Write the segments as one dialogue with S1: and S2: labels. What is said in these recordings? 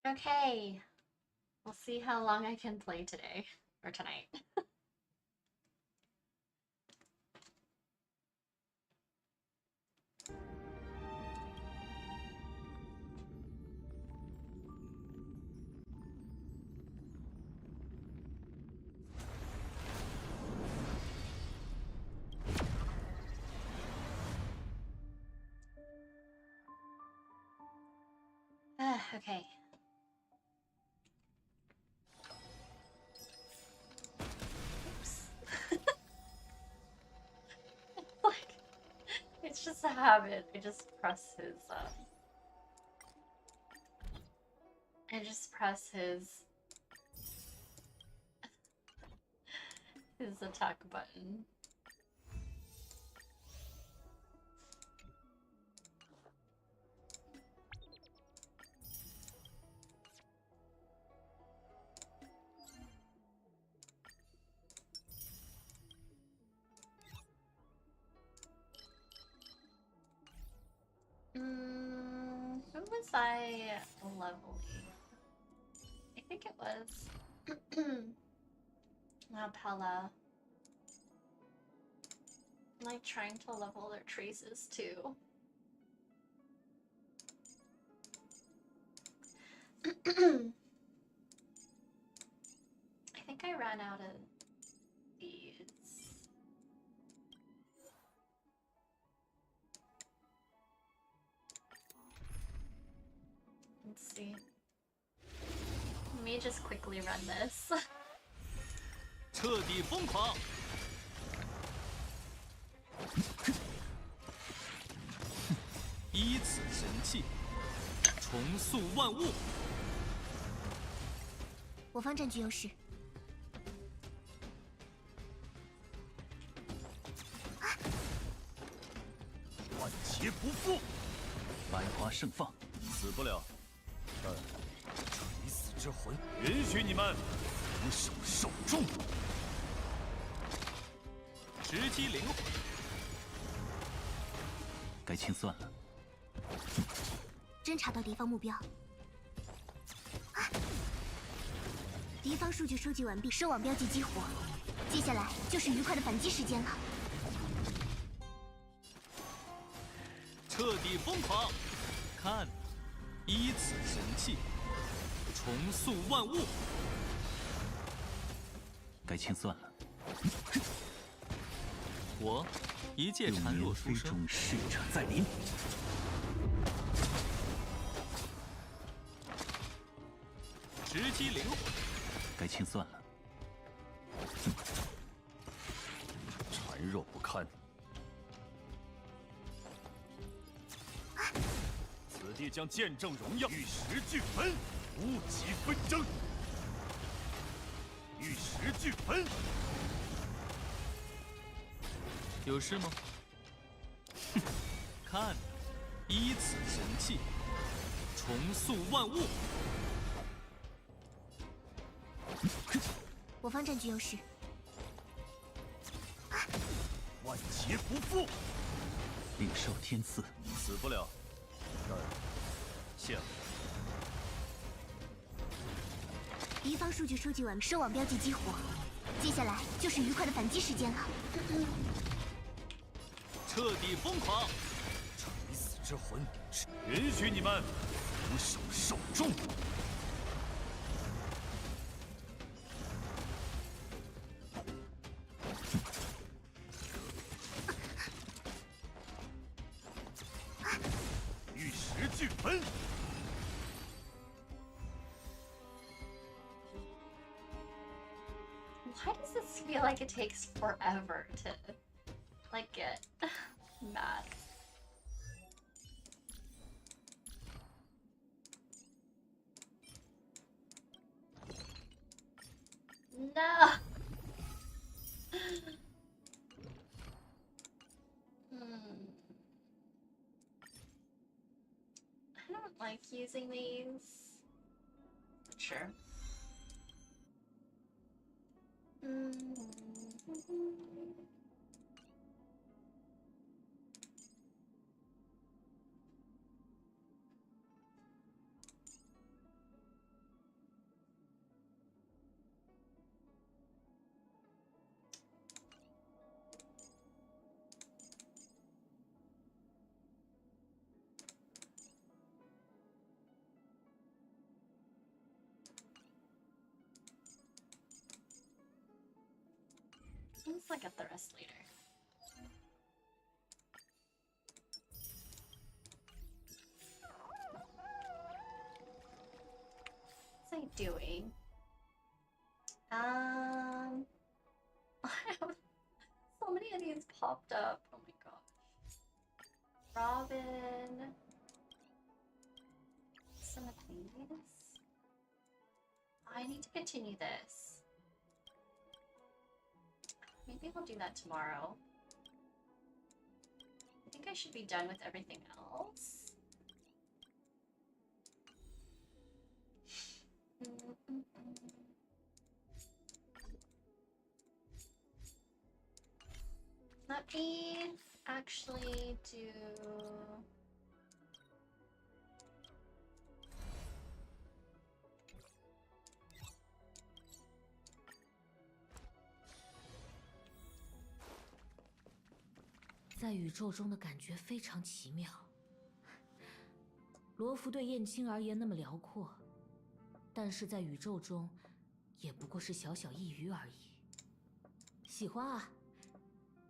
S1: Okay, we'll see how long I can play today or tonight. Okay. Oops. Like, it's just a habit. I just press his attack button. Who was I leveling? I think it was Pella. I'm like trying to level their traces too. run out of these. Let's see. Let me just quickly run this.
S2: 彻底疯狂！依此神器，重塑万物。
S3: 我方占据优势。
S2: 万劫不复，百花盛放，死不了。但垂死之魂，允许你们俯首受众。直击灵魂，该清算了。
S3: 侦查到敌方目标。敌方数据收集完毕，收网标记激活。接下来就是愉快的反击时间了。
S2: 彻底疯狂！看，依此神器，重塑万物。该清算了。我一介孱弱书生，逝者在临。直击灵魂，该清算了。孱弱不堪。此地将见证荣耀，玉石俱焚，无极纷争。玉石俱焚。有事吗？哼，看，依此神器，重塑万物。
S3: 我方占据优势。
S2: 万劫不复，领受天赐，死不了。但谢了。
S3: 敌方数据收集完，收网标记激活。接下来就是愉快的反击时间了。
S2: 彻底疯狂！垂死之魂，允许你们俯首受众。玉石俱焚。
S1: Why does this feel like it takes forever to like get mad? No. I don't like using these. Sure. Mm-hmm. 'Let's look at the rest later. What's I doing? So many of these popped up. Oh my gosh. Robin. Some of these. I need to continue this. Maybe I'll do that tomorrow. I think I should be done with everything else. Let me actually do...
S4: "在宇宙中的感觉非常奇妙。罗浮对燕青而言那么辽阔，但是在宇宙中，也不过是小小一隅而已。喜欢啊，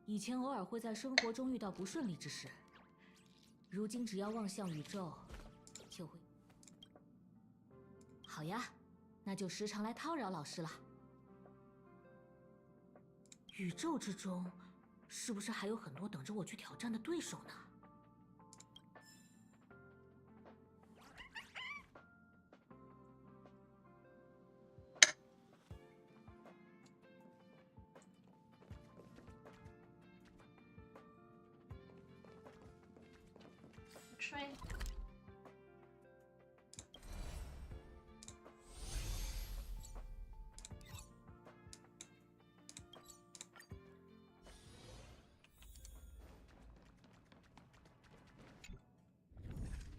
S4: 以前偶尔会在生活中遇到不顺利之事，如今只要望向宇宙，就会……好呀，那就时常来叨扰老师了。宇宙之中，是不是还有很多等着我去挑战的对手呢？
S1: Try.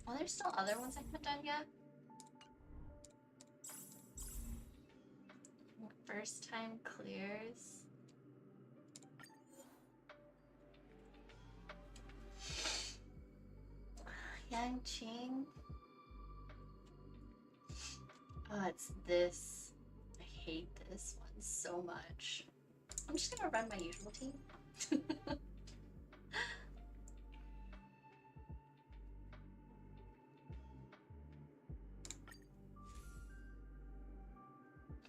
S1: Oh, there's still other ones I haven't done yet. First time clears. Yangqing. Oh, it's this. I hate this one so much. I'm just gonna run my usual team.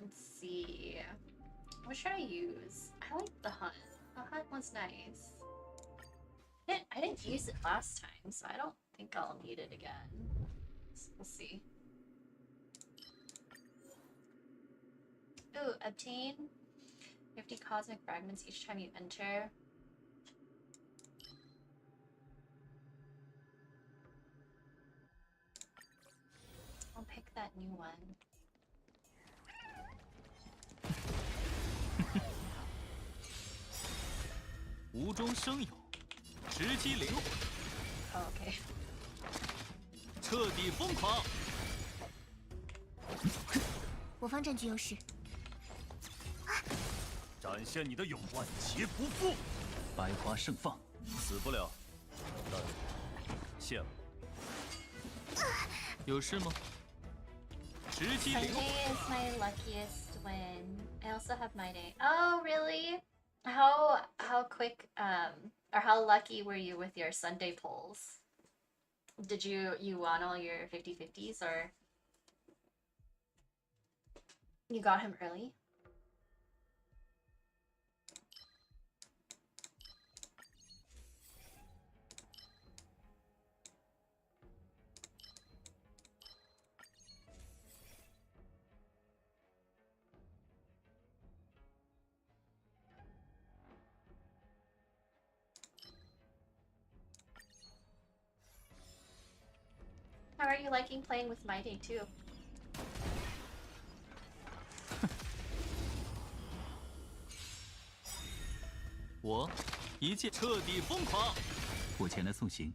S1: Let's see. What should I use? I like the hunt. The hunt one's nice. I didn't use it last time, so I don't think I'll need it again. So we'll see. Ooh, obtain 50 cosmic fragments each time you enter. I'll pick that new one.
S2: 无中生有，直击灵魂。
S1: Oh, okay.
S2: 彻底疯狂！
S3: 我方占据优势。
S2: 展现你的勇，万劫不复！百花盛放，死不了。谢了。有事吗？直击灵魂。
S1: Sunday is my luckiest win. I also have my day. Oh, really? How quick or how lucky were you with your Sunday polls? Did you won all your 50/50s or you got him early? How are you liking playing with my day too?
S2: 我一剑彻底疯狂。我前来送行。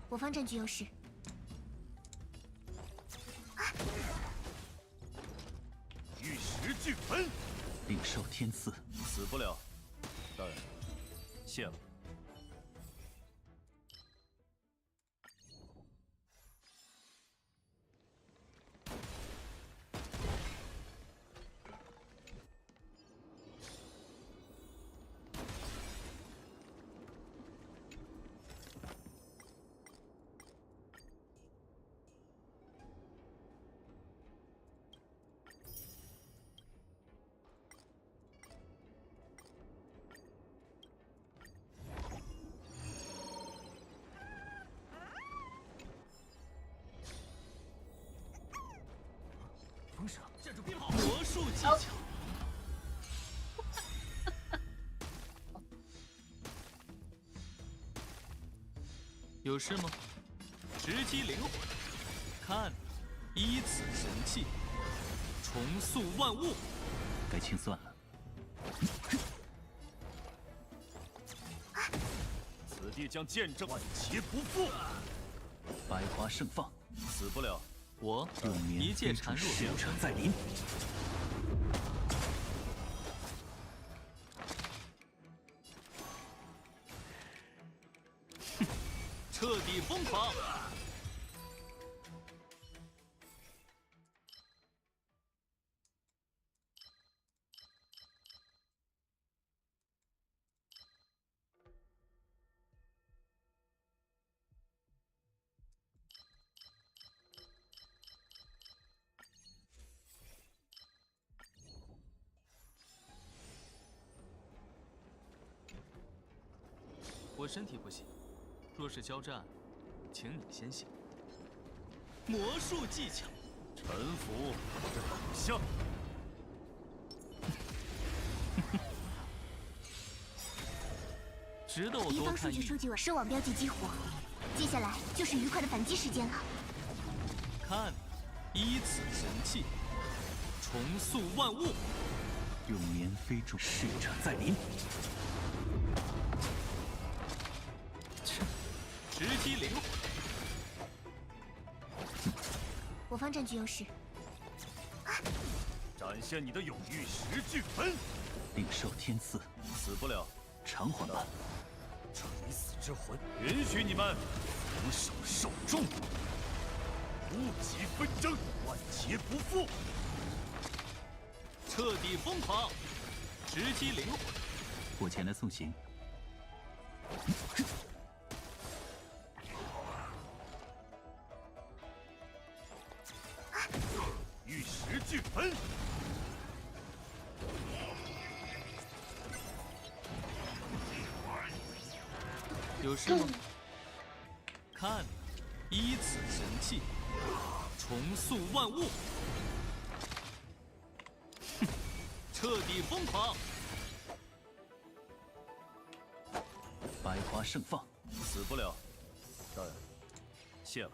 S3: 我方占据优势。
S2: 玉石俱焚，领受天赐，死不了。大人，谢了。 风蛇，站住！鞭炮！魔术技巧。有事吗？直击灵魂，看，依此神器，重塑万物。该清算了。此地将见证万劫不复，百花盛放，死不了。 我一介缠入，凶神在临。彻底疯狂！我身体不行，若是交战，请你先行。魔术技巧，臣服或者倒下。值得我
S3: 敌
S2: 多看一眼。
S3: 方数据收集完，收网标记激活，接下来就是愉快的反击时间了。
S2: 看，依此神器，重塑万物。
S5: 用绵飞中，逝者再临。
S2: 直击灵魂。
S3: 我方占据优势，
S2: 展现你的永玉石巨盆。
S5: 领受天赐，
S2: 死不了，
S5: 偿还吧。
S2: 垂死之魂，允许你们俯首受众。无极纷争，万劫不复。彻底疯狂，直击灵魂。
S5: 我前来送行。
S2: 玉石巨盆。有事吗？看，依此神器，重塑万物。彻底疯狂。
S5: 百花盛放，
S2: 死不了，但谢了。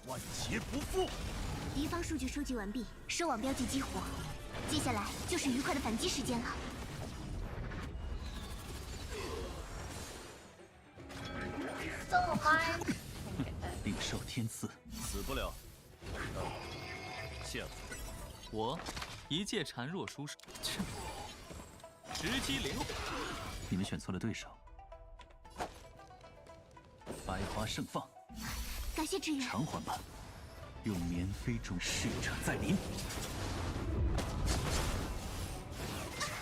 S2: 万劫不复。
S3: 敌方数据收集完毕，收网标记激活，接下来就是愉快的反击时间了。
S1: So high.
S5: 领受天赐，
S2: 死不了，但谢了。我一介孱弱书生，直击灵魂。
S5: 你们选错了对手。百花盛放，
S3: 感谢支援。
S5: 偿还吧。用绵飞中，逝者再临。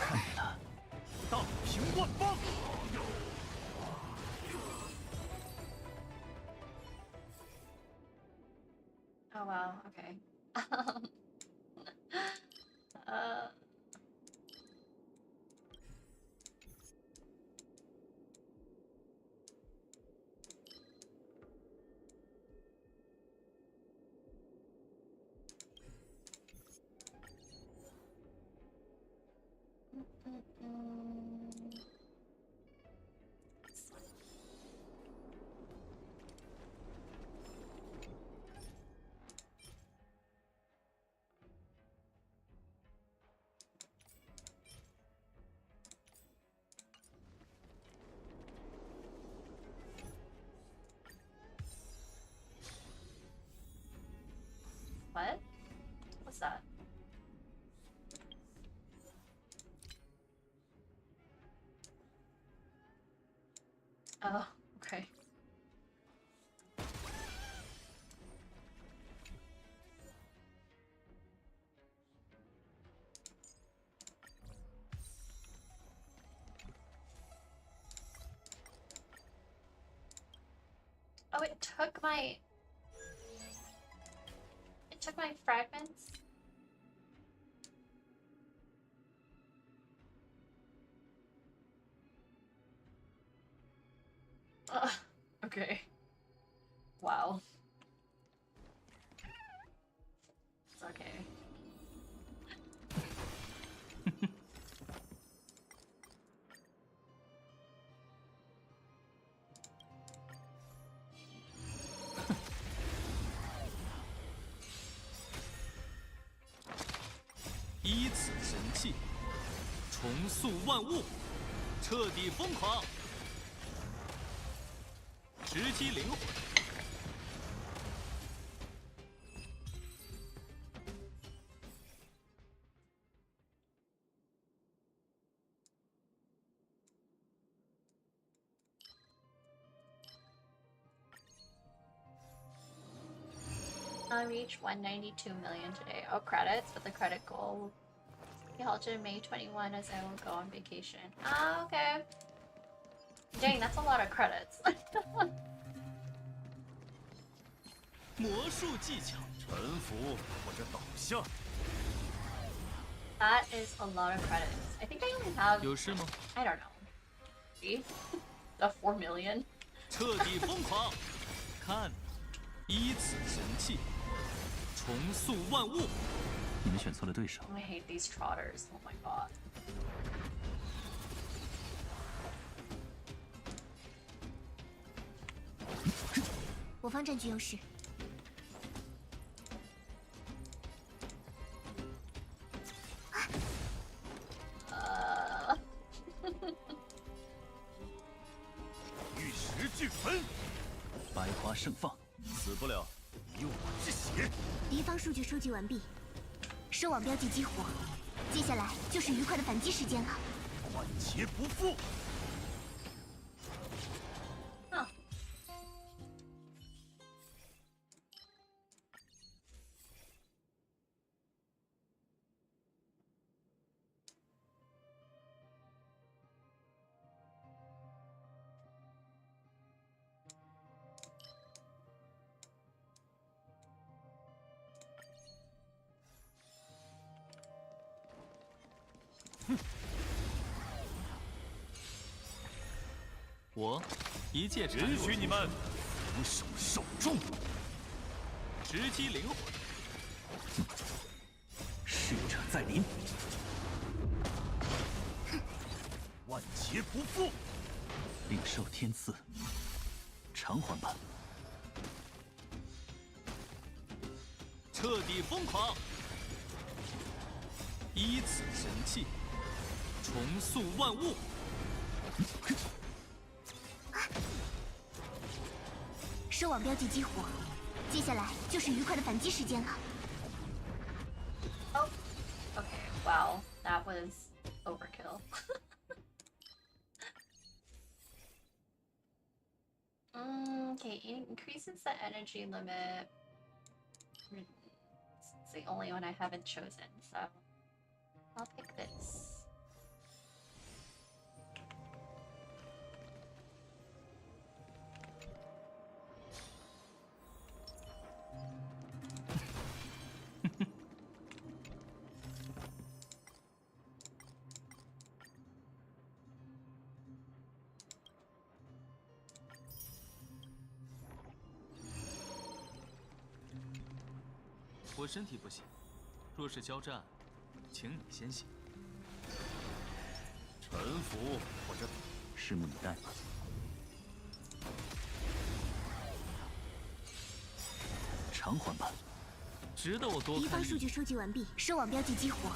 S5: 看着他，
S2: 大平万方。
S1: Oh wow. Okay. What? What's that? Oh, okay. Oh, it took my fragments. Okay. Wow. It's okay.
S2: 依此神器，重塑万物，彻底疯狂。直击灵魂。
S1: I reached 192 million today. Oh, credits with the credit goal. Will be halted May 21 as I will go on vacation. Ah, okay. Dang, that's a lot of credits.
S2: 魔术技巧，臣服或者倒下。
S1: That is a lot of credits. I think I only have,
S2: 有事吗？
S1: I don't know, 3? The 4 million?
S2: 彻底疯狂！看，依此神器，重塑万物。
S5: 你们选错了对手。
S1: I hate these trotters. Oh my god.
S3: 我方占据优势。
S2: 玉石俱焚，
S5: 百花盛放，
S2: 死不了，以我之血。
S3: 敌方数据收集完毕，收网标记激活。接下来就是愉快的反击时间了。
S2: 万劫不复。
S1: Huh.
S2: Hmm. 我一介允许你们俯首受众，直击灵魂。
S5: 逝者在临，
S2: 万劫不复。
S5: 领受天赐，偿还吧。
S2: 彻底疯狂，依此神器，重塑万物。
S3: 收网标记激活。接下来就是愉快的反击时间了。
S1: Oh. Okay. Wow. That was overkill. Okay. It increases the energy limit. It's the only one I haven't chosen, so I'll pick this.
S2: 我身体不行，若是交战，请你先行。臣服或者
S5: 拭目以待吧。偿还吧。
S2: 值得我多看一眼。
S3: 敌方数据收集完毕，收网标记激活。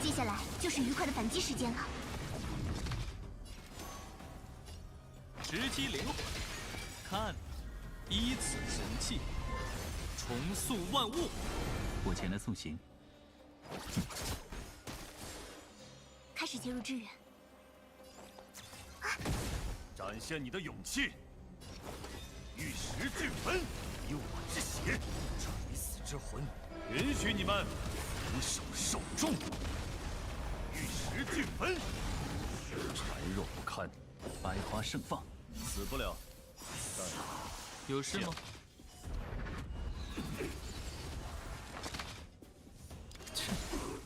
S3: 接下来就是愉快的反击时间了。
S2: 直击灵魂，看，依此神器，重塑万物。
S5: 我前来送行。
S3: 开始介入支援。
S2: 展现你的勇气！玉石俱焚，以我之血，垂死之魂，允许你们俯首受众。玉石俱焚，孱弱不堪，
S5: 百花盛放，
S2: 死不了。但有事吗？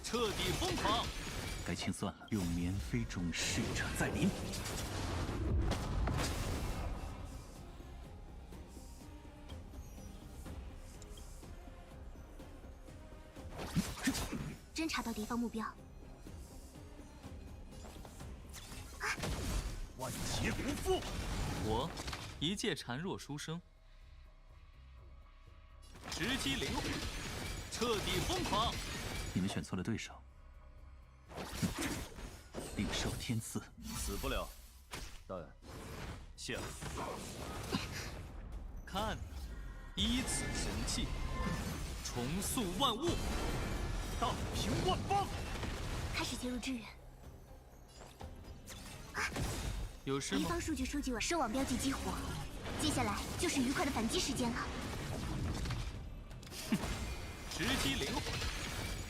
S2: 彻底疯狂！
S5: 该清算了。用绵飞中逝者在临。
S3: 侦查到敌方目标，
S2: 万劫不复。我一介孱弱书生，直击灵魂，彻底疯狂。
S5: 你们选错了对手。领受天赐，
S2: 死不了，但谢了。看，依此神器，重塑万物，荡平万方。
S3: 开始介入支援。
S2: 有事吗？
S3: 敌方数据收集完，收网标记激活。接下来就是愉快的反击时间了。
S2: 直击灵魂，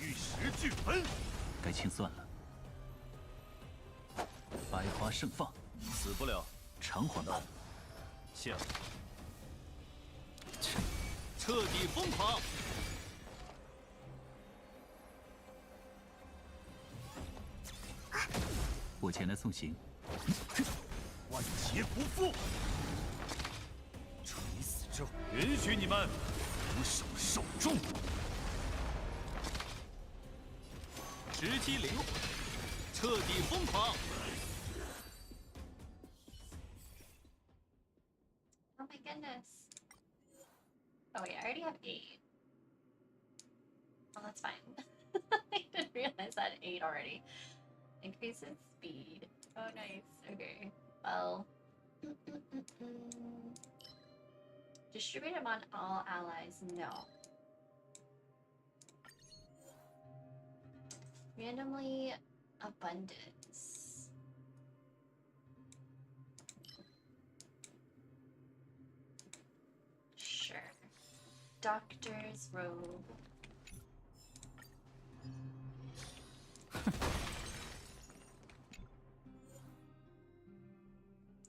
S2: 玉石俱焚。
S5: 该清算了。百花盛放，
S2: 死不了，
S5: 偿还吧。
S2: 谢了。彻底疯狂！
S5: 我前来送行。
S2: 万劫不复！垂死之允许你们俯首受众。
S6: 直击灵魂，彻底疯狂！
S1: Oh my goodness. Oh wait, I already have 8. Oh, that's fine. I didn't realize I had 8 already. Increases speed. Oh, nice. Okay. Well. Distribute them on all allies. No. Randomly abundance. Sure. Doctor's robe.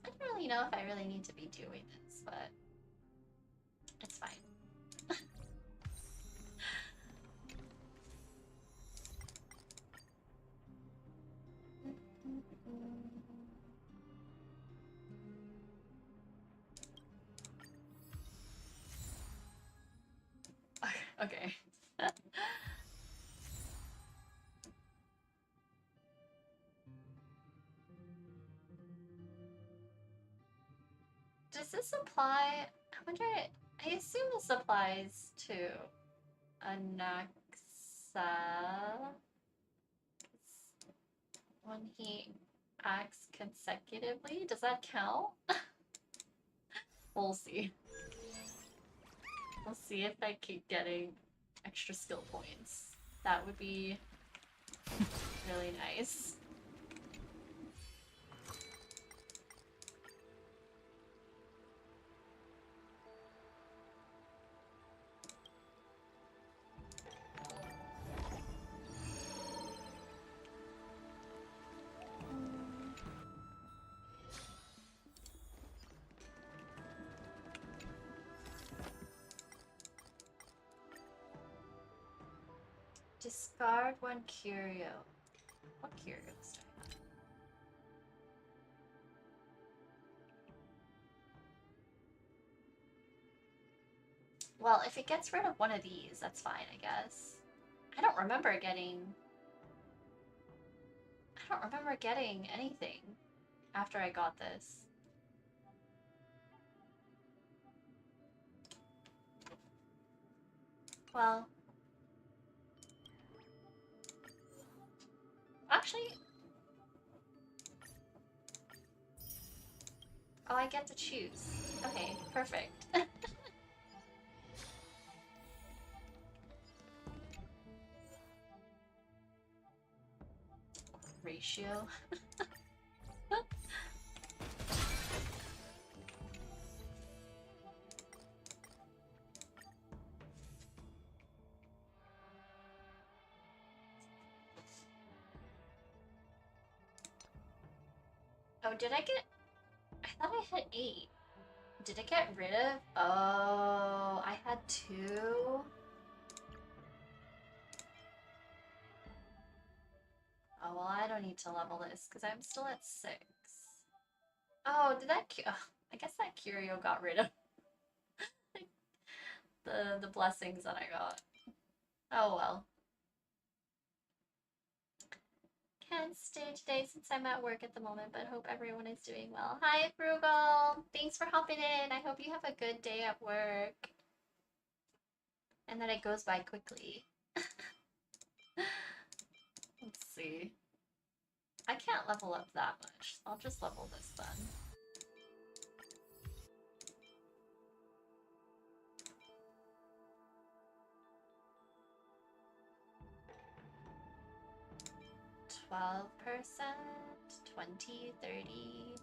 S1: I don't really know if I really need to be doing this, but it's fine. Okay. Does this apply? I wonder. I assume this applies to Anaxa when he acts consecutively. Does that count? We'll see. We'll see if I keep getting extra skill points. That would be really nice. Discard one curio. What curio this time? Well, if it gets rid of one of these, that's fine, I guess. I don't remember getting anything after I got this. Well, actually, oh, I get to choose. Okay, perfect. Ratio. Oh, did I get... I thought I had 8. Did it get rid of... Oh, I had 2? Oh, well, I don't need to level this because I'm still at 6. Oh, did that... I guess that curio got rid of the blessings that I got. Oh, well. Can't stay today since I'm at work at the moment, but hope everyone is doing well. Hi, Frugal! Thanks for hopping in. I hope you have a good day at work. And that it goes by quickly. Let's see. I can't level up that much. I'll just level this then. %, 20, 30.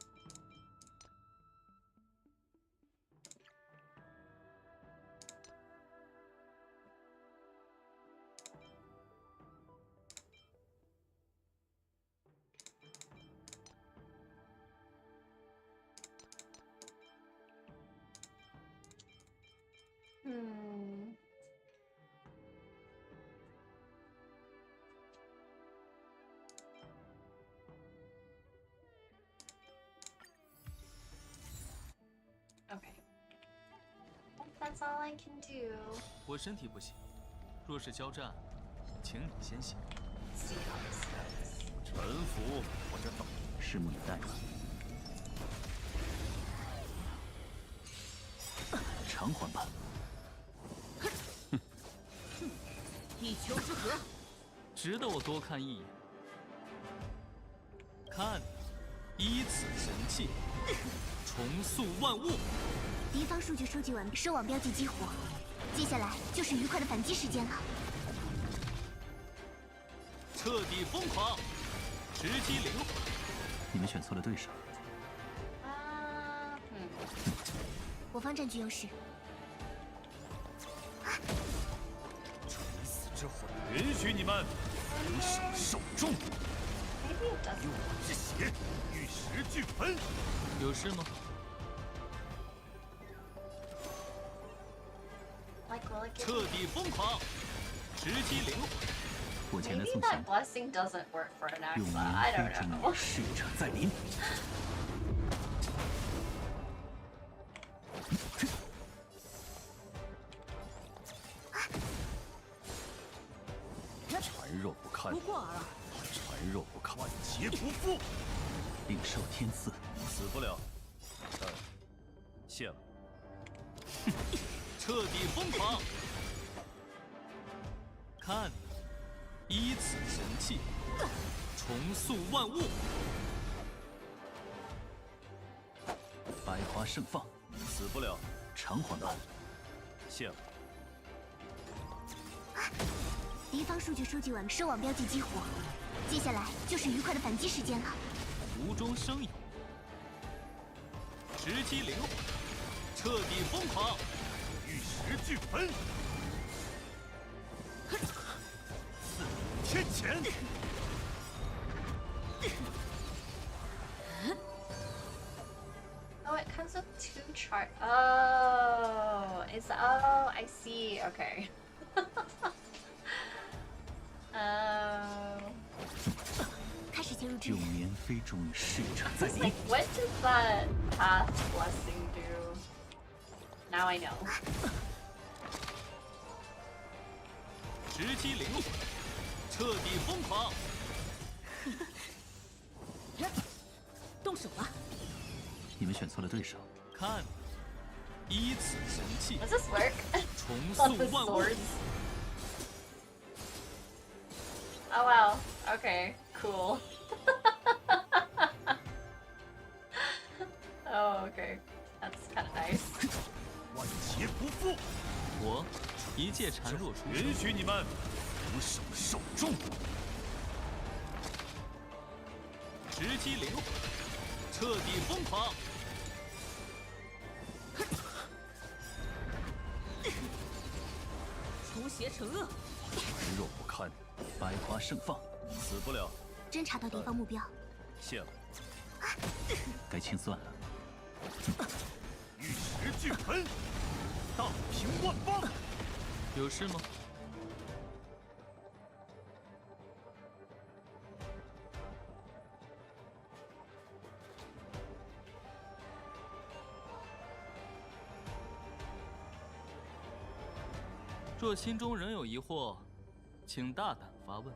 S1: That's all I can do.
S6: 我身体不行，若是交战，请你先行。
S1: See how this goes.
S2: 臣服或者等。
S5: 拭目以待吧。偿还吧。
S4: 一丘之貉。
S6: 值得我多看一眼。看，依此神器，重塑万物。
S3: 敌方数据收集完毕，收网标记激活。接下来就是愉快的反击时间了。
S6: 彻底疯狂，直击灵魂。
S5: 你们选错了对手。
S3: 我方占据优势。
S2: 垂死之魂，允许你们俯首受众，
S1: Maybe it doesn't.
S2: 用我之血玉石俱焚。
S6: 有事吗？
S1: Like, will it give
S6: 彻底疯狂，直击灵魂。
S5: 我前来
S1: Maybe
S5: 送
S1: that
S5: 信，
S1: blessing doesn't work for an
S5: 用
S1: Axa. I
S5: 绵
S1: don't
S5: 飞之
S1: know.
S5: 女，逝者在临。
S2: 孱弱不堪，
S4: 不过尔尔，
S2: 孱弱不堪，万劫不复。
S5: 领受天赐，
S2: 死不了。谢了。
S6: 彻底疯狂！看，依此神器，重塑万物。
S5: 百花盛放，
S2: 死不了。
S5: 偿还吧。
S2: 谢了。
S3: 敌方数据收集完毕，收网标记激活。接下来就是愉快的反击时间了。
S6: 无中生有，直击灵魂，彻底疯狂。
S2: 玉石俱焚，四天谴。
S1: Oh, it comes with 2 chart. Oh, I see. Okay. Oh.
S3: 开始切入支
S5: 用
S3: 援。
S5: 绵飞之女，逝者在
S1: It's
S5: 临
S1: like,。what does that path blessing do? Now I know.
S6: 直击灵魂，彻底疯狂。
S4: 动手吧！
S5: 你们选错了对手。
S6: 看，依此神器，
S1: Does this work?
S6: 重
S1: Not the
S6: 塑万物。
S1: swords. Oh wow. Okay. Cool. Oh, okay. That's kind of nice.
S2: 万劫不复。
S6: 我一介孱弱出身，
S2: 允许你们俯首受众。
S6: 直击灵魂，彻底疯狂。
S4: 除邪惩恶，
S2: 孱弱不堪，
S5: 百花盛放，
S2: 死不了。
S3: 侦查到敌方目标。
S2: 谢了。
S5: 该清算了。
S2: 玉石俱焚，大平万邦。
S6: 有事吗？若心中仍有疑惑，请大胆发问。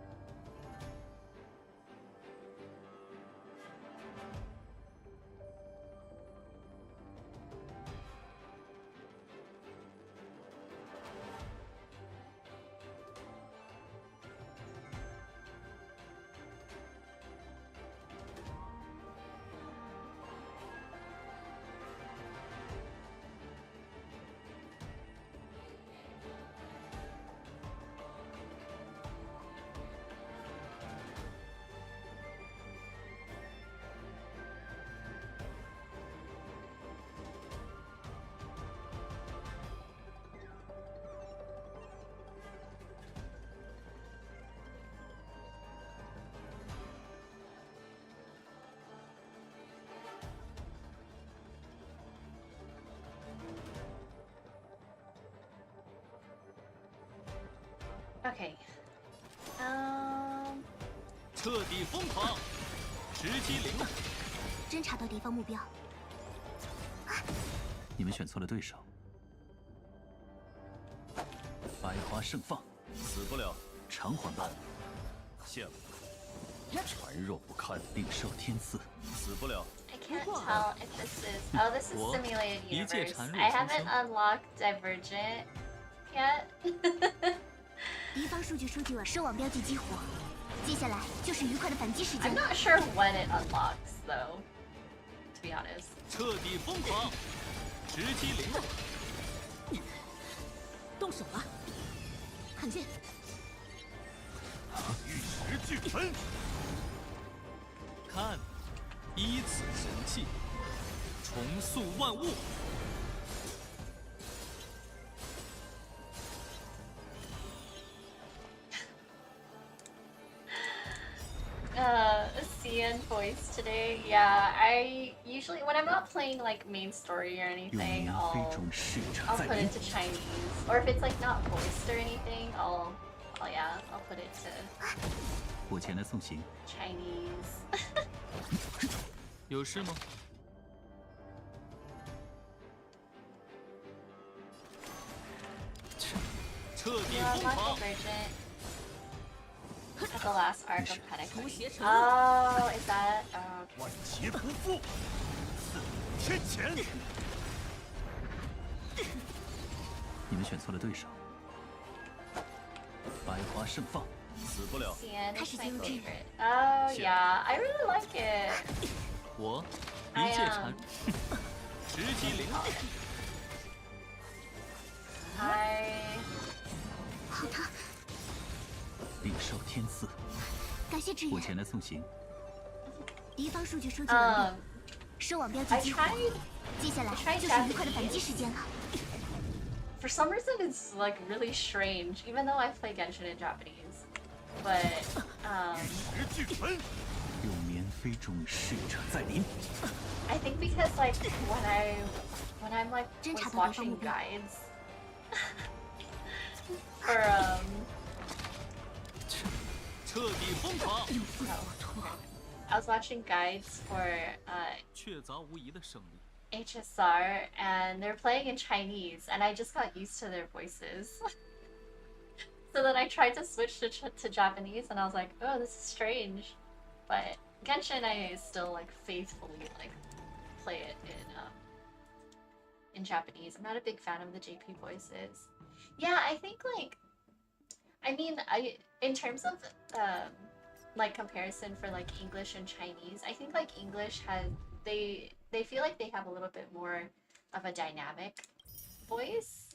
S1: Okay.
S6: 彻底疯狂，直击灵魂。
S3: 侦查到敌方目标。
S5: 你们选错了对手。白花盛放，
S6: 死不了。
S5: 偿还吧。
S6: 谢了。
S5: 传若不堪，领受天赐。
S6: 死不了。
S1: I can't tell if this is. Oh, this is simulated
S6: 一介
S1: universe.
S6: 孱弱
S1: I
S6: 书
S1: haven't
S6: 生
S1: unlocked Divergent yet.
S3: 敌方数据收集完，收网标记激活。接下来就是愉快的反击时间
S1: I'm
S3: 了。
S1: not sure when it unlocks though. To be honest.
S6: 彻底疯狂，直击灵动。
S4: 动手了，看剑。
S2: 玉石俱焚。
S6: 看，依此神器，重塑万物。
S1: CN voice today. Yeah, I usually when I'm not playing like main story or
S5: 用
S1: anything,
S5: 绵飞中逝者
S1: I'll
S5: 在
S1: put
S5: 临
S1: it to Chinese. Or if it's like not voiced or anything, I'll yeah, I'll put it to
S5: 我前来送行。
S1: Chinese.
S6: 有事吗？彻底
S1: Yeah,
S6: 疯
S1: Black
S6: 狂，
S1: Divergent. At the last arc of Panic.
S4: 除邪成
S1: Oh, is that? Oh, okay.
S2: 万劫不复，死天谴。
S5: 你们选错了对手。百花盛放，
S6: 死不了。
S1: CN is my
S3: 开始进入阵。
S1: favorite. Oh yeah, I really like it.
S6: 我一
S1: I
S6: 介孱 直击灵动。
S1: I
S3: 好疼，
S5: 领受天赐。
S3: 感谢支援。
S5: 我前来送行。
S3: 敌方数据收集完
S1: um
S3: 毕，收网标记
S1: I
S3: 激活。
S1: tried
S3: 接下来
S1: tried
S3: 就是愉快的反击时间了。
S1: for some reason it's like really strange, even though I play Genshin in Japanese. But
S2: 玉石俱焚。
S5: 用绵飞中逝者在临。
S1: I think because like when I'm like
S3: 侦
S1: was
S3: 查到对方目
S1: watching
S3: 标。
S1: guides for
S6: 彻底疯狂，
S1: I was watching guides for
S6: 确凿无疑的胜利。
S1: HSR and they're playing in Chinese and I just got used to their voices. So then I tried to switch to Japanese and I was like, oh, this is strange. But Genshin I still like faithfully like play it in Japanese. I'm not a big fan of the JP voices. Yeah, I think like I mean in terms of like comparison for like English and Chinese, I think like English has they feel like they have a little bit more of a dynamic voice.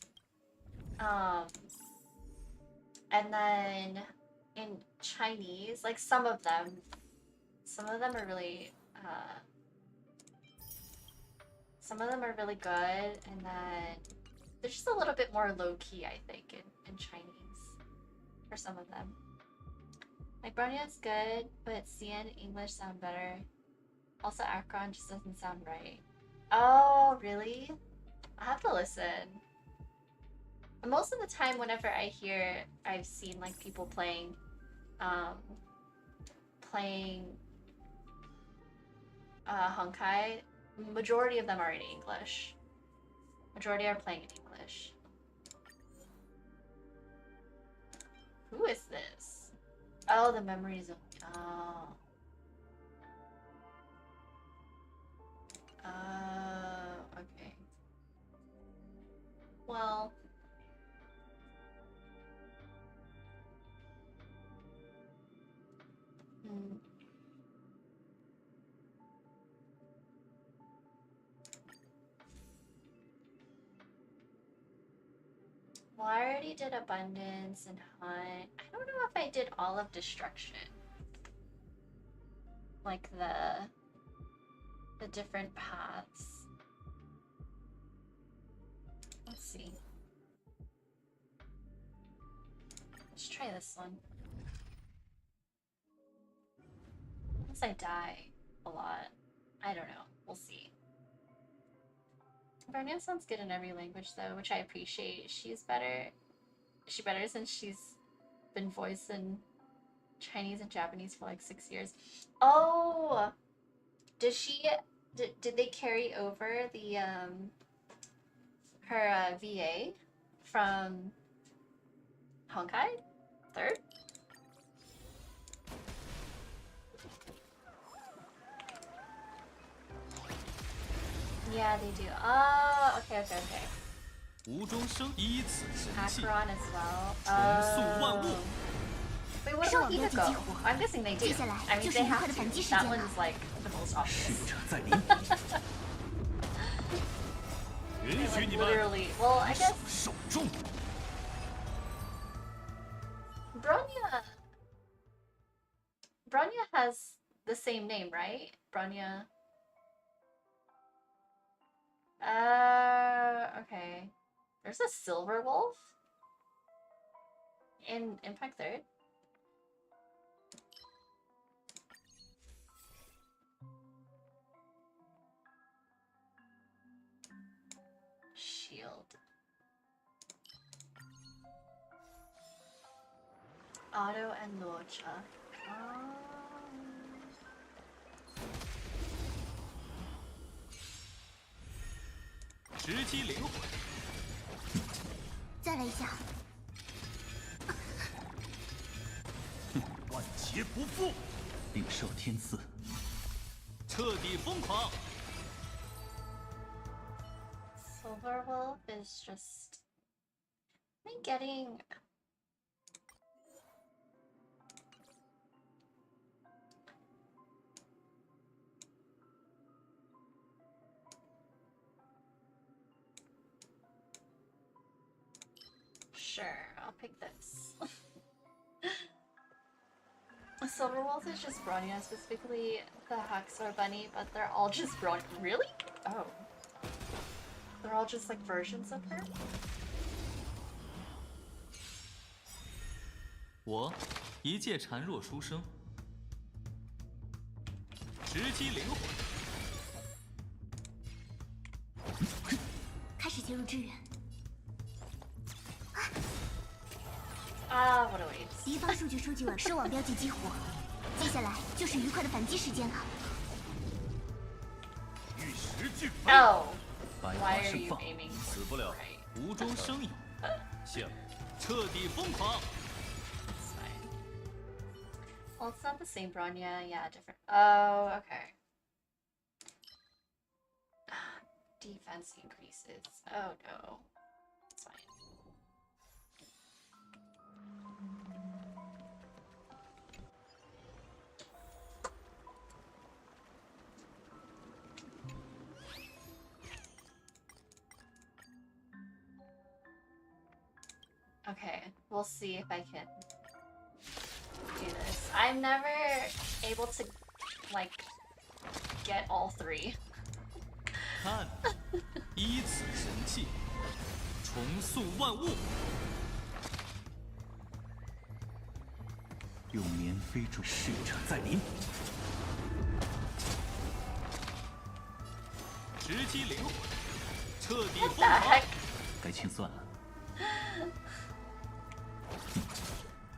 S1: And then in Chinese, like some of them are really good, and then they're just a little bit more low key, I think, in Chinese for some of them. Like Bronya's good, but CN English sound better. Also, Akron just doesn't sound right. Oh, really? I have to listen. Most of the time, whenever I've seen like people playing Honkai, majority of them are in English. Majority are playing in English. Who is this? Oh, the memories of. Oh. Okay. Well. Hmm. Well, I already did Abundance and Hunt. I don't know if I did all of Destruction. Like the different paths. Let's see. Let's try this one. Unless I die a lot. I don't know. We'll see. Barnea sounds good in every language though, which I appreciate. She's better. Is she better since she's been voiced in Chinese and Japanese for like 6 years? Oh! Did she... Did they carry over the, her VA from Honkai? Third? Yeah, they do. Oh, okay.
S6: 无中生依此神器，
S1: Acheron as well.
S6: 重塑万物。
S1: Wait, what
S3: 圣
S1: about
S3: 王标记激
S1: Hideko?
S3: 活。
S1: I'm guessing they do.
S3: 接下来
S1: I mean,
S3: 就是
S1: they
S3: 愉
S1: have
S3: 快的反击
S1: to.
S3: 时
S1: That
S3: 间了。
S1: one's like the most
S5: 逝
S1: obvious.
S5: 者在临，
S2: 允许
S1: Like
S2: 你们
S1: literally. Well, I guess
S2: 手中。
S1: Bronya has the same name, right? Bronya. Okay. There's a silver wolf in Impact Third. Shield. Otto and Locha. Um,
S6: 直击灵魂，
S3: 再来一下，
S2: 万劫不复。
S5: 领受天赐，
S6: 彻底疯狂。
S1: Silver Wolf is just me getting. Sure, I'll pick this. Silver Wolf is just Bronya, specifically the Haxor Bunny, but they're all just Bronya. Really? Oh. They're all just like versions of her?
S6: 我一介孱弱书生，直击灵魂，
S3: 开始介入支援。
S1: Ah, what a waste.
S3: 敌方数据收集完，收网标记激活。接下来就是愉快的反击时间了。
S2: 玉石俱焚。
S1: Oh,
S5: 百
S1: why
S5: 花
S1: are
S5: 盛
S1: you
S5: 放，
S1: aiming
S6: 死不了
S1: right?，
S6: 无中生有。下，彻底疯狂。
S1: It's fine. Well, it's not the same Bronya. Yeah, different. Oh, okay. Defense increases. Oh no. It's fine. Okay, we'll see if I can do this. I'm never able to, like, get all three.
S6: 看，依此神器，重塑万物。
S5: 用绵飞中，逝者在临，
S6: 直击灵魂，彻底
S1: What
S6: 疯
S1: the
S6: 狂
S1: heck?。
S5: 该清算了。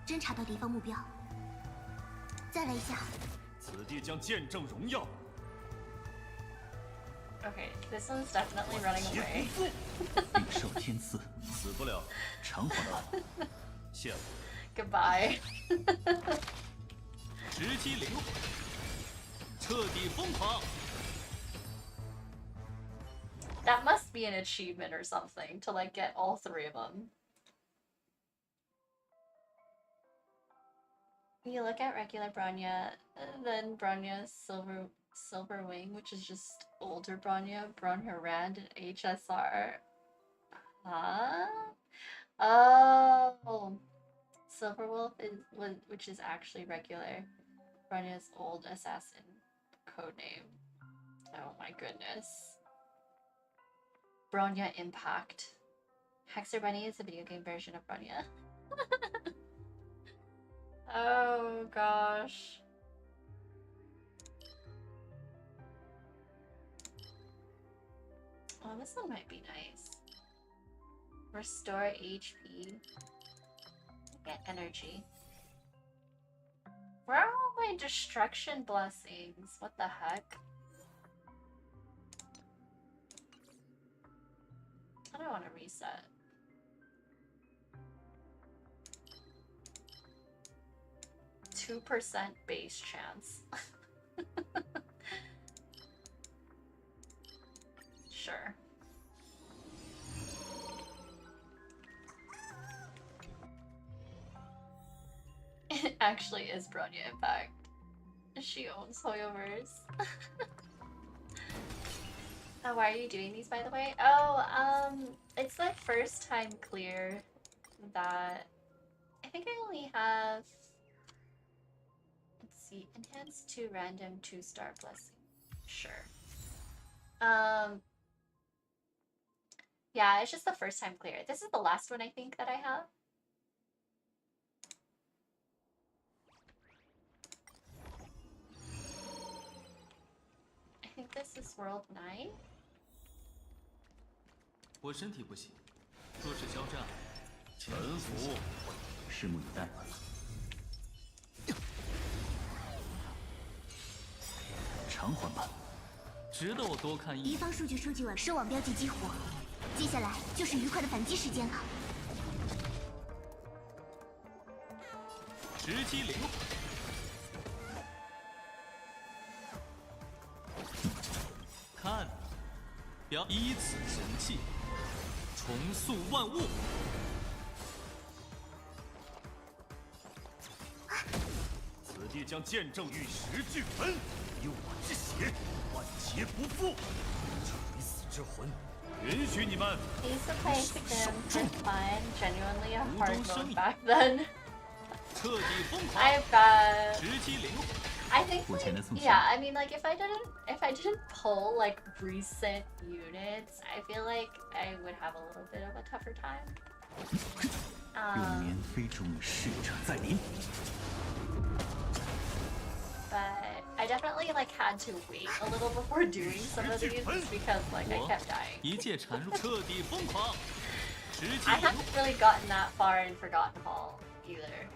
S3: 侦查到敌方目标。再来一下，
S2: 此地将见证荣耀。
S1: Okay, this one's definitely running
S2: 劫
S1: away.
S2: 不复。
S5: 领受天赐，
S2: 死不了。
S5: 偿还吧。
S2: 谢了。
S1: Goodbye.
S6: 直击灵魂，彻底疯狂。
S1: That must be an achievement or something to like get all three of them. You look at regular Bronya, then Bronya's Silver Wing, which is just older Bronya, Bronya Rand, and HSR. Huh? Oh, Silver Wolf which is actually regular Bronya's old assassin codename. Oh my goodness. Bronya Impact. Hexer Bunny is a video game version of Bronya. Oh gosh. Oh, this one might be nice. Restore HP. Get energy. Where are all my destruction blessings? What the heck? I don't want to reset. 2% base chance. Sure. It actually is Bronya, in fact. She owns Hoyoverse. Oh, why are you doing these, by the way? Oh, it's the first time clear that I think I only have, let's see, enhanced to random 2-star blessing. Sure. Yeah, it's just the first time clear. This is the last one I think that I have. I think this is World 9.
S6: 我身体不行，若是交战，
S2: 臣服。
S5: 拭目以待。偿还吧。
S6: 值得我多看一眼。
S3: 敌方数据收集完，收网标记激活，接下来就是愉快的反击时间了。
S6: 直击灵魂。看，表依此神器，重塑万物。
S2: 此地将见证玉石俱焚，以我之血，万劫不复。垂死之魂，允许你们
S1: I used to play Cadence for fun, genuinely a
S6: 无
S1: hard
S6: 中生
S1: mode
S6: 有。
S1: back then.
S6: 彻底疯狂。
S1: I've got,
S6: 直击灵魂。
S1: I think,
S5: 我前来送
S1: yeah, I mean, like, if I didn't pull, like, recent units, I feel like I would have a little bit of a tougher time.
S5: 用绵飞中的逝者在临。
S1: But I definitely, like, had to wait a little before doing some of these just because, like, I kept dying.
S6: 一介缠入，彻底疯狂。直击
S1: I
S6: 灵魂。
S1: haven't really gotten that far in Forgotten Hall either.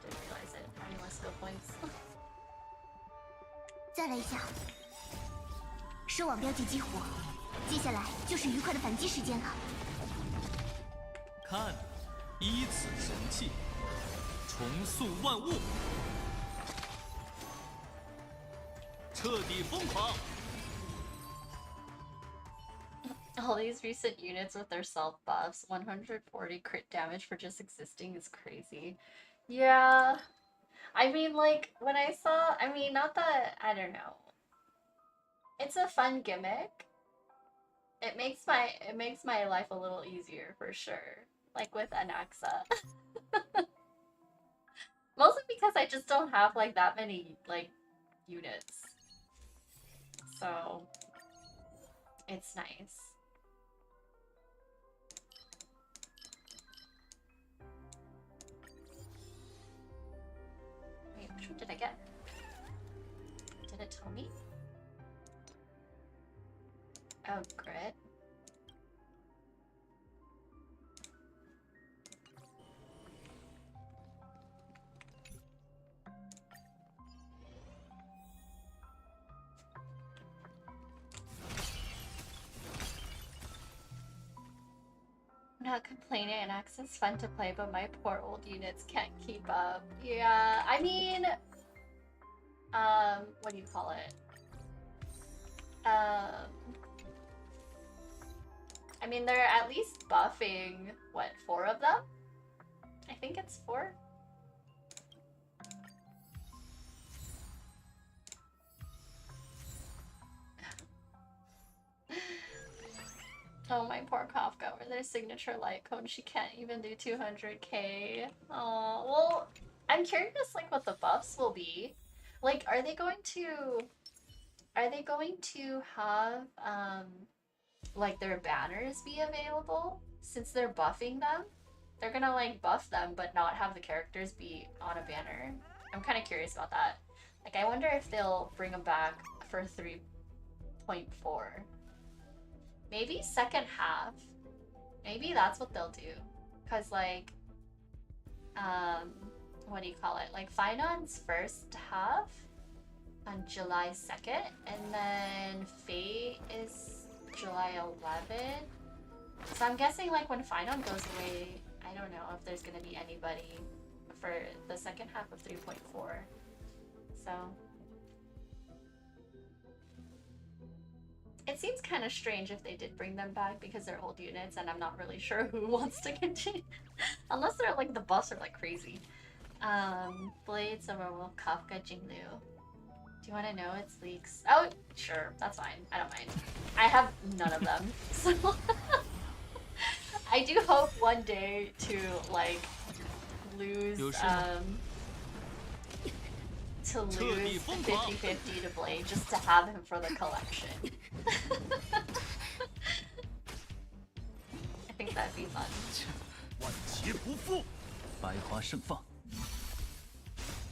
S1: Didn't realize it. How many more skill points?
S3: 再来一下，收网标记激活，接下来就是愉快的反击时间了。
S6: 看，依此神器，重塑万物。彻底疯狂。
S1: All these recent units with their self buffs, 140 crit damage for just existing is crazy. Yeah. I mean, like, when I saw, I mean, not that, I don't know. It's a fun gimmick. It makes my life a little easier for sure. Like with Anaxa. Mostly because I just don't have like that many like units. So it's nice. Wait, which one did I get? Did it tell me? Oh, grit. I'm not complaining, and Axe's fun to play, but my poor old units can't keep up. Yeah, I mean, what do you call it? I mean, they're at least buffing, what, 4 of them? I think it's 4. Oh, my poor Kafka, with their signature light cone, she can't even do 200k. Oh, well, I'm curious, like, what the buffs will be. Like, are they going to have, like, their banners be available? Since they're buffing them? They're gonna, like, buff them, but not have the characters be on a banner. I'm kind of curious about that. Like, I wonder if they'll bring them back for 3.4. Maybe second half. Maybe that's what they'll do. Cause like, what do you call it? Like Finon's first half on July 2nd, and then Fate is July 11th. So I'm guessing like when Finon goes away, I don't know if there's gonna be anybody for the second half of 3.4. So it seems kind of strange if they did bring them back because they're old units, and I'm not really sure who wants to continue, unless they're like the buffs are like crazy. Blades of Werewolf, Kafka, Jinglu. Do you want to know its leaks? Oh, sure, that's fine. I don't mind. I have none of them, so I do hope one day to like lose to lose 50-50 to Blade just to have him for the collection. I think that'd be fun.
S2: 万劫不复，
S5: 百花盛放，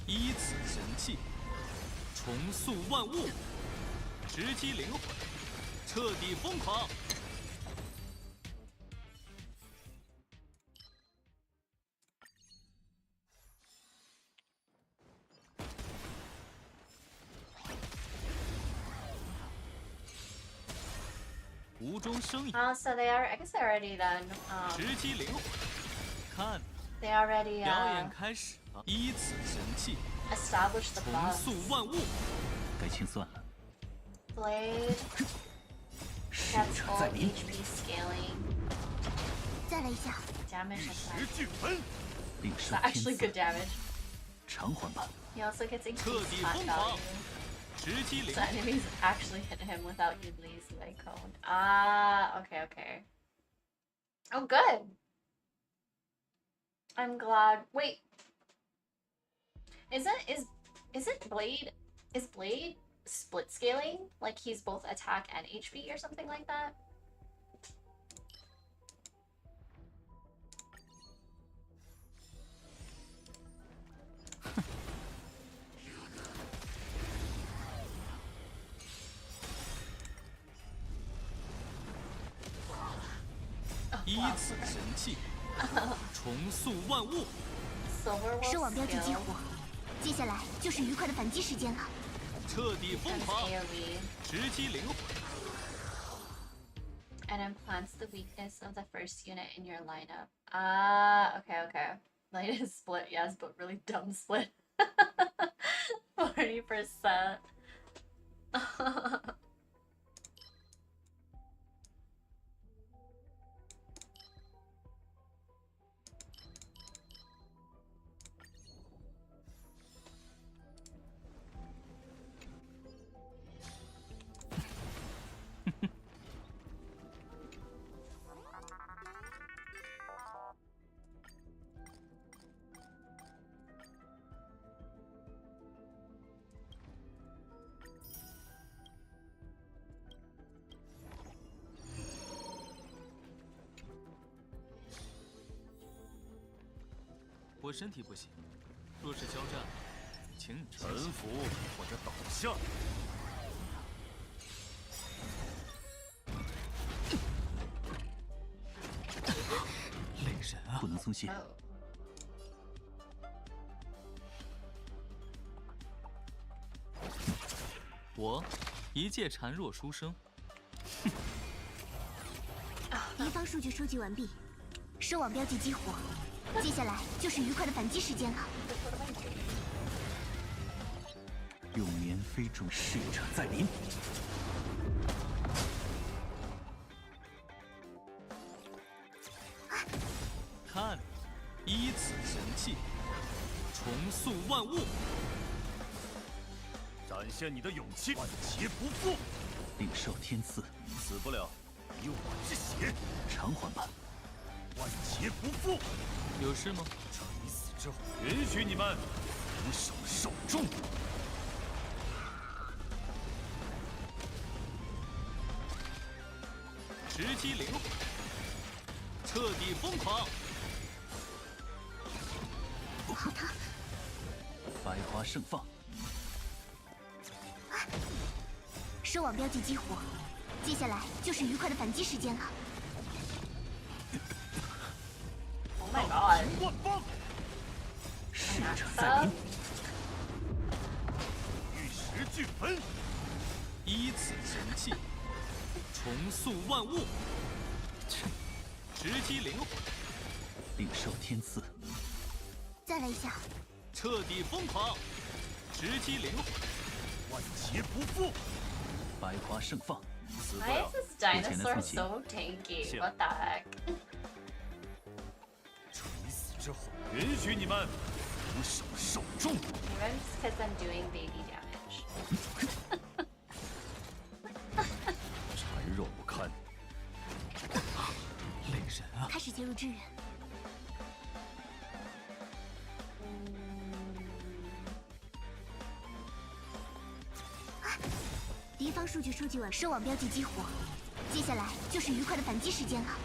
S6: 依此神器，重塑万物，直击灵魂，彻底疯狂。无中生有，
S1: So they are. I guess they're already done.
S6: 直击灵魂。看，
S1: They already
S6: 表演开始了。依此神器，
S1: established the
S6: 重
S1: buff.
S6: 塑万物。
S5: 该清算了。
S1: Blade
S5: 使
S1: gets
S5: 者
S1: full
S5: 在临，
S1: HP scaling.
S3: 再来一下。
S1: Damage
S2: 玉
S1: is
S2: 石俱焚，
S5: 领受
S1: actually
S5: 天
S1: good
S5: 赐，
S1: damage.
S5: 偿还吧。
S1: He also gets
S6: 彻
S1: increased
S6: 底
S1: flat
S6: 疯狂
S1: value.
S6: 直击灵
S1: So
S6: 魂。
S1: enemies actually hit him without Yuli's leg cone. Ah, okay. Oh, good. I'm glad. Wait, is Blade split scaling? Like he's both attack and HP or something like that? Oh,
S6: 依
S1: wow.
S6: 此神器，重塑万物。
S1: Silver
S3: 收
S1: will
S3: 网标记激
S1: scale
S3: 活，接下来就是愉快的反击时间了。
S6: 彻底疯
S1: and
S6: 狂，
S1: AoE
S6: 直击灵魂。
S1: and implants the weakness of the first unit in your lineup. Ah, okay. Blade is split, yes, but really dumb split. 40%.
S6: "我身体不行，若是交战，请你
S2: 臣服或者倒下。
S6: 累人啊！
S5: 不能松懈。
S1: Oh.
S6: 我一介孱弱书生，
S3: 敌方数据收集完毕，收网标记激活，接下来就是愉快的反击时间了。
S5: 用绵飞中逝者在临，
S6: 看，依此神器，重塑万物。
S2: 展现你的勇气，万劫不复，
S5: 领受天赐，
S2: 死不了，以我之血，
S5: 偿还吧。
S2: 万劫不复。
S6: 有事吗？
S2: 垂死之魂，允许你们俯首受众。
S6: 直击灵魂，彻底疯狂。
S5: 百花盛放，
S3: 收网标记激活，接下来就是愉快的反击时间了。
S1: Oh my god.
S2: 万方，
S5: 逝者在临，
S2: 玉石俱焚，
S6: 依此神器，重塑万物。直击灵魂，
S5: 领受天赐，
S3: 再来一下。
S6: 彻底疯狂，直击灵魂，
S2: 万劫不复。
S5: 白花盛放，
S6: 死不
S1: Why
S6: 了
S1: is。this dinosaur so tanky?
S6: Shit.
S1: What the heck?
S2: 垂死之魂，允许你们徒手受重。
S1: Maybe just because I'm doing baby damage.
S2: 孱弱不堪。
S5: 累人啊！
S3: 开始介入支援。敌方数据收集完，收网标记激活。接下来就是愉快的反击时间了。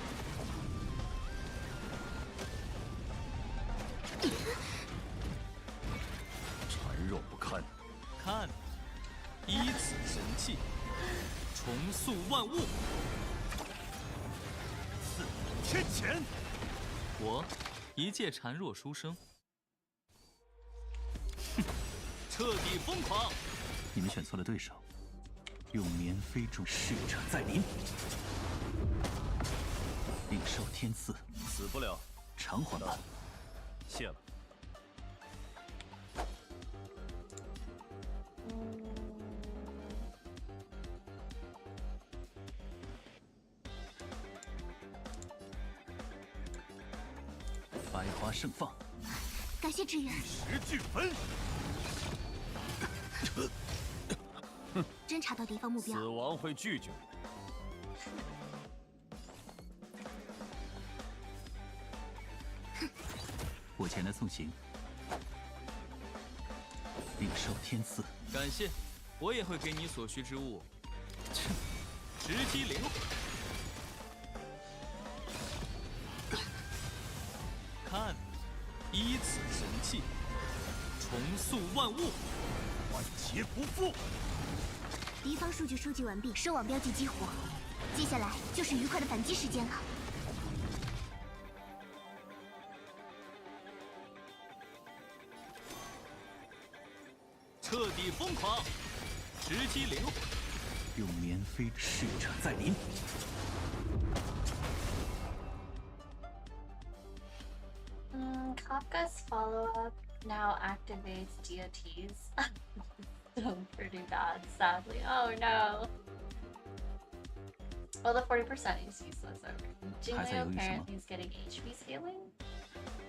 S2: 孱弱不堪。
S6: 看，依此神器，重塑万物。
S2: 四五天前，
S6: 我一介孱弱书生，彻底疯狂。
S5: 你们选错了对手，用绵飞中逝者再临，领受天赐，
S2: 死不了。
S5: 偿还吧。
S2: 谢了。
S5: 白花盛放，
S3: 感谢支援。
S2: 石俱焚。
S3: 侦查到敌方目标。
S2: 死亡会拒绝。
S5: 我前来送行，领受天赐。
S6: 感谢，我也会给你所需之物。直击灵魂，看，依此神器，重塑万物。
S2: 万劫不复。
S3: 敌方数据收集完毕，收网标记激活。接下来就是愉快的反击时间了。
S6: 彻底疯狂，直击灵魂。
S5: 用绵飞逝者再临，
S1: Kafka's follow-up now activates DOTs. So pretty bad, sadly. Oh no. Well, the 40% is useless. Jingleo apparently is getting HP scaling.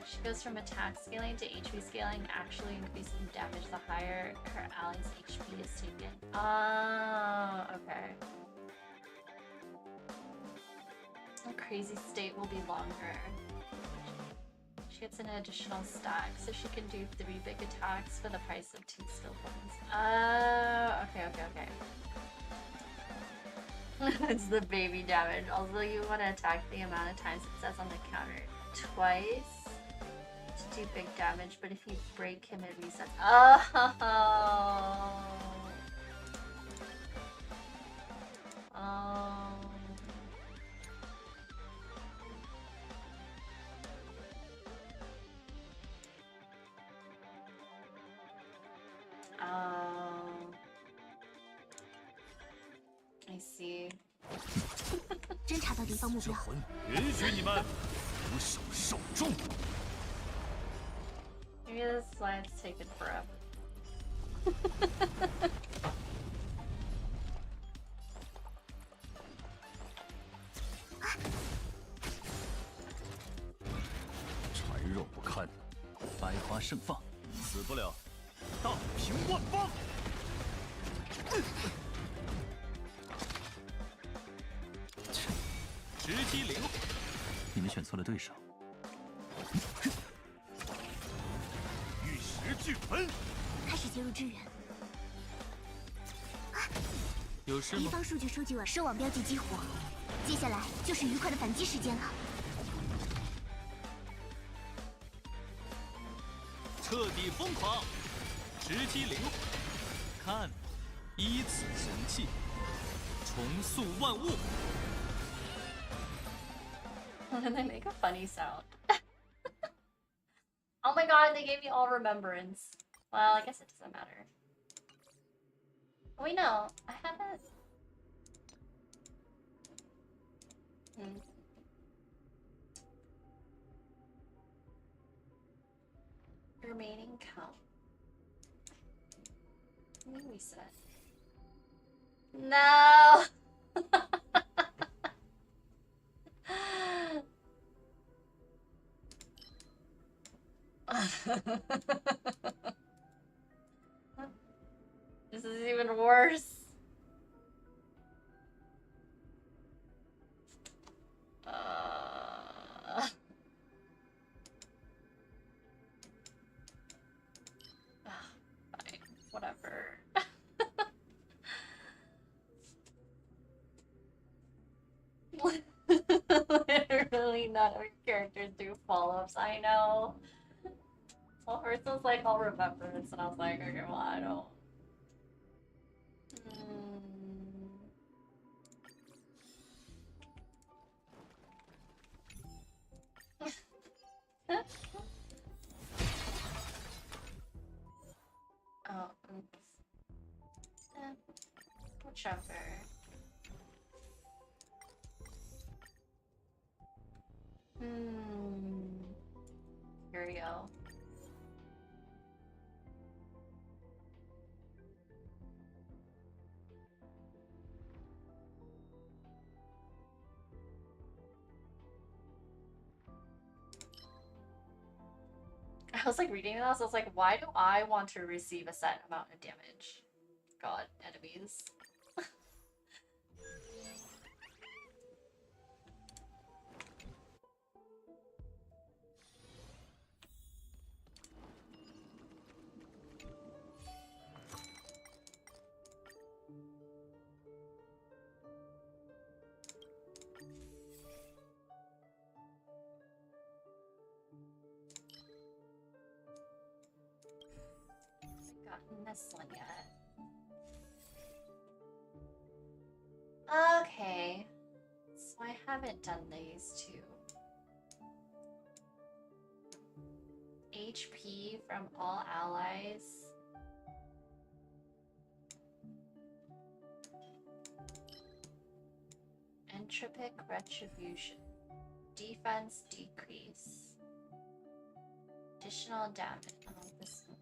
S1: She goes from attack scaling to HP scaling, actually increasing damage the higher her ally's HP is taken. Oh, okay. The crazy state will be longer. She gets an additional stack, so she can do 3 big attacks for the price of 2 skill points. Okay. It's the baby damage. Also, you want to attack the amount of times it says on the counter twice to do big damage, but if you break him, it resets. Oh. I see.
S3: 侦查到敌方目标。
S2: 魂，允许你们徒手受重。
S1: Maybe this slide's taken forever.
S2: 孱弱不堪，
S5: 白花盛放，
S2: 死不了。大平万方。
S6: 直击灵魂，
S5: 你们选错了对手。
S2: 玉石俱焚。
S3: 开始介入支援。
S6: 有事吗？
S3: 敌方数据收集完，收网标记激活。接下来就是愉快的反击时间了。
S6: 彻底疯狂，直击灵魂。看，依此神器，重塑万物。
S1: And they make a funny sound. Oh my god, they gave me all remembrance. Well, I guess it doesn't matter. Wait, no, I haven't. Remaining count. Let me reset. No! This is even worse. Fine, whatever. Literally none of your characters do follow-ups, I know. Well, first I was like, I'll remember this, and I was like, okay, well, I don't. Oh, oops. Whichever. Here we go. I was like reading this, I was like, why do I want to receive a set amount of damage? God, enemies. Gotten this one yet. Okay. So I haven't done these two. HP from all allies. Entropic retribution. Defense decrease. Additional damage. Oh, this one.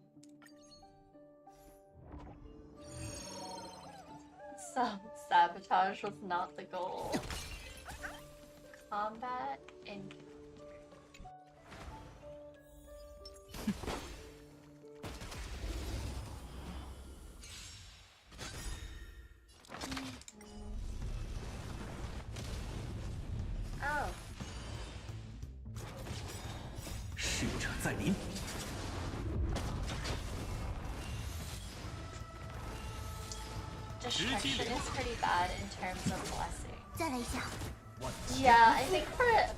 S1: Sabotage was not the goal. Combat and oh.
S5: 逝者在临。
S1: Destruction is pretty bad in terms of blessing.
S3: 再来一下。
S1: Yeah, I think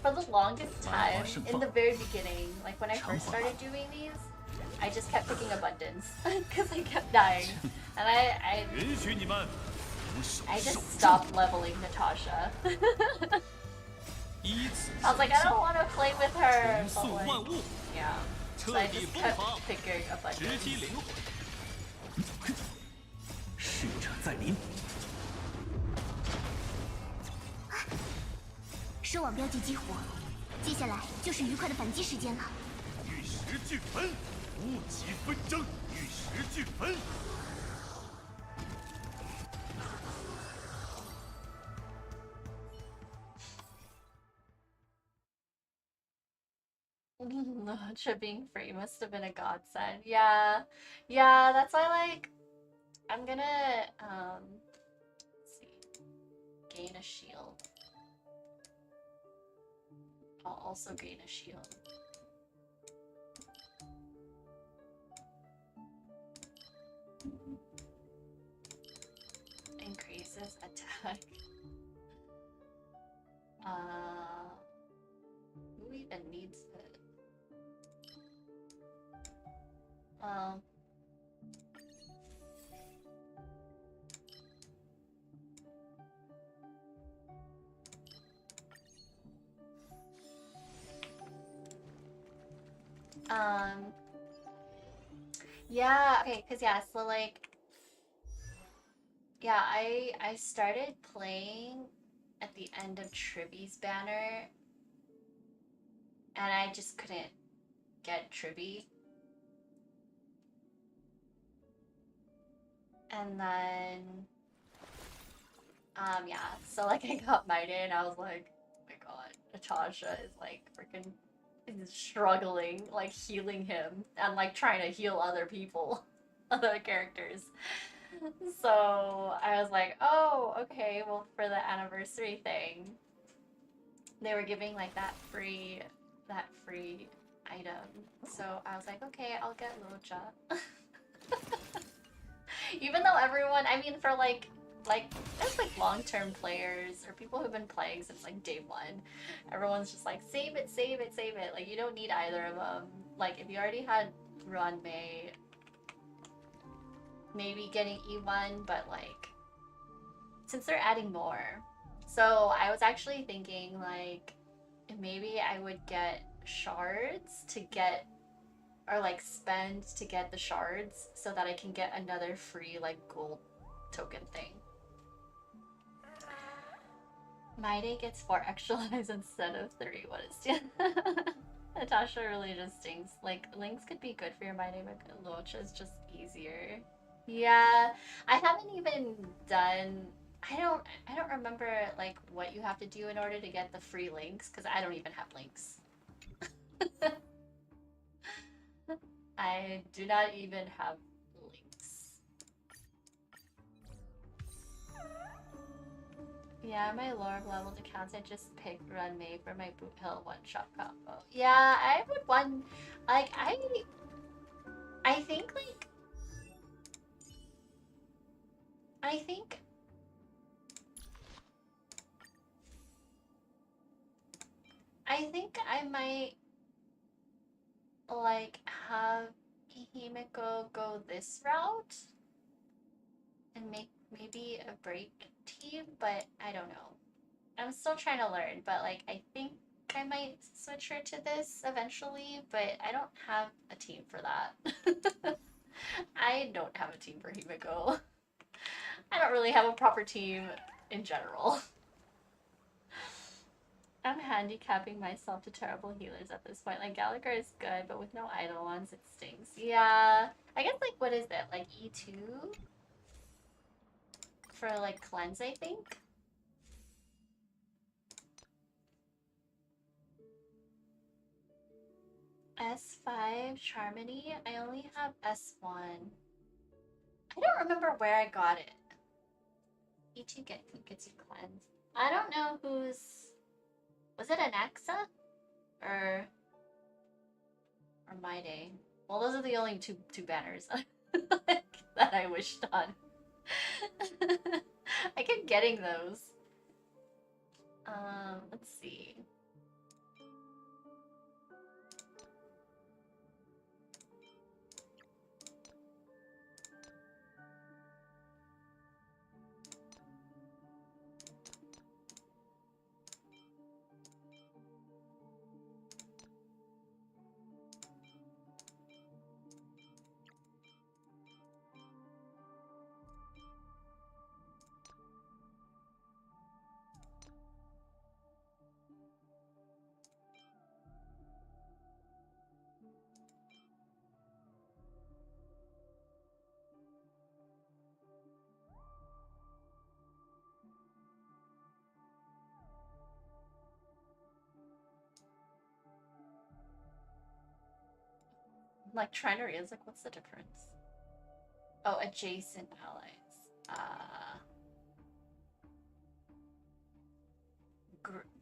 S1: for the longest time, in the very beginning, like when I first started doing these, I just kept picking abundance because I kept dying, and I just stopped leveling Natasha. I was like, I don't want to play with her. But like, yeah, so I just kept picking abundance.
S5: 逝者在临。
S3: 收网标记激活，接下来就是愉快的反击时间了。
S2: 玉石俱焚，物极纷争，玉石俱焚。
S1: Tripping free must have been a godsend. Yeah, yeah, that's why like I'm gonna let's see, gain a shield. I'll also gain a shield. Increases attack. Who even needs it? Well, yeah, okay, cause yeah, so like, yeah, I started playing at the end of Tribby's banner, and I just couldn't get Tribby. And then, yeah, so like I got my day and I was like, oh my god, Natasha is like freaking struggling, like healing him and like trying to heal other people, other characters. So I was like, oh, okay, well, for the anniversary thing, they were giving like that free item. So I was like, okay, I'll get Locha. Even though everyone, I mean, for like there's like long-term players or people who've been playing since like day one, everyone's just like save it, save it, save it. Like you don't need either of them. Like if you already had Ranmei, maybe getting E1, but like since they're adding more, so I was actually thinking like maybe I would get shards to get, or like spend to get the shards so that I can get another free like gold token thing. My day gets 4 extra lives instead of 3. What is Natasha really just stinks. Like links could be good for your My Day, but Locha is just easier. Yeah, I haven't even done. I don't remember like what you have to do in order to get the free links because I don't even have links. I do not even have links. Yeah, my lower level accounts, I just picked Runmei for my Boot Hill one-shot combo. Yeah, I would one, like, I think, like, I think, I might, like, have Himeko go this route and make maybe a break team, but I don't know. I'm still trying to learn, but like I think I might switch her to this eventually, but I don't have a team for that. I don't have a team for Himiko. I don't really have a proper team in general. I'm handicapping myself to terrible healers at this point. Like Gallagher is good, but with no idle ones, it stinks. Yeah, I guess like what is it? Like E2 for like cleanse, I think. S5 Charmony. I only have S1. I don't remember where I got it. E2 gets you cleansed. I don't know who's. Was it an Axa or My Day? Well, those are the only two banners that I wished on. I kept getting those. Let's see. Like Trinary is like, what's the difference? Oh, adjacent allies.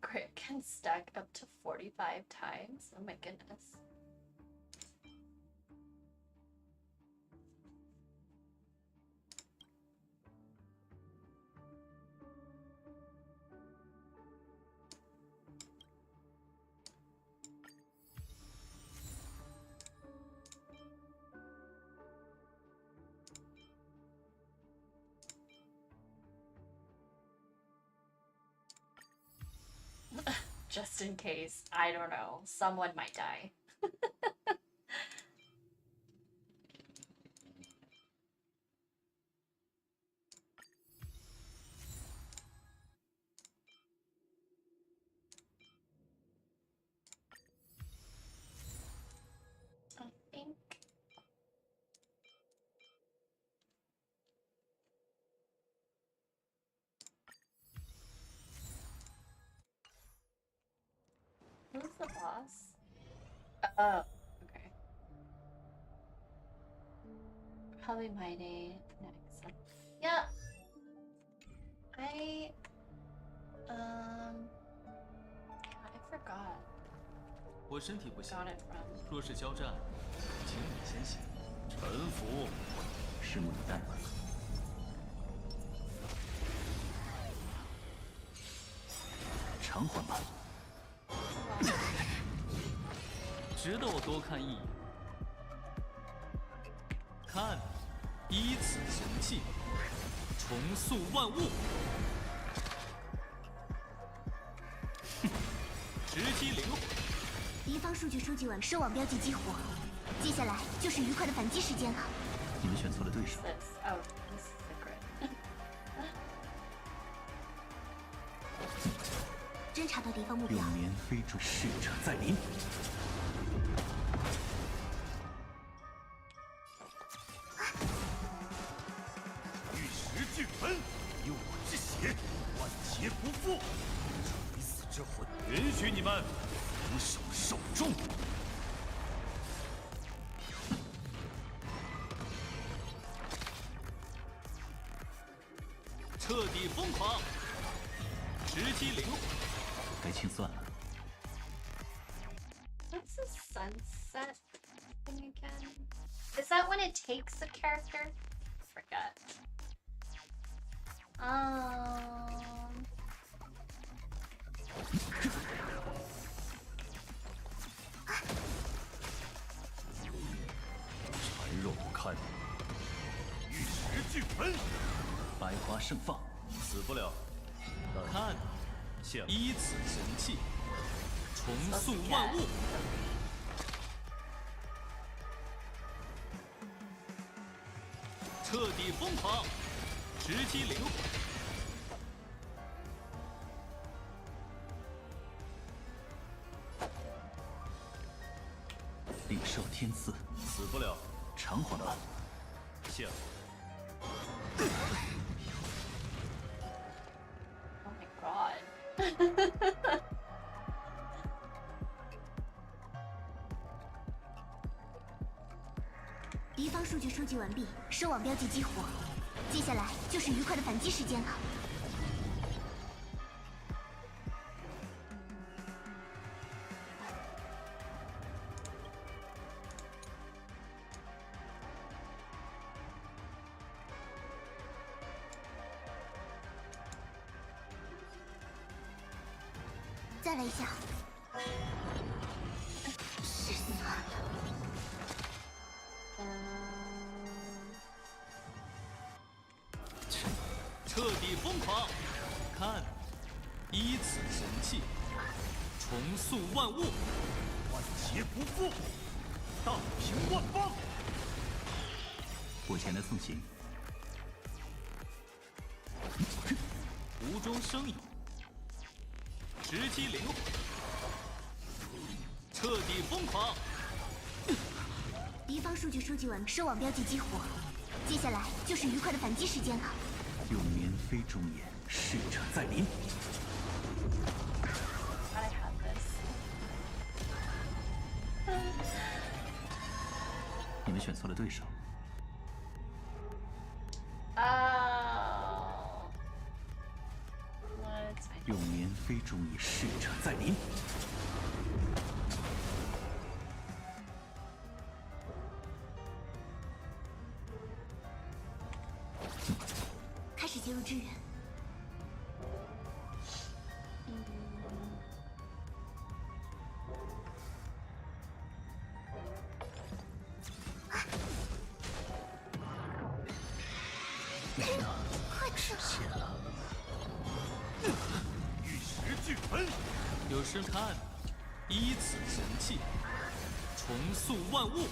S1: Grit can stack up to 45 times. Oh my goodness. Just in case, I don't know, someone might die. I think boss? Oh, okay. Probably my day next. Yeah. I forgot.
S6: 我身体不行，
S1: Got it from.
S6: 若是交战，请你先行。
S2: 臣服。
S5: 拭目以待吧。偿还吧。
S6: 值得我多看一眼。看，依此神器，重塑万物。直击灵魂。
S3: 敌方数据收集完，收网标记激活。接下来就是愉快的反击时间了。
S5: 你们选错了对手。
S1: This. Oh, this is secret.
S3: 侦查到敌方目标
S5: 用。绵飞中，逝者再临。
S2: 玉石俱焚，以我之血，万劫不复。垂死之魂，允许你们俯首受众。
S6: 彻底疯狂，直击灵魂。
S5: 该清算了。
S1: What's the sunset thing again? Is that when it takes a character? I forget. Um.
S2: 残肉不堪，玉石俱焚，
S5: 百花盛放。
S2: 死不了。
S6: 看，
S2: 谢了。
S6: 依此神器，重塑万物。彻底疯狂，直击灵魂。
S5: 领受天赐，
S2: 死不了。
S5: 偿还吧。
S2: 谢了。
S1: Oh my god.
S3: 敌方数据收集完毕，收网标记激活。接下来就是愉快的反击时间了。再来一下。失算了。
S6: 彻底疯狂，看，依此神器，重塑万物。
S2: 万劫不复，荡平万方。
S5: 我前来送行。
S6: 无中生有，直击灵魂，彻底疯狂。
S3: 敌方数据收集完，收网标记激活。接下来就是愉快的反击时间了。
S5: 用绵飞中眼，逝者再临。
S1: I have this.
S5: 你们选错了对手。
S1: Oh. What's my
S5: 用绵飞中眼，逝者再临。
S3: 开始介入支援。快撤！
S2: 玉石俱焚，
S6: 有时看，依此神器，重塑万物。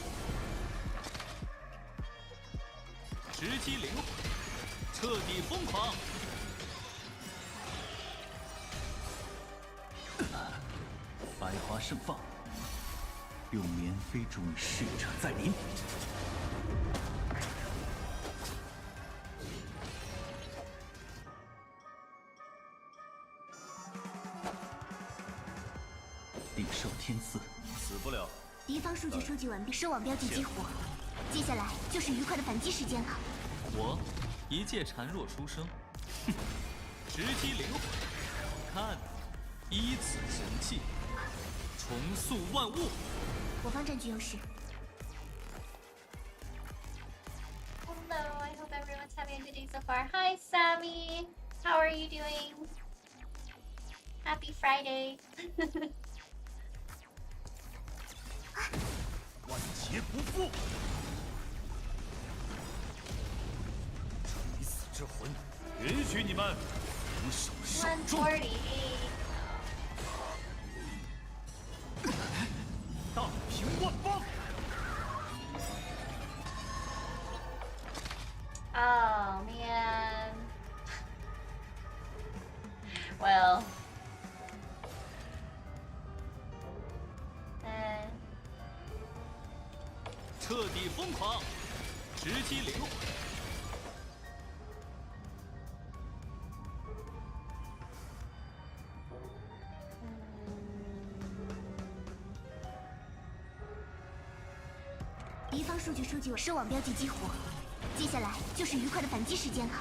S6: 直击灵魂，彻底疯狂。
S5: 百花盛放，用绵飞中逝者再临。领受天赐，不了。
S3: 敌方数据收集完毕，收网标记激活。接下来就是愉快的反击时间了。
S6: 我一介孱弱书生，哼，直击灵魂。看，依此神器，重塑万物。
S3: 我方占据优势。
S1: Hello, I hope everyone's having a good day so far. Hi, Sammy. How are you doing? Happy Friday.
S2: 万劫不复。垂死之魂，允许你们俯首受众。
S1: 148.
S2: 大平万方。
S1: Oh man. Well. Eh.
S6: 彻底疯狂，直击灵魂。
S3: 敌方数据收集完，收网标记激活。接下来就是愉快的反击时间了。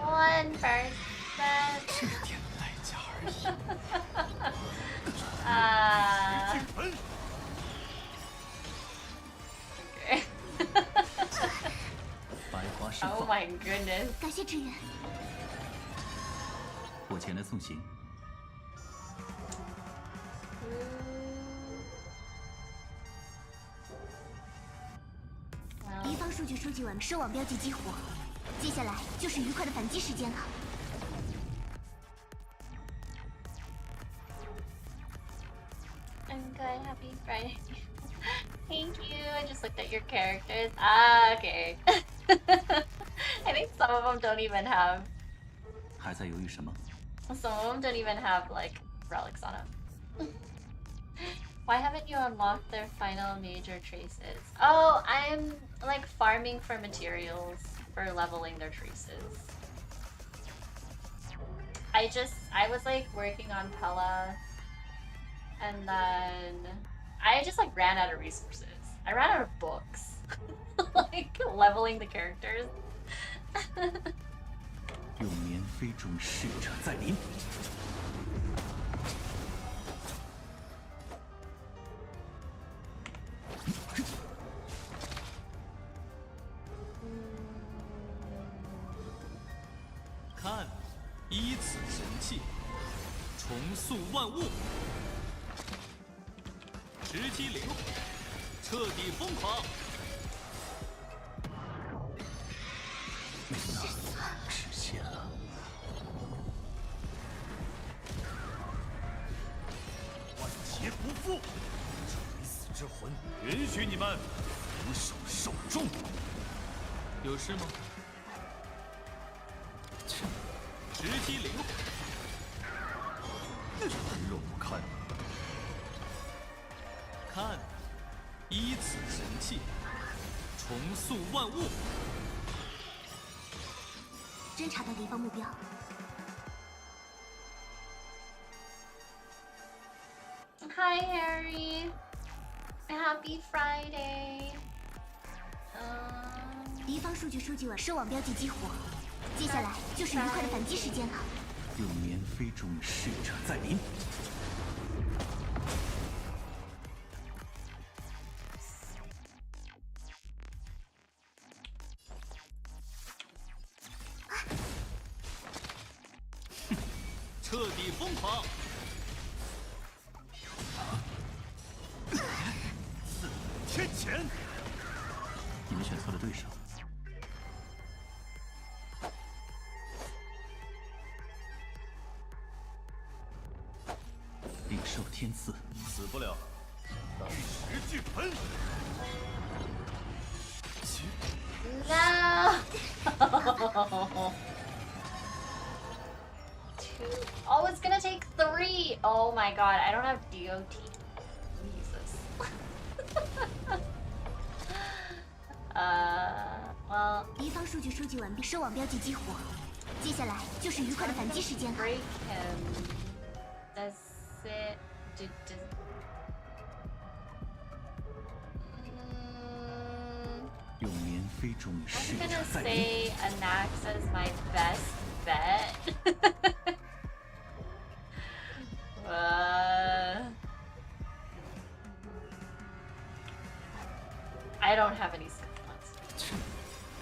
S1: 1%.
S6: 这点代价而已。
S1: Ah.
S2: 巨盆。
S1: Okay.
S5: 百花盛
S1: Oh
S5: 放，
S1: my goodness.
S3: 感谢支援。
S5: 我前来送行。
S3: 敌方数据收集完，收网标记激活。接下来就是愉快的反击时间了。
S1: I'm good. Happy Friday. Thank you. I just looked at your characters. Ah, okay. I think some of them don't even have.
S5: 还在犹豫什么？
S1: Some of them don't even have like relics on them. Why haven't you unlocked their final major traces? Oh, I'm like farming for materials for leveling their traces. I was like working on Pella, and then I just like ran out of resources. I ran out of books, like leveling the characters.
S5: 有绵飞中使者在临。
S6: 看，依此神器，重塑万物，直击灵魂，彻底疯狂。
S5: 没想到实现了。
S2: 万劫不复。垂死之魂，允许你们俯首受众。
S6: 有事吗？直击灵魂，
S2: 残弱不堪。
S6: 看，依此神器，重塑万物。
S3: 侦查到敌方目标。
S1: Hi, Harry. Happy Friday.
S3: 敌方数据收集完，收网标记激活。接下来就是愉快的反击时间了。
S5: 有绵飞中使者在临。
S6: 彻底疯狂！
S2: 自天谴！
S5: 你们选错了对手。领受天赐，
S2: 死不了。玉石巨盆。
S1: No. Oh, it's gonna take 3. Oh my god, I don't have DOT. Jesus. Well,
S3: 敌方数据收集完毕，收网标记激活。接下来就是愉快的反击时间了。
S1: break him. Does it? Does...
S5: 用绵飞中
S1: I'm
S5: 逝
S1: gonna
S5: 者在临，
S1: say Anax is my best bet. I don't have any skill points.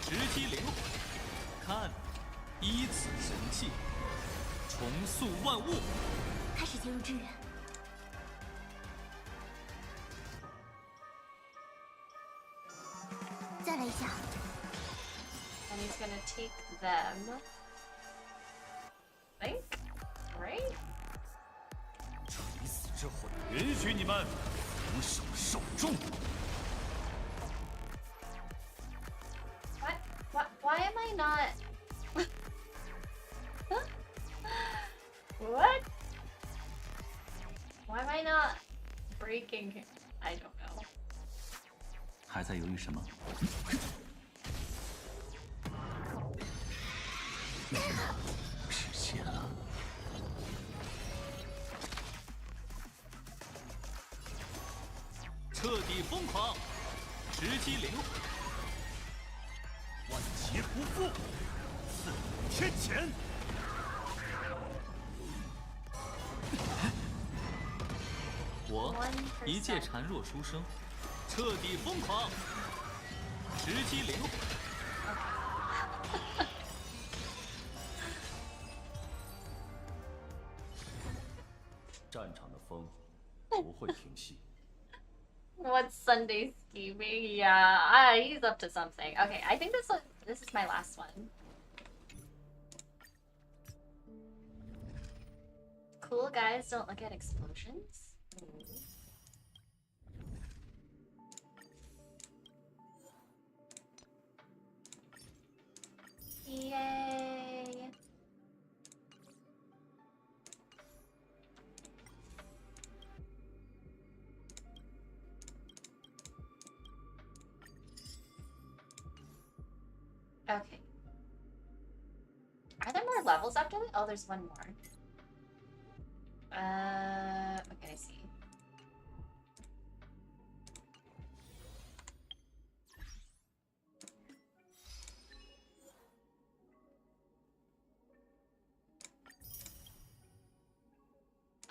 S6: 直击灵魂，看，依此行气，重塑万物。
S3: 开始介入支援。再来一下。
S1: And he's gonna take them. I think, right?
S2: 垂死之魂，允许你们俯首受众。
S1: Why am I not? What? Why am I not breaking him? I don't know.
S5: 还在犹豫什么？实现了。
S6: 彻底疯狂，直击灵魂。
S2: 万劫不复，刺天谴。
S6: 我一介孱弱书生，彻底疯狂，直击灵魂。
S2: 战场的风不会停息。
S1: What's Sunday scheming? Yeah, he's up to something. Okay, I think this is my last one. Cool guys don't look at explosions. Yay! Okay. Are there more levels after this? Oh, there's one more. Okay, I see.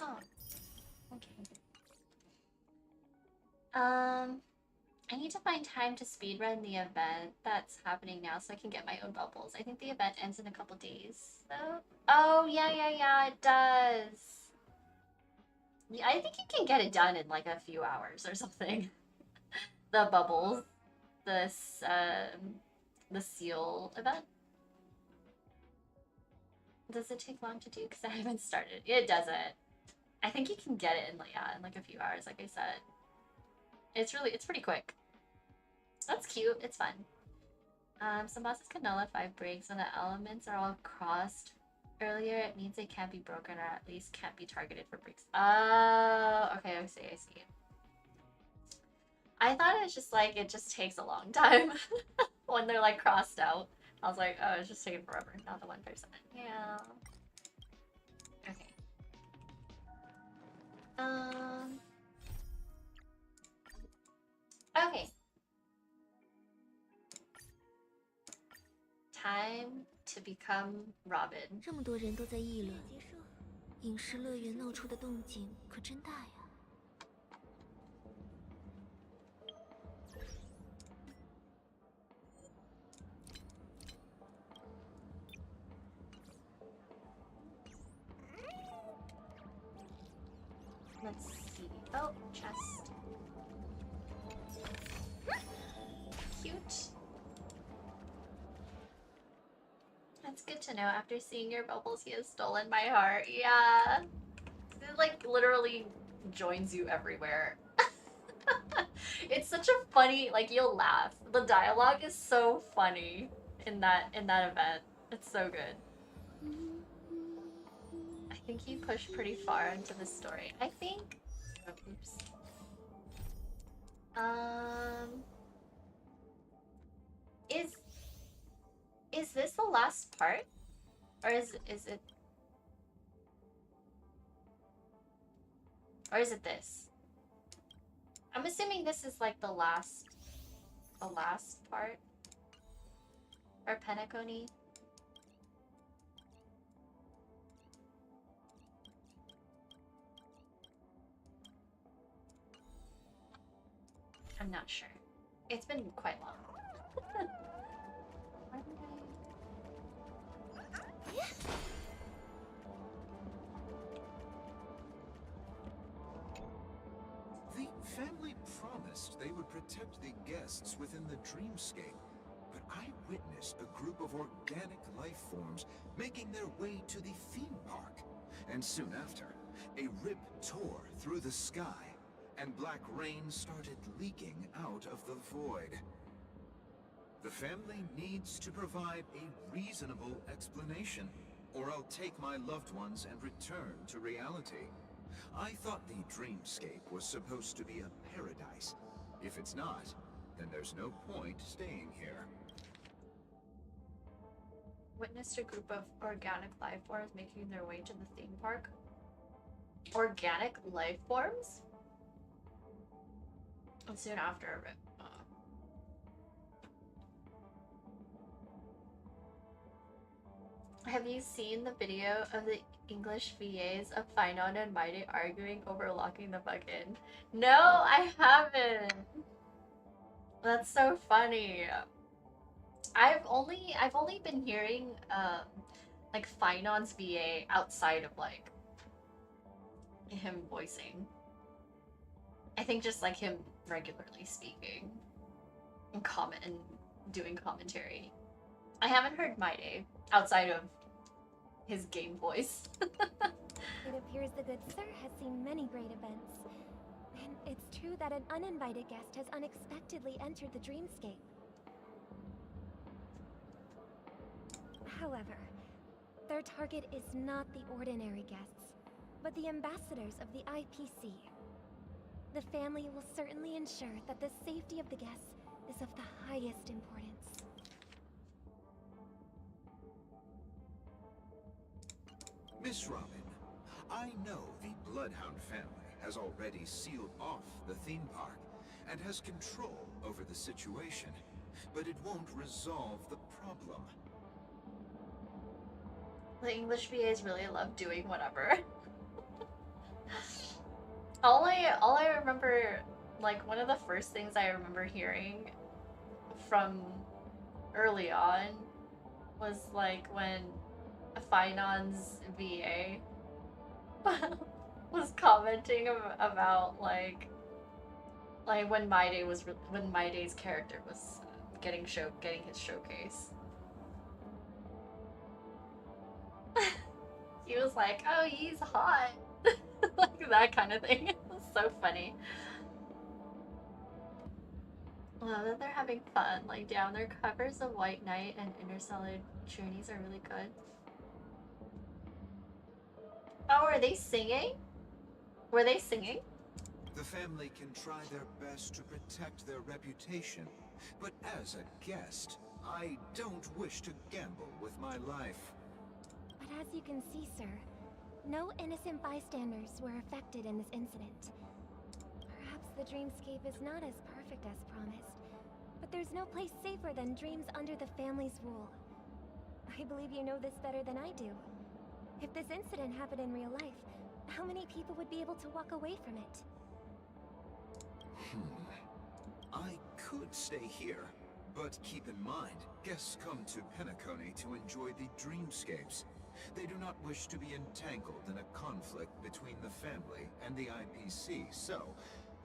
S1: Oh, okay. I need to find time to speedrun the event that's happening now so I can get my own bubbles. I think the event ends in a couple days, though. Oh, yeah, it does. Yeah, I think you can get it done in like a few hours or something. The bubbles. This, the seal event. Does it take long to do? Because I haven't started. It doesn't. I think you can get it in like, yeah, in like a few hours, like I said. It's pretty quick. That's cute. It's fun. Some bosses can nullify breaks when the elements are all crossed earlier. It means they can't be broken or at least can't be targeted for breaks. Oh, okay. I see. I thought it was just like it just takes a long time when they're like crossed out. I was like, oh, it's just taking forever. Not the 1%. Yeah. Okay. Okay. Time to become Robin.
S3: 这么多人都在议论，影视乐园闹出的动静可真大呀！
S1: Let's see. Oh, chest. Cute. That's good to know. After seeing your bubbles, he has stolen my heart. Yeah. It like literally joins you everywhere. It's such a funny, like you'll laugh. The dialogue is so funny in that event. It's so good. I think he pushed pretty far into the story. I think. Oh, oops. Is this the last part? Or is it or is it this? I'm assuming this is like the last part. Or Penacony. I'm not sure. It's been quite long.
S7: The family promised they would protect the guests within the dreamscape, but I witnessed a group of organic life forms making their way to the theme park. And soon after, a rip tore through the sky, and black rain started leaking out of the void. The family needs to provide a reasonable explanation, or I'll take my loved ones and return to reality. I thought the dreamscape was supposed to be a paradise. If it's not, then there's no point staying here.
S1: Witnessed a group of organic life forms making their way to the theme park. Organic life forms? And soon after a rip. Have you seen the video of the English VAs of Finon and Maide arguing over locking the bug in? No, I haven't. That's so funny. I've only been hearing like Finon's VA outside of like him voicing. I think just like him regularly speaking and doing commentary. I haven't heard Maide outside of his game voice.
S8: It appears the good sir has seen many great events. And it's true that an uninvited guest has unexpectedly entered the dreamscape. However, their target is not the ordinary guests, but the ambassadors of the IPC. The family will certainly ensure that the safety of the guests is of the highest importance.
S7: Miss Robin, I know the Bloodhound family has already sealed off the theme park and has control over the situation, but it won't resolve the problem.
S1: The English VAs really love doing whatever. all I remember, like one of the first things I remember hearing from early on was like when Finon's VA was commenting about like when Maide's character was getting his showcase. He was like, "Oh, he's hot," like that kind of thing. It was so funny. Love that they're having fun. Like down their covers of White Knight and Interstellar Journeys are really good. Oh, are they singing? Were they singing?
S7: The family can try their best to protect their reputation, but as a guest, I don't wish to gamble with my life.
S8: But as you can see, sir, no innocent bystanders were affected in this incident. Perhaps the dreamscape is not as perfect as promised, but there's no place safer than dreams under the family's rule. I believe you know this better than I do. If this incident happened in real life, how many people would be able to walk away from it?
S7: I could stay here, but keep in mind, guests come to Penacony to enjoy the dreamscapes. They do not wish to be entangled in a conflict between the family and the IPC, so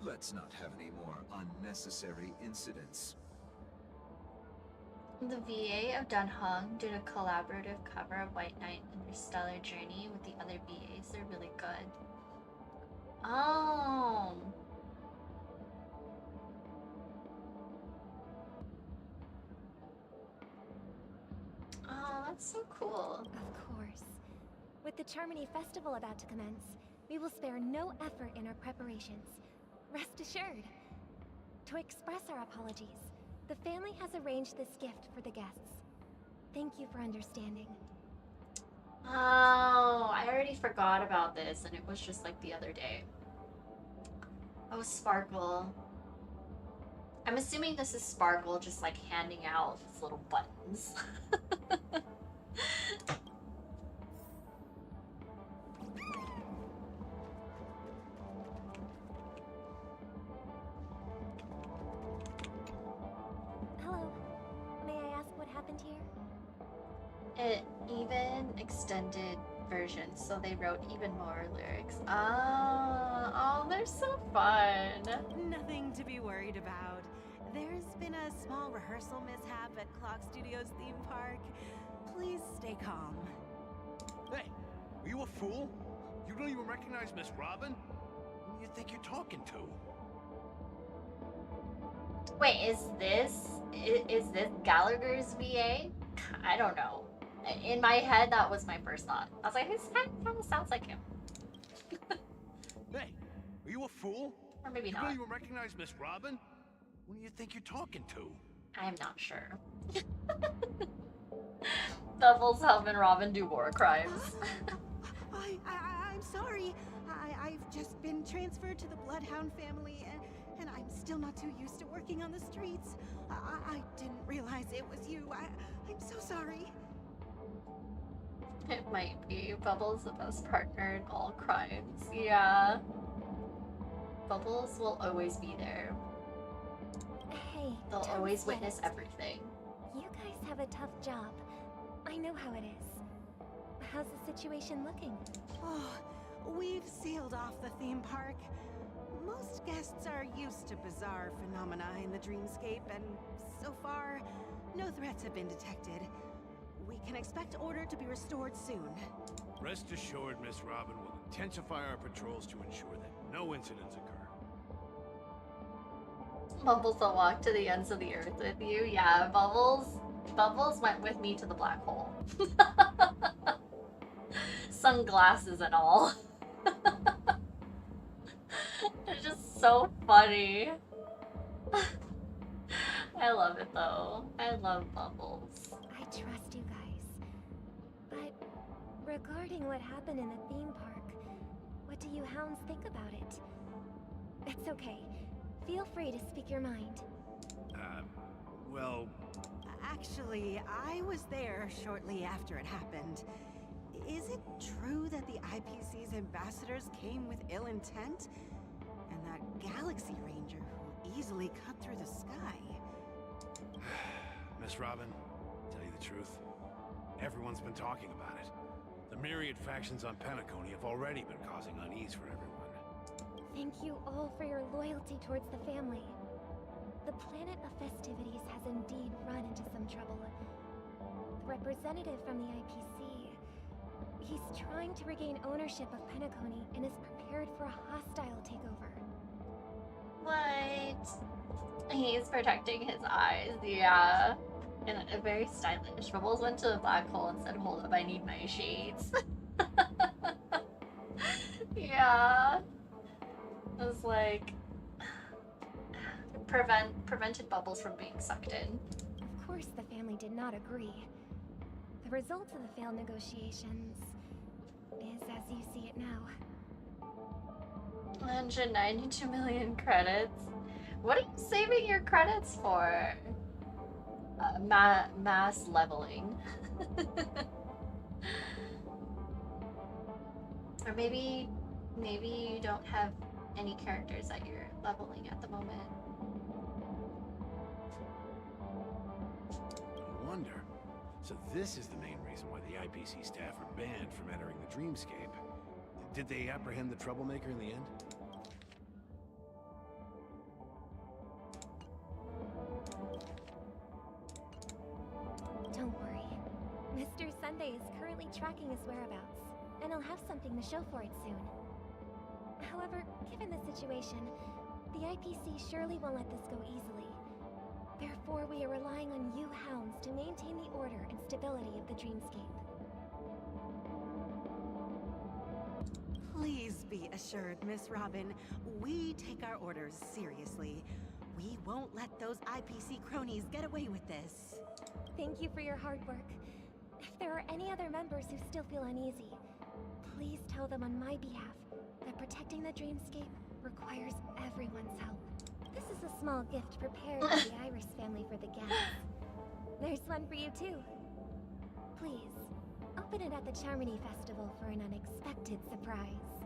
S7: let's not have any more unnecessary incidents.
S1: The VA of Dunhong did a collaborative cover of White Knight and Interstellar Journey with the other VAs. They're really good. Oh. Oh, that's so cool.
S8: Of course. With the Charmony Festival about to commence, we will spare no effort in our preparations. Rest assured. To express our apologies, the family has arranged this gift for the guests. Thank you for understanding.
S1: Oh, I already forgot about this, and it was just like the other day. Oh, Sparkle. I'm assuming this is Sparkle just like handing out these little buttons.
S8: Hello. May I ask what happened here?
S1: It even extended versions, so they wrote even more lyrics. Oh, they're so fun.
S9: Nothing to be worried about. There's been a small rehearsal mishap at Clock Studios theme park. Please stay calm.
S2: Hey, are you a fool? You don't even recognize Miss Robin? Who do you think you're talking to?
S1: Wait, is this Gallagher's VA? I don't know. In my head, that was my first thought. I was like, this kind of sounds like him.
S2: Hey, are you a fool?
S1: Or maybe
S2: You
S1: not.
S2: don't even recognize Miss Robin? Who do you think you're talking to?
S1: I'm not sure. Bubbles helping Robin do war crimes.
S9: I'm sorry. I've just been transferred to the Bloodhound family, and I'm still not too used to working on the streets. I didn't realize it was you. I'm so sorry.
S1: It might be. Bubbles the best partner in all crimes. Yeah. Bubbles will always be there.
S8: Hey,
S1: They'll
S8: don't
S1: always
S8: sweat
S1: witness
S8: it.
S1: everything.
S8: You guys have a tough job. I know how it is. How's the situation looking?
S9: Oh, we've sealed off the theme park. Most guests are used to bizarre phenomena in the dreamscape, and so far, no threats have been detected. We can expect order to be restored soon.
S2: Rest assured, Miss Robin will intensify our patrols to ensure that no incidents occur.
S1: Bubbles will walk to the ends of the earth with you. Yeah, Bubbles went with me to the black hole. Sunglasses and all. It's just so funny. I love it though. I love Bubbles.
S8: I trust you guys. But regarding what happened in the theme park, what do you hounds think about it? It's okay. Feel free to speak your mind.
S2: Well,
S9: Actually, I was there shortly after it happened. Is it true that the IPC's ambassadors came with ill intent? And that Galaxy Ranger who easily cut through the sky?
S2: Miss Robin, tell you the truth, everyone's been talking about it. The myriad factions on Penacony have already been causing unease for everyone.
S8: Thank you all for your loyalty towards the family. The planet of festivities has indeed run into some trouble. The representative from the IPC, he's trying to regain ownership of Penacony and is prepared for a hostile takeover.
S1: What? He's protecting his eyes, yeah. And a very stylish. Bubbles went to the black hole and said, hold up, I need my shades. Yeah. It was like prevented Bubbles from being sucked in.
S8: Of course, the family did not agree. The result of the failed negotiations is as you see it now.
S1: 192 million credits. What are you saving your credits for? Mass leveling. Or maybe you don't have any characters that you're leveling at the moment.
S2: I wonder. So this is the main reason why the IPC staff are banned from entering the dreamscape. Did they apprehend the troublemaker in the end?
S8: Don't worry. Mr. Sunday is currently tracking his whereabouts, and he'll have something to show for it soon. However, given the situation, the IPC surely won't let this go easily. Therefore, we are relying on you hounds to maintain the order and stability of the dreamscape.
S9: Please be assured, Miss Robin, we take our orders seriously. We won't let those IPC cronies get away with this.
S8: Thank you for your hard work. If there are any other members who still feel uneasy, please tell them on my behalf that protecting the dreamscape requires everyone's help. This is a small gift prepared by the Iris family for the guests. There's one for you too. Please, open it at the Charmony Festival for an unexpected surprise.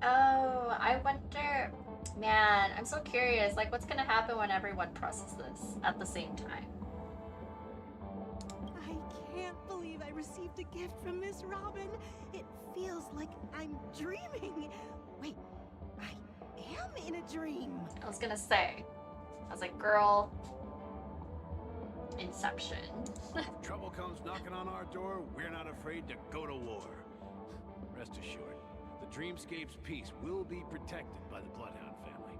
S1: Oh, I wonder. Man, I'm so curious. Like, what's gonna happen when everyone presses this at the same time?
S9: I can't believe I received a gift from Miss Robin. It feels like I'm dreaming. Wait, I am in a dream.
S1: I was gonna say. I was like, girl. Inception.
S10: If trouble comes knocking on our door, we're not afraid to go to war. Rest assured, the Dreamscape's peace will be protected by the Bloodhound family.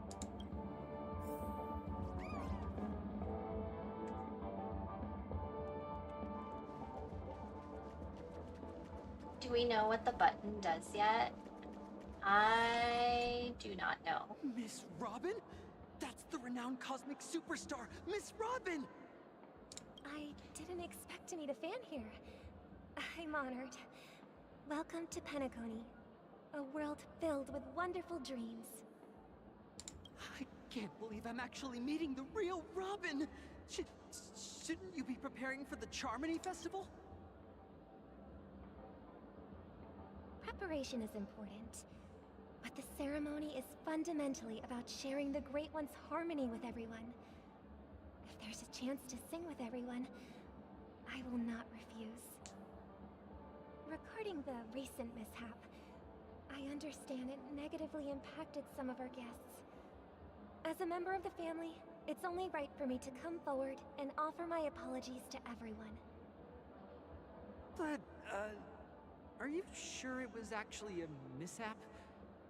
S1: Do we know what the button does yet? I do not know.
S11: Miss Robin? That's the renowned cosmic superstar, Miss Robin!
S8: I didn't expect to meet a fan here. I'm honored. Welcome to Penacony, a world filled with wonderful dreams.
S11: I can't believe I'm actually meeting the real Robin! Shouldn't you be preparing for the Charmony Festival?
S8: Preparation is important, but the ceremony is fundamentally about sharing the Great One's harmony with everyone. If there's a chance to sing with everyone, I will not refuse. Regarding the recent mishap, I understand it negatively impacted some of our guests. As a member of the family, it's only right for me to come forward and offer my apologies to everyone.
S11: But, are you sure it was actually a mishap?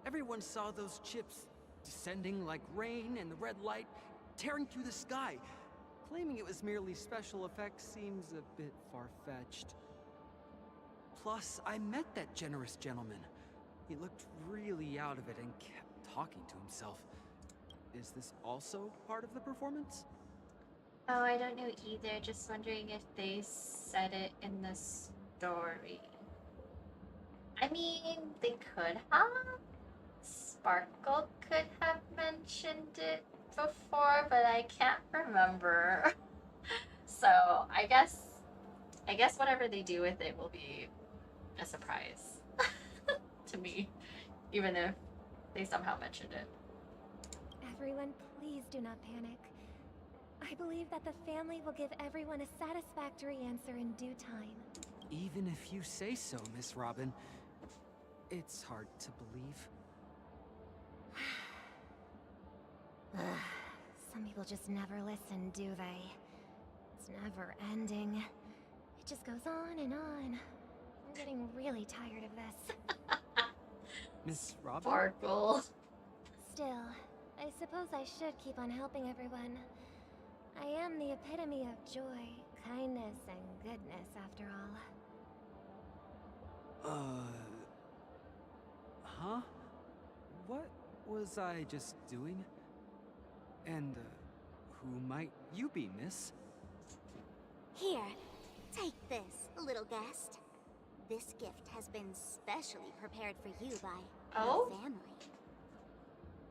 S11: Everyone saw those chips descending like rain and the red light tearing through the sky. Claiming it was merely special effects seems a bit far-fetched. Plus, I met that generous gentleman. He looked really out of it and kept talking to himself. Is this also part of the performance?
S1: Oh, I don't know either. Just wondering if they said it in the story. I mean, they could have. Sparkle could have mentioned it before, but I can't remember. So I guess whatever they do with it will be a surprise to me, even if they somehow mentioned it.
S8: Everyone, please do not panic. I believe that the family will give everyone a satisfactory answer in due time.
S11: Even if you say so, Miss Robin, it's hard to believe.
S8: Some people just never listen, do they? It's never ending. It just goes on and on. I'm getting really tired of this.
S11: Miss Robin?
S1: Sparkle.
S8: Still, I suppose I should keep on helping everyone. I am the epitome of joy, kindness, and goodness, after all.
S11: Huh? What was I just doing? And, who might you be, miss?
S3: Here, take this, little guest. This gift has been specially prepared for you by your family.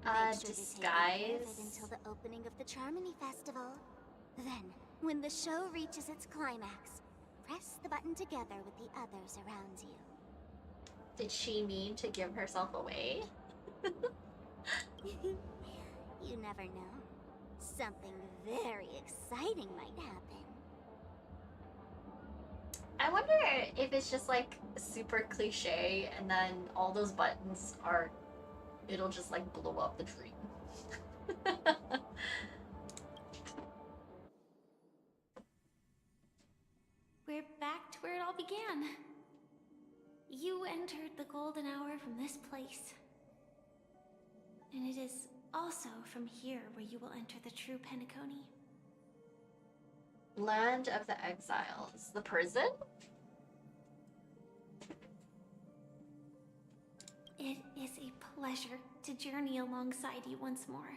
S3: Make sure to take care of it until the opening of the Charmony Festival. Then, when the show reaches its climax, press the button together with the others around you.
S1: Did she mean to give herself away?
S3: You never know. Something very exciting might happen.
S1: I wonder if it's just like super cliche and then all those buttons are, it'll just like blow up the dream.
S12: We're back to where it all began. You entered the golden hour from this place. And it is also from here where you will enter the true Penacony.
S1: Land of the Exiles. The prison?
S12: It is a pleasure to journey alongside you once more.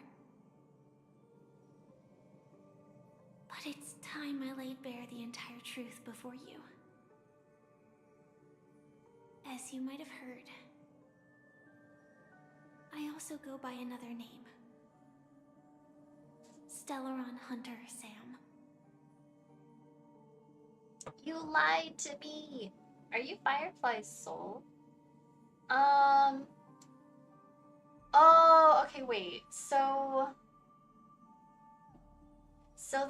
S12: But it's time I laid bare the entire truth before you. as you might have heard, I also go by another name. Stellaron Hunter Sam.
S1: You lied to me! Are you Firefly's soul? Oh, okay, wait. So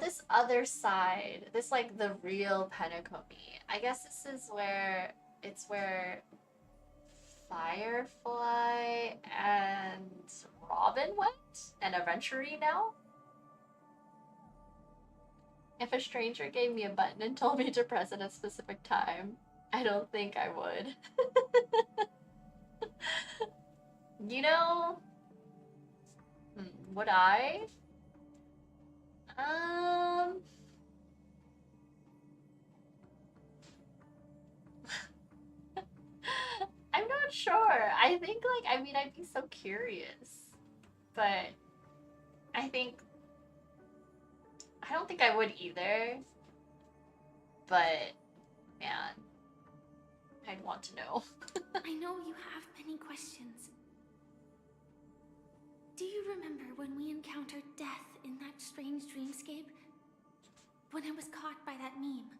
S1: this other side, this like the real Penacony, I guess this is where it's where Firefly and Robin went and Aventurine now? If a stranger gave me a button and told me to press at a specific time, I don't think I would. You know, would I? I'm not sure. I think like, I mean, I'd be so curious, but I don't think I would either, but man, I'd want to know.
S12: I know you have many questions. Do you remember when we encountered death in that strange dreamscape? When I was caught by that meme?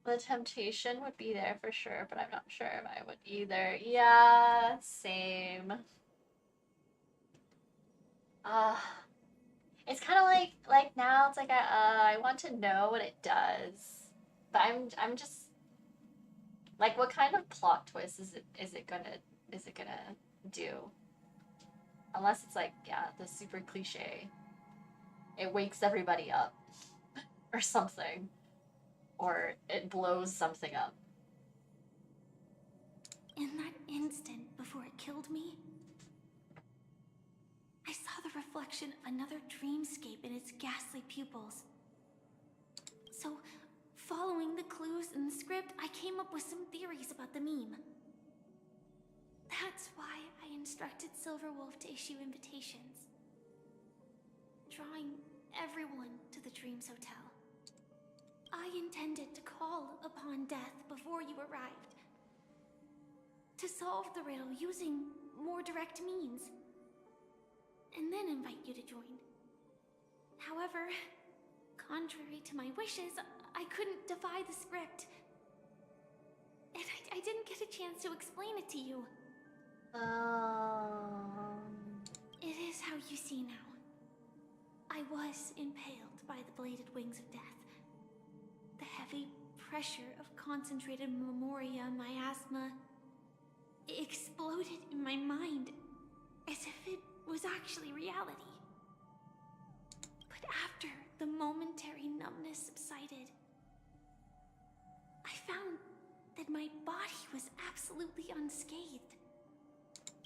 S1: The temptation would be there for sure, but I'm not sure if I would either. Yeah, same. It's kind of like now it's like I want to know what it does, but I'm just like, what kind of plot twist is it gonna do? Unless it's like, yeah, the super cliche. It wakes everybody up or something, or it blows something up.
S12: In that instant before it killed me, I saw the reflection of another dreamscape in its ghastly pupils. So, following the clues in the script, I came up with some theories about the meme. That's why I instructed Silverwolf to issue invitations, drawing everyone to the Dreams Hotel. I intended to call upon death before you arrived, to solve the riddle using more direct means, and then invite you to join. However, contrary to my wishes, I couldn't defy the script. And I didn't get a chance to explain it to you. It is how you see now. I was impaled by the bladed wings of death. The heavy pressure of concentrated memoria, miasma, exploded in my mind as if it was actually reality. But after the momentary numbness subsided, I found that my body was absolutely unscathed.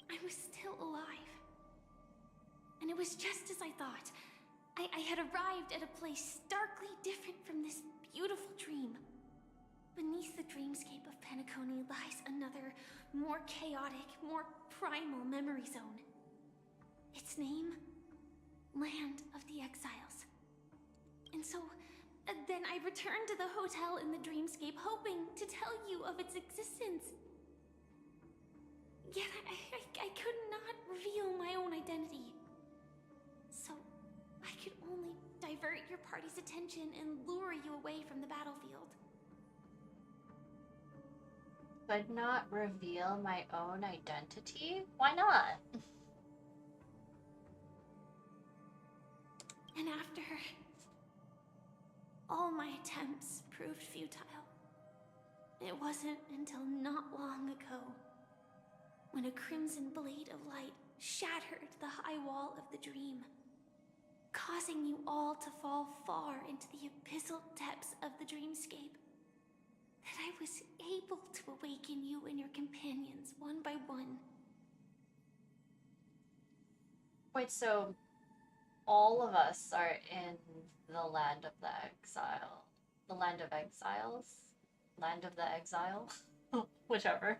S12: I was still alive. And it was just as I thought. I had arrived at a place starkly different from this beautiful dream. Beneath the dreamscape of Penacony lies another, more chaotic, more primal memory zone. Its name? Land of the Exiles. And so, then I returned to the hotel in the dreamscape, hoping to tell you of its existence. Yet I could not reveal my own identity. So, I could only divert your party's attention and lure you away from the battlefield.
S1: Could not reveal my own identity? Why not?
S12: And after all my attempts proved futile, it wasn't until not long ago when a crimson blade of light shattered the high wall of the dream, causing you all to fall far into the abyssal depths of the dreamscape, that I was able to awaken you and your companions one by one.
S1: Wait, so all of us are in the land of the exile. The land of exiles? Land of the exile? Whichever.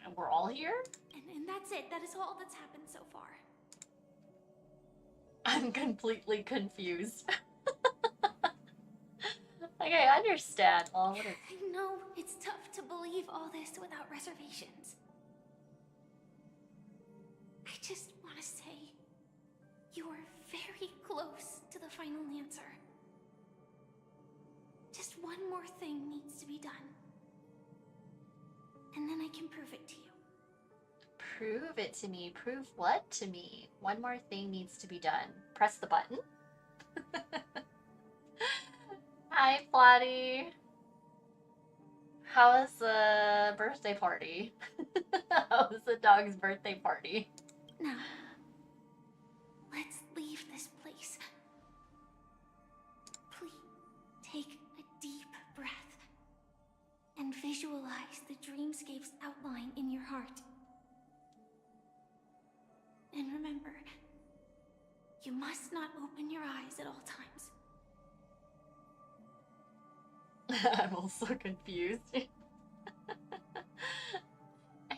S1: And we're all here?
S12: And that's it. That is all that's happened so far.
S1: I'm completely confused. Like, I understand all of it.
S12: I know it's tough all this without reservations. I just want to say, you are very close to the final answer. Just one more thing needs to be done. And then I can prove it to you.
S1: Prove it to me. Prove what to me? One more thing needs to be done. Press the button. Hi, Plotty. How was the birthday party? How was the dog's birthday party?
S12: Now, let's leave this place. Please, take a deep breath and visualize the dreamscape's outline in your heart. And remember, you must not open your eyes at all times.
S1: I'm also confused.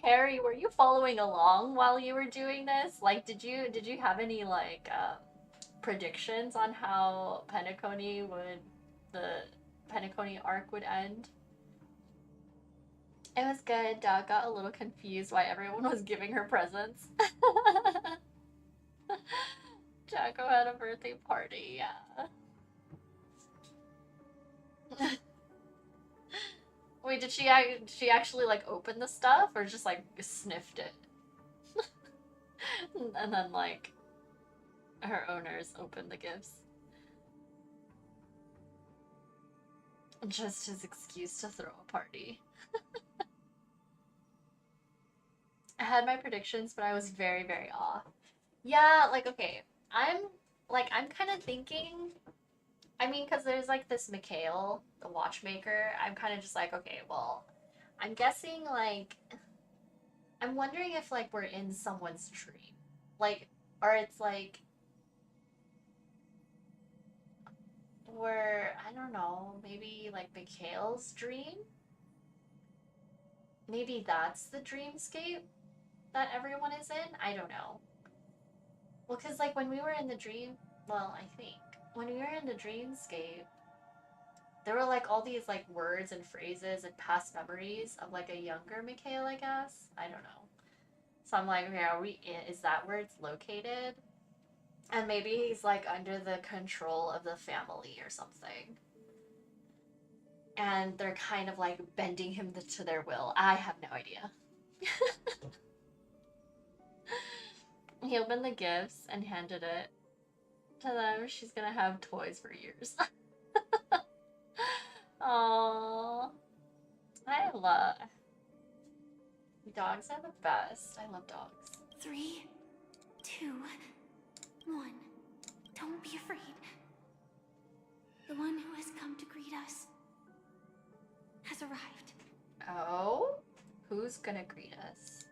S1: Harry, were you following along while you were doing this? Like, did you have any like predictions on how the Penacony arc would end? It was good. Dog got a little confused why everyone was giving her presents. Jacko had a birthday party, yeah. Wait, did she actually like open the stuff or just like sniffed it? And then like her owners opened the gifts. Just his excuse to throw a party. I had my predictions, but I was very, very off. Yeah, like, okay, I'm kind of thinking, I mean, because there's like this Mikhail, the watchmaker, I'm kind of just like, okay, well, I'm guessing like, I'm wondering if like we're in someone's dream. Like, or it's like, we're, I don't know, maybe like Mikhail's dream? Maybe that's the dreamscape that everyone is in? I don't know. Well, because like when we were in the dream, well, I think when we were in the dreamscape, there were like all these like words and phrases and past memories of like a younger Mikhail, I guess. I don't know. So I'm like, okay, are we in, is that where it's located? And maybe he's like under the control of the family or something. And they're kind of like bending him to their will. I have no idea. He opened the gifts and handed it to them. She's gonna have toys for years. Aww. Dogs are the best. I love dogs.
S12: 3, 2, 1. Don't be afraid. The one who has come to greet us has arrived.
S1: Oh? Who's gonna greet us?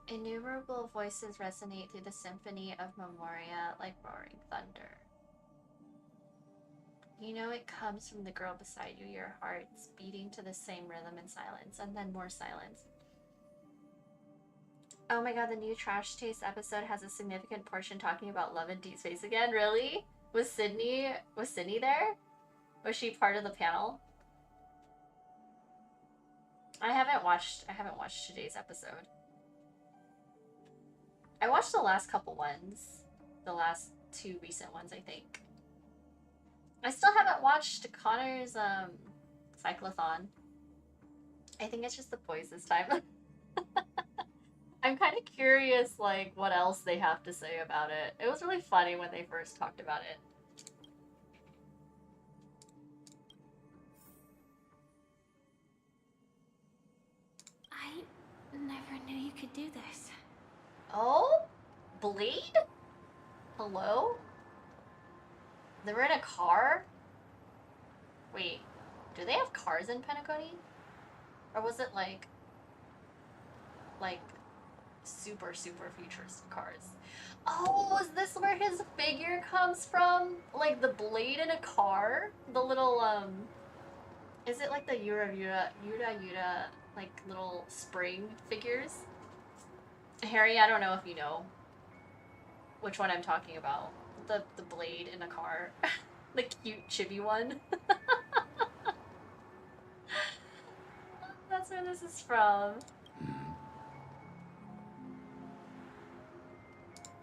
S1: Innumerable voices resonate through the symphony of Memoria like roaring thunder. You know it comes from the girl beside you, your heart's beating to the same rhythm in silence, and then more silence. Oh my god, the new Trash Taste episode has a significant portion talking about love and deep space again. Really? Was Sydney there? Was she part of the panel? I haven't watched today's episode. I watched the last couple ones. The last 2 recent ones, I think. I still haven't watched Connor's cyclothon. I think it's just the boys this time. I'm kind of curious, like, what else they have to say about it. It was really funny when they first talked about it.
S12: I never knew you could do this.
S1: Oh? Blade? Hello? They were in a car? Wait, do they have cars in Penacony? Or was it like super futuristic cars? Oh, is this where his figure comes from? Like the blade in a car? The little Is it like the Yura like little spring figures? Harry, I don't know if you know which one I'm talking about. The blade in the car. The cute chibi one. That's where this is from.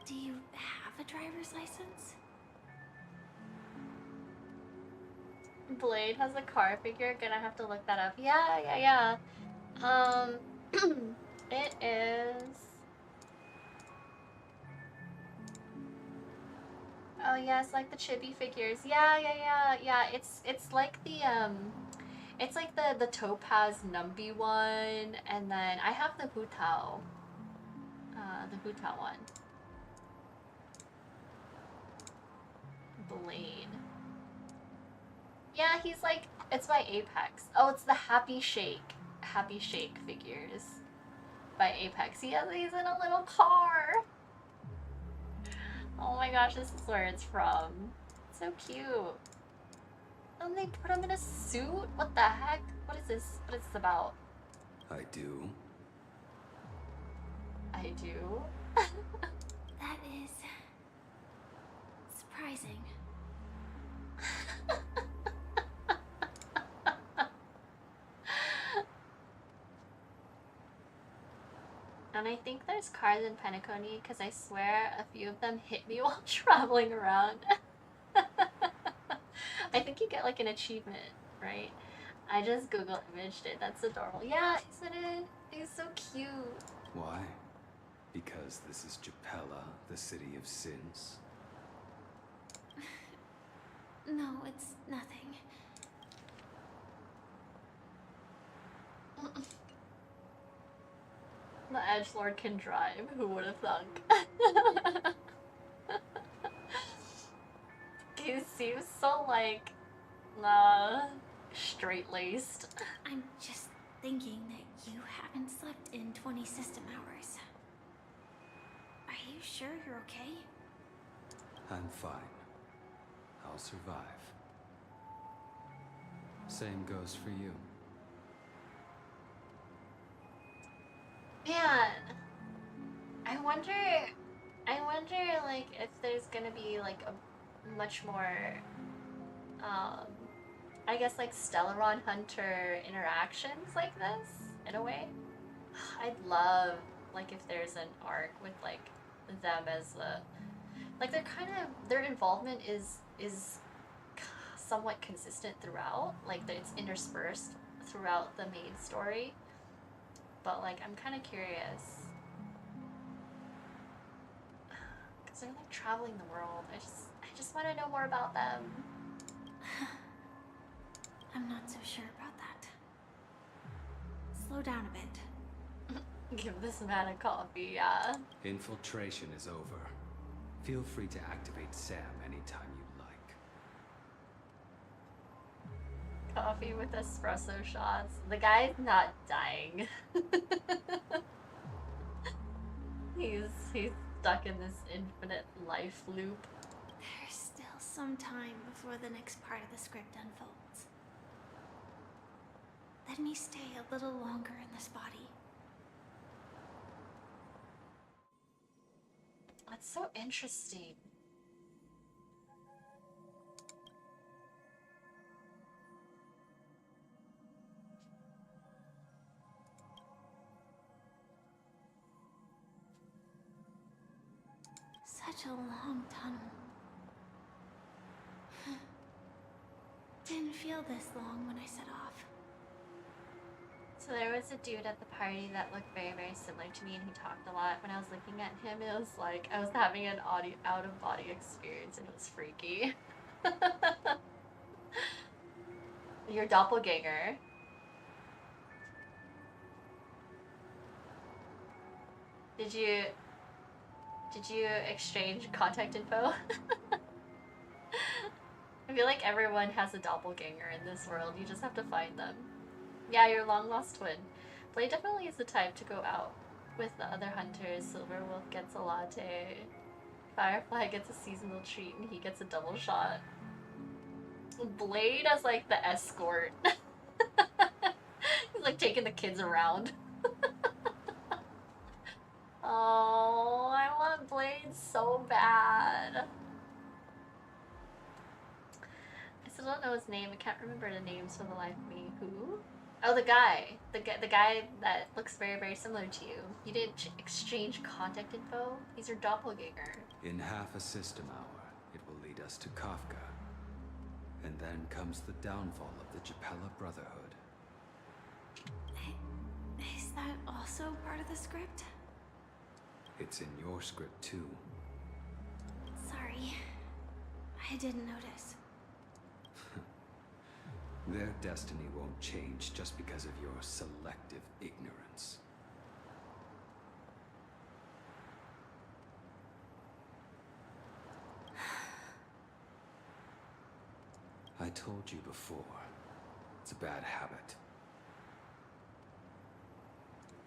S12: Do you have a driver's license?
S1: Blade has a car figure. Gonna have to look that up. Yeah. It is. Oh yes, like the chibi figures. Yeah. It's like the Topaz Numby one, and then I have the Hutao. The Hutao one. Blade. Yeah, he's like, it's by Apex. Oh, it's the Happy Shake figures by Apex. He's in a little car. Oh my gosh, this is where it's from. It's so cute. And they put him in a suit? What the heck? What is this? What is this about?
S13: I do.
S1: I do?
S12: That is surprising.
S1: And I think there's cars in Penacony because I swear a few of them hit me while traveling around. I think you get like an achievement, right? I just Google imaged it. That's adorable. Yeah, isn't it? He's so cute.
S13: Why? Because this is Japella, the city of sins?
S12: No, it's nothing.
S1: The edgelord can drive. Who would have thunk? He seems so like straight-laced.
S12: I'm just thinking that you haven't slept in 20 system hours. Are you sure you're okay?
S13: I'm fine. I'll survive. Same goes for you.
S1: Man, I wonder like if there's gonna be like a much more I guess like Stellaron Hunter interactions like this in a way. I'd love like if there's an arc with like them as a like their involvement is somewhat consistent throughout, like that it's interspersed throughout the main story. But like I'm kind of curious because they're like traveling the world. I just want to know more about them.
S12: I'm not so sure about that. Slow down a bit.
S1: Give this man a coffee, yeah.
S13: Infiltration is over. Feel free to activate Sam anytime you'd like.
S1: Coffee with espresso shots. The guy's not dying. he's stuck in this infinite life loop.
S12: There's still some time before the next part of the script unfolds. Let me stay a little longer in this body.
S1: That's so interesting.
S12: Such a long tunnel. Didn't feel this long when I set off.
S1: So there was a dude at the party that looked very, very similar to me, and he talked a lot. When I was looking at him, it was like I was having an out-of-body experience, and it was freaky. Your doppelganger. Did you exchange contact info? I feel like everyone has a doppelganger in this world. You just have to find them. Yeah, your long-lost twin. Blade definitely is the type to go out with the other hunters. Silverwolf gets a latte. Firefly gets a seasonal treat, and he gets a double shot. Blade as like the escort. He's like taking the kids around. Oh, I want Blade so bad. I still don't know his name. I can't remember the names for the life of me. Who? Oh, the guy. The guy that looks very, very similar to you. You didn't exchange contact info? He's your doppelganger.
S13: In half a system hour, it will lead us to Kafka. And then comes the downfall of the Japella Brotherhood.
S12: Is that also part of the script?
S13: It's in your script too.
S12: Sorry. I didn't notice.
S13: Their destiny won't change just because of your selective ignorance. I told you before, it's a bad habit.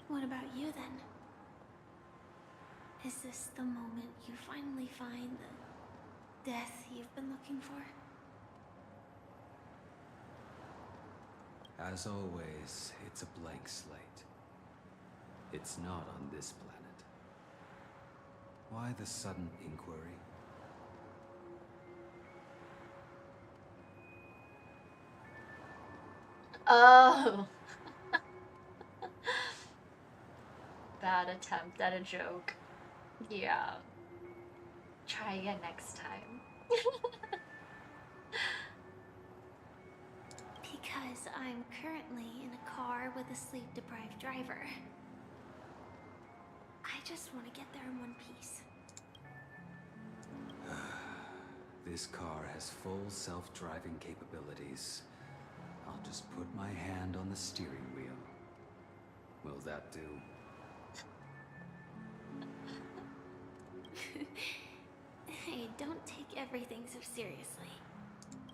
S12: What about you then? Is this the moment you finally find the death you've been looking for?
S13: As always, it's a blank slate. It's not on this planet. Why the sudden inquiry?
S1: Oh. Bad attempt at a joke. Yeah. Try again next time.
S12: Because I'm currently in a car with a sleep-deprived driver. I just want to get there in one piece.
S13: This car has full self-driving capabilities. I'll just put my hand on the steering wheel. Will that do?
S12: Hey, don't take everything so seriously.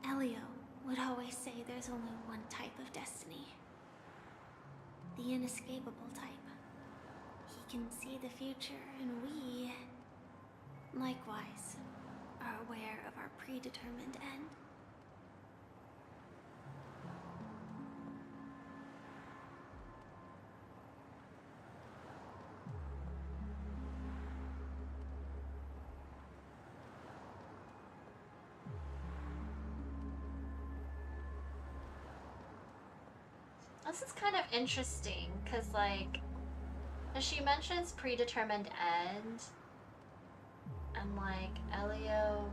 S12: Elio would always say there's only one type of destiny. The inescapable type. He can see the future, and we, likewise, are aware of our predetermined end.
S1: This is kind of interesting, because, like, she mentions predetermined end, and, like, Elio,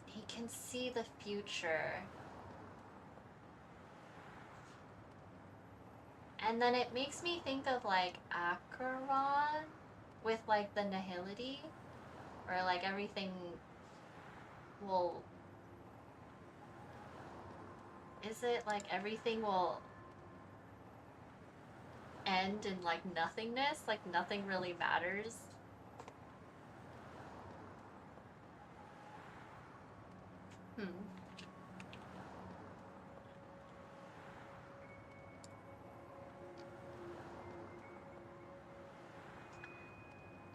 S1: he can see the future. And then it makes me think of, like, Acheron with, like, the nihility, where, like, everything will... Is it like everything will end in like nothingness? Like nothing really matters?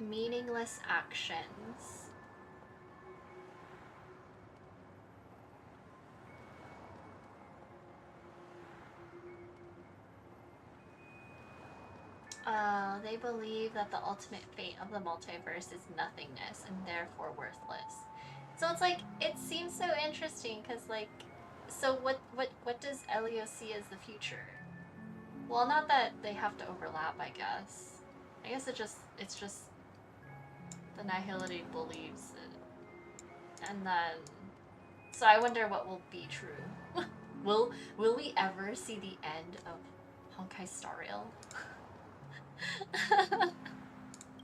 S1: Meaningless actions. They believe that the ultimate fate of the multiverse is nothingness and therefore worthless. So it's like, it seems so interesting because like, so what does Elio see as the future? Well, not that they have to overlap, I guess. I guess it's just the nihility believes it. And then, so I wonder what will be true. Will we ever see the end of Honkai Star Rail?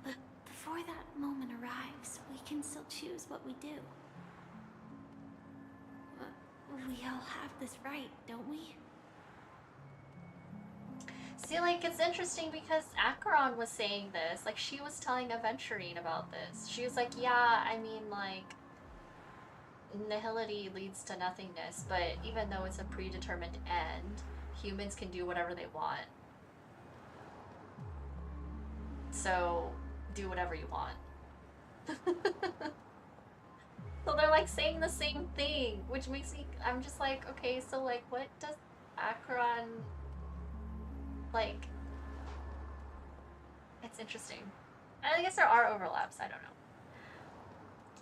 S12: But before that moment arrives, we can still choose what we do. We all have this right, don't we?
S1: See, like, it's interesting because Acheron was saying this. Like, she was telling Aventurine about this. She was like, yeah, I mean, like, nihility leads to nothingness, but even though it's a predetermined end, humans can do whatever they want. So, do whatever you want. So they're like saying the same thing, which makes me, I'm just like, okay, so like what does Acheron, like, it's interesting. I guess there are overlaps, I don't know.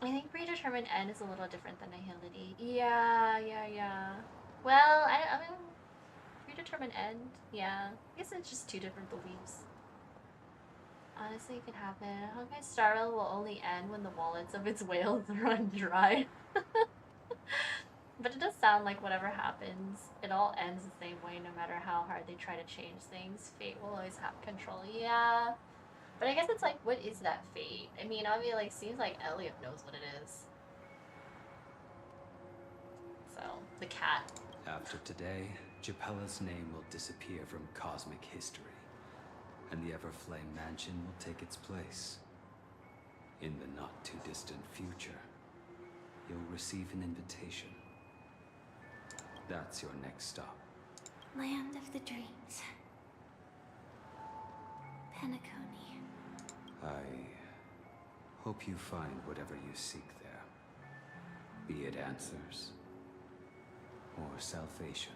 S1: I think predetermined end is a little different than nihility. Yeah. Well, I mean, predetermined end, yeah. I guess it's just two different beliefs. Honestly, it could happen. Honkai Star Rail will only end when the wallets of its whales run dry. But it does sound like whatever happens, it all ends the same way no matter how hard they try to change things. Fate will always have control. Yeah. But I guess it's like, what is that fate? I mean, obviously, like, seems like Elliot knows what it is. So, the cat.
S13: After today, Japella's name will disappear from cosmic history, and the Everflame Mansion will take its place. In the not-too-distant future, you'll receive an invitation. That's your next stop.
S12: Land of the Dreams. Penacony.
S13: I hope you find whatever you seek there. Be it answers or salvation.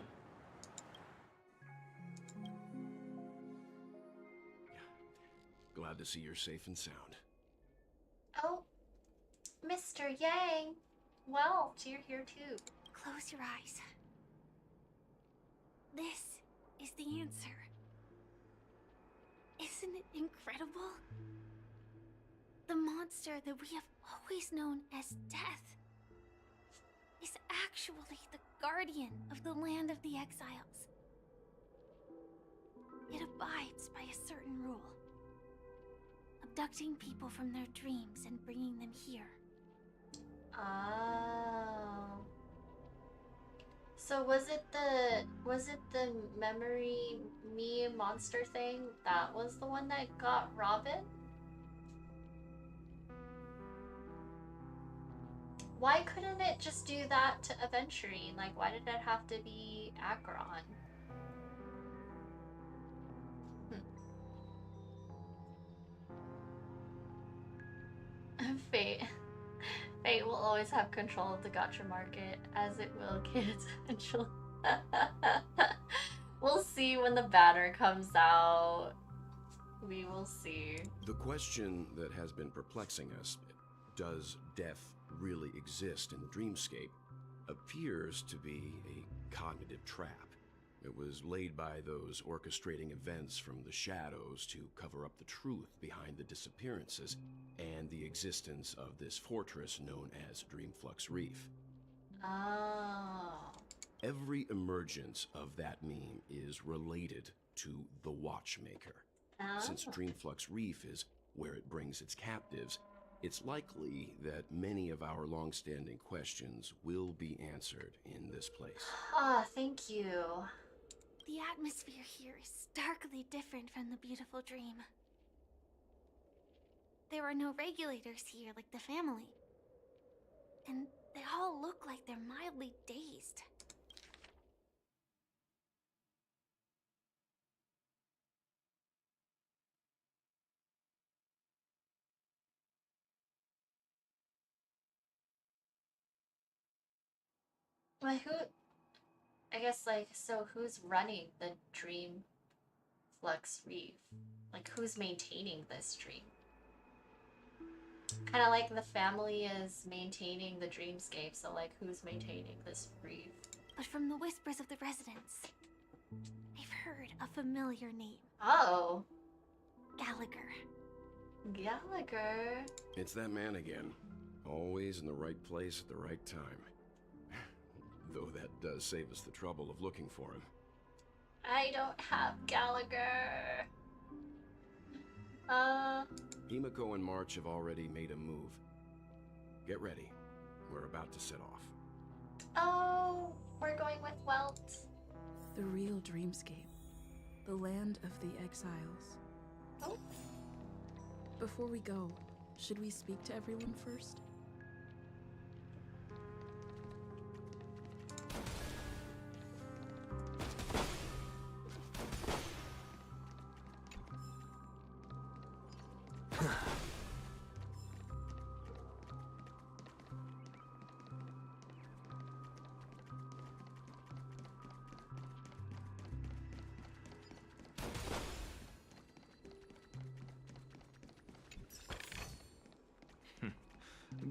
S10: Glad to see you're safe and sound.
S1: Oh, Mr. Yang. Well, so you're here too.
S12: Close your eyes. This is the answer. Isn't it incredible? The monster that we have always known as Death is actually the guardian of the land of the exiles. It abides by a certain rule. Abducting people from their dreams and bringing them here.
S1: Oh. So was it the memory me monster thing that was the one that got Robin? Why couldn't it just do that to Aventurine? Like, why did it have to be Acheron? Fate. Fate will always have control of the gacha market, as it will kids eventually. We'll see when the banner comes out. We will see.
S14: The question that has been perplexing us, does death really exist in the dreamscape, appears to be a cognitive trap. It was laid by those orchestrating events from the shadows to cover up the truth behind the disappearances and the existence of this fortress known as Dreamflux Reef.
S1: Oh.
S14: Every emergence of that meme is related to the Watchmaker.
S1: Oh.
S14: Since Dreamflux Reef is where it brings its captives, it's likely that many of our long-standing questions will be answered in this place.
S1: Ah, thank you.
S12: The atmosphere here is starkly different from the beautiful dream. There are no regulators here like the family. And they all look like they're mildly dazed.
S1: Well, I guess, like, so who's running the Dream Flux Reef? Like, who's maintaining this dream? Kind of like the family is maintaining the dreamscape, so, like, who's maintaining this reef?
S12: But from the whispers of the residents, I've heard a familiar name.
S1: Oh.
S12: Gallagher.
S1: Gallagher?
S14: It's that man again. Always in the right place at the right time. Though that does save us the trouble of looking for him.
S1: I don't have Gallagher.
S14: Himiko and March have already made a move. Get ready. We're about to set off.
S1: Oh, we're going with Welt.
S15: The real dreamscape. The land of the exiles.
S1: Oh.
S15: Before we go, should we speak to everyone first?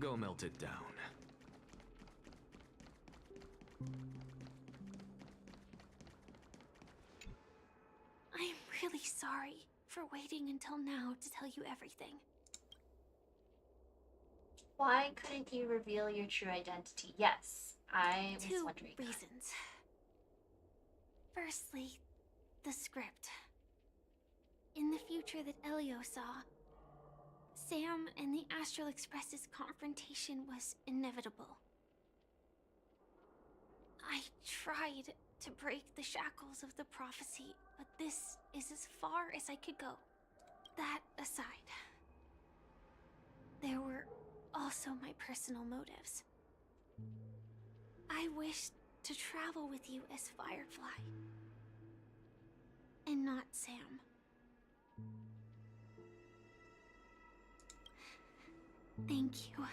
S16: Go melt it down.
S12: I'm really sorry for waiting until now to tell you everything.
S1: Why couldn't you reveal your true identity? Yes, I was
S12: Two
S1: wondering.
S12: reasons. Firstly, the script. In the future that Elio saw, Sam and the Astral Express's confrontation was inevitable. I tried to break the shackles of the prophecy, but this is as far as I could go. That aside, there were also my personal motives. I wished to travel with you as Firefly, and not Sam. Thank you.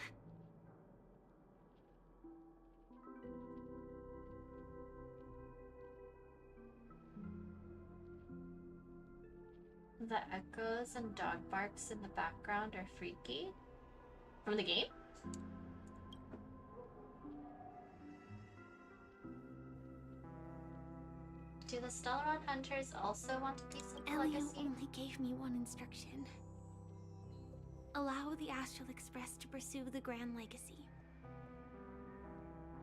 S1: The echoes and dog barks in the background are freaky. From the game? Do the Stellaron Hunters also want a piece of the
S12: Elio
S1: legacy?
S12: only gave me one instruction. Allow the Astral Express to pursue the Grand Legacy.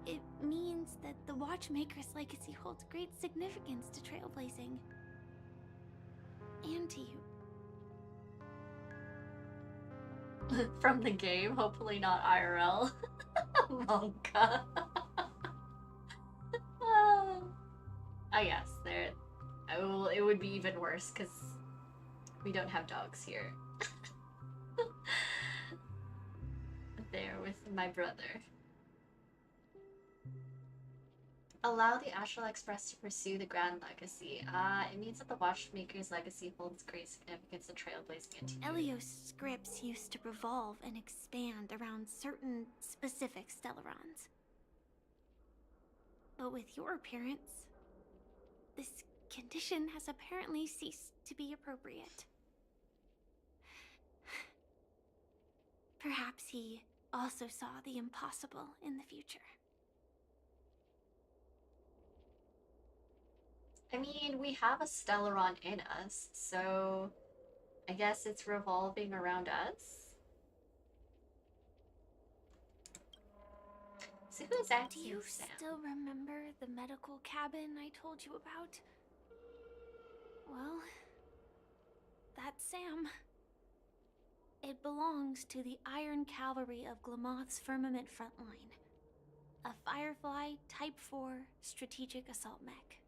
S12: It means that the Watchmaker's legacy holds great significance to trailblazing. And to you.
S1: From the game, hopefully not IRL. Monka. Yes, there. Oh, it would be even worse because we don't have dogs here. There with my brother. Allow the Astral Express to pursue the Grand Legacy. It means that the Watchmaker's legacy holds great significance in trailblazing it.
S12: Elio's scripts used to revolve and expand around certain specific Stellarons. But with your appearance, this condition has apparently ceased to be appropriate. Perhaps he also saw the impossible in the future.
S1: I mean, we have a Stellaron in us, so I guess it's revolving around us. So who's that?
S12: Do you still remember the medical cabin I told you about? Well, that's Sam. It belongs to the Iron Cavalry of Glamoth's Firmament Frontline. A Firefly Type 4 strategic assault mech.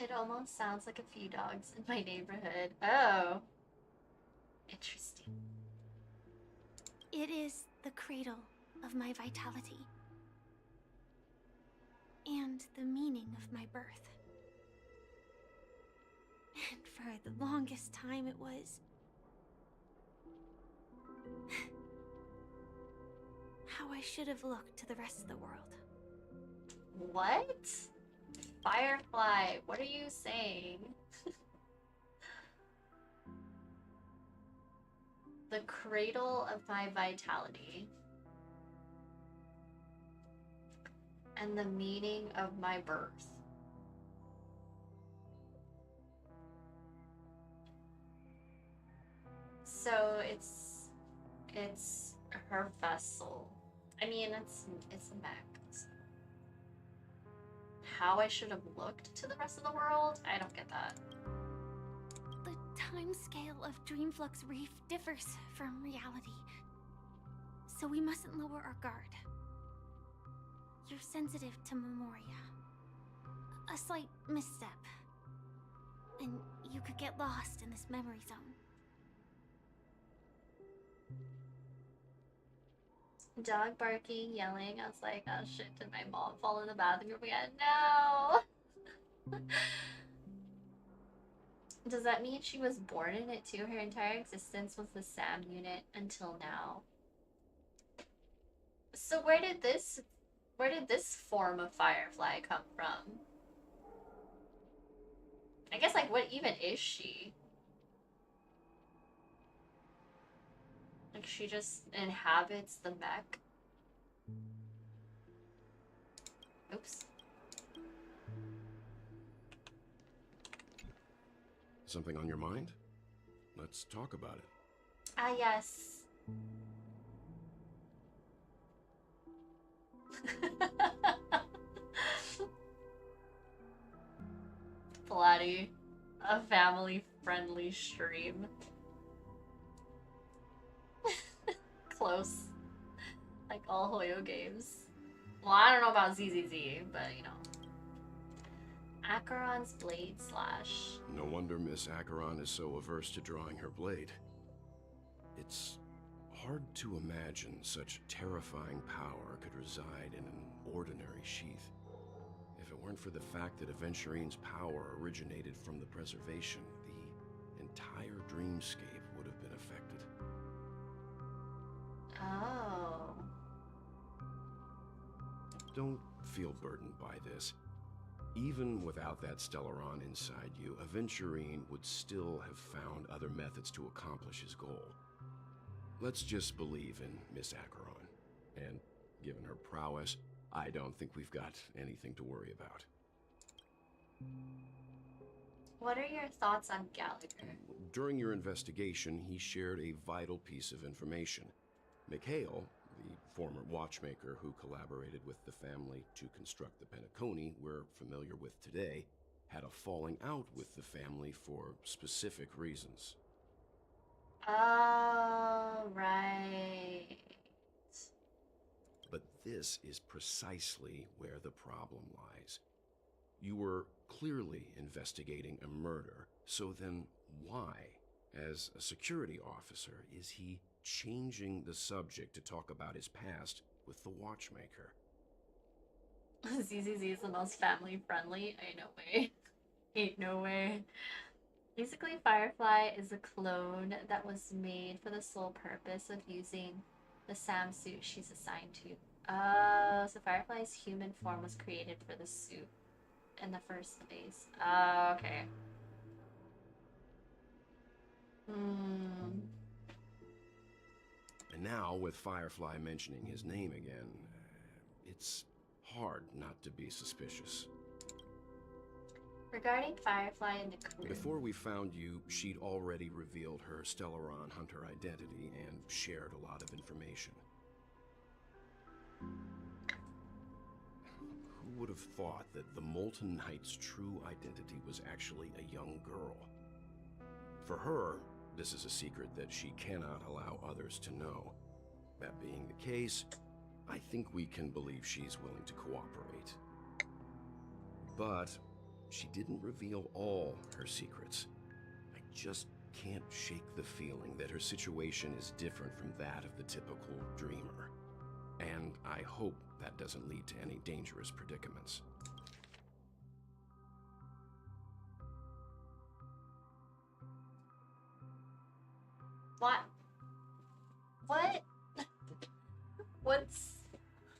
S1: It almost sounds like a few dogs in my neighborhood. Oh. Interesting.
S12: It is the cradle of my vitality. And the meaning of my birth. And for the longest time it was... how I should have looked to the rest of the world.
S1: What? Firefly, what are you saying? The cradle of my vitality. And the meaning of my birth. So it's her vessel. I mean, it's a mech. So. How I should have looked to the rest of the world? I don't get that.
S12: The time scale of Dreamflux Reef differs from reality, so we mustn't lower our guard. You're sensitive to Memoria. A slight misstep, and you could get lost in this memory zone.
S1: Dog barking, yelling. I was like, oh shit, did my mom fall in the bathroom again? No! Does that mean she was born in it too? Her entire existence was the SAM unit until now. So where did this form of Firefly come from? I guess, like, what even is she? Like she just inhabits the mech. Oops.
S14: Something on your mind? Let's talk about it.
S1: Ah, yes. Bloody. A family-friendly stream. Close. Like all Hoyo games. Well, I don't know about ZZZ, but you know. Acheron's blade slash.
S14: No wonder Miss Acheron is so averse to drawing her blade. It's hard to imagine such terrifying power could reside in an ordinary sheath. If it weren't for the fact that Aventurine's power originated from the preservation, the entire dreamscape would have been affected.
S1: Oh.
S14: Don't feel burdened by this. Even without that Stellaron inside you, Aventurine would still have found other methods to accomplish his goal. Let's just believe in Miss Acheron. And given her prowess, I don't think we've got anything to worry about.
S1: What are your thoughts on Gallagher?
S14: During your investigation, he shared a vital piece of information. Mikhail, the former watchmaker who collaborated with the family to construct the Penacony we're familiar with today, had a falling out with the family for specific reasons.
S1: Oh, right.
S14: But this is precisely where the problem lies. You were clearly investigating a murder, so then why, as a security officer, is he changing the subject to talk about his past with the watchmaker?
S1: ZZZ is the most family friendly. Ain't no way. Ain't no way. Basically, Firefly is a clone that was made for the sole purpose of using the SAM suit she's assigned to. Oh, so Firefly's human form was created for the suit in the first place. Oh, okay. Hmm.
S14: And now, with Firefly mentioning his name again, it's hard not to be suspicious.
S1: Regarding Firefly and the crew.
S14: Before we found you, she'd already revealed her Stellaron hunter identity and shared a lot of information. Who would have thought that the Molten Knight's true identity was actually a young girl? For her, this is a secret that she cannot allow others to know. That being the case, I think we can believe she's willing to cooperate. But she didn't reveal all her secrets. I just can't shake the feeling that her situation is different from that of the typical dreamer. And I hope that doesn't lead to any dangerous predicaments.
S1: What? What? What's...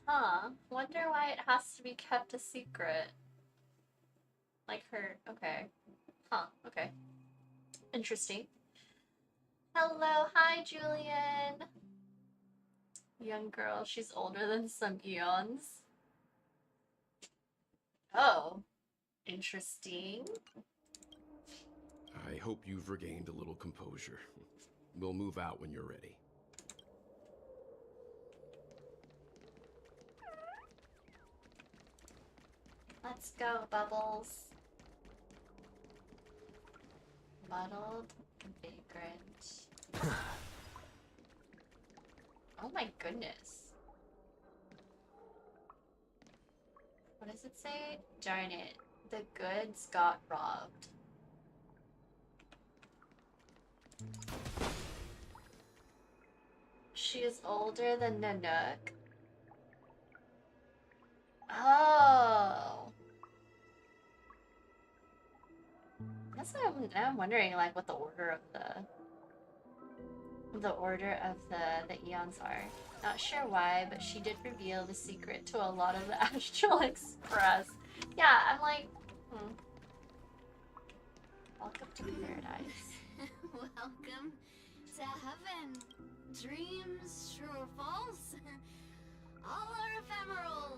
S1: Huh. Wonder why it has to be kept a secret. Like her... Okay. Huh. Okay. Interesting. Hello. Hi, Julian. Young girl. She's older than some eons. Oh. Interesting.
S14: I hope you've regained a little composure. We'll move out when you're ready.
S1: Let's go, Bubbles. Muddled vagrant. Oh my goodness. What does it say? Darn it. The goods got robbed. She is older than Nanook. Oh. That's what I'm wondering, like, what the order of the eons are. Not sure why, but she did reveal the secret to a lot of the Astral Express. Yeah, I'm like, Welcome to paradise.
S3: Welcome to heaven. Dreams, true or false, all are ephemeral.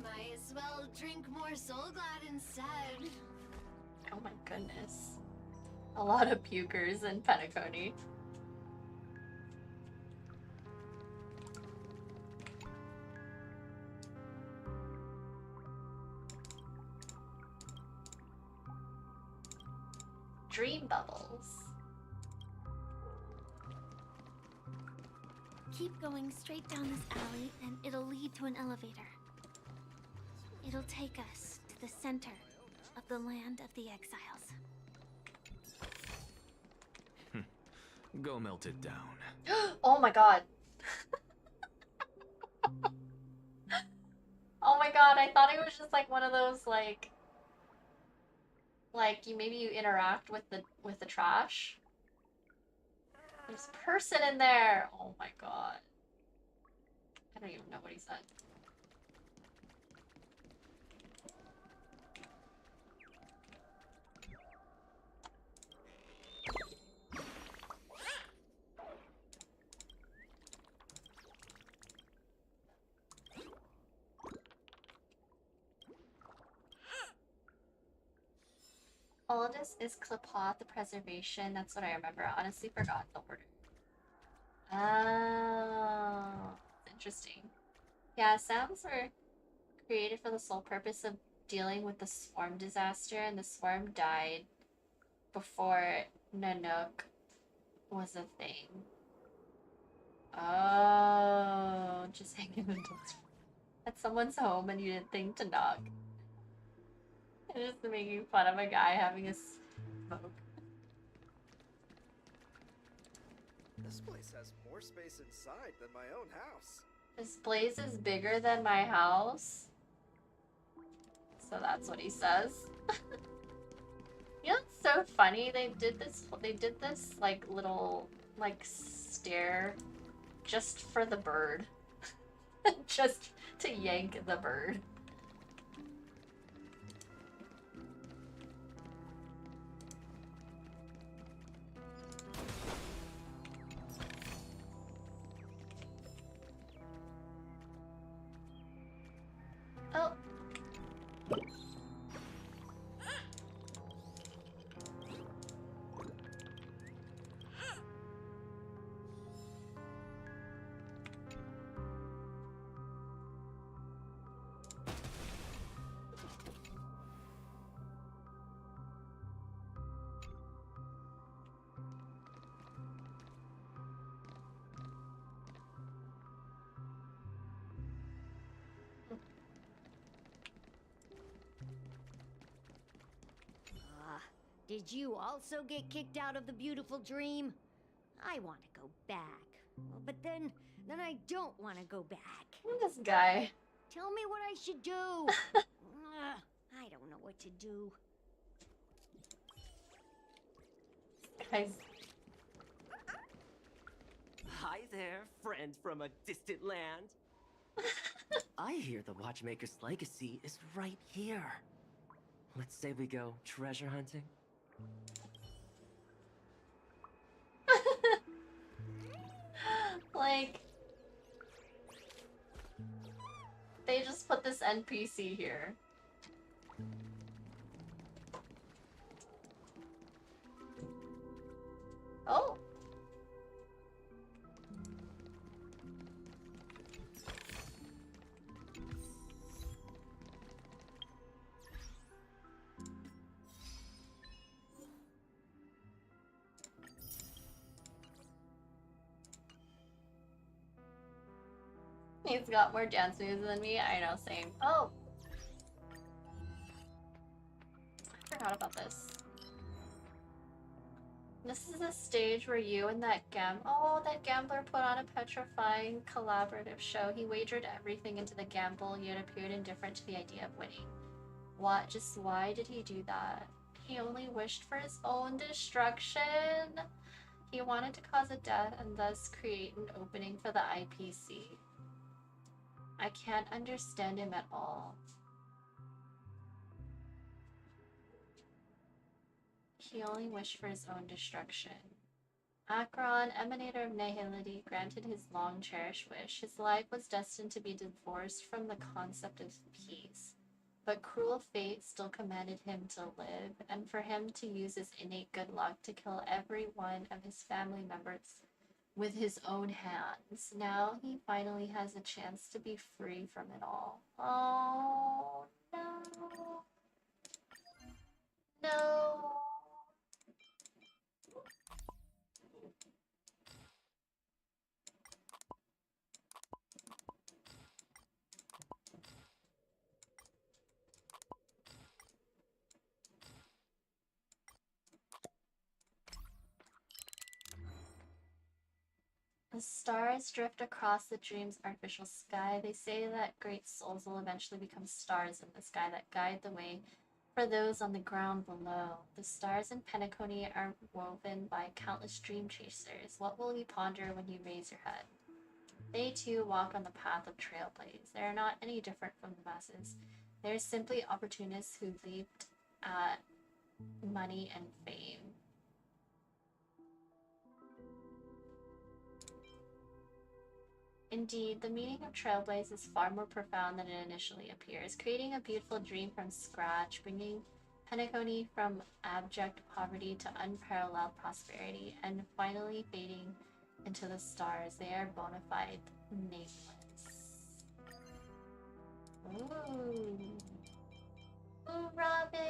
S3: Might as well drink more Soul Glad instead.
S1: Oh my goodness. A lot of pukers in Penacony. Dream bubbles.
S12: Keep going straight down this alley and it'll lead to an elevator. It'll take us to the center of the land of the exiles.
S6: Go melt it down.
S1: Oh my god. Oh my god, I thought it was just like one of those like you maybe you interact with the trash. There's a person in there. Oh my god. I don't even know what he said. Oldest is Clipot, the preservation. That's what I remember. I honestly forgot the order. Oh, interesting. Yeah, Sams were created for the sole purpose of dealing with the swarm disaster, and the swarm died before Nanook was a thing. Oh, just hanging the doors at someone's home and you didn't think to knock. Just making fun of a guy having a smoke.
S16: This place has more space inside than my own house.
S1: This place is bigger than my house. So that's what he says. You know what's so funny? They did this like little like stair just for the bird. Just to yank the bird. Oh.
S17: Did you also get kicked out of the beautiful dream? I want to go back. But then I don't want to go back.
S1: This guy.
S17: Tell me what I should do. I don't know what to do.
S1: Guys.
S18: Hi there, friend from a distant land. I hear the Watchmaker's legacy is right here. Let's say we go treasure hunting.
S1: Like, they just put this NPC here. Oh. He's got more dance moves than me. I know, same. Oh! I forgot about this. This is a stage where you and that gambler put on a petrifying collaborative show. He wagered everything into the gamble, yet appeared indifferent to the idea of winning. Why did he do that? He only wished for his own destruction. He wanted to cause a death and thus create an opening for the IPC. I can't understand him at all. he only wished for his own destruction. Akron, emanator of nihility, granted his long-cherished wish. His life was destined to be divorced from the concept of peace. But cruel fate still commanded him to live, and for him to use his innate good luck to kill every one of his family members with his own hands. Now he finally has a chance to be free from it all. Oh, no. No. The stars drift across the dream's artificial sky. They say that great souls will eventually become stars in the sky that guide the way for those on the ground below. The stars in Penacony are woven by countless dream chasers. What will you ponder when you raise your head? They too walk on the path of trailblaze. They are not any different from the masses. They are simply opportunists who leaped at money and fame. Indeed, the meaning of trailblaze is far more profound than it initially appears, creating a beautiful dream from scratch, bringing Penacony from abject poverty to unparalleled prosperity, and finally fading into the stars. They are bona fide nameless. Ooh. Ooh, Robin!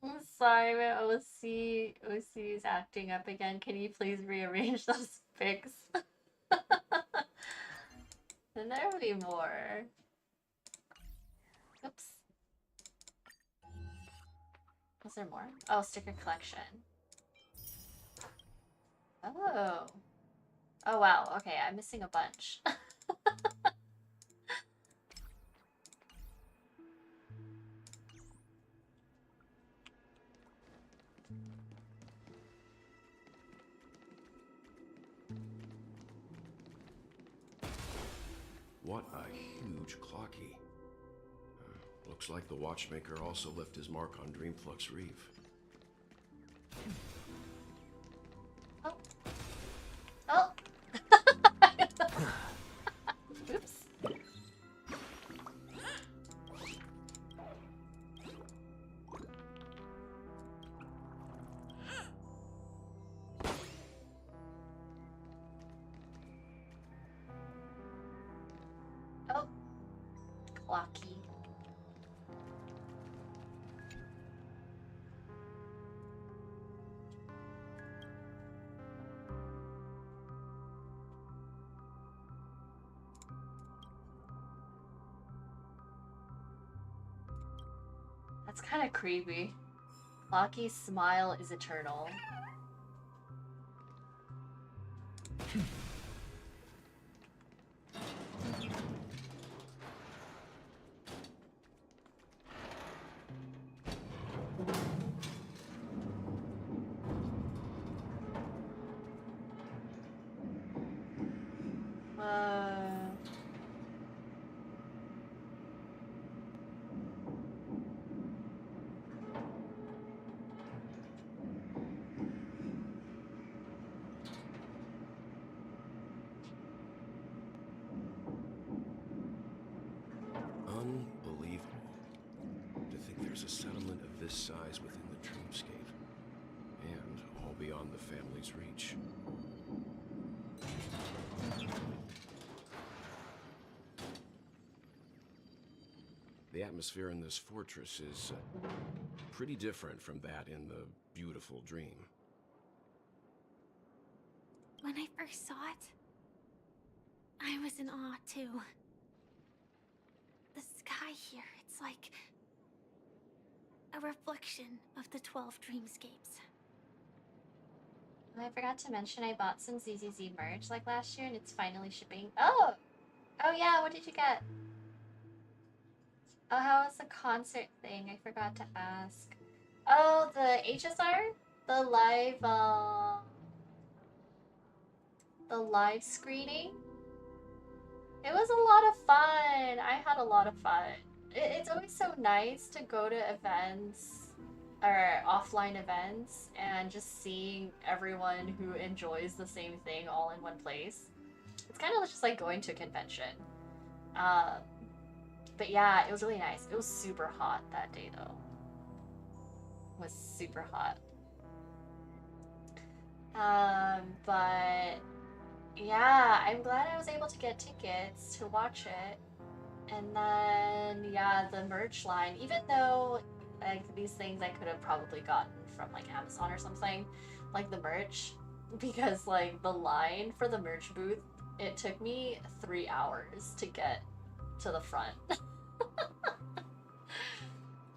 S1: I'm sorry, my OC is acting up again. Can you please rearrange those pics? Then there'll be more. Oops. Was there more? Oh, sticker collection. Oh. Oh wow, okay, I'm missing a bunch.
S14: What a huge clocky. Looks like the watchmaker also left his mark on Dreamflux Reef.
S1: Oh. Oh. Oops. Oh. Clocky. That's kind of creepy. Clocky's smile is eternal.
S14: Unbelievable. To think there's a settlement of this size within the dreamscape, and all beyond the family's reach. The atmosphere in this fortress is pretty different from that in the beautiful dream.
S12: When I first saw it, I was in awe too. The sky here, it's like a reflection of the 12 dreamscapes.
S1: I forgot to mention I bought some ZZZ merch like last year and it's finally shipping. Oh! Oh yeah, what did you get? Oh, how was the concert thing? I forgot to ask. Oh, the HSR? The live screening? It was a lot of fun. I had a lot of fun. It's always so nice to go to events or offline events and just seeing everyone who enjoys the same thing all in one place. It's kind of just like going to a convention. But yeah, it was really nice. It was super hot that day though. It was super hot. But yeah, I'm glad I was able to get tickets to watch it. And then, yeah, the merch line, even though like these things I could have probably gotten from like Amazon or something, like the merch, because like the line for the merch booth, it took me 3 hours to get to the front.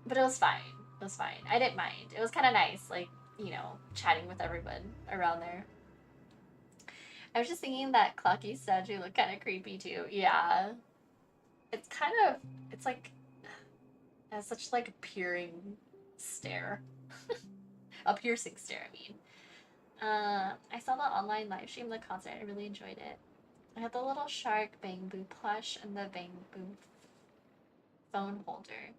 S1: But it was fine. It was fine. I didn't mind. It was kind of nice, like, you know, chatting with everyone around there. I was just thinking that Clucky's statue looked kind of creepy too. Yeah. It's kind of, it's like, it has such like a peering stare. A piercing stare, I mean. I saw the online live stream of the concert. I really enjoyed it. I had the little shark bamboo plush and the bamboo phone holder.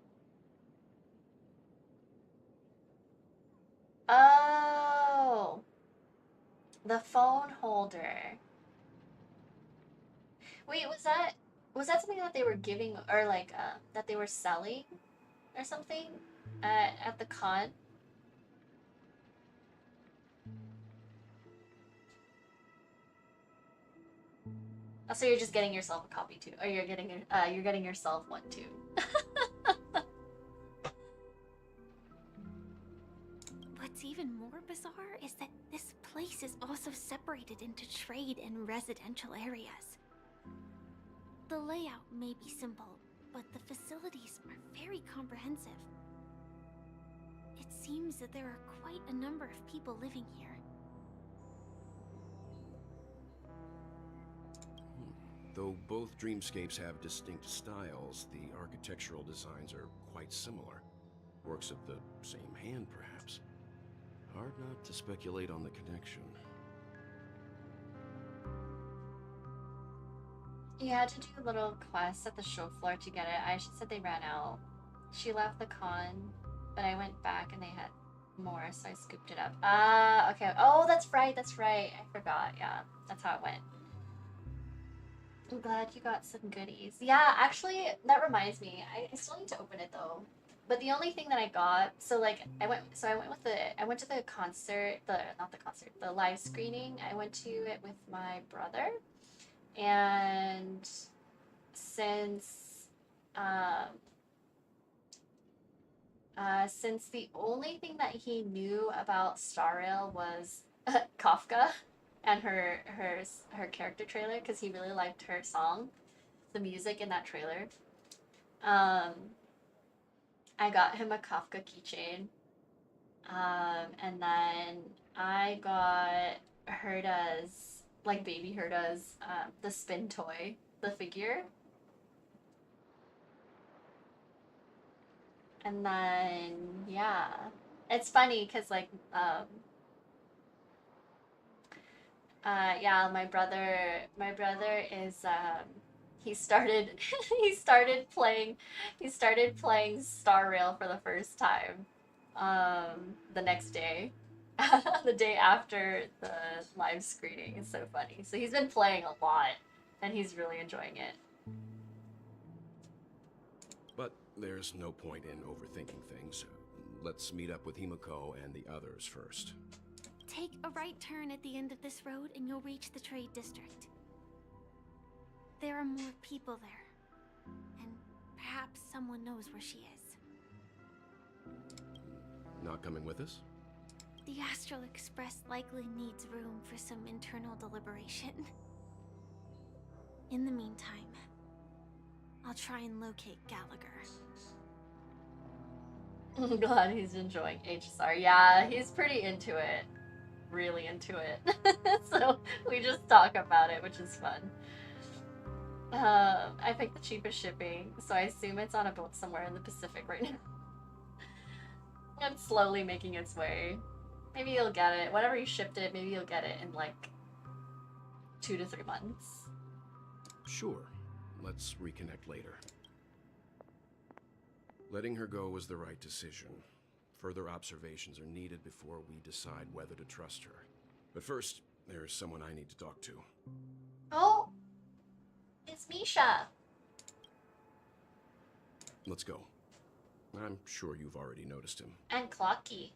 S1: Oh, the phone holder. Wait, was that something that they were giving or like that they were selling or something at the con? Oh, so you're just getting yourself a copy too, or you're getting yourself one too.
S12: What's even more bizarre is that this place is also separated into trade and residential areas. The layout may be simple, but the facilities are very comprehensive. It seems that there are quite a number of people living here.
S14: Though both dreamscapes have distinct styles, the architectural designs are quite similar. Works of the same hand, perhaps. Hard not to speculate on the connection.
S1: You had to do a little quest at the show floor to get it. Aisha said they ran out. She left the con, but I went back and they had more, so I scooped it up. Ah, okay. Oh, that's right, that's right. I forgot, yeah. That's how it went. I'm glad you got some goodies. Yeah, actually, that reminds me. I still need to open it though. But the only thing that I got, so like I went to the concert, the live screening. I went to it with my brother. And since the only thing that he knew about Star Rail was Kafka and her character trailer, because he really liked her song, the music in that trailer. I got him a Kafka keychain. And then I got Herda's, like baby Herda's, the spin toy, the figure. And then, yeah. It's funny because like, yeah, my brother is, he started playing Star Rail for the first time, the next day, the day after the live screening. It's so funny. So he's been playing a lot, and he's really enjoying it.
S14: But there's no point in overthinking things. let's meet up with Himiko and the others first.
S12: Take a right turn at the end of this road and you'll reach the trade district. There are more people there. And perhaps someone knows where she is.
S14: Not coming with us?
S12: The Astral Express likely needs room for some internal deliberation. In the meantime, I'll try and locate Gallagher.
S1: I'm glad he's enjoying HSR. Yeah, he's pretty into it. Really into it. So we just talk about it, which is fun. I picked the cheapest shipping, so I assume it's on a boat somewhere in the Pacific right now. And slowly making its way. Maybe you'll get it. Whenever you shipped it, maybe you'll get it in like 2 to 3 months.
S14: Sure. Let's reconnect later. Letting her go was the right decision. Further observations are needed before we decide whether to trust her. But first, there's someone I need to talk to.
S1: Oh! It's Misha!
S14: Let's go. I'm sure you've already noticed him.
S1: And Clocky.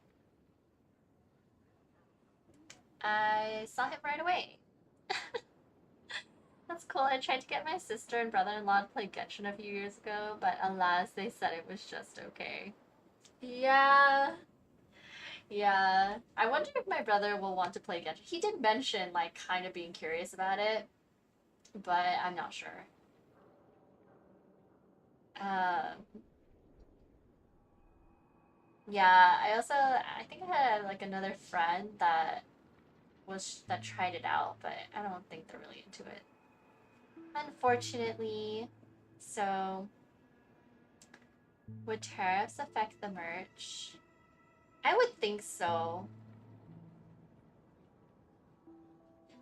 S1: I saw him right away. That's cool. I tried to get my sister and brother-in-law to play Genshin a few years ago, but alas, they said it was just okay. Yeah. Yeah. I wonder if my brother will want to play Genshin. He did mention, like, kind of being curious about it, but I'm not sure. Yeah, I think I had, like, another friend that tried it out, but I don't think they're really into it. Unfortunately. So, would tariffs affect the merch? I would think so.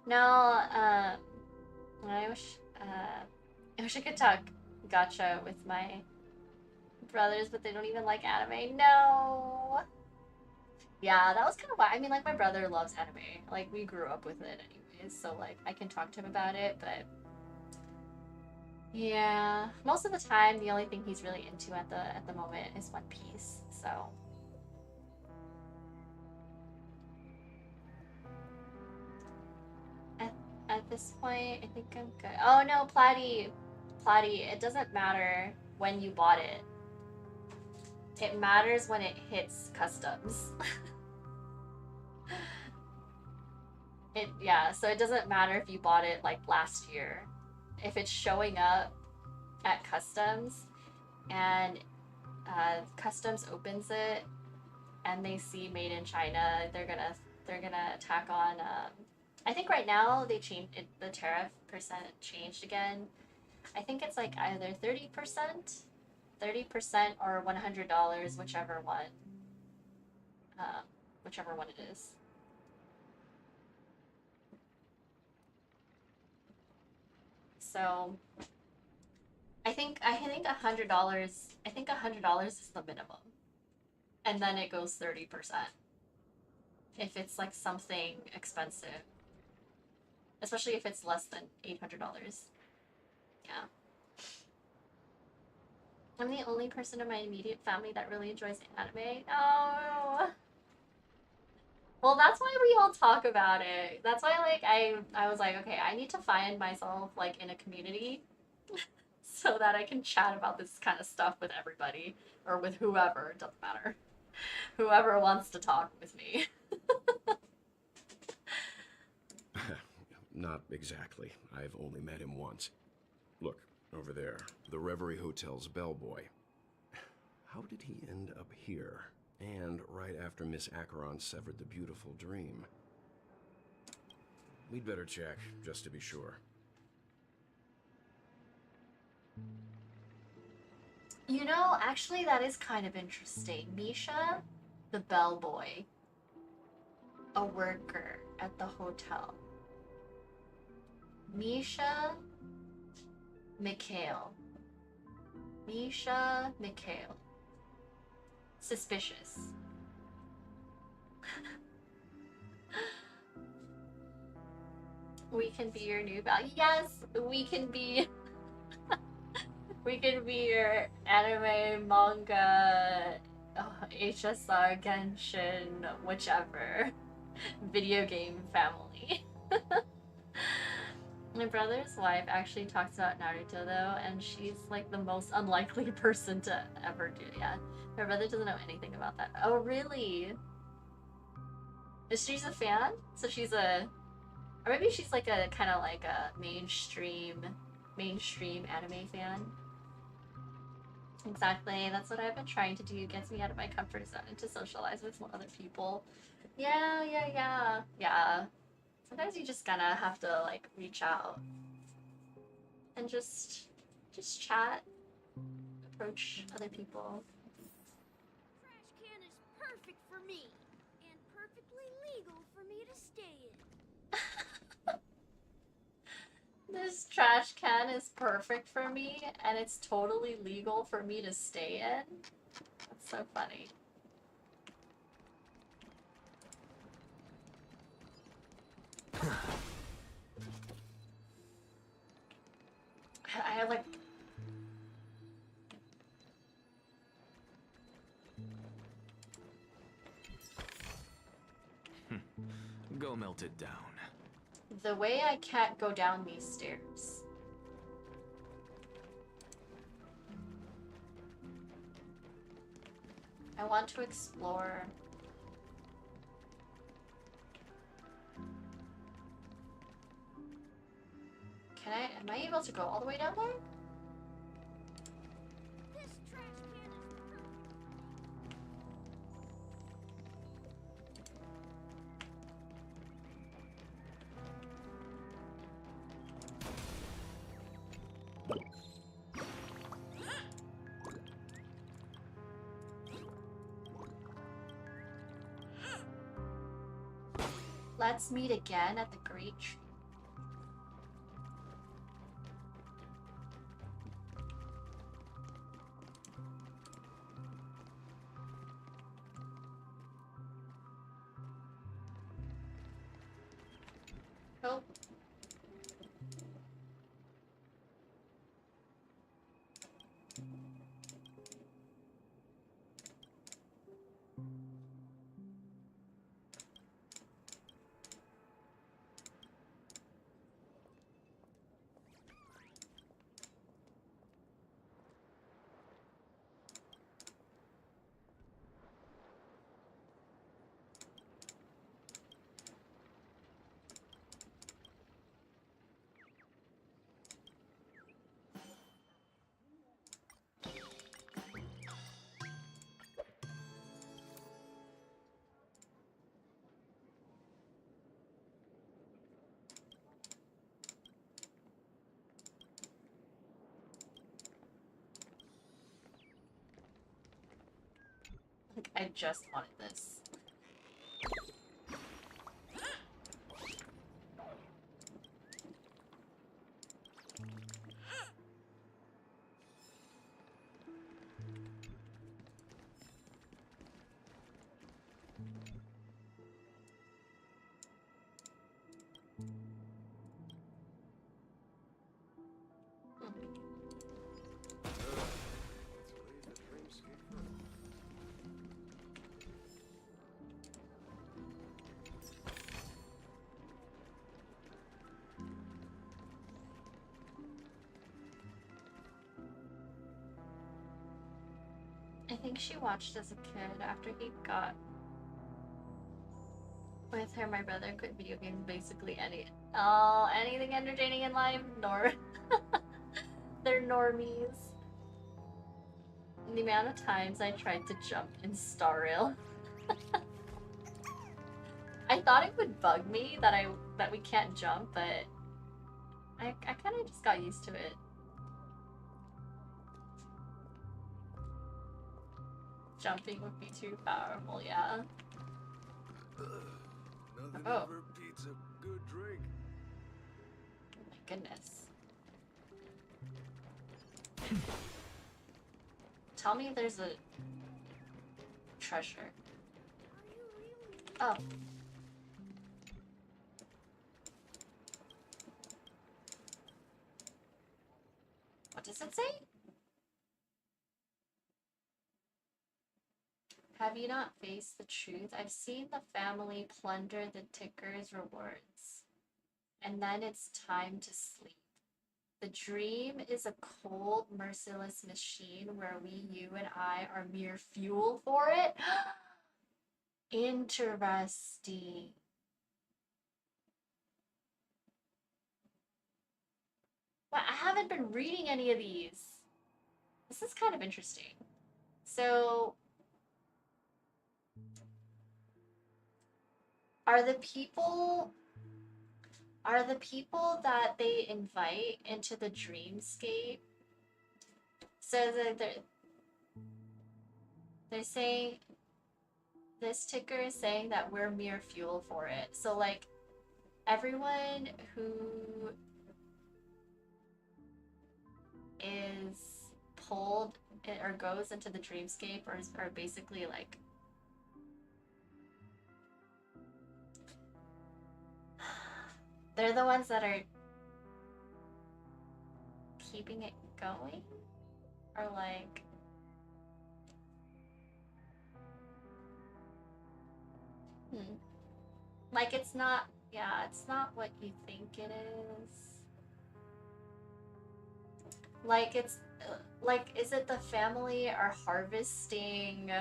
S1: No, I wish I could talk gacha with my brothers, but they don't even like anime. No. Yeah, that was kind of why. I mean, like, my brother loves anime. Like, we grew up with it anyways, so, like, I can talk to him about it, but yeah, most of the time, the only thing he's really into at the moment is One Piece, so. At this point, I think I'm good. Oh no, Platy, it doesn't matter when you bought it. It matters when it hits customs. Yeah, so it doesn't matter if you bought it like last year. If it's showing up at customs and customs opens it and they see made in China, they're gonna tack on. I think right now they changed it, the tariff percent changed again. I think it's like either 30%, or $100, whichever one it is. So I think $100. I think $100 is the minimum, and then it goes 30% if it's like something expensive, especially if it's less than $800. Yeah. I'm the only person in my immediate family that really enjoys anime. Oh. Well, that's why we all talk about it. That's why, like, I was like, okay, I need to find myself, like, in a community so that I can chat about this kind of stuff with everybody, or with whoever, it doesn't matter. Whoever wants to talk with me.
S14: Not exactly. I've only met him once. Look, over there, the Reverie Hotel's bellboy. How did he end up here? And right after Miss Acheron severed the beautiful dream. We'd better check, just to be sure.
S1: You know, actually that is kind of interesting. Misha, the bellboy, a worker at the hotel. Misha, Mikhail. Misha, Mikhail. Suspicious. We can be your new value. Yes, we can be. We can be your anime, manga, HSR, Genshin, whichever video game family. My brother's wife actually talks about Naruto though, and she's like the most unlikely person to ever do. Yeah, my brother doesn't know anything about that. Oh really? She's a fan? So she's a, or maybe she's like a kind of like a mainstream anime fan. Exactly, that's what I've been trying to do. It gets me out of my comfort zone and to socialize with other people. Yeah. Sometimes you just gotta have to like reach out and just chat, approach other people.
S19: Trash can is perfect for me, and perfectly legal for me to stay in.
S1: This trash can is perfect for me, and it's totally legal for me to stay in. That's so funny. I have like...
S2: Go melt it down.
S1: The way I can't go down these stairs. I want to explore. Am I able to go all the way down there?
S19: This trash can is
S1: Let's meet again at the Great Tree. Oh. I just wanted this. I think she watched as a kid after he got with her. My brother quit video games basically anything entertaining in life, nor they're normies. The amount of times I tried to jump in Star Rail. I thought it would bug me that we can't jump, but I kind of just got used to it. Jumping would be too powerful, yeah.
S7: Nothing
S1: Oh.
S7: ever beats a good drink.
S1: My goodness. Tell me there's a treasure. Oh. What does it say? Have you not faced the truth? I've seen the family plunder the ticker's rewards. And then it's time to sleep. The dream is a cold, merciless machine where we, you, and I are mere fuel for it. Interesting. But I haven't been reading any of these. This is kind of interesting. So, are the people that they invite into the dreamscape, so that they're saying, this ticker is saying that we're mere fuel for it. So like everyone who is pulled or goes into the dreamscape are basically like they're the ones that are keeping it going, or like like it's not, yeah, it's not what you think it is. Like it's like, is it the family are harvesting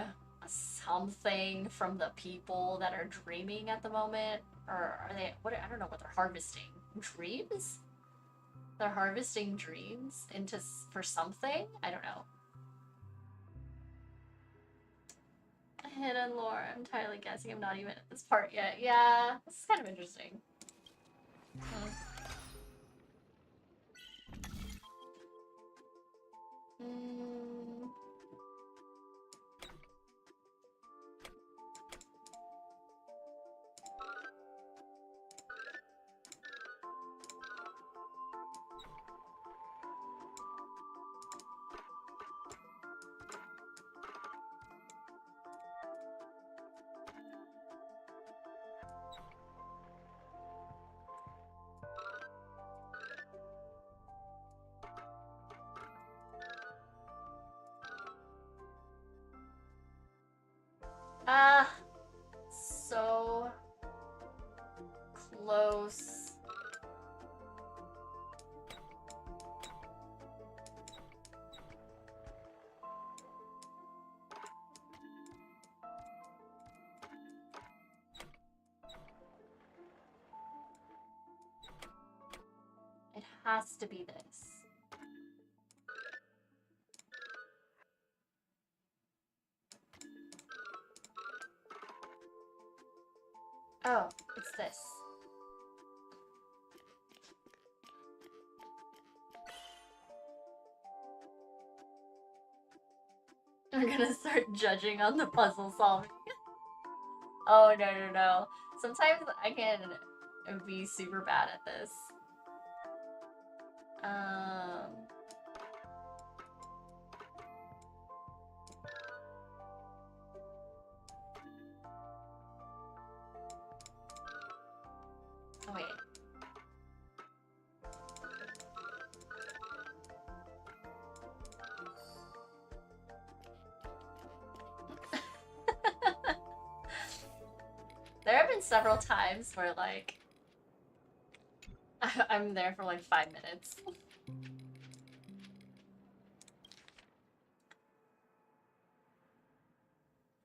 S1: something from the people that are dreaming at the moment, or are they, what, I don't know what they're harvesting. Dreams? They're harvesting dreams into for something? I don't know. Hidden lore. I'm entirely guessing. I'm not even at this part yet. Yeah, this is kind of interesting. So close. It has to be this. Oh, it's this. I'm gonna start judging on the puzzle solving. Oh, no. Sometimes I can be super bad at this. Oh, wait. There have been several times where, like, I'm there for like 5 minutes.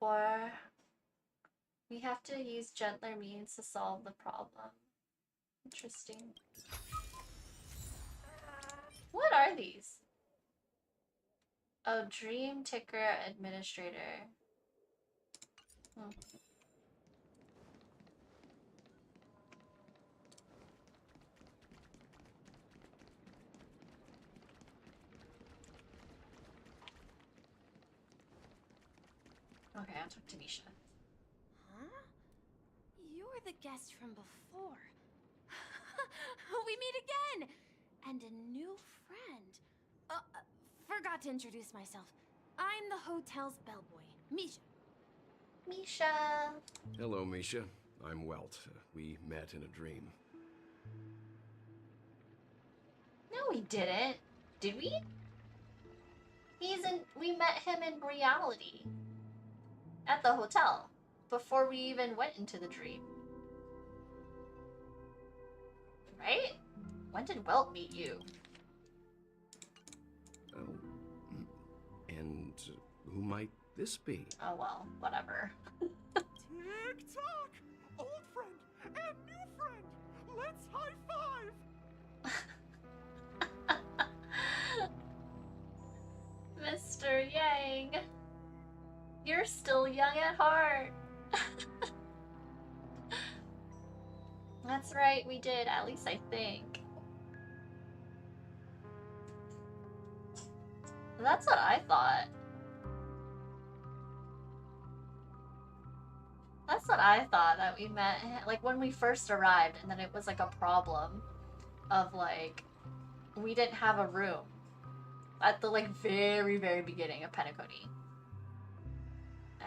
S1: Or we have to use gentler means to solve the problem. Interesting. What are these? Oh, Dream Ticker Administrator. Okay, I'll talk to Misha.
S19: Huh? You're the guest from before. We meet again! And a new friend. Forgot to introduce myself. I'm the hotel's bellboy, Misha.
S1: Misha!
S14: Hello, Misha. I'm Welt. We met in a dream.
S1: No, we didn't. Did we? We met him in reality. at the hotel before we even went into the dream. Right? When did Welt meet you?
S14: Oh, and who might this be?
S1: Oh well, whatever.
S2: Tick-tock! Old friend and new friend! Let's high-five!
S1: Mr. Yang, you're still young at heart. That's right, we did, at least I think. That's what I thought. That's what I thought, that we met, like, when we first arrived, and then it was, like, a problem of, like, we didn't have a room at the, like, very, very beginning of Penacony.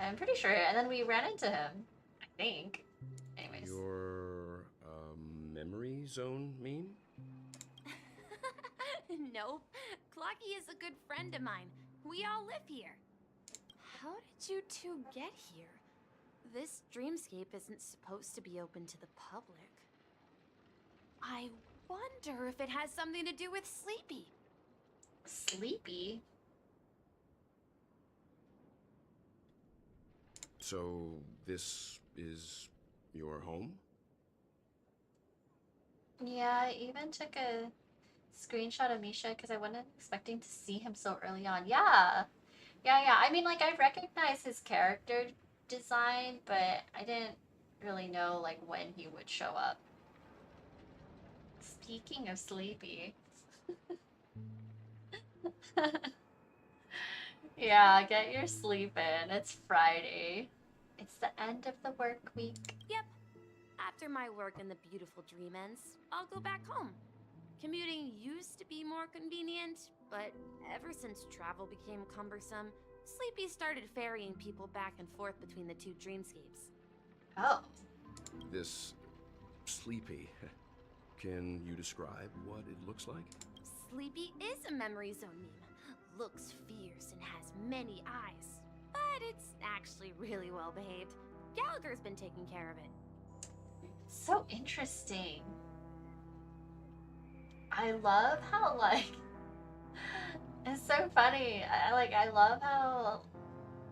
S1: I'm pretty sure, and then we ran into him, I think. Anyways.
S14: Your, memory zone meme?
S19: Nope. Clocky is a good friend of mine. We all live here. How did you two get here? This dreamscape isn't supposed to be open to the public. I wonder if it has something to do with Sleepy.
S1: Sleepy?
S14: So, this is your home?
S1: Yeah, I even took a screenshot of Misha because I wasn't expecting to see him so early on. Yeah. Yeah. I mean, like, I recognize his character design, but I didn't really know, like, when he would show up. Speaking of Sleepy. Yeah, get your sleep in. It's Friday. It's the end of the work week.
S19: Yep. After my work in the beautiful dream ends, I'll go back home. Commuting used to be more convenient, but ever since travel became cumbersome, Sleepy started ferrying people back and forth between the two dreamscapes.
S1: Oh.
S14: This Sleepy. Can you describe what it looks like?
S19: Sleepy is a memory zone meme. Looks fierce and has many eyes. But it's actually really well behaved. Gallagher's been taking care of it.
S1: So interesting. I love how, like, it's so funny. I love how,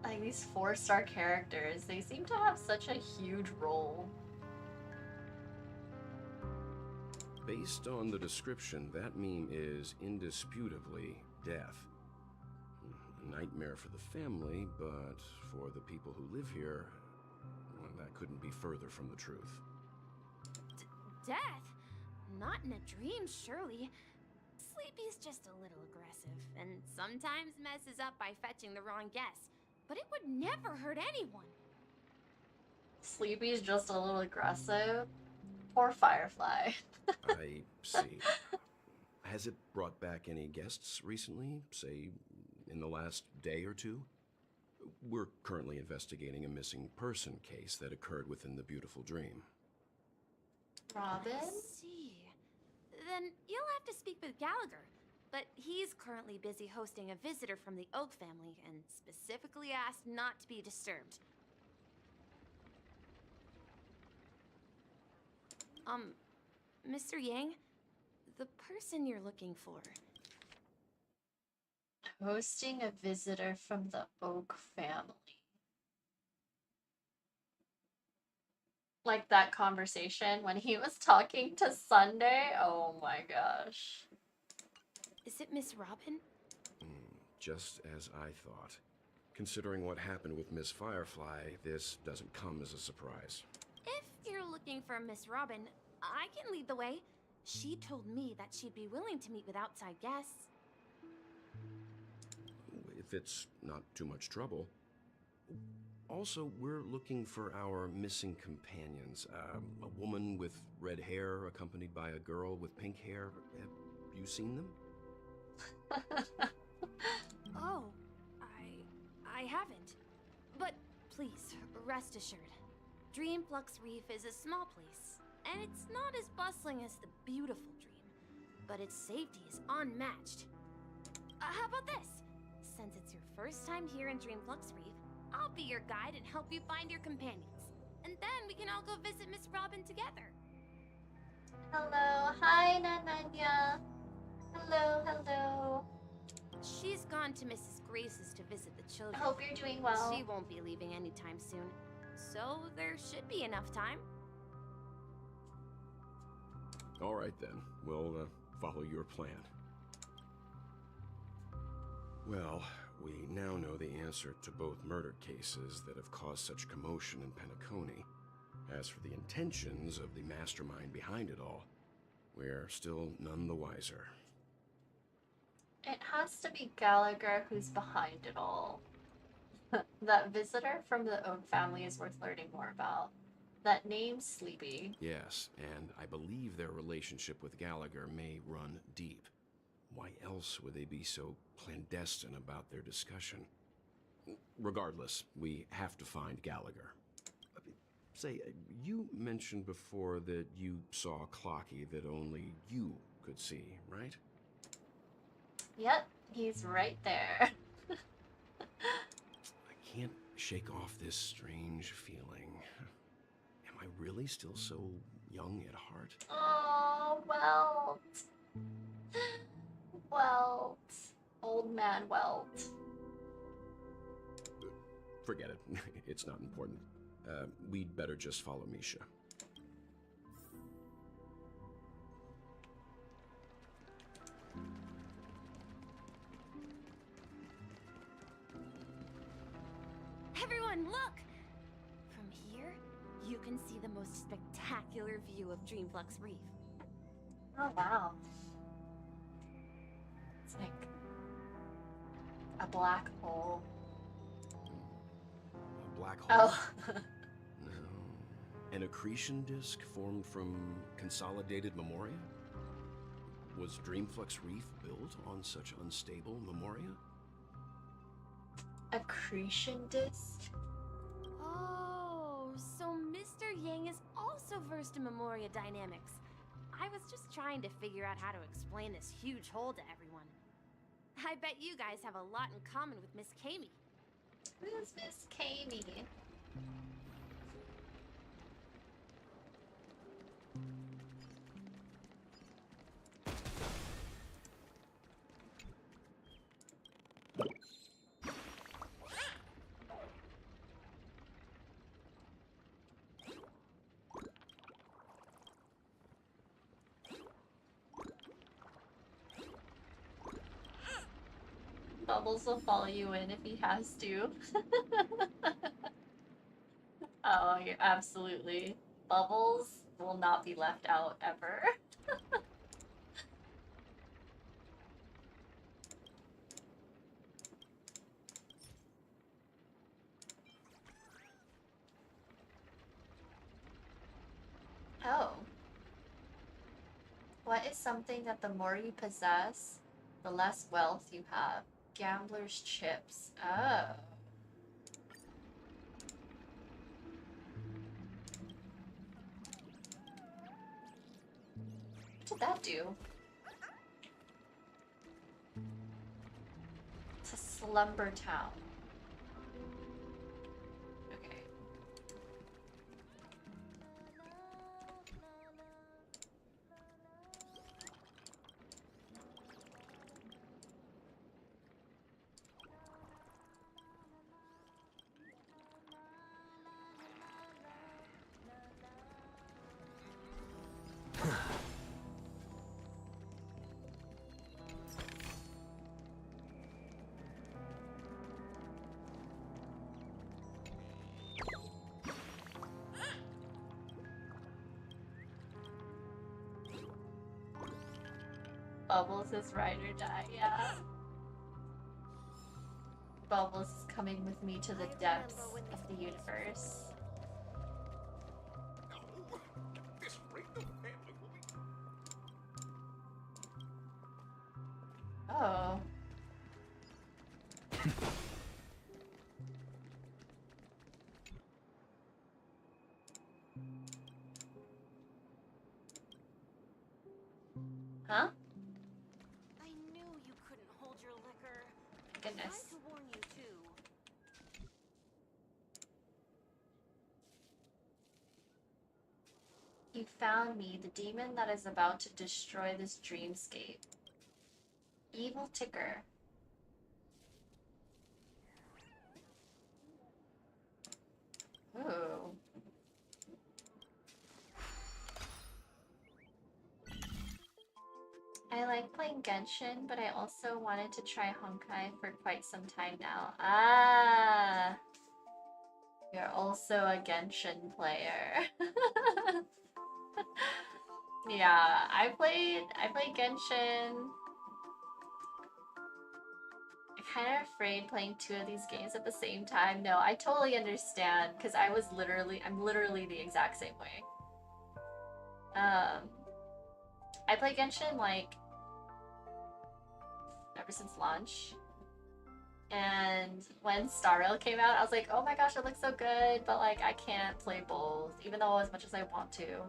S1: like, these 4-star characters, they seem to have such a huge role.
S14: Based on the description, that meme is indisputably death. A nightmare for the family, but for the people who live here, well, that couldn't be further from the truth.
S19: Death? Not in a dream, surely. Sleepy's just a little aggressive, and sometimes messes up by fetching the wrong guess. But it would never hurt anyone.
S1: Sleepy's just a little aggressive. Poor Firefly.
S14: I see. Has it brought back any guests recently, say, in the last day or two? We're currently investigating a missing person case that occurred within the beautiful dream.
S1: Robin?
S19: I see. Then you'll have to speak with Gallagher. But he's currently busy hosting a visitor from the Oak family and specifically asked not to be disturbed. Mr. Yang, the person you're looking for.
S1: Hosting a visitor from the Oak family. Like that conversation when he was talking to Sunday. Oh my gosh.
S19: Is it Miss Robin?
S14: Just as I thought. Considering what happened with Miss Firefly, this doesn't come as a surprise.
S19: If you're looking for Miss Robin, I can lead the way. She told me that she'd be willing to meet with outside guests.
S14: If it's not too much trouble. Also, we're looking for our missing companions. A woman with red hair accompanied by a girl with pink hair. Have you seen them?
S19: Oh, I haven't. But please, rest assured. Dreamflux Reef is a small place, and it's not as bustling as the beautiful dream, but its safety is unmatched. How about this? Since it's your first time here in Dreamflux Reef, I'll be your guide and help you find your companions. And then we can all go visit Miss Robin together.
S1: Hello. Hi, Nananya. Hello, hello.
S19: She's gone to Mrs. Grace's to visit the children.
S1: I hope you're doing well.
S19: She won't be leaving anytime soon. So there should be enough time.
S14: All right, then. We'll follow your plan. Well, we now know the answer to both murder cases that have caused such commotion in Penacony. As for the intentions of the mastermind behind it all, we're still none the wiser.
S1: It has to be Gallagher who's behind it all. That visitor from the Oak family is worth learning more about. That name's Sleepy.
S14: Yes, and I believe their relationship with Gallagher may run deep. Why else would they be so clandestine about their discussion? Regardless, we have to find Gallagher. Say, you mentioned before that you saw Clocky that only you could see, right?
S1: Yep, he's right there.
S14: I can't shake off this strange feeling. Am I really still so young at heart?
S1: Oh, Welt. Welt. Old man Welt.
S14: Forget it. It's not important. We'd better just follow Misha.
S19: Everyone, look! From here, you can see the most spectacular view of Dreamflux Reef.
S1: Oh, wow. It's like a black hole.
S14: A black hole?
S1: Oh.
S14: No. An accretion disk formed from consolidated memoria? Was Dreamflux Reef built on such unstable memoria?
S1: Accretion disk?
S19: Oh, so Mr. Yang is also versed in Memoria dynamics. I was just trying to figure out how to explain this huge hole to everyone. I bet you guys have a lot in common with Miss Kami.
S1: Who's Miss Kami? Bubbles will follow you in if he has to. Oh, you're absolutely. Bubbles will not be left out ever. Oh. What is something that the more you possess, the less wealth you have? Gambler's chips. Oh. What did that do? It's a slumber town. Okay. Bubbles is ride or die, yeah. Bubbles is coming with me to the depths of the universe. Oh. Huh?
S19: I knew you couldn't hold your liquor.
S1: Goodness.
S19: Tried to warn you too.
S1: You found me, the demon that is about to destroy this dreamscape. Evil ticker. Ooh. I like playing Genshin, but I also wanted to try Honkai for quite some time now. Ah! You're also a Genshin player. Yeah, I played Genshin. I'm kind of afraid playing two of these games at the same time. No, I totally understand, because I'm literally the exact same way. I play Genshin like ever since launch. And when Star Rail came out, I was like, oh my gosh, it looks so good, but like I can't play both, even though as much as I want to.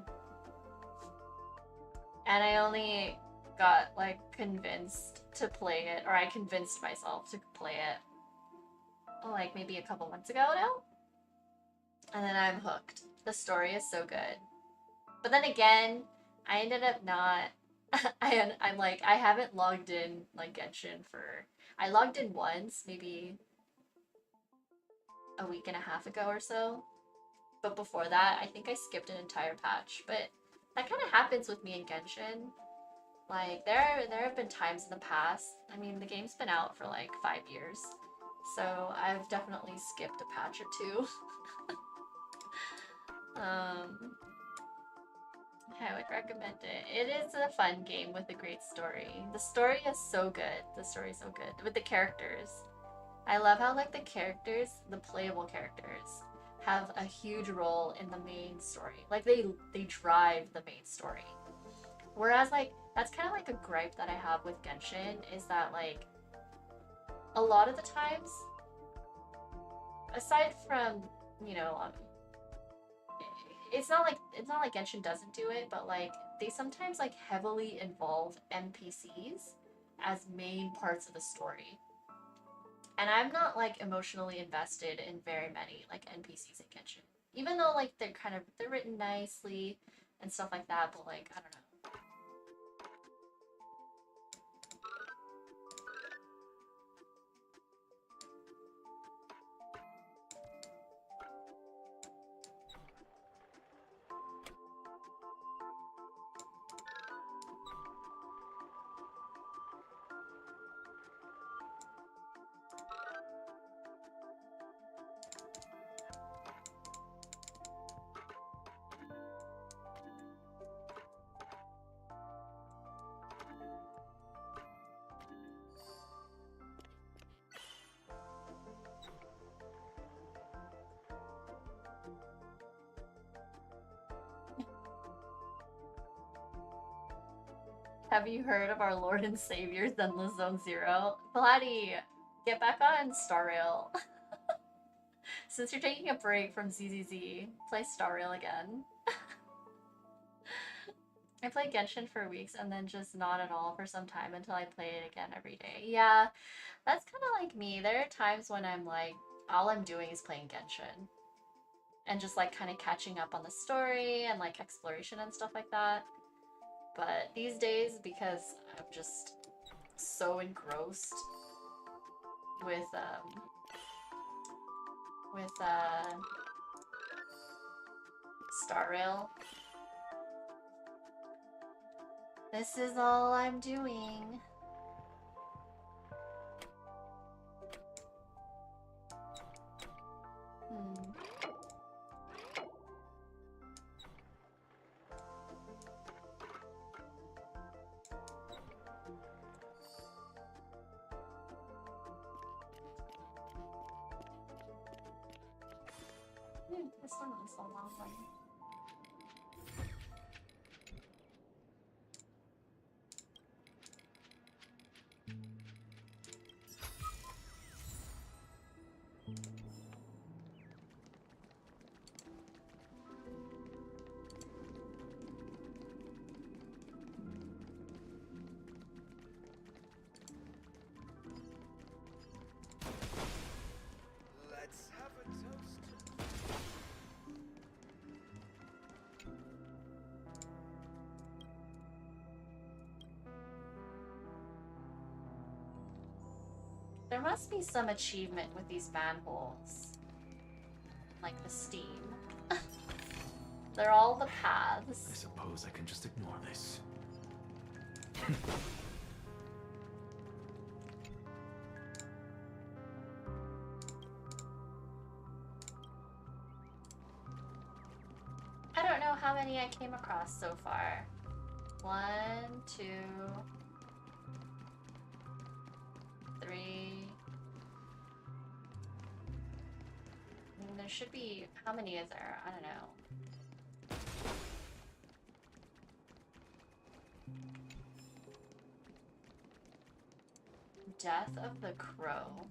S1: And I only got like convinced to play it, or I convinced myself to play it like maybe a couple months ago now. And then I'm hooked. The story is so good. But then again, I ended up not I'm like, I haven't logged in like Genshin for, I logged in once, maybe a week and a half ago or so. But before that, I think I skipped an entire patch. But that kind of happens with me in Genshin. Like, there have been times in the past, I mean, the game's been out for like 5 years. So I've definitely skipped a patch or two. I would recommend it. It is a fun game with a great story. The story is so good. The story is so good. With the characters. I love how like the characters, the playable characters, have a huge role in the main story. Like they drive the main story. Whereas like, that's kind of like a gripe that I have with Genshin, is that like, a lot of the times, aside from, you know, it's not like Genshin doesn't do it, but like they sometimes like heavily involve NPCs as main parts of the story. And I'm not like emotionally invested in very many like NPCs in Genshin. Even though like they're written nicely and stuff like that, but like I don't know. Have you heard of our Lord and Savior Zenless Zone Zero? Vladi, get back on Star Rail. Since you're taking a break from ZZZ, play Star Rail again. I played Genshin for weeks and then just not at all for some time until I play it again every day. Yeah, that's kind of like me. There are times when I'm like, all I'm doing is playing Genshin. And just like kind of catching up on the story and like exploration and stuff like that. But these days, because I'm just so engrossed with Star Rail, this is all I'm doing. This one is a long one.
S16: Let's have a toast.
S1: There must be some achievement with these manholes. Like the steam. They're all the paths.
S5: I suppose I can just ignore this.
S1: I don't know how many I came across so far. 1, 2, 3. There should be, how many is there? I don't know. Death of the Crow.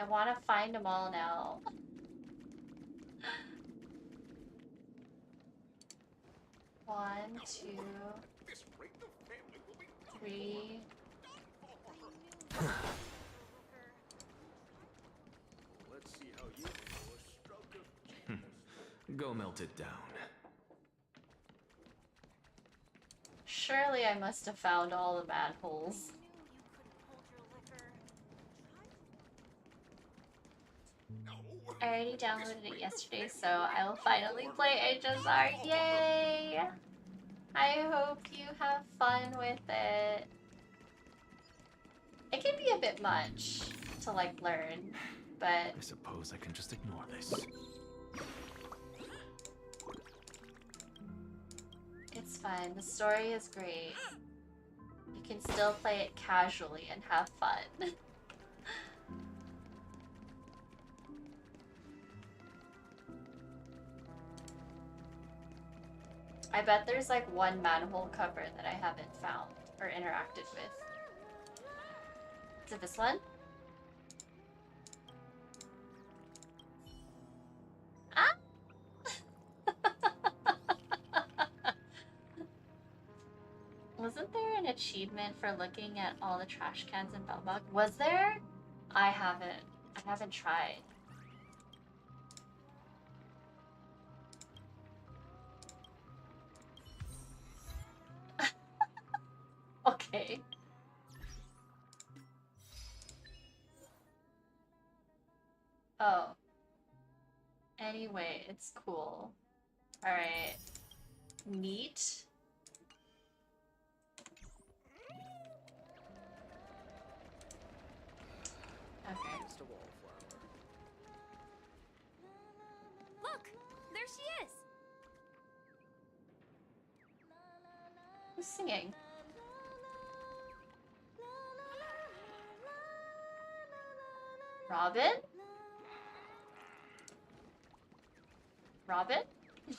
S1: I want to find them all now. One, 2, 3.
S10: Let's see how you handle a stroke of
S5: Go melt it down.
S1: Surely I must have found all the manholes. I already downloaded it yesterday, so I will finally play HSR. Yay! I hope you have fun with it. It can be a bit much to like learn, but
S5: I suppose I can just ignore this.
S1: it's fun. The story is great. You can still play it casually and have fun. I bet there's like one manhole cover that I haven't found or interacted with. Is it this one? Ah! Wasn't there an achievement for looking at all the trash cans in Belbog? Was there? I haven't tried. Okay. Oh. Anyway, it's cool. Alright. Neat. Okay.
S19: Look! There she is!
S1: Who's singing? Robin? Robin? I'm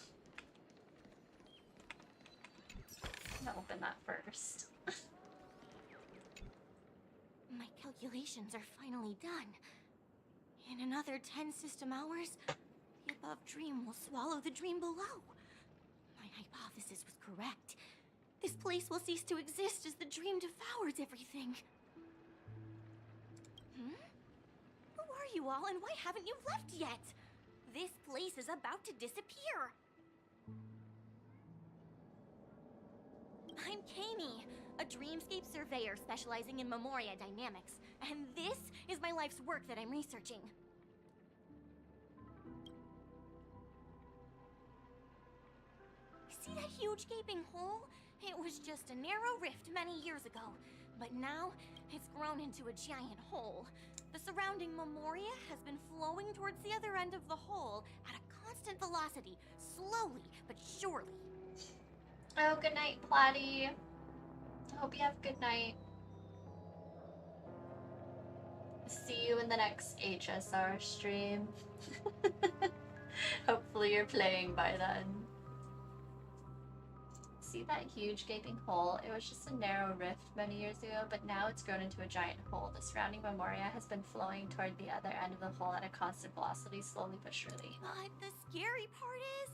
S1: gonna open that first.
S12: My calculations are finally done. In another 10 system hours, the above dream will swallow the dream below. My hypothesis was correct. This place will cease to exist as the dream devours everything. Hmm? Who are you all, and why haven't you left yet? This place is about to disappear. I'm Kami, a dreamscape surveyor specializing in Memoria dynamics, and this is my life's work that I'm researching. See that huge gaping hole? It was just a narrow rift many years ago, but now it's grown into a giant hole. The surrounding Memoria has been flowing towards the other end of the hole at a constant velocity, slowly but surely.
S1: Oh, good night, Platy. I hope you have a good night. See you in the next HSR stream. Hopefully you're playing by then. See that huge gaping hole? It was just a narrow rift many years ago, but now it's grown into a giant hole. The surrounding Memoria has been flowing toward the other end of the hole at a constant velocity, slowly but surely.
S12: But the scary part is,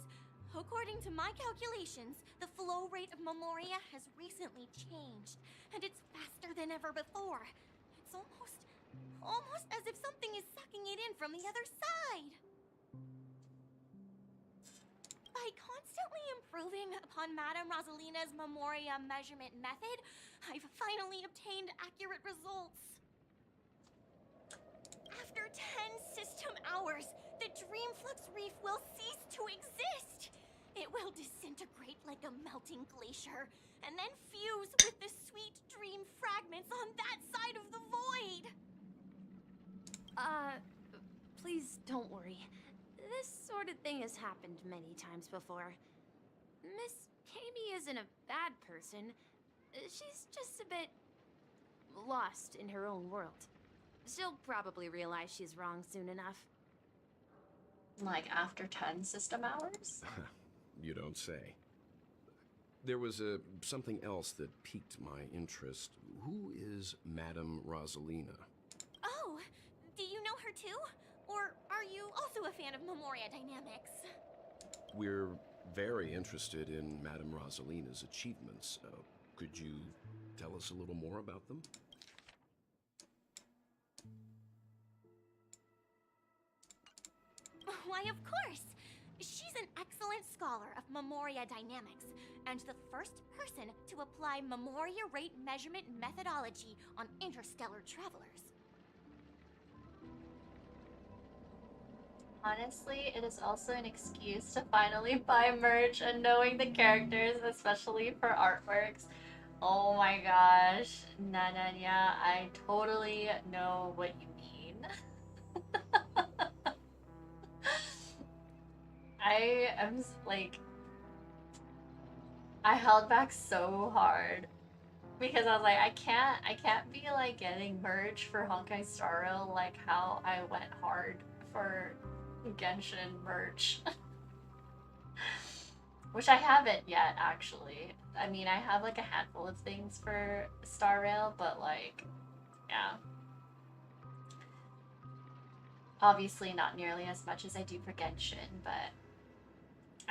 S12: According to my calculations, the flow rate of Memoria has recently changed, and it's faster than ever before. It's almost as if something is sucking it in from the other side. By constantly improving upon Madame Rosalina's Memoria measurement method, I've finally obtained accurate results. After 10 system hours, the Dreamflux Reef will cease to exist. It will disintegrate like a melting glacier, and then fuse with the sweet dream fragments on that side of the void.
S19: Please don't worry. This sort of thing has happened many times before. Miss Kami isn't a bad person. She's just a bit lost in her own world. She'll probably realize she's wrong soon enough.
S1: Like after 10 system hours?
S14: You don't say. There was something else that piqued my interest. Who is Madame Rosalina?
S12: Oh, do you know her too? Or are you also a fan of Memoria Dynamics?
S14: We're very interested in Madame Rosalina's achievements. Could you tell us a little more about them?
S12: Why, of course! She's an excellent scholar of Memoria Dynamics, and the first person to apply Memoria rate measurement methodology on interstellar travelers.
S1: Honestly, it is also an excuse to finally buy merch, and knowing the characters, especially for artworks. Oh my gosh, Nananya, I totally know what you mean. I am like, I held back so hard because I was like, I can't be like getting merch for Honkai Star Rail like how I went hard for Genshin merch. Which I haven't yet, actually. I mean, I have like a handful of things for Star Rail, but like, yeah. Obviously not nearly as much as I do for Genshin, but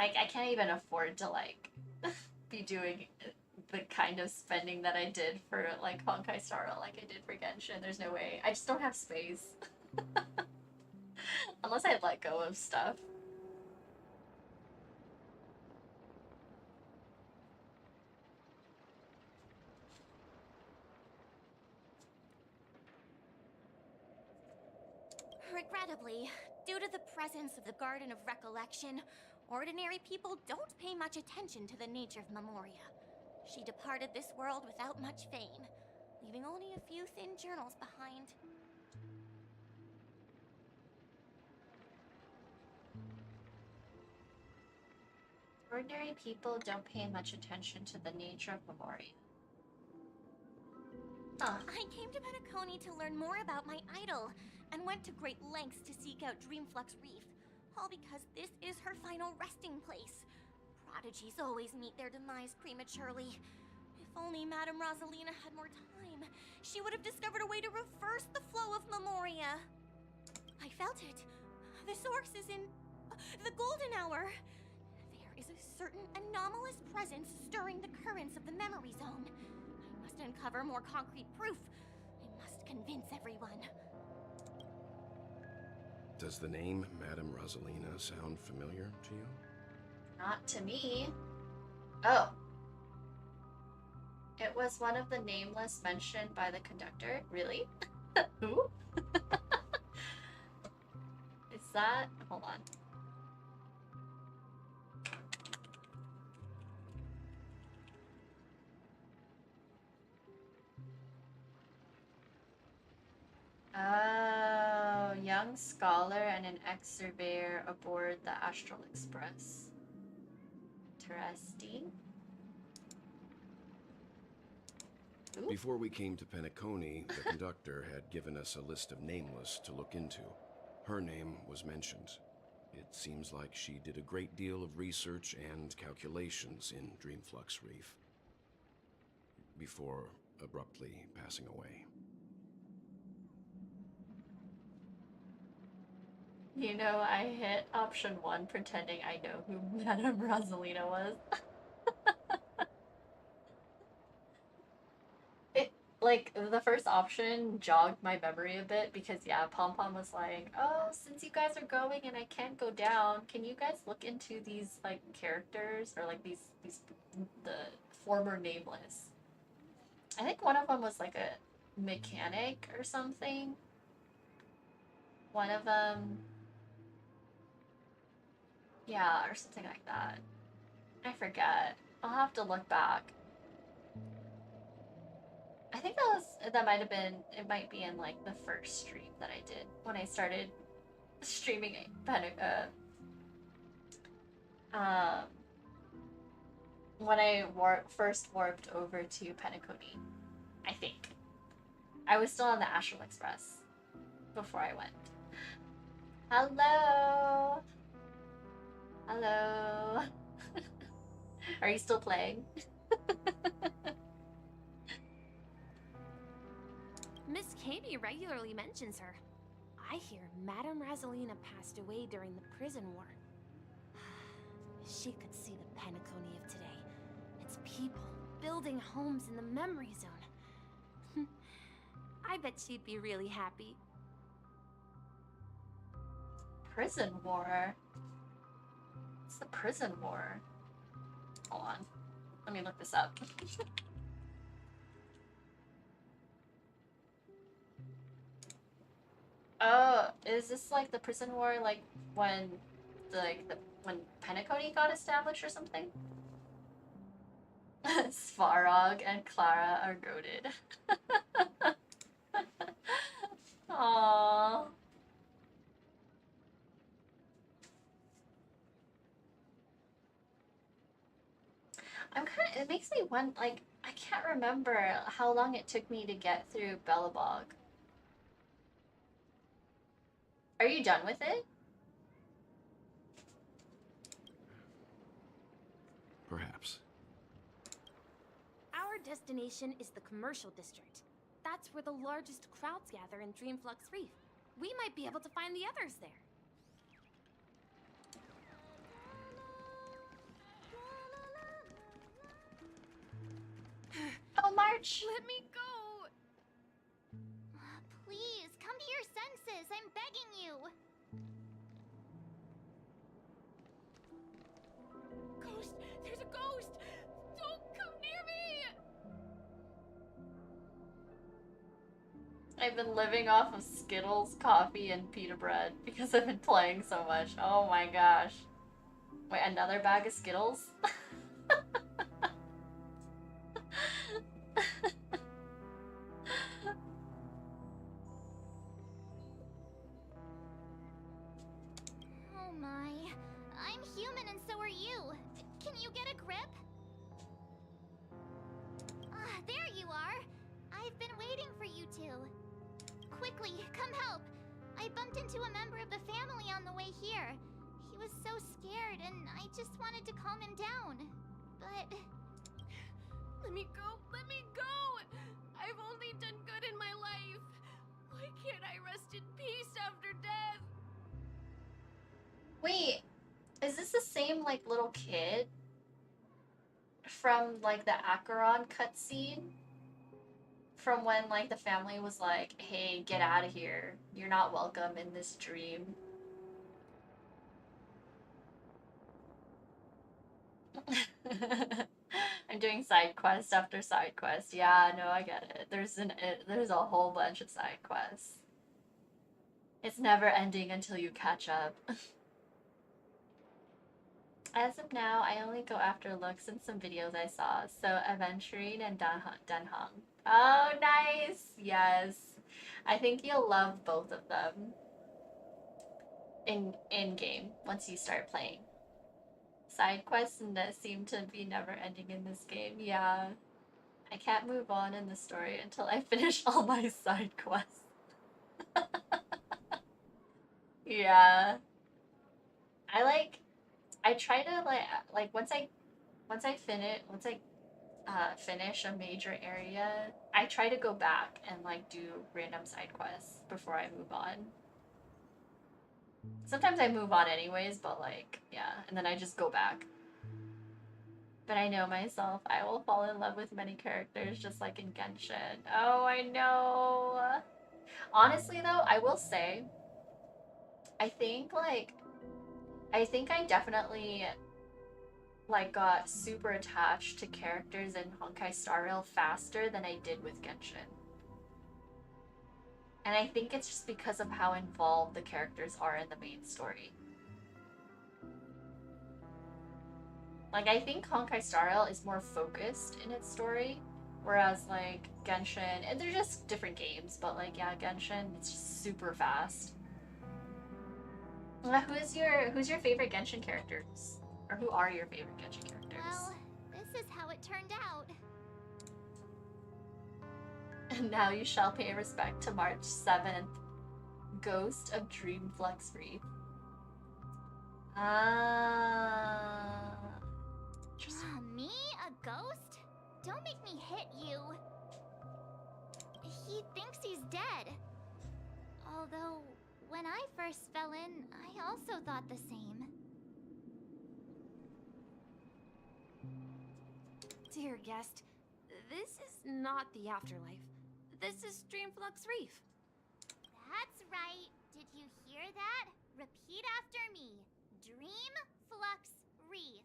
S1: I can't even afford to like be doing the kind of spending that I did for like Honkai Star Rail like I did for Genshin. There's no way. I just don't have space. Unless I let go of stuff.
S12: Regrettably, due to the presence of the Garden of Recollection, ordinary people don't pay much attention to the nature of Memoria. She departed this world without much fame, leaving only a few thin journals behind.
S1: Ordinary people don't pay much attention to the nature of Memoria. Huh.
S12: I came to Penacony to learn more about my idol, and went to great lengths to seek out Dreamflux Reef, all because this is her final resting place. Prodigies always meet their demise prematurely. If only Madame Rosalina had more time, she would have discovered a way to reverse the flow of Memoria. I felt it. The source is in the golden hour. There is a certain anomalous presence stirring the currents of the memory zone. I must uncover more concrete proof. I must convince everyone.
S14: Does the name Madame Rosalina sound familiar to you?
S1: Not to me. Oh. It was one of the nameless mentioned by the conductor? Really? Who? Is that... Hold on. Oh, young scholar and an ex-surveyor aboard the Astral Express. Interesting. Ooh.
S14: Before we came to Penacony, the conductor had given us a list of nameless to look into. Her name was mentioned. It seems like she did a great deal of research and calculations in Dreamflux Reef before abruptly passing away.
S1: You know, I hit option 1 pretending I know who Madame Rosalina was. It, like, the first option jogged my memory a bit because, yeah, Pom Pom was like, oh, since you guys are going and I can't go down, can you guys look into these, like, characters? Or, like, the former nameless. I think one of them was, like, a mechanic or something. One of them... Yeah, or something like that. I forget. I'll have to look back. I think that might have been, it might be in like the first stream that I did when I started streaming um when I first warped over to Penacony. I think. I was still on the Astral Express before I went. Hello. Hello. Are you still playing?
S19: Miss Katie regularly mentions her. I hear Madame Rosalina passed away during the prison war. She could see the Penacony of today. Its people building homes in the memory zone. I bet she'd be really happy.
S1: Prison war? What's the prison war? Hold on. Let me look this up. Oh, is this like the prison war, like when when Penacony got established or something? Svarog and Clara are goated. Aww. It makes me want, like, I can't remember how long it took me to get through Bellabog. Are you done with it?
S14: Perhaps.
S19: Our destination is the commercial district. That's where the largest crowds gather in Dreamflux Reef. We might be able to find the others there.
S1: Oh, March!
S19: Let me go!
S3: Please, come to your senses. I'm begging you.
S19: Ghost! There's a ghost! Don't come near me!
S1: I've been living off of Skittles, coffee, and pita bread because I've been playing so much. Oh my gosh. Wait, another bag of Skittles?
S3: Oh my. I'm human and so are you. Can you get a grip? Ah, there you are. I've been waiting for you two. Quickly, come help. I bumped into a member of the family on the way here. He was so scared and I just wanted to calm him down. But...
S19: Let me go! Let me go! I've only done good in my life. Why can't I rest in peace after death?
S1: Wait, is this the same, like, little kid from, like, the Acheron cutscene? From when, like, the family was like, hey, get out of here. You're not welcome in this dream. I'm doing side quest after side quest. Yeah, no, I get it. There's a whole bunch of side quests. It's never ending until you catch up. As of now, I only go after looks in some videos I saw, so Aventurine and Danhong. Oh, nice! Yes. I think you'll love both of them in-game once you start playing. Side quests seem to be never ending in this game. Yeah. I can't move on in the story until I finish all my side quests. Yeah. I try to once I finish a major area, I try to go back and like do random side quests before I move on. Sometimes I move on anyways, but like, yeah, and then I just go back. But I know myself, I will fall in love with many characters just like in Genshin. Oh, I know. Honestly though, I will say, I think I definitely like got super attached to characters in Honkai Star Rail faster than I did with Genshin. And I think it's just because of how involved the characters are in the main story. Like, I think Honkai Star Rail is more focused in its story, whereas, like, Genshin, and they're just different games, but, like, yeah, Genshin, it's just super fast. Who's your favorite Genshin characters? Or who are your favorite Genshin characters?
S3: Well, this is how it turned out.
S1: And now you shall pay respect to March 7th, Ghost of Dreamflux Reef.
S3: Me? A ghost? Don't make me hit you. He thinks he's dead. Although, when I first fell in, I also thought the same.
S19: Dear guest, this is not the afterlife. This is Dreamflux Reef.
S3: That's right. Did you hear that? Repeat after me. Dreamflux Reef.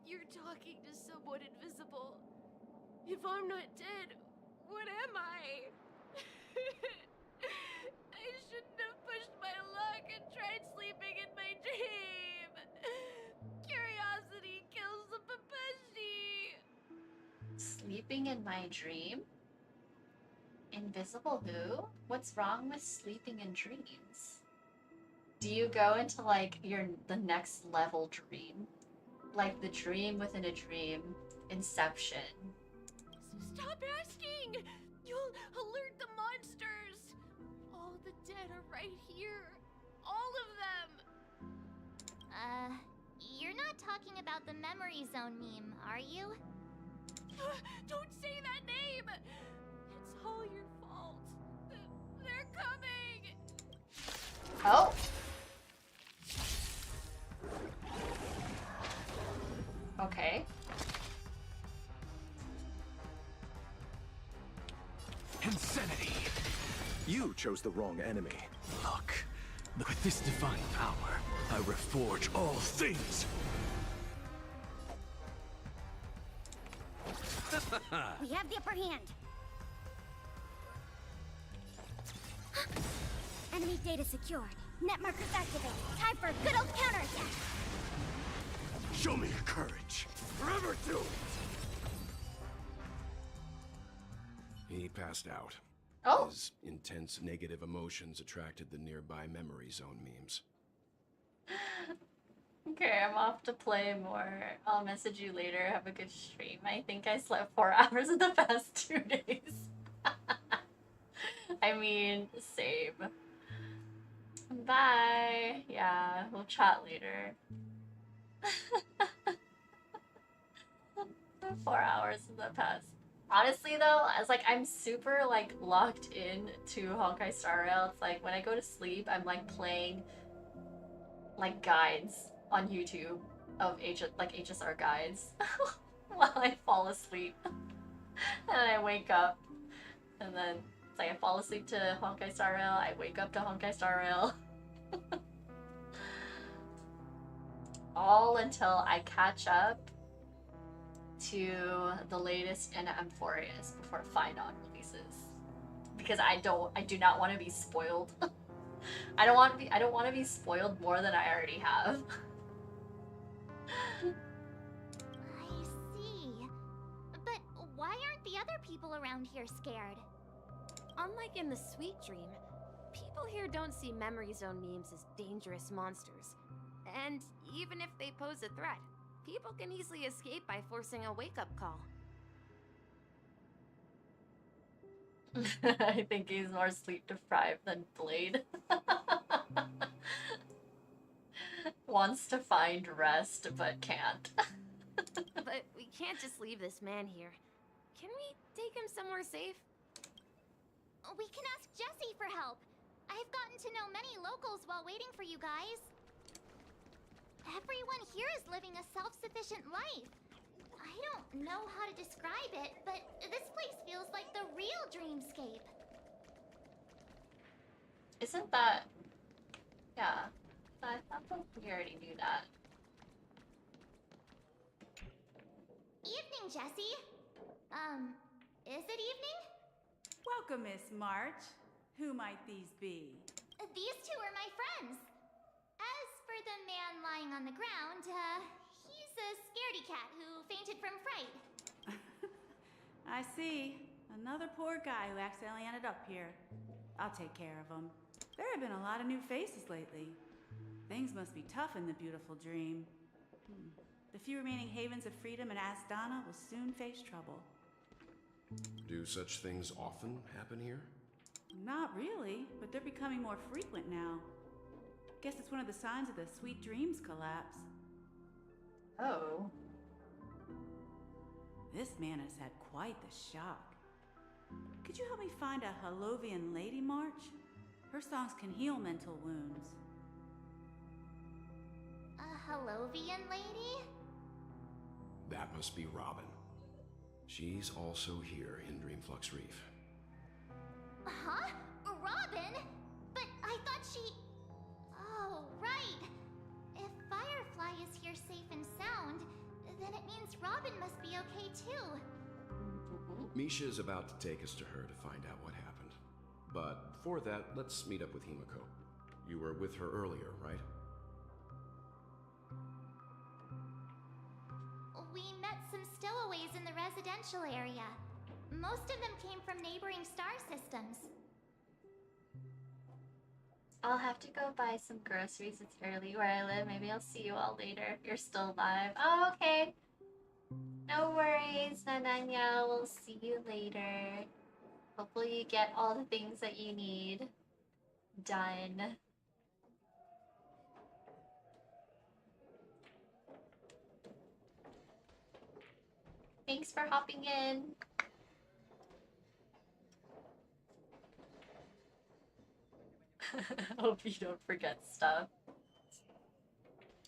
S19: You're talking to someone invisible. If I'm not dead, what am I? I shouldn't have pushed my luck and tried sleeping in my dream. Curiosity kills the papashi.
S1: Sleeping in my dream? Invisible who? What's wrong with sleeping in dreams? Do you go into like the next level dream? Like the dream within a dream, Inception.
S19: Stop asking! You'll alert the monsters! All the dead are right here. All of them!
S3: You're not talking about the memory zone meme, are you?
S19: Don't say that name! It's all your fault. They're coming!
S1: Oh! Okay.
S2: Insanity!
S7: You chose the wrong enemy.
S2: Look. With this divine power, I reforge all things!
S17: We have the upper hand. Enemy data secured. Net markers activated. Time for a good old counterattack.
S2: Show me your courage. Forever do it!
S14: He passed out.
S1: Oh.
S14: His intense negative emotions attracted the nearby memory zone memes.
S1: Okay, I'm off to play more. I'll message you later. Have a good stream. I think I slept 4 hours in the past 2 days. I mean, same. Bye. Yeah, we'll chat later. 4 hours in the past. Honestly though, as like I'm super like locked in to Honkai Star Rail. It's like when I go to sleep, I'm like playing like guides on YouTube of HSR guides while I fall asleep. And I wake up, and then it's like I fall asleep to Honkai Star Rail, I wake up to Honkai Star Rail. All until I catch up to the latest in Amphorius before Phynon releases. Because I do not want to be spoiled. I don't want to be spoiled more than I already have.
S3: I see. But why aren't the other people around here scared?
S19: Unlike in the Sweet Dream, people here don't see memory zone memes as dangerous monsters. And even if they pose a threat, people can easily escape by forcing a wake-up call.
S1: I think he's more sleep deprived than Blade. Wants to find rest, but can't.
S19: But we can't just leave this man here. Can we take him somewhere safe?
S3: We can ask Jessie for help. I've gotten to know many locals while waiting for you guys. Everyone here is living a self-sufficient life. I don't know how to describe it, but this place feels like the real dreamscape.
S1: Isn't that... Yeah. I thought we already knew that.
S3: Evening, Jessie. Is it evening?
S20: Welcome, Miss March. Who might these be?
S3: These two are my friends. As for the man lying on the ground, he's a scaredy cat who fainted from fright.
S20: I see. Another poor guy who accidentally ended up here. I'll take care of him. There have been a lot of new faces lately. Things must be tough in the beautiful dream. The few remaining havens of freedom in Asdana will soon face trouble.
S14: Do such things often happen here?
S20: Not really, but they're becoming more frequent now. Guess it's one of the signs of the Sweet Dreams collapse.
S1: Oh.
S20: This man has had quite the shock. Could you help me find a Halovian lady, March? Her songs can heal mental wounds.
S3: A Halovian lady?
S14: That must be Robin. She's also here in Dreamflux Reef.
S3: Huh? Robin? But I thought she... Oh, right. If Firefly is here safe and sound, then it means Robin must be okay too.
S14: Misha is about to take us to her to find out what happened. But before that, let's meet up with Himiko. You were with her earlier, right?
S3: We met some stowaways in the residential area. Most of them came from neighboring star systems.
S1: I'll have to go buy some groceries. It's early where I live. Maybe I'll see you all later if you're still alive. Oh, okay. No worries, Nananya. We'll see you later. Hopefully you get all the things that you need done. Thanks for hopping in. Hope you don't forget stuff.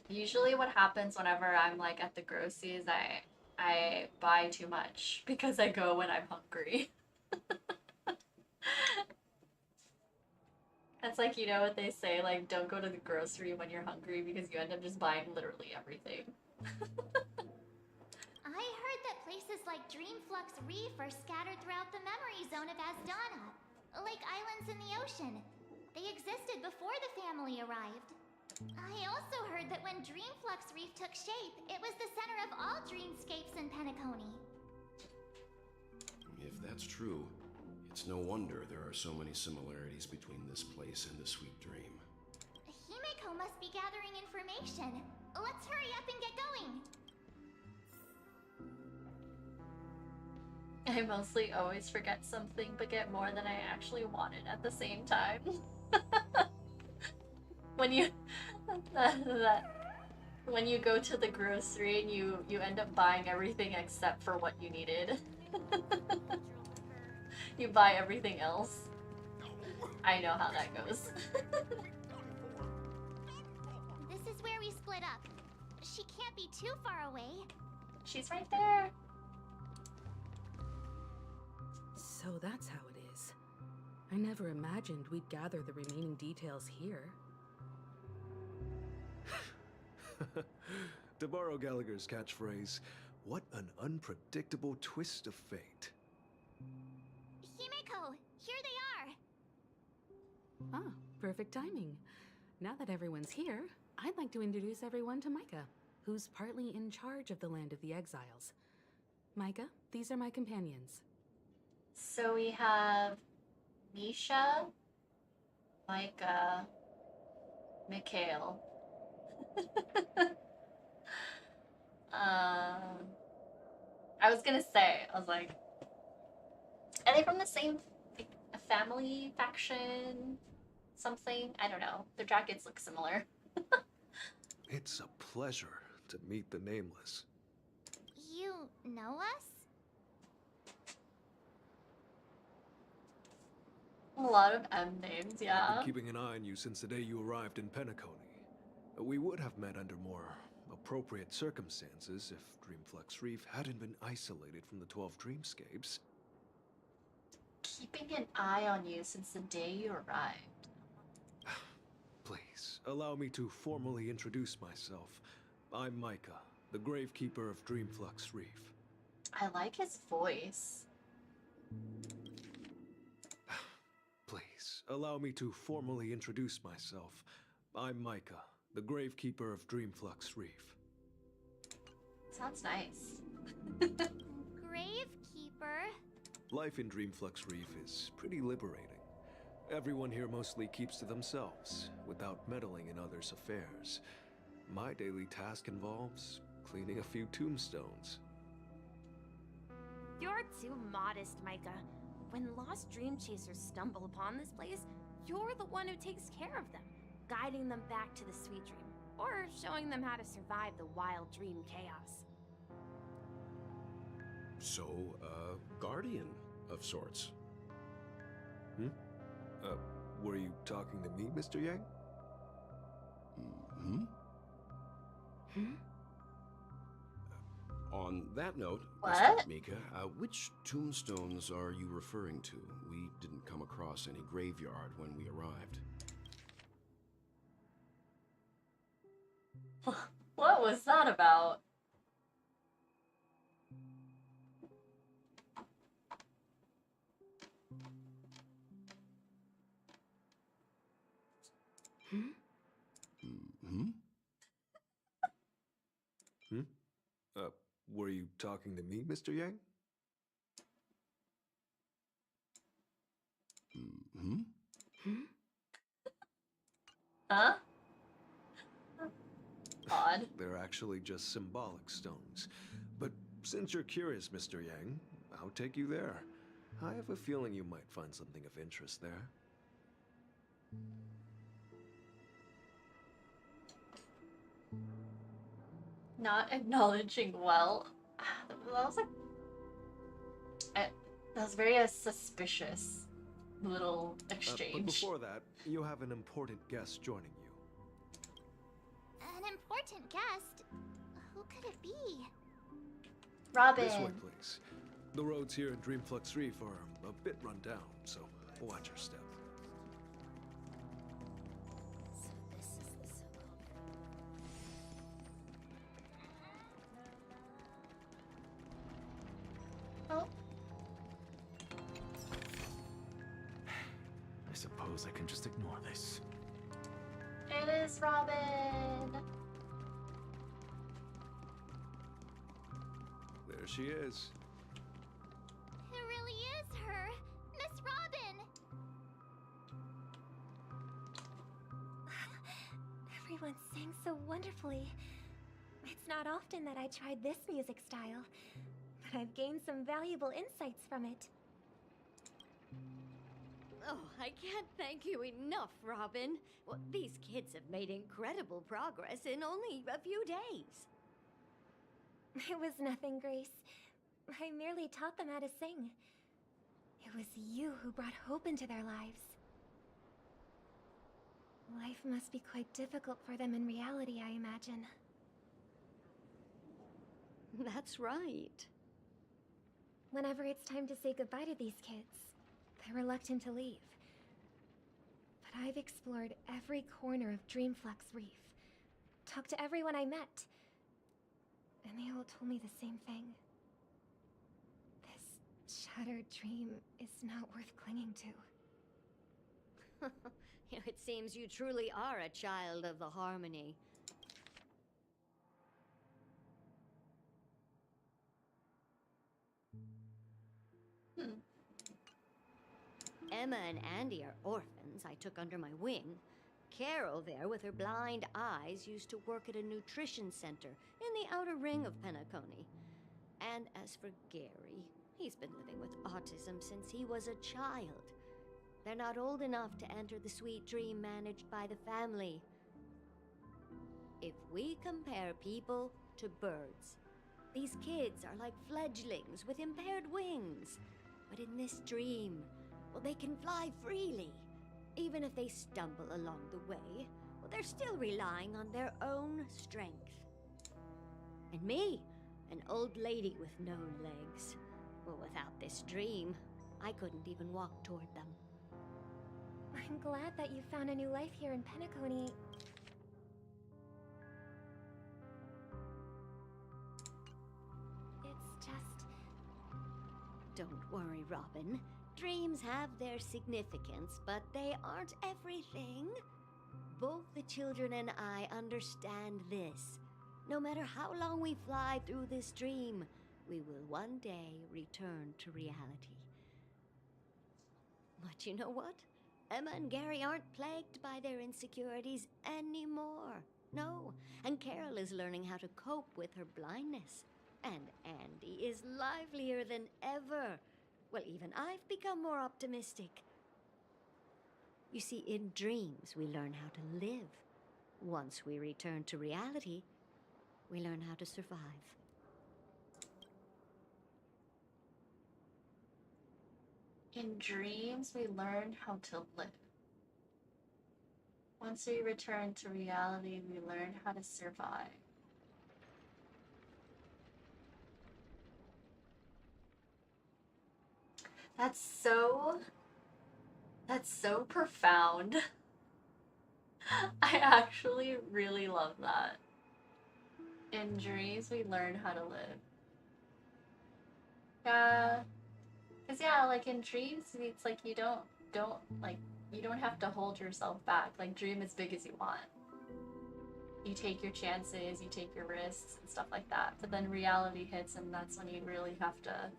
S1: Usually what happens whenever I'm like at the groceries, I buy too much because I go when I'm hungry. That's like, you know what they say, like don't go to the grocery when you're hungry because you end up just buying literally everything.
S3: I heard that places like Dreamflux Reef are scattered throughout the memory zone of Asdana, like islands in the ocean. They existed before the family arrived. I also heard that when Dreamflux Reef took shape, it was the center of all dreamscapes in Penacony.
S14: If that's true, it's no wonder there are so many similarities between this place and the Sweet Dream.
S3: Himiko must be gathering information. Let's hurry up and get going.
S1: I mostly always forget something but get more than I actually wanted at the same time. When you when you go to the grocery and you end up buying everything except for what you needed. You buy everything else. I know how that goes.
S3: This is where we split up. She can't be too far away.
S1: She's right there.
S15: So that's how it is. I never imagined we'd gather the remaining details here.
S21: To borrow Gallagher's catchphrase, what an unpredictable twist of fate.
S3: Himiko, here they are.
S15: Ah, perfect timing. Now that everyone's here, I'd like to introduce everyone to Micah, who's partly in charge of the Land of the Exiles. Micah, these are my companions.
S1: So we have Misha, Micah, Mikhail. I was gonna say, I was like, are they from the same like, family, faction, something? I don't know. Their jackets look similar.
S21: It's a pleasure to meet the Nameless.
S3: You know us?
S1: A lot of M names,
S21: I've
S1: yeah.
S21: been keeping an eye on you since the day you arrived in Penacony. We would have met under more appropriate circumstances if Dreamflux Reef hadn't been isolated from the 12 dreamscapes.
S1: Keeping an eye on you since the day you arrived.
S21: Please, allow me to formally introduce myself. I'm Micah, the Gravekeeper of Dreamflux Reef.
S1: I like his voice.
S21: Please, allow me to formally introduce myself. I'm Micah, the Gravekeeper of Dreamflux Reef.
S1: Sounds nice.
S12: Gravekeeper?
S21: Life in Dreamflux Reef is pretty liberating. Everyone here mostly keeps to themselves, without meddling in others' affairs. My daily task involves cleaning a few tombstones.
S19: You're too modest, Micah. When lost dream chasers stumble upon this place, you're the one who takes care of them, guiding them back to the sweet dream, or showing them how to survive the wild dream chaos.
S14: So, guardian of sorts.
S21: Were you talking to me, Mr. Yang?
S14: On that note,
S1: What?
S14: Mika, which tombstones are you referring to? We didn't come across any graveyard when we arrived.
S1: What was that about?
S21: Were you talking to me, Mr. Yang?
S1: Huh? Odd.
S21: They're actually just symbolic stones. But since you're curious, Mr. Yang, I'll take you there. I have a feeling you might find something of interest there.
S1: Not acknowledging well. That was like... that was very suspicious little exchange.
S21: But before that, you have an important guest joining you.
S12: An important guest? Who could it be?
S1: Robin.
S21: This way, please. The roads here in Dreamflux Reef are a bit run down, so watch your step.
S12: So this is the
S1: Oh.
S2: I suppose I can just ignore this.
S1: It is Robin.
S21: There she is.
S12: It really is her! Miss Robin!
S8: Everyone sang so wonderfully. It's not often that I tried this music style, but I've gained some valuable insights from it.
S17: Oh, I can't thank you enough, Robin. Well, these kids have made incredible progress in only a few days.
S8: It was nothing, Grace. I merely taught them how to sing. It was you who brought hope into their lives. Life must be quite difficult for them in reality, I imagine.
S17: That's right.
S8: Whenever it's time to say goodbye to these kids, they're reluctant to leave. But I've explored every corner of Dreamflux Reef, talked to everyone I met, and they all told me the same thing. This shattered dream is not worth clinging to.
S17: It seems you truly are a child of the Harmony. Emma and Andy are orphans I took under my wing. Carol there, with her blind eyes, used to work at a nutrition center in the outer ring of Penacony. And as for Gary, he's been living with autism since he was a child. They're not old enough to enter the sweet dream managed by the family. If we compare people to birds, these kids are like fledglings with impaired wings. But in this dream, well, they can fly freely. Even if they stumble along the way, well, they're still relying on their own strength. And me, an old lady with no legs. Well, without this dream, I couldn't even walk toward them.
S8: I'm glad that you found a new life here in Penacony. It's just...
S17: Don't worry, Robin. Dreams have their significance, but they aren't everything. Both the children and I understand this. No matter how long we fly through this dream, we will one day return to reality. But you know what? Emma and Gary aren't plagued by their insecurities anymore. No, and Carol is learning how to cope with her blindness. And Andy is livelier than ever. Well, even I've become more optimistic. You see, in dreams, we learn how to live. Once we return to reality, we learn how to survive.
S1: In dreams, we learn how to live. Once we return to reality, we learn how to survive. That's so profound. I actually really love that. In dreams, we learn how to live. Yeah. Cause yeah, like in dreams, it's like you don't have to hold yourself back. Like dream as big as you want. You take your chances, you take your risks and stuff like that. But then reality hits, and that's when you really have to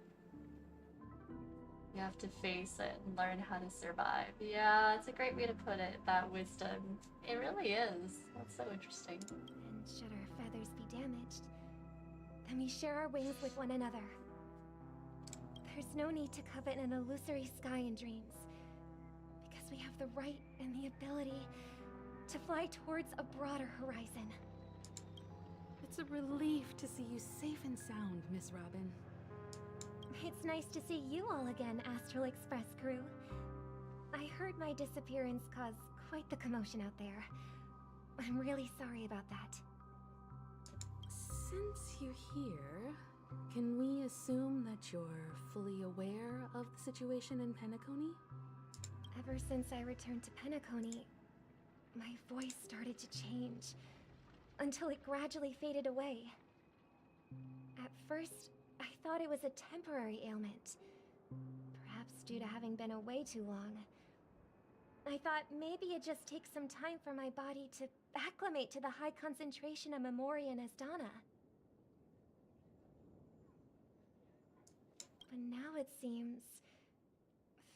S1: face it and learn how to survive. Yeah, it's a great way to put it, that wisdom. It really is. That's so interesting.
S8: And should our feathers be damaged, then we share our wings with one another. There's no need to covet an illusory sky in dreams, because we have the right and the ability to fly towards a broader horizon.
S15: It's a relief to see you safe and sound, Miss Robin.
S8: It's nice to see you all again, Astral Express crew. I heard my disappearance caused quite the commotion out there. I'm really sorry about that.
S15: Since you're here, can we assume that you're fully aware of the situation in Penacony?
S8: Ever since I returned to Penacony, my voice started to change, until it gradually faded away. At first, I thought it was a temporary ailment, perhaps due to having been away too long. I thought maybe it just takes some time for my body to acclimate to the high concentration of Memoria and Asdana. But now it seems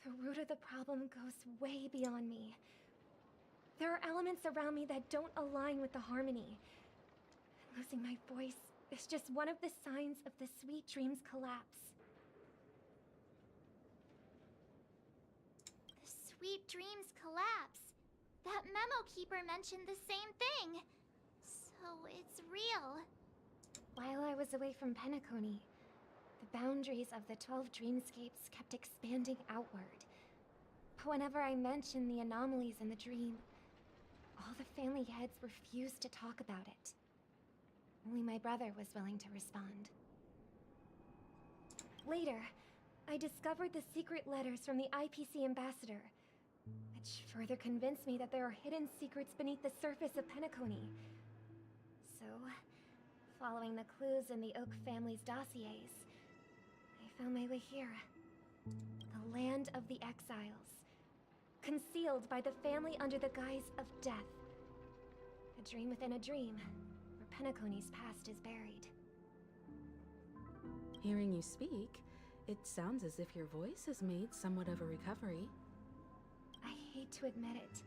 S8: the root of the problem goes way beyond me. There are elements around me that don't align with the harmony. Losing my voice is just one of the signs of the Sweet Dreams collapse.
S12: The Sweet Dreams collapse. That memo keeper mentioned the same thing. So it's real.
S8: While I was away from Penacony, the boundaries of the 12 dreamscapes kept expanding outward. But whenever I mentioned the anomalies in the dream, all the family heads refused to talk about it. Only my brother was willing to respond. Later, I discovered the secret letters from the IPC ambassador, which further convinced me that there are hidden secrets beneath the surface of Penacony. So, following the clues in the Oak family's dossiers, I found my way here. The land of the exiles, concealed by the family under the guise of death. A dream within a dream, where Penacony's past is buried.
S15: Hearing you speak, it sounds as if your voice has made somewhat of a recovery.
S8: I hate to admit it,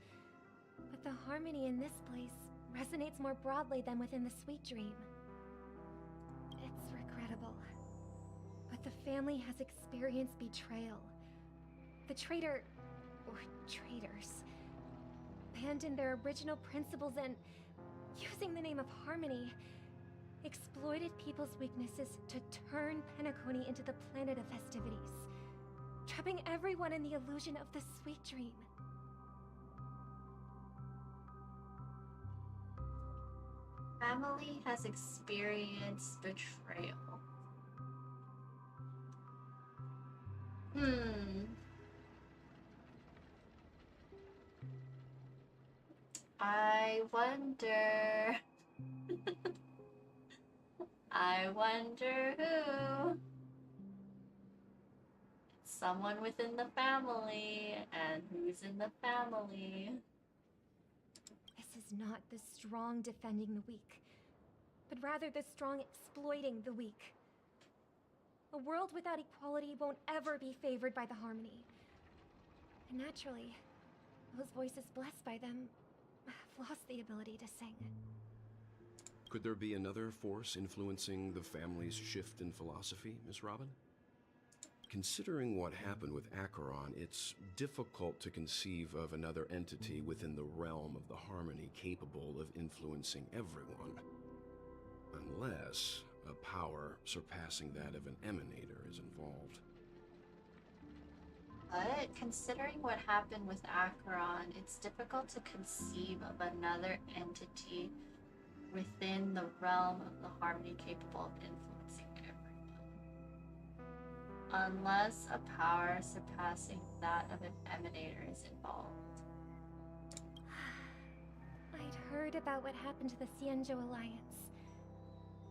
S8: but the harmony in this place resonates more broadly than within the Sweet Dream. It's regrettable, but the family has experienced betrayal. The traitor, or traitors, abandoned their original principles and, using the name of harmony, exploited people's weaknesses to turn Penacony into the planet of festivities. trapping everyone in the illusion of the sweet dream.
S1: Family has experienced betrayal. I wonder. I wonder who. Someone within the family, and who's in the family?
S8: This is not the strong defending the weak, but rather the strong exploiting the weak. A world without equality won't ever be favored by the harmony. And naturally, those voices blessed by them have lost the ability to sing.
S14: Could there be another force influencing the family's shift in philosophy, Miss Robin? Considering what happened with Acheron, it's difficult to conceive of another entity within the realm of the harmony capable of influencing everyone. Unless a power surpassing that of an emanator is involved.
S1: But considering what happened with Acheron, it's difficult to conceive of another entity within the realm of the harmony capable of influencing everyone. Unless a power surpassing that of an emanator is involved.
S8: I'd heard about what happened to the Xianzhou Alliance.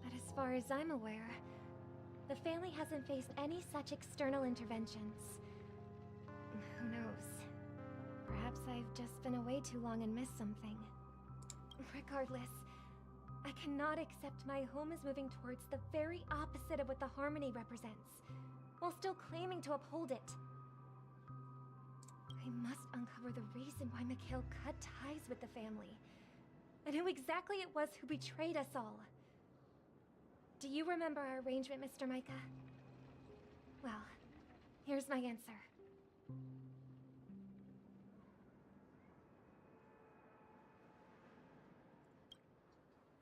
S8: But as far as I'm aware, the family hasn't faced any such external interventions. Who knows? Perhaps I've just been away too long and missed something. Regardless, I cannot accept my home is moving towards the very opposite of what the harmony represents, while still claiming to uphold it. I must uncover the reason why Mikhail cut ties with the family, and who exactly it was who betrayed us all. Do you remember our arrangement, Mr. Micah? Well, here's my answer.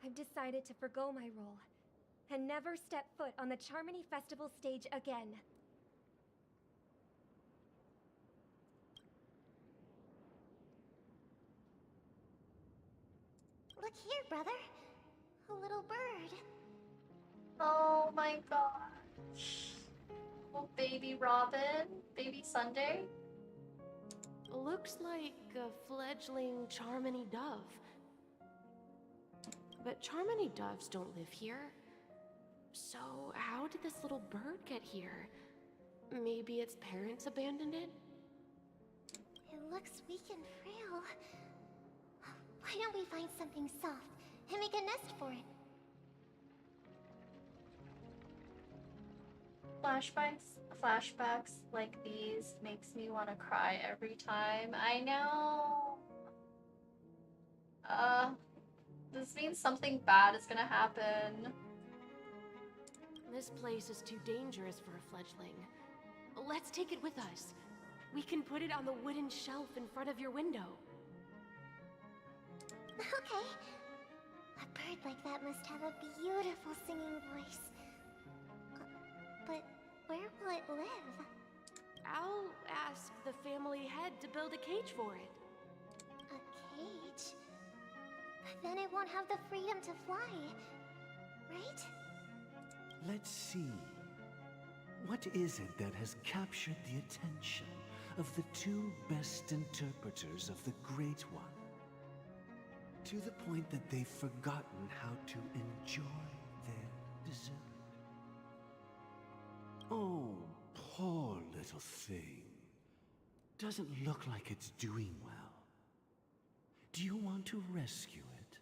S8: I've decided to forgo my role, and never step foot on the Charmony Festival stage again.
S3: Look here, brother. A little bird.
S1: Oh my gosh. Oh, baby Robin. Baby Sunday.
S4: Looks like a fledgling Charmony dove. But Charmony doves don't live here. So how did this little bird get here? Maybe its parents abandoned it?
S3: It looks weak and frail. Why don't we find something soft and make a nest for it?
S1: Flashbacks like these makes me want to cry every time. I know. This means something bad is gonna happen.
S4: This place is too dangerous for a fledgling. Let's take it with us. We can put it on the wooden shelf in front of your window.
S3: Okay. A bird like that must have a beautiful singing voice. But where will it live?
S4: I'll ask the family head to build a cage for it.
S3: A cage? But then it won't have the freedom to fly, right?
S22: Let's see. What is it that has captured the attention of the two best interpreters of the Great One? To the point that they've forgotten how to enjoy their dessert. Oh, poor little thing. Doesn't look like it's doing well. Do you want to rescue it?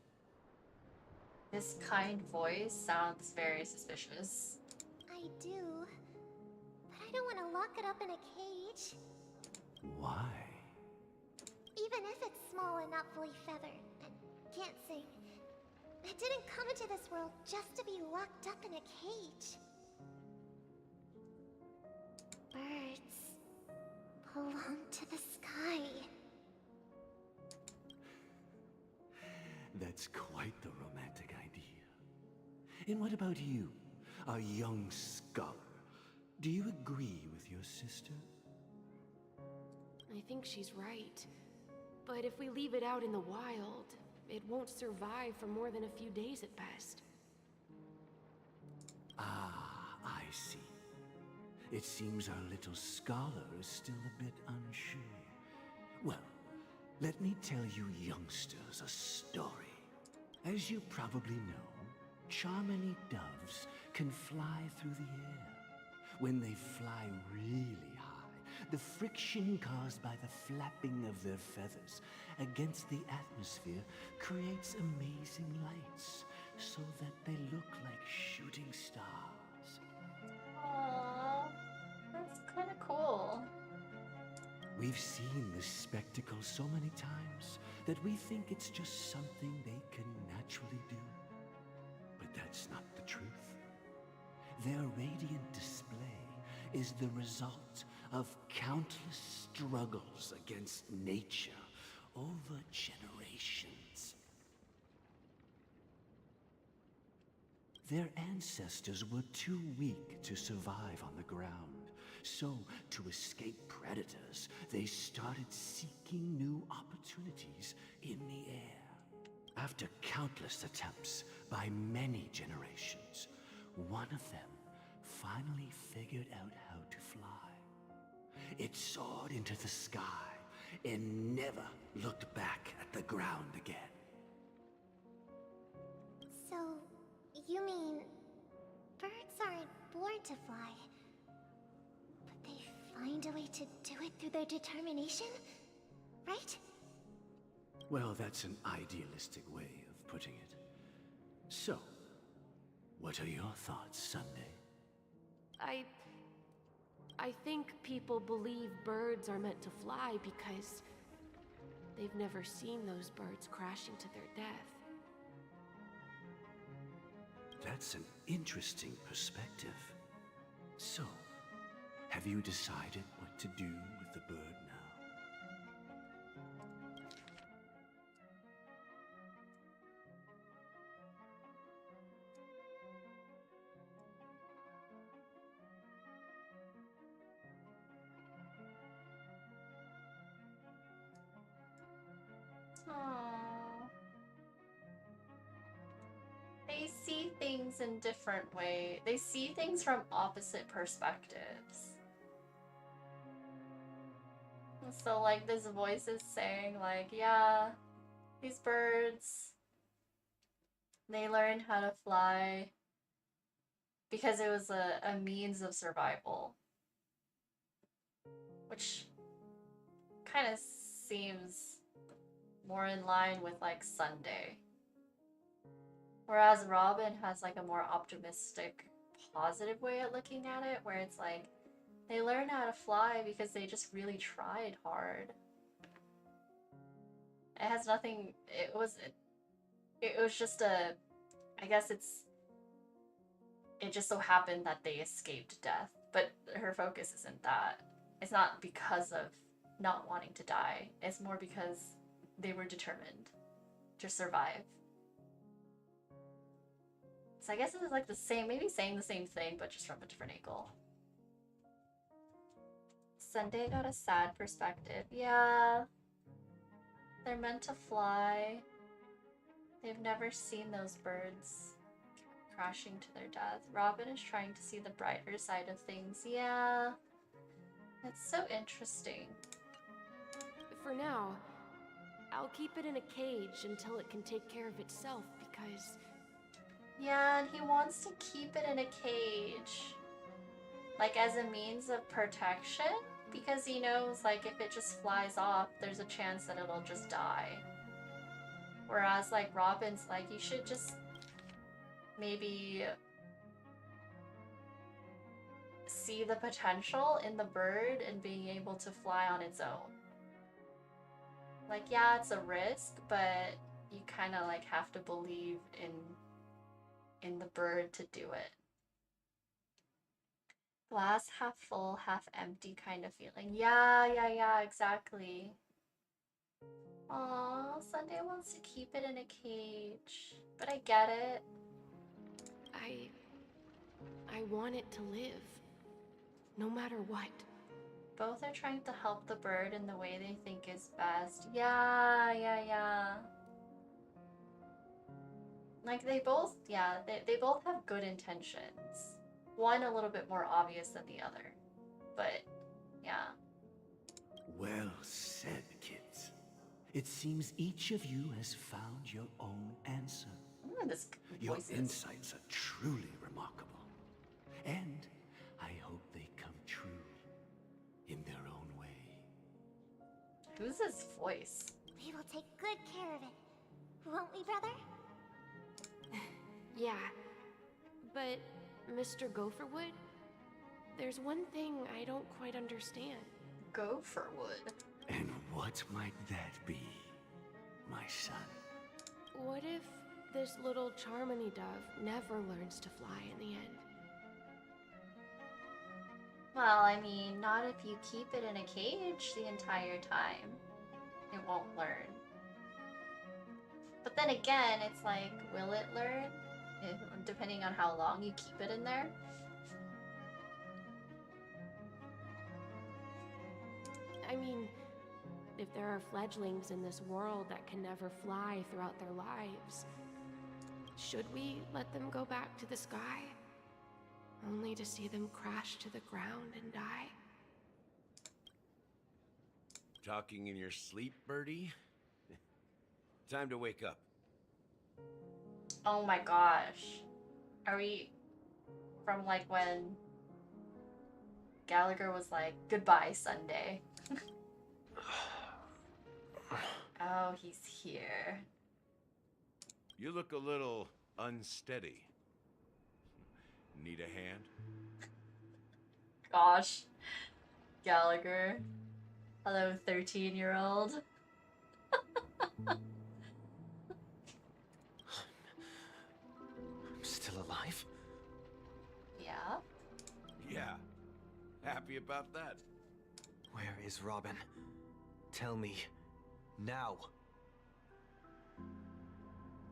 S1: This kind voice sounds very suspicious.
S3: I do. But I don't want to lock it up in a cage.
S22: Why?
S3: Even if it's small and not fully feathered, and can't sing. It didn't come into this world just to be locked up in a cage. Birds belong to the sky.
S22: That's quite the romantic idea. And what about you, a young scholar? Do you agree with your sister?
S4: I think she's right. But if we leave it out in the wild, it won't survive for more than a few days at best.
S22: Ah, I see. It seems our little scholar is still a bit unsure. Well, let me tell you youngsters a story. As you probably know, Charmony doves can fly through the air. When they fly really high, the friction caused by the flapping of their feathers against the atmosphere creates amazing lights, so that they look like shooting stars.
S1: Aww, that's kind of cool.
S22: We've seen this spectacle so many times that we think it's just something they can naturally do. But that's not the truth. Their radiant display is the result of countless struggles against nature over generations. Their ancestors were too weak to survive on the ground, so to escape predators, they started seeking new opportunities in the air. After countless attempts by many generations, one of them finally figured out how to fly. It soared into the sky and never looked back at the ground again.
S3: So, you mean birds aren't born to fly, but they find a way to do it through their determination, right?
S22: Well, that's an idealistic way of putting it. So, what are your thoughts, Sunday?
S4: I think people believe birds are meant to fly because they've never seen those birds crashing to their death.
S22: That's an interesting perspective. So, have you decided what to do with the bird now?
S1: Aww. They see things in different ways. They see things from opposite perspectives. So like this voice is saying like, yeah, these birds, they learned how to fly because it was a means of survival. Which kind of seems more in line with like Sunday. Whereas Robin has like a more optimistic, positive way of looking at it, where it's like they learn how to fly because they just really tried hard. It has nothing. It was just a. I guess it just so happened that they escaped death, but her focus isn't that. It's not because of not wanting to die. It's more because they were determined to survive. So I guess it was like the same, maybe saying the same thing, but just from a different angle. Sunday got a sad perspective. Yeah. They're meant to fly. They've never seen those birds crashing to their death. Robin is trying to see the brighter side of things. Yeah. It's so interesting.
S4: For now, I'll keep it in a cage until it can take care of itself because...
S1: Yeah, and he wants to keep it in a cage. Like as a means of protection? Because he knows like if it just flies off, there's a chance that it'll just die. Whereas like Robin's like, you should just maybe see the potential in the bird and being able to fly on its own. Like, yeah, it's a risk, but you kind of like have to believe in the bird to do it. Glass half full, half empty kind of feeling. Yeah, exactly. Aw, Sunday wants to keep it in a cage, but I get it.
S4: I want it to live, no matter what.
S1: both are trying to help the bird in the way they think is best. Yeah. Like they both, they both have good intentions. One a little bit more obvious than the other. But, yeah.
S22: Well said, kids. It seems each of you has found your own answer. Your insights are truly remarkable. And I hope they come true in their own way.
S1: Who's this voice?
S3: We will take good care of it. Won't we, brother?
S4: Yeah. But, Mr. Gopherwood, there's one thing I don't quite understand.
S1: Gopherwood?
S22: And what might that be, my son?
S4: What if this little Charmony dove never learns to fly in the end?
S1: Well, I mean, not if you keep it in a cage the entire time. It won't learn. But then again, it's like, will it learn? Depending on how long you keep it in there.
S4: I mean, if there are fledglings in this world that can never fly throughout their lives, should we let them go back to the sky? Only to see them crash to the ground and die?
S10: Talking in your sleep, birdie? Time to wake up.
S1: Oh my gosh. Are we from like when Gallagher was like, goodbye, Sunday? Oh, he's here.
S10: You look a little unsteady. Need a hand?
S1: Gosh. Gallagher. Hello, 13-year-old.
S22: I'm still alive?
S1: Yeah?
S10: Yeah. Happy about that.
S16: Where is Robin? Tell me. Now.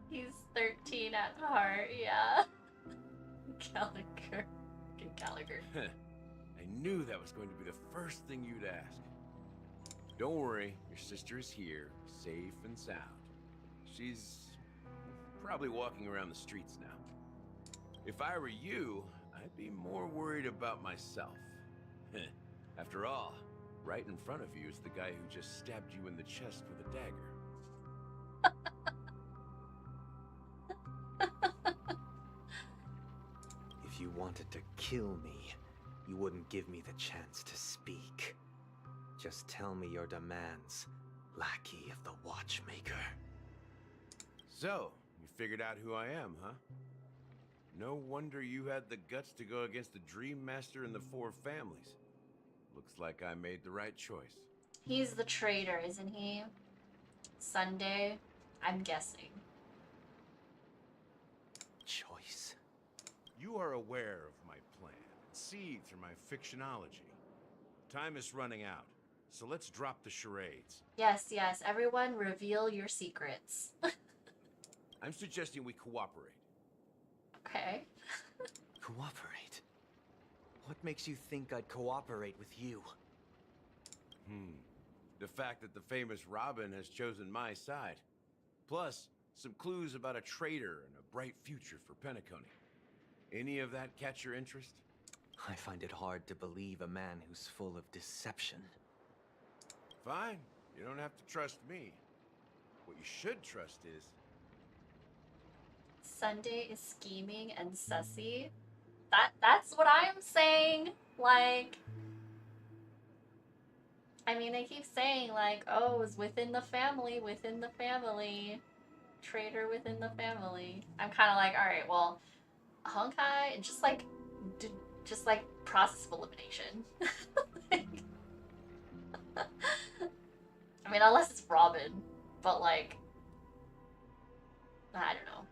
S1: He's 13 at heart, yeah. Gallagher. Fucking Gallagher.
S10: I knew that was going to be the first thing you'd ask. Don't worry, your sister is here, safe and sound. She's probably walking around the streets now. If I were you, I'd be more worried about myself. After all, right in front of you is the guy who just stabbed you in the chest with a dagger.
S16: If you wanted to kill me, you wouldn't give me the chance to speak. Just tell me your demands, lackey of the Watchmaker.
S10: So, you figured out who I am, huh? No wonder you had the guts to go against the Dream Master and the Four Families. Looks like I made the right choice.
S1: He's the traitor, isn't he? Sunday? I'm guessing.
S16: Choice?
S10: You are aware of my plan, and see through my fictionology. Time is running out, so let's drop the charades.
S1: Yes, everyone reveal your secrets.
S10: I'm suggesting we cooperate.
S1: Okay.
S16: Cooperate? What makes you think I'd cooperate with you?
S10: The fact that the famous Robin has chosen my side. Plus, some clues about a traitor and a bright future for Penacony. Any of that catch your interest?
S16: I find it hard to believe a man who's full of deception.
S10: Fine, you don't have to trust me. What you should trust is...
S1: Sunday is scheming and sussy. That's what I'm saying. Like, I mean, they keep saying like, oh, it was within the family, traitor within the family. I'm kind of like, all right, well, Honkai, just like process of elimination. I mean, unless it's Robin, but like, I don't know.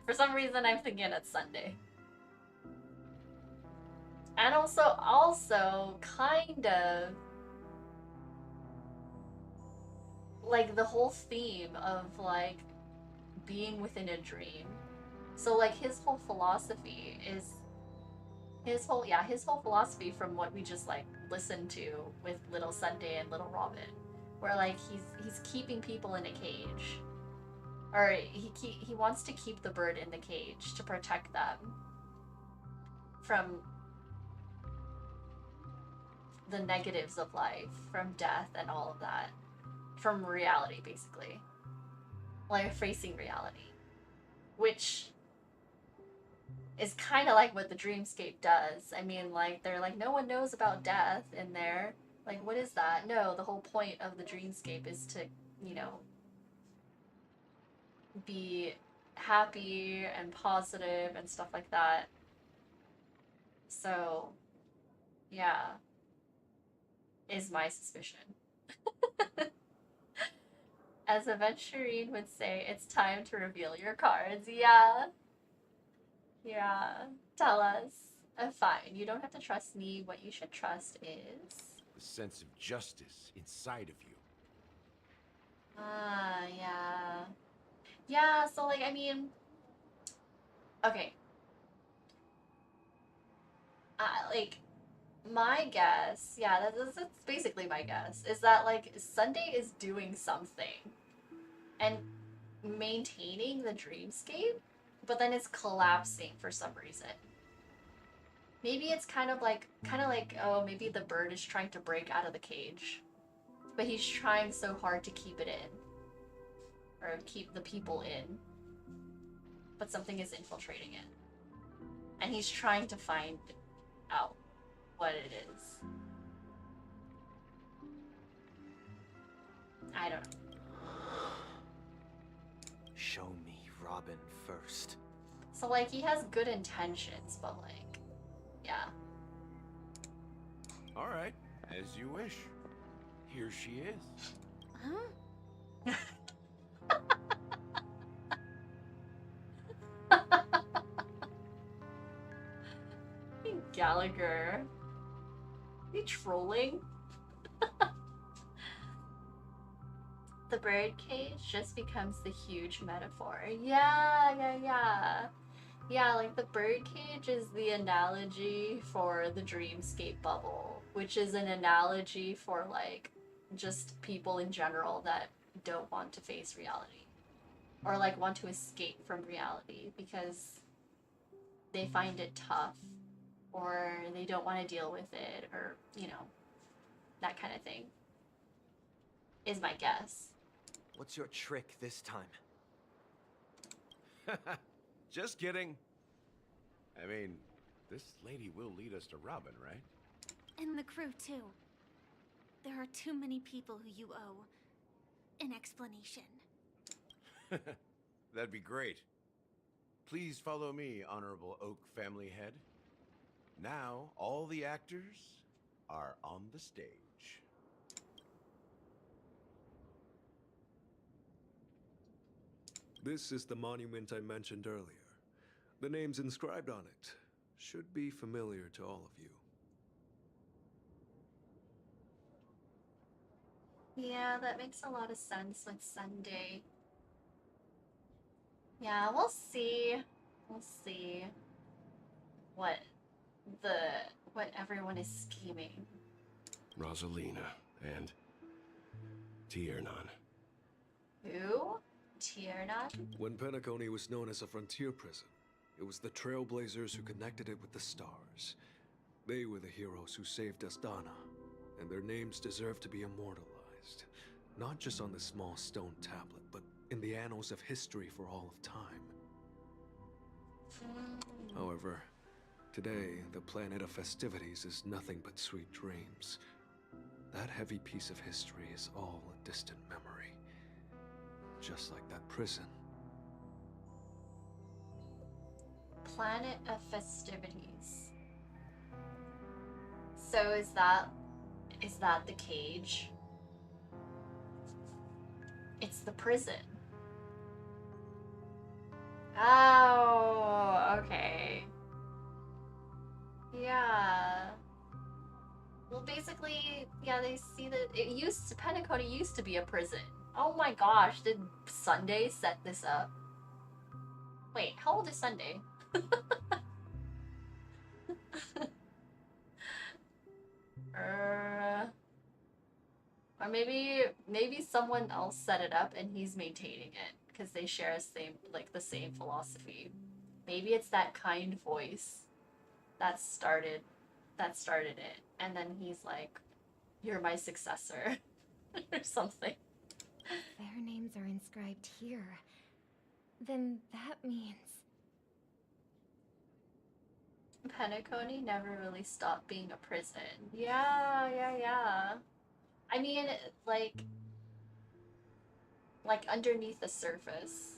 S1: For some reason, I'm thinking it's Sunday. And also, kind of, like, the whole theme of, like, being within a dream. So, like, his whole philosophy is, his whole philosophy from what we just like listened to with Little Sunday and Little Robin, where like he's keeping people in a cage, or he wants to keep the bird in the cage to protect them from the negatives of life, from death and all of that, from reality basically, like facing reality, which is kind of like what the dreamscape does. I mean, like, they're like, no one knows about death in there. Like, what is that? No, the whole point of the dreamscape is to, you know, be happy and positive and stuff like that. So, yeah, is my suspicion. As Aventurine would say, it's time to reveal your cards. Yeah. Yeah. Tell us. Fine, you don't have to trust me. What you should trust is...
S10: the sense of justice inside of you.
S1: Ah, yeah. Yeah, so, like, I mean... Okay. Like, my guess... Yeah, that's basically my guess. Is that, like, Sunday is doing something. And maintaining the dreamscape, but then it's collapsing for some reason. Maybe it's kind of like, oh, maybe the bird is trying to break out of the cage, but he's trying so hard to keep it in, or keep the people in, but something is infiltrating it, and he's trying to find out what it is. I don't know.
S16: Show me Robin first.
S1: So, like, he has good intentions, but, like, yeah.
S10: All right, as you wish. Here she is.
S12: Huh?
S1: Gallagher. Are you trolling? The birdcage just becomes the huge metaphor. Yeah. Yeah, like the birdcage is the analogy for the dreamscape bubble, which is an analogy for like just people in general that don't want to face reality, or like want to escape from reality because they find it tough, or they don't want to deal with it, or, you know, that kind of thing, is my guess.
S16: What's your trick this time?
S10: Just kidding. I mean, this lady will lead us to Robin, right?
S12: And the crew, too. There are too many people who you owe an explanation.
S10: That'd be great. Please follow me, Honorable Oak Family Head. Now, all the actors are on the stage.
S21: This is the monument I mentioned earlier. The names inscribed on it should be familiar to all of you.
S1: Yeah, that makes a lot of sense with Sunday. Yeah, we'll see. We'll see what everyone is scheming.
S14: Rosalina and Tiernan.
S1: Who? Tiernan?
S21: When Penacony was known as a frontier prison, it was the Trailblazers who connected it with the stars. They were the heroes who saved Astana, and their names deserve to be immortalized. Not just on this small stone tablet, but in the annals of history for all of time. However, today, the planet of festivities is nothing but sweet dreams. That heavy piece of history is all a distant memory. Just like that prison.
S1: Planet of festivities. So is that the cage? It's the prison. Oh, okay. Yeah. Well, basically, yeah, they see that Penacony used to be a prison. Oh my gosh, did Sunday set this up? Wait, how old is Sunday? Or maybe someone else set it up and he's maintaining it because they share the same philosophy. Maybe it's that kind voice that started it, and then he's like, "You're my successor," or something.
S8: If their names are inscribed here, then that means
S1: Penacony never really stopped being a prison. Yeah. I mean, like underneath the surface.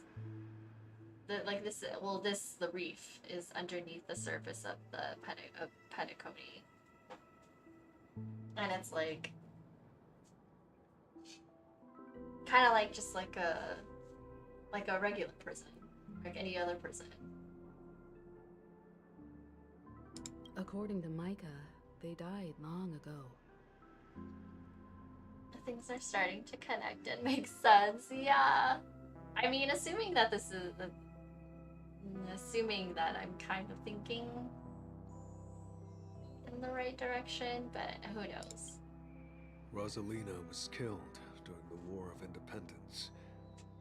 S1: The reef is underneath the surface of the Penacony. And it's like kind of like just like a regular prison, like any other prison.
S15: According to Micah, they died long ago.
S1: Things are starting to connect and make sense. Yeah. I mean, assuming that I'm kind of thinking in the right direction, but who knows?
S21: Rosalina was killed during the War of Independence.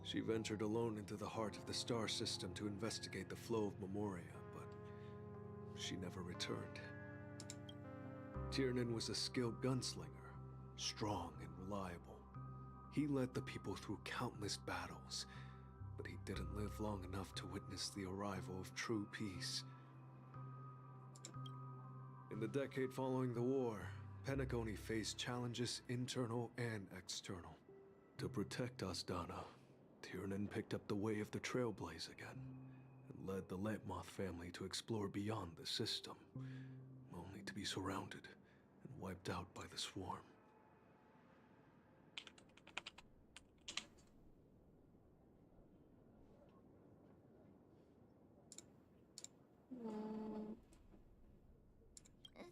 S21: She ventured alone into the heart of the star system to investigate the flow of Memoria, but she never returned. Tiernan was a skilled gunslinger, strong and reliable. He led the people through countless battles, but he didn't live long enough to witness the arrival of true peace. In the decade following the war, Penacony faced challenges internal and external. To protect Asdana, Tiernan picked up the way of the Trailblaze again, and led the Letmoth family to explore beyond the system, only to be surrounded and wiped out by the swarm.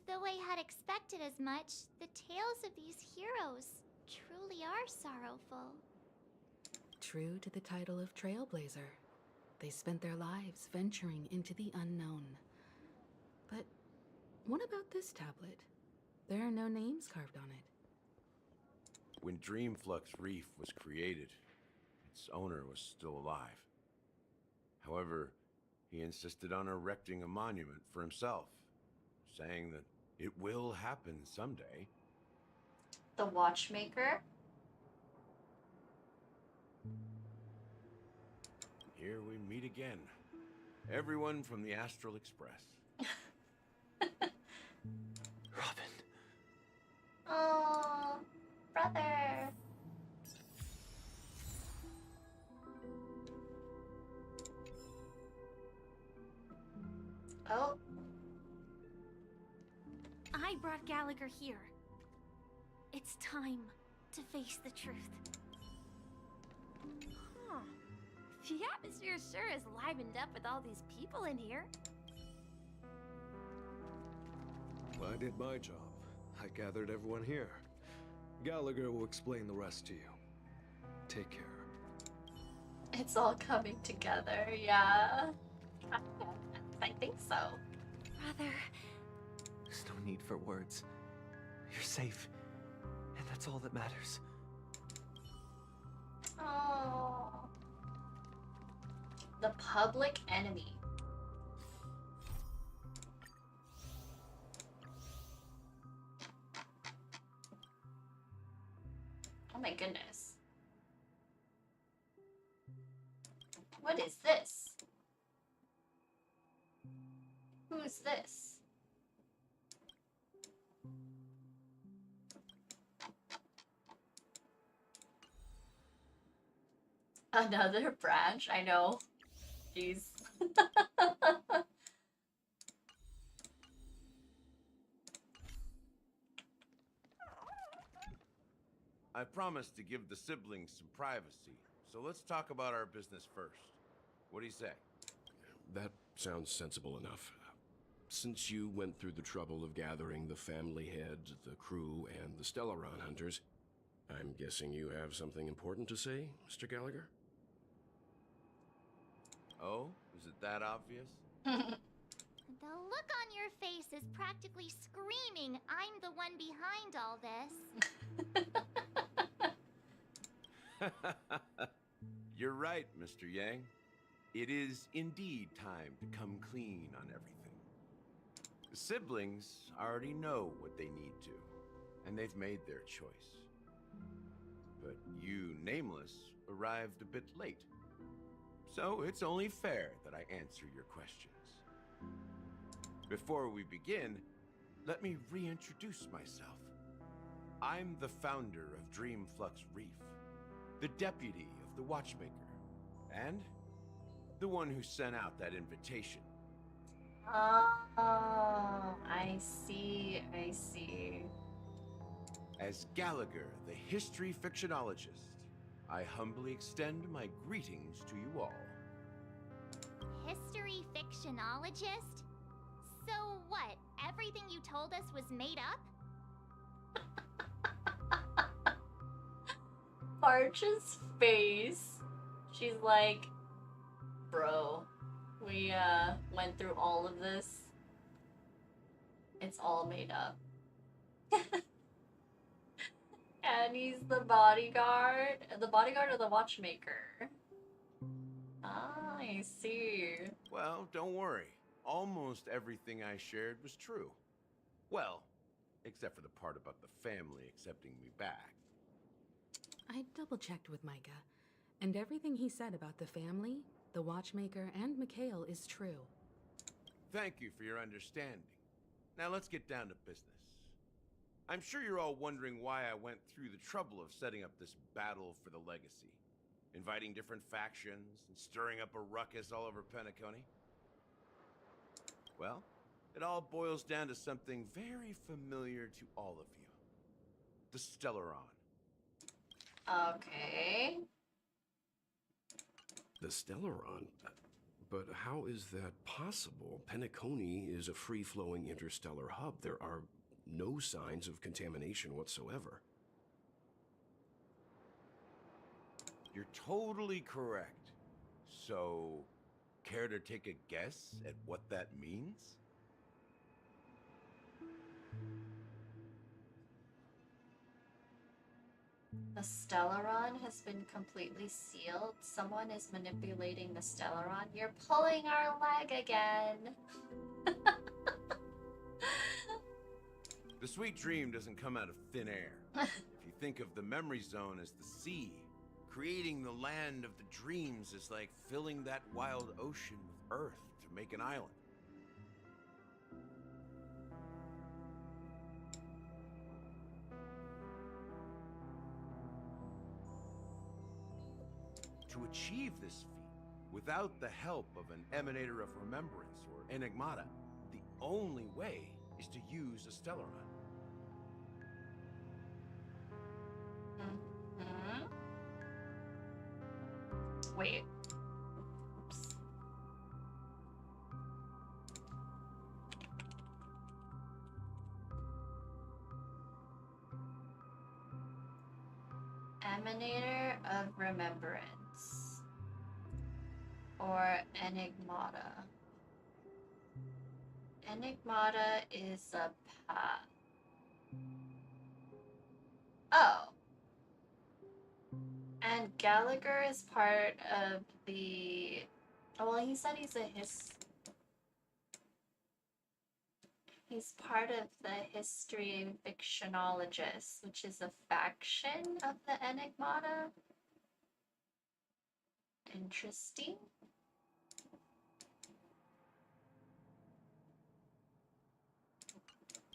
S3: Though I had expected as much, the tales of these heroes truly are sorrowful.
S15: True to the title of Trailblazer, they spent their lives venturing into the unknown. But what about this tablet? There are no names carved on it.
S10: When Dreamflux Reef was created, its owner was still alive. However, he insisted on erecting a monument for himself, saying that it will happen someday.
S1: The Watchmaker?
S10: Here we meet again. Everyone from the Astral Express.
S16: Robin.
S1: Oh, brother. Oh.
S12: I brought Gallagher here. It's time to face the truth. Huh. The atmosphere sure is livened up with all these people in here.
S21: I did my job. I gathered everyone here. Gallagher will explain the rest to you. Take care.
S1: It's all coming together, yeah. I think so.
S12: Brother.
S16: There's no need for words. You're safe, and that's all that matters.
S1: Oh. The Public Enemy. Oh my goodness. What is this? Who's this? Another branch? I know. Jeez.
S10: I promised to give the siblings some privacy, so let's talk about our business first. What do you say?
S14: That sounds sensible enough. Since you went through the trouble of gathering the family head, the crew, and the Stellaron hunters, I'm guessing you have something important to say, Mr. Gallagher?
S10: Oh, is it that obvious?
S3: The look on your face is practically screaming, I'm the one behind all this.
S10: You're right, Mr. Yang. It is indeed time to come clean on everything. The siblings already know what they need to, and they've made their choice. But you, Nameless, arrived a bit late. So it's only fair that I answer your questions. Before we begin, let me reintroduce myself. I'm the founder of Dreamflux Reef, the deputy of the Watchmaker, and the one who sent out that invitation.
S1: Oh, I see, I see.
S10: As Gallagher, the history fictionologist, I humbly extend my greetings to you all.
S3: History fictionologist? So what, everything you told us was made up?
S1: Arch's face. She's like, bro, we went through all of this. It's all made up. And he's the bodyguard. The bodyguard or the watchmaker? Ah, I see.
S10: Well, don't worry. Almost everything I shared was true. Well, except for the part about the family accepting me back.
S15: I double-checked with Micah, and everything he said about the family, the watchmaker, and Mikhail is true.
S10: Thank you for your understanding. Now let's get down to business. I'm sure you're all wondering why I went through the trouble of setting up this battle for the legacy, inviting different factions and stirring up a ruckus all over Penacony. Well, it all boils down to something very familiar to all of you. The Stellaron.
S1: Okay.
S14: The Stellaron? But how is that possible? Penacony is a free-flowing interstellar hub. There are no signs of contamination whatsoever.
S10: You're totally correct. So, care to take a guess at what that means?
S1: The Stellaron has been completely sealed. Someone is manipulating the Stellaron. You're pulling our leg again.
S10: The sweet dream doesn't come out of thin air. If you think of the memory zone as the sea, creating the land of the dreams is like filling that wild ocean with earth to make an island. To achieve this feat, without the help of an Emanator of Remembrance or Enigmata, the only way is to use a Stellaron.
S1: Wait. Oops. Emanator of Remembrance. Or Enigmata. Enigmata is a path. Oh. And Gallagher is part of the... Oh, well, he said he's he's part of the history fictionologists, which is a faction of the Enigmata. Interesting.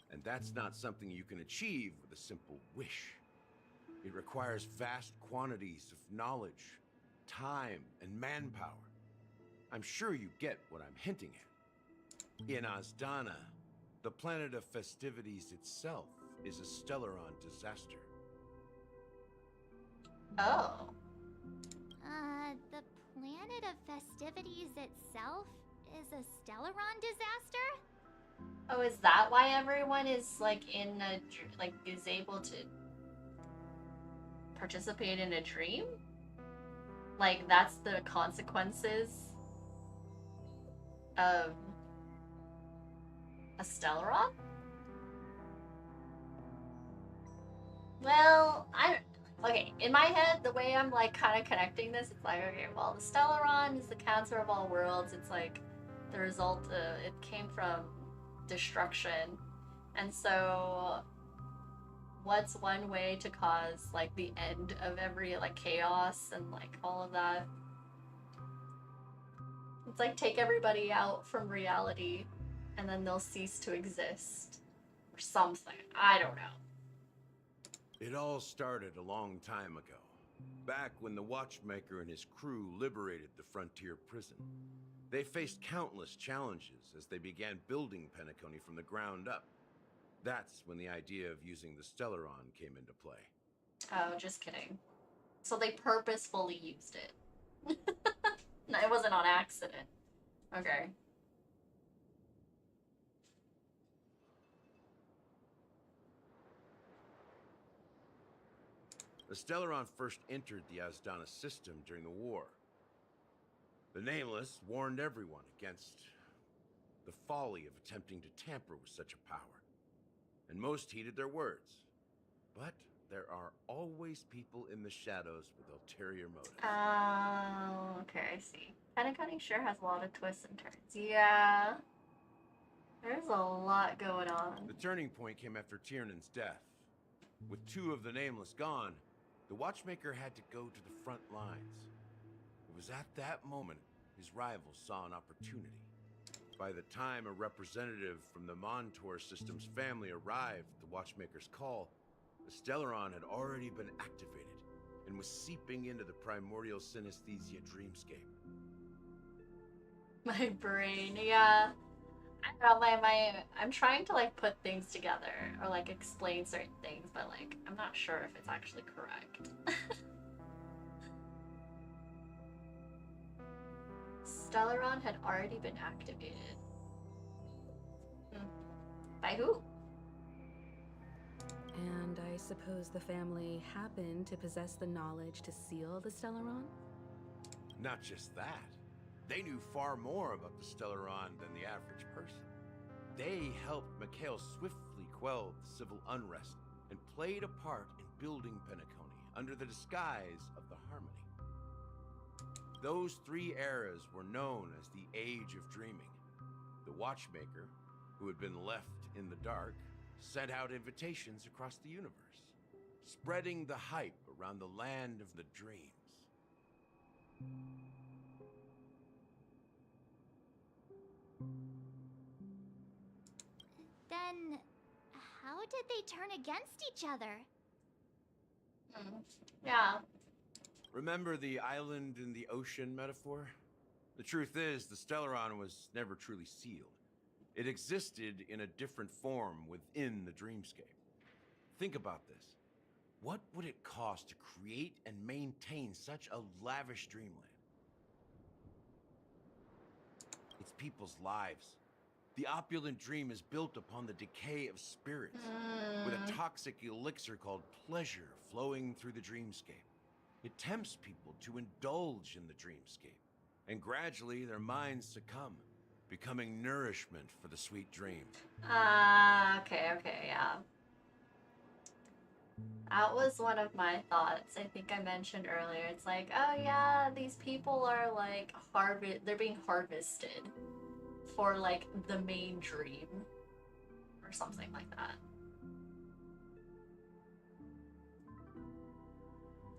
S10: And that's not something you can achieve with a simple wish. It requires vast quantities of knowledge, time, and manpower. I'm sure you get what I'm hinting at. In Azdana, the planet of festivities itself is a Stellaron disaster.
S1: Oh.
S3: The planet of festivities itself is a Stellaron disaster?
S1: Oh, is that why everyone is like is able to participate in a dream? Like that's the consequences of A Stellaron? Well, okay, in my head, the way I'm like kind of connecting this, it's like, okay, well, the Stellaron is the cancer of all worlds. It's like the result of, it came from destruction. And so what's one way to cause like the end of every like chaos and like all of that? It's like take everybody out from reality and then they'll cease to exist or something. I don't know.
S10: It all started a long time ago, back when the Watchmaker and his crew liberated the frontier prison. They faced countless challenges as they began building Penacony from the ground up. That's when the idea of using the Stellaron came into play.
S1: Oh, just kidding. So they purposefully used it. No, it wasn't on accident. Okay.
S10: The Stellaron first entered the Asdana system during the war. The Nameless warned everyone against the folly of attempting to tamper with such a power, and most heeded their words. But there are always people in the shadows with ulterior motives.
S1: Oh, okay, I see. Penacony sure has a lot of twists and turns. Yeah. There's a lot going on.
S10: The turning point came after Tiernan's death. With two of the Nameless gone, the Watchmaker had to go to the front lines. It was at that moment his rivals saw an opportunity. By the time a representative from the Montour System's family arrived at the Watchmaker's call, the Stellaron had already been activated and was seeping into the primordial synesthesia dreamscape.
S1: My brain, yeah. I don't know, I'm trying to like put things together or like explain certain things, but like I'm not sure if it's actually correct. Stellaron had already been activated. By who?
S15: And I suppose the family happened to possess the knowledge to seal the Stellaron?
S10: Not just that. They knew far more about the Stellaron than the average person. They helped Mikhail swiftly quell the civil unrest and played a part in building Penacony under the disguise of the Harmony. Those three eras were known as the Age of Dreaming. The Watchmaker, who had been left in the dark, sent out invitations across the universe, spreading the hype around the land of the dreams.
S3: Then, how did they turn against each other?
S1: Yeah.
S10: Remember the island in the ocean metaphor? The truth is, the Stellaron was never truly sealed. It existed in a different form within the dreamscape. Think about this. What would it cost to create and maintain such a lavish dreamland? It's people's lives. The opulent dream is built upon the decay of spirits, with a toxic elixir called pleasure flowing through the dreamscape. It tempts people to indulge in the dreamscape, and gradually their minds succumb, becoming nourishment for the sweet dream.
S1: Okay, yeah. That was one of my thoughts. I think I mentioned earlier. It's like, oh yeah, these people are like they're being harvested for like the main dream or something like that.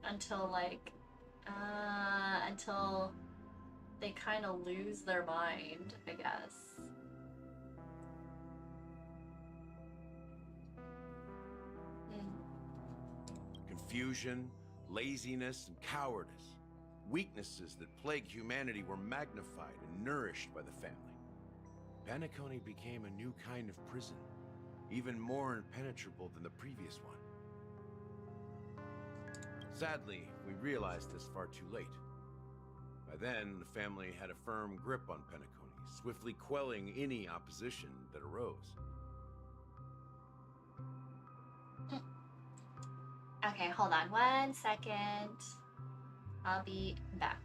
S1: Until like until they kind of lose their mind, I guess.
S10: Confusion, laziness, and cowardice. Weaknesses that plagued humanity were magnified and nourished by the family. Penacony became a new kind of prison, even more impenetrable than the previous one. Sadly, we realized this far too late. By then, the family had a firm grip on Penacony, swiftly quelling any opposition that arose.
S1: Okay, hold on 1 second. I'll be back.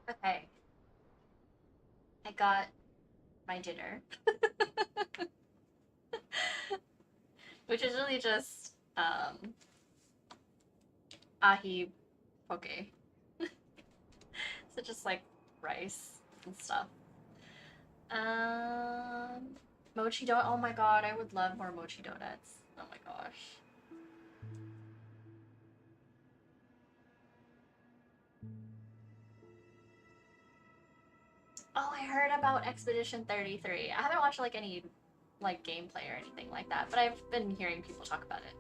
S1: Okay. I got my dinner. Which is really just ahi poke. So just like rice and stuff. Mochi donut. Oh my god, I would love more mochi donuts. Oh my gosh. Oh, I heard about Expedition 33. I haven't watched like any like gameplay or anything like that, but I've been hearing people talk about it.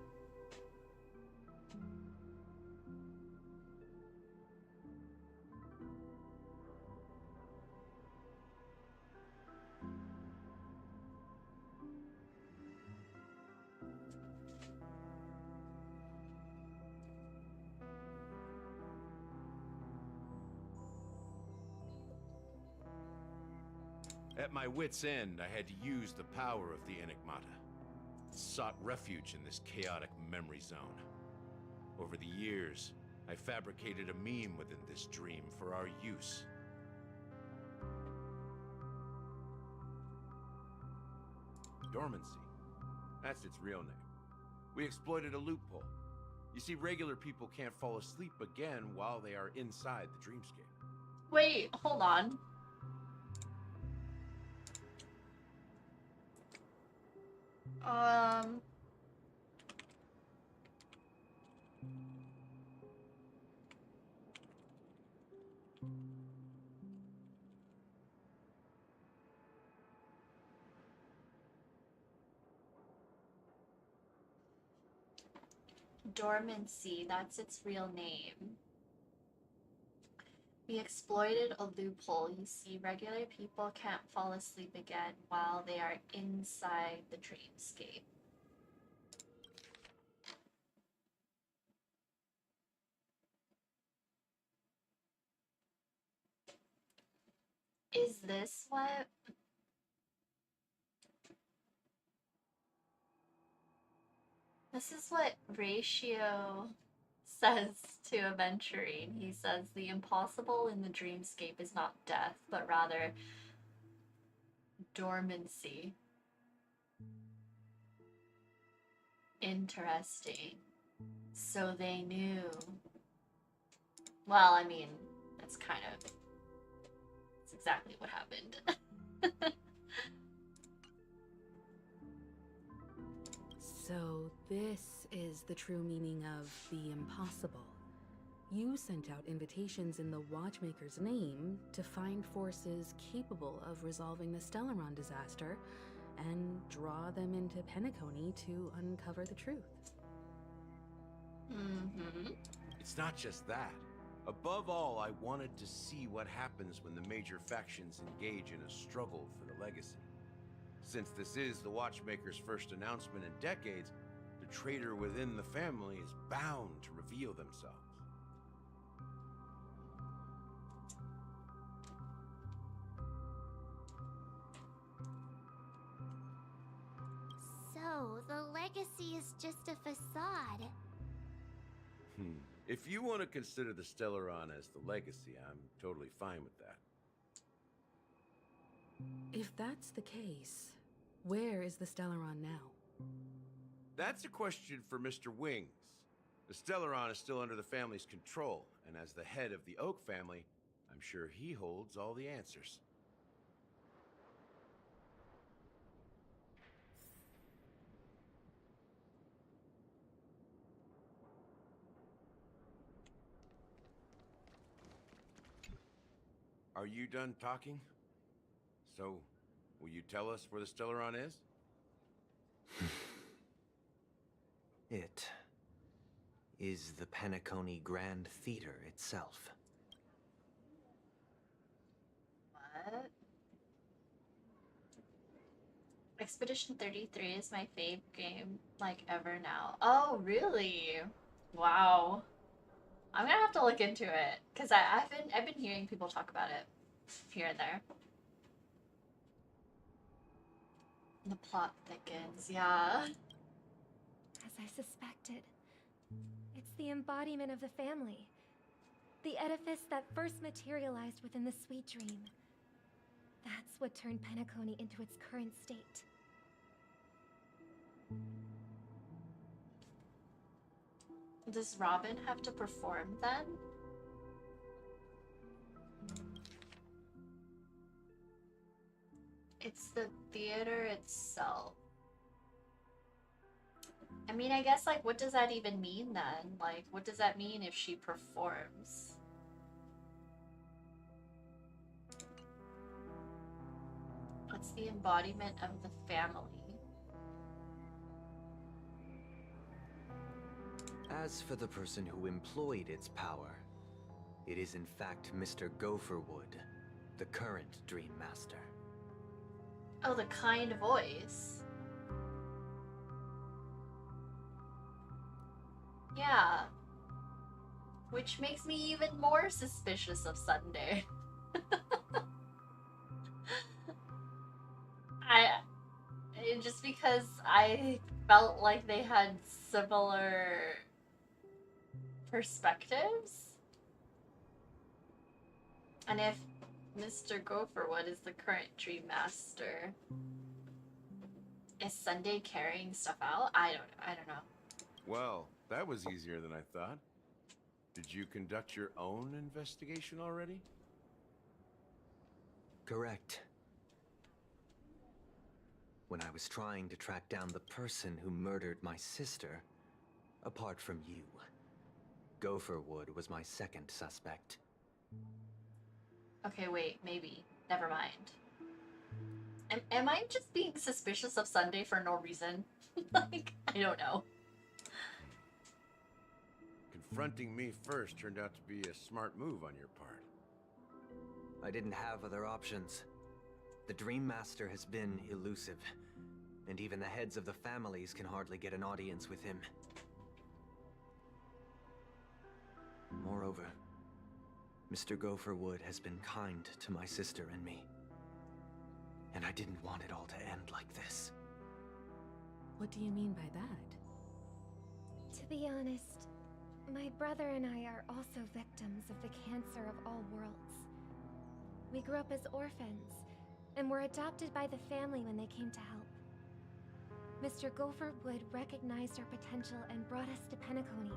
S10: At my wit's end, I had to use the power of the Enigmata. Sought refuge in this chaotic memory zone. Over the years, I fabricated a meme within this dream for our use. Dormancy. That's its real name. We exploited a loophole. You see, regular people can't fall asleep again while they are inside the dreamscape.
S1: Wait, hold on. Dormancy, that's its real name. We exploited a loophole. You see, regular people can't fall asleep again while they are inside the dreamscape. Is this what? This is what Ratio says to Aventurine. He says the impossible in the dreamscape is not death, but rather dormancy. Interesting. So they knew. Well, I mean, that's exactly what happened.
S15: So this is the true meaning of the impossible. You sent out invitations in the Watchmaker's name to find forces capable of resolving the Stellaron disaster and draw them into Penacony to uncover the truth.
S10: It's not just that. Above all, I wanted to see what happens when the major factions engage in a struggle for the legacy. Since this is the Watchmaker's first announcement in decades, the traitor within the family is bound to reveal themselves.
S3: So, the legacy is just a facade.
S10: If you want to consider the Stellaron as the legacy, I'm totally fine with that.
S15: If that's the case, where is the Stellaron now?
S10: That's a question for Mr. Wings. The Stellaron is still under the family's control, and as the head of the Oak family, I'm sure he holds all the answers. Are you done talking? So, will you tell us where the Stellaron is?
S16: It is the Penacony Grand Theater itself.
S1: What? Expedition 33 is my fave game, like, ever now. Oh, really? Wow. I'm gonna have to look into it, because I've been hearing people talk about it here and there. The plot thickens, yeah.
S8: As I suspected, it's the embodiment of the family. The edifice that first materialized within the Sweet Dream. That's what turned Penacony into its current state.
S1: Does Robin have to perform then? It's the theater itself. I mean, I guess, like, what does that even mean then? Like, what does that mean if she performs? What's the embodiment of the family?
S16: As for the person who employed its power, it is in fact Mr. Gopherwood, the current Dream Master.
S1: Oh, the kind voice. Yeah. Which makes me even more suspicious of Sunday. Just because I felt like they had similar perspectives. And if Mr. Gopherwood is the current Dream Master, is Sunday carrying stuff out? I don't know.
S10: Well, That was easier than I thought. Did you conduct your own investigation already?
S16: Correct. When I was trying to track down the person who murdered my sister, apart from you, Gopherwood was my second suspect.
S1: Okay, wait, maybe. Never mind. Am I just being suspicious of Sunday for no reason? Like, I don't know.
S10: Confronting me first turned out to be a smart move on your part.
S16: I didn't have other options. The Dream Master has been elusive, and even the heads of the families can hardly get an audience with him. Moreover, Mr. Gopherwood has been kind to my sister and me. And I didn't want it all to end like this.
S15: What do you mean by that?
S8: To be honest, my brother and I are also victims of the cancer of all worlds. We grew up as orphans, and were adopted by the family when they came to help. Mr. Gopherwood recognized our potential and brought us to Penacony.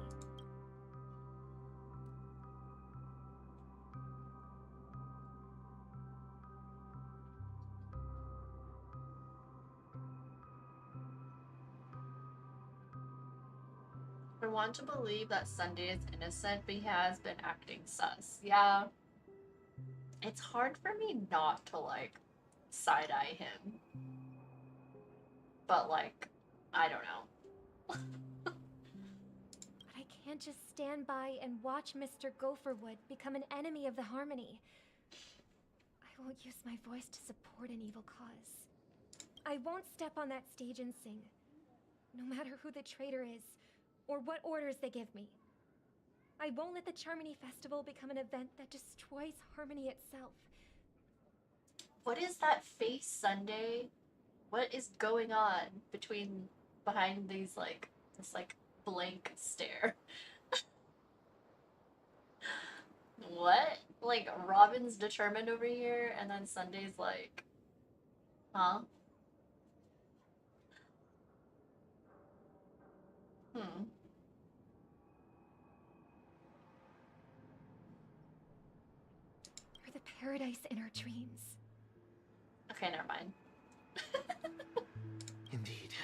S1: I want to believe that Sunday is innocent, but he has been acting sus. Yeah. It's hard for me not to, like, side-eye him. But, like, I don't know.
S8: But I can't just stand by and watch Mr. Gopherwood become an enemy of the Harmony. I won't use my voice to support an evil cause. I won't step on that stage and sing, no matter who the traitor is, or what orders they give me. I won't let the Charmony Festival become an event that destroys Harmony itself.
S1: What is that face, Sunday? What is going on behind these, like, this, like, blank stare? What? Like, Robin's determined over here, and then Sunday's like, huh? Hmm.
S8: For the paradise in our dreams.
S1: Okay, never mind.
S16: Indeed.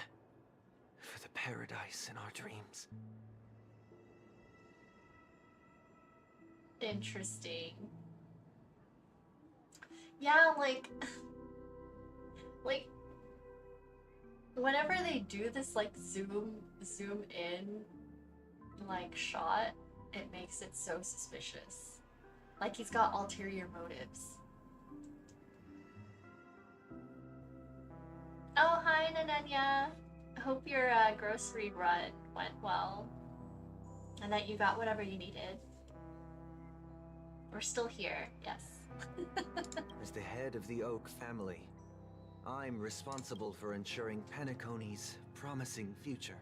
S16: For the paradise in our dreams.
S1: Interesting. Yeah, like, whenever they do this, like, zoom in, like, shot, it makes it so suspicious. Like, he's got ulterior motives. Oh, hi, Nananya. I hope your grocery run went well. And that you got whatever you needed. We're still here, yes.
S16: As the head of the Oak family, I'm responsible for ensuring Penacony's promising future.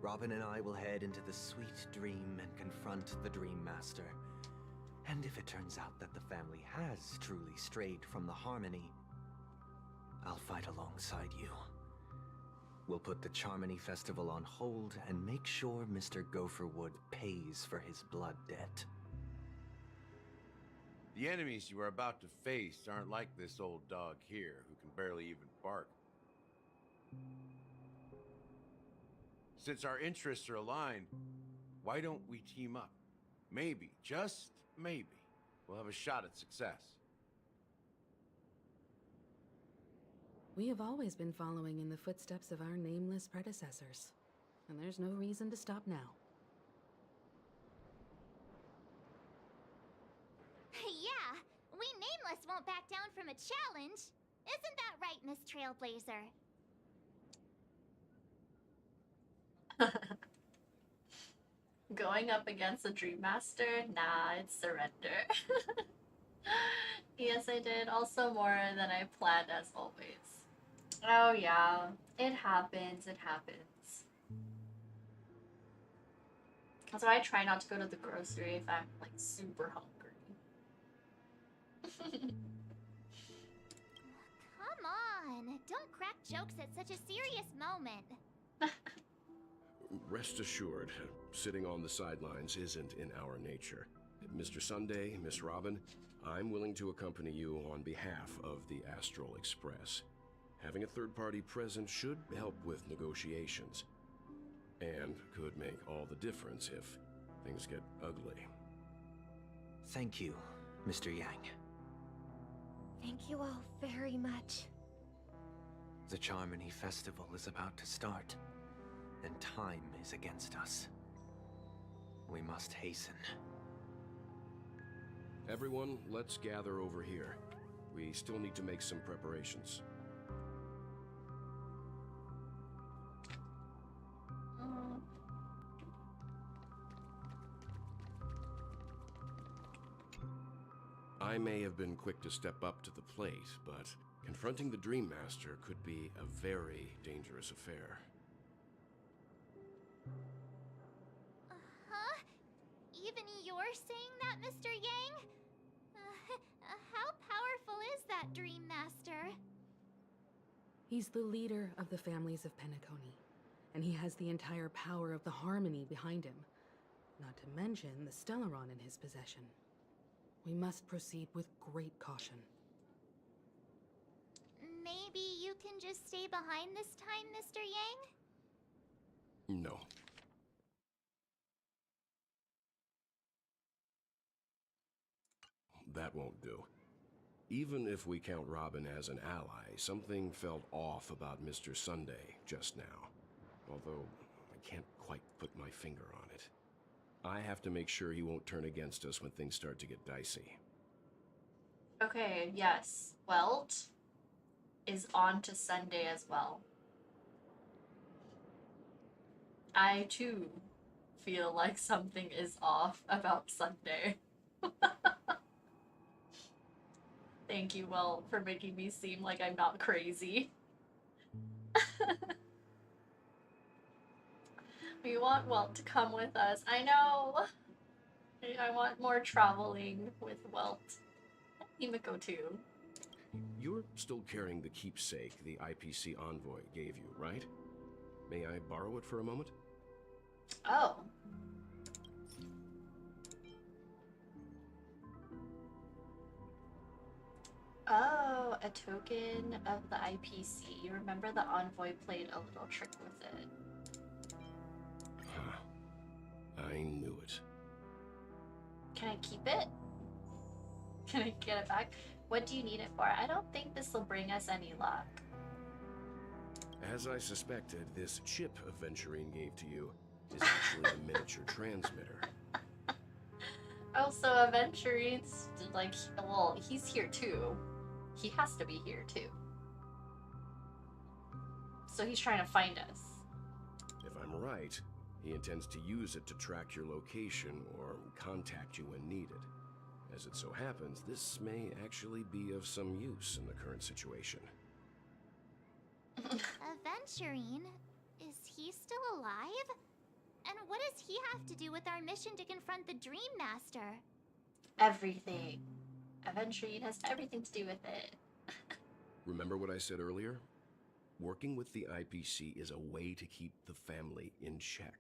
S16: Robin and I will head into the sweet dream and confront the Dream Master. And if it turns out that the family has truly strayed from the Harmony, I'll fight alongside you. We'll put the Charmony Festival on hold and make sure Mr. Gopherwood pays for his blood debt.
S10: The enemies you are about to face aren't like this old dog here, who can barely even bark. Since our interests are aligned, why don't we team up? Maybe, just maybe, we'll have a shot at success.
S15: We have always been following in the footsteps of our nameless predecessors, and there's no reason to stop now.
S3: Yeah, we Nameless won't back down from a challenge. Isn't that right, Miss Trailblazer?
S1: Going up against a Dream Master? Nah, it's surrender. Yes, I did. Also more than I planned, as always. Oh yeah, it happens, it happens. That's why I try not to go to the grocery if I'm, like, super hungry.
S3: Come on, don't crack jokes at such a serious moment.
S14: Rest assured, sitting on the sidelines isn't in our nature. Mr. Sunday, Miss Robin, I'm willing to accompany you on behalf of the Astral Express. Having a third party present should help with negotiations, and could make all the difference if things get ugly.
S16: Thank you, Mr. Yang.
S8: Thank you all very much.
S16: The Charmony Festival is about to start, and time is against us. We must hasten.
S14: Everyone, let's gather over here. We still need to make some preparations. I may have been quick to step up to the plate, but confronting the Dream Master could be a very dangerous affair.
S3: Huh? Even you're saying that, Mr. Yang? How powerful is that Dream Master?
S15: He's the leader of the families of Penacony, and he has the entire power of the Harmony behind him, not to mention the Stellaron in his possession. We must proceed with great caution.
S3: Maybe you can just stay behind this time, Mr. Yang?
S14: No. That won't do. Even if we count Robin as an ally, something felt off about Mr. Sunday just now. Although, I can't quite put my finger on it. I have to make sure he won't turn against us when things start to get dicey.
S1: Okay, yes. Welt is on to Sunday as well. I too feel like something is off about Sunday. Thank you, Welt, for making me seem like I'm not crazy. We want Welt to come with us. I know. I want more traveling with Welt. Himiko too.
S14: You're still carrying the keepsake the IPC envoy gave you, right? May I borrow it for a moment?
S1: Oh. Oh, a token of the IPC. You remember the envoy played a little trick with it.
S14: Huh. I knew it.
S1: Can I keep it? Can I get it back? What do you need it for? I don't think this will bring us any luck.
S14: As I suspected, this chip Aventurine gave to you is actually a miniature transmitter.
S1: Oh, so Aventurine's like, well, he's here too. He has to be here too. So he's trying to find us.
S14: If I'm right, he intends to use it to track your location or contact you when needed. As it so happens, this may actually be of some use in the current situation.
S3: Aventurine? Is he still alive? And what does he have to do with our mission to confront the Dream Master?
S1: Everything. Aventurine has everything to do with it.
S14: Remember what I said earlier? Working with the IPC is a way to keep the family in check.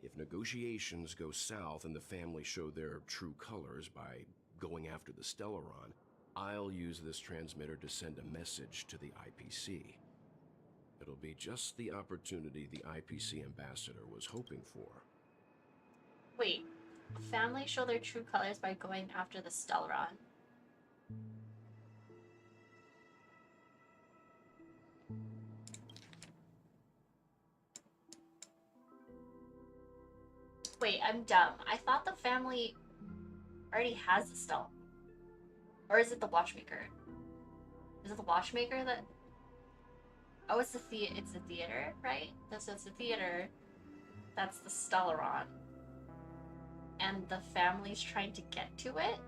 S14: If negotiations go south and the family show their true colors by going after the Stellaron, I'll use this transmitter to send a message to the IPC. It'll be just the opportunity the IPC ambassador was hoping for.
S1: Wait, family show their true colors by going after the Stellaron. Wait, I'm dumb. I thought the family already has the stone. Or is it the watchmaker? Is it the watchmaker that... Oh, it's the theater, right? It's the theater. That's the Stellaron. And the family's trying to get to it?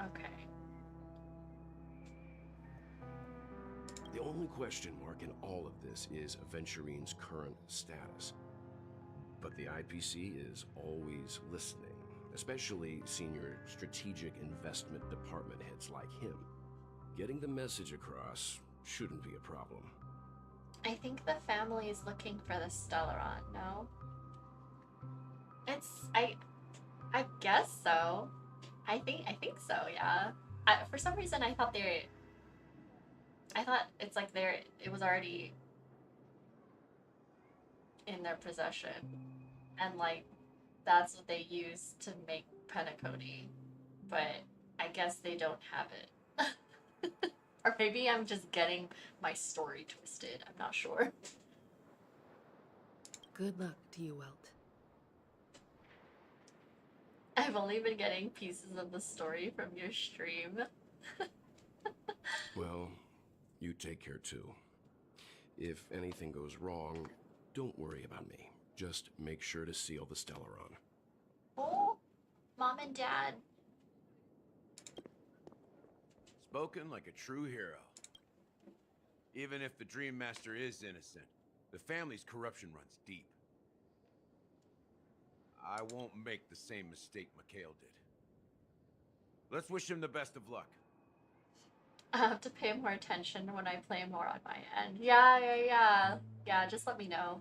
S1: Okay.
S14: The only question mark in all of this is Aventurine's current status. But the IPC is always listening, especially senior strategic investment department heads like him. Getting the message across shouldn't be a problem.
S1: I think the family is looking for the Stellaron, no? I guess so. I think so, yeah. For some reason I thought it's like it was already in their possession. And like that's what they use to make Penacony. But I guess they don't have it. Or maybe I'm just getting my story twisted. I'm not sure.
S15: Good luck to you, Welt.
S1: I've only been getting pieces of the story from your stream.
S14: Well, you take care too. If anything goes wrong, don't worry about me. Just make sure to seal the Stellaron.
S1: Oh, Mom and Dad.
S10: Spoken like a true hero. Even if the Dream Master is innocent, the family's corruption runs deep. I won't make the same mistake Mikhail did. Let's wish him the best of luck.
S1: I have to pay more attention when I play more on my end. Yeah. Yeah, just let me know.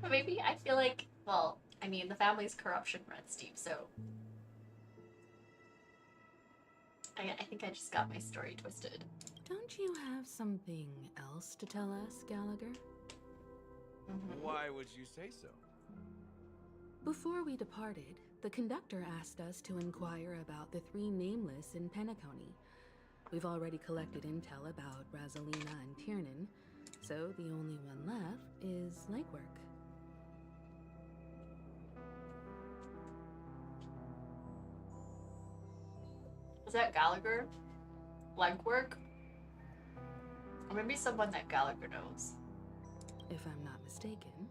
S1: Maybe I feel like, well, I mean, the family's corruption runs deep, so I think I just got my story twisted.
S15: Don't you have something else to tell us, Gallagher?
S10: Why would you say so?
S15: Before we departed, the conductor asked us to inquire about the 3 nameless in Penacony. We've already collected intel about Brazelina and Tiernan, so the only one left is legwork.
S1: Is that Gallagher? Legwork? Or maybe someone that Gallagher knows.
S15: If I'm not mistaken,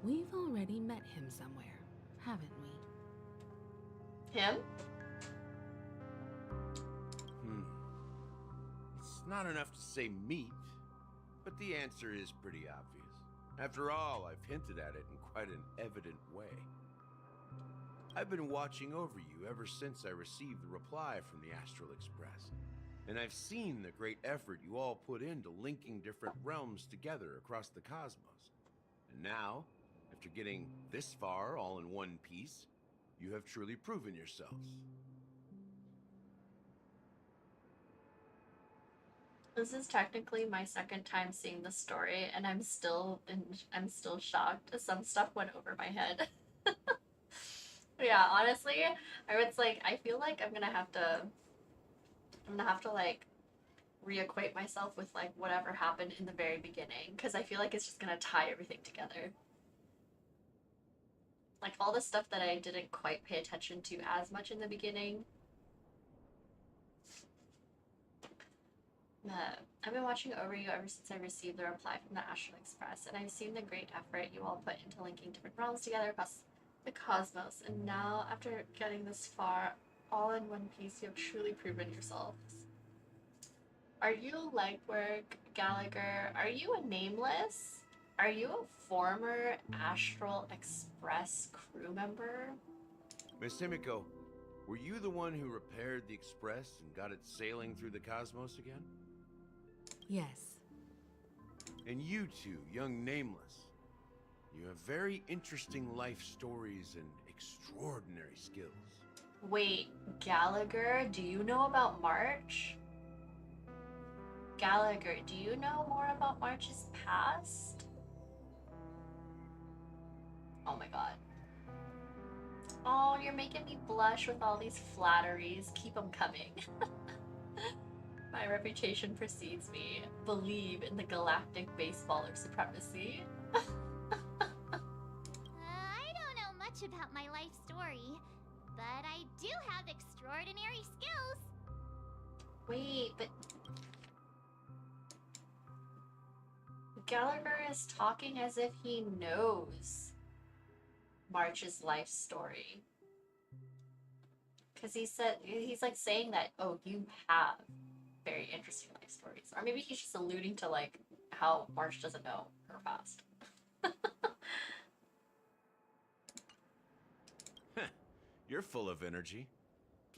S15: we've already met him somewhere, haven't we?
S1: Him?
S10: It's not enough to say meet, but the answer is pretty obvious. After all, I've hinted at it in quite an evident way. I've been watching over you ever since I received the reply from the Astral Express. And I've seen the great effort you all put into linking different realms together across the cosmos. And now, after getting this far all in one piece, you have truly proven yourselves.
S1: This is technically my second time seeing the story, and I'm still shocked. Some stuff went over my head. Yeah, honestly, I feel like I'm gonna have to like reacquaint myself with like whatever happened in the very beginning, because I feel like it's just gonna tie everything together. Like all the stuff that I didn't quite pay attention to as much in the beginning. I've been watching over you ever since I received the reply from the Astral Express, and I've seen the great effort you all put into linking different realms together across the cosmos, and now, after getting this far, all in one piece, you have truly proven yourselves. Are you Legwork, Gallagher? Are you a nameless? Are you a former Astral Express crew member?
S10: Miss Himiko, were you the one who repaired the Express and got it sailing through the cosmos again?
S15: Yes.
S10: And you two, young Nameless, you have very interesting life stories and extraordinary skills.
S1: Wait, Gallagher, do you know about March? Gallagher, do you know more about March's past? Oh my god. Oh, you're making me blush with all these flatteries. Keep them coming. My reputation precedes me. Believe in the galactic baseballer supremacy.
S3: I don't know much about my life story, but I do have extraordinary skills.
S1: Wait, but Gallagher is talking as if he knows March's life story. Because he's like saying that, oh, you have very interesting life stories. Or maybe he's just alluding to like how March doesn't know her past.
S10: You're full of energy.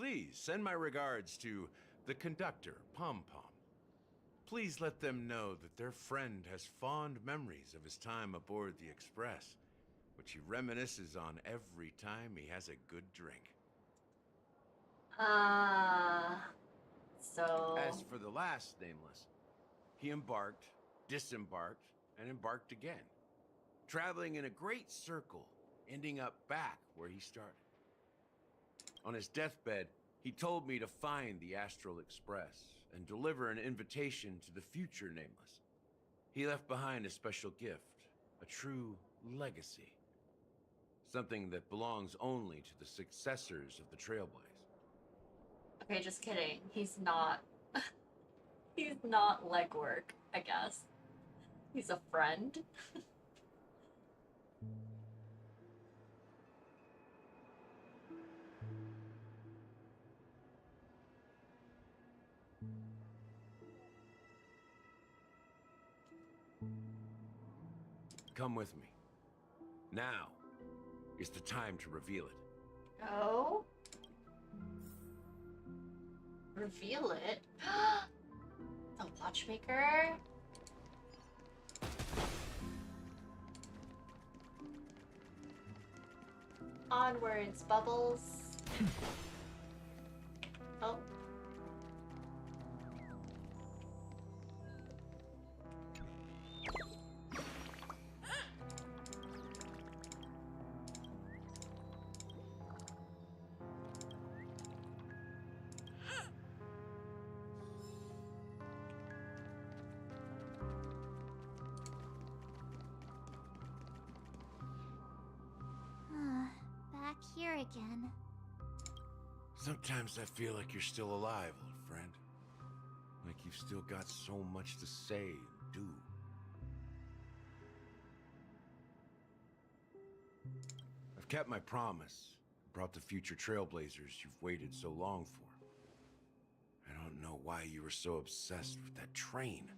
S10: Please send my regards to the conductor, Pom Pom. Please let them know that their friend has fond memories of his time aboard the Express, which he reminisces on every time he has a good drink.
S1: So...
S10: As for the last nameless, he embarked, disembarked, and embarked again, traveling in a great circle, ending up back where he started. On his deathbed, he told me to find the Astral Express and deliver an invitation to the future nameless. He left behind a special gift, a true legacy. Something that belongs only to the successors of the Trailblaze.
S1: Okay, just kidding. He's not... He's not legwork, I guess. He's a friend.
S10: Come with me. Now is the time to reveal it.
S1: Oh? Reveal it? The watchmaker? Onwards, Bubbles. Oh.
S3: Back here again.
S10: Sometimes I feel like you're still alive, old friend. Like you've still got so much to say and do. I've kept my promise. Brought the future trailblazers you've waited so long for. I don't know why you were so obsessed with that train.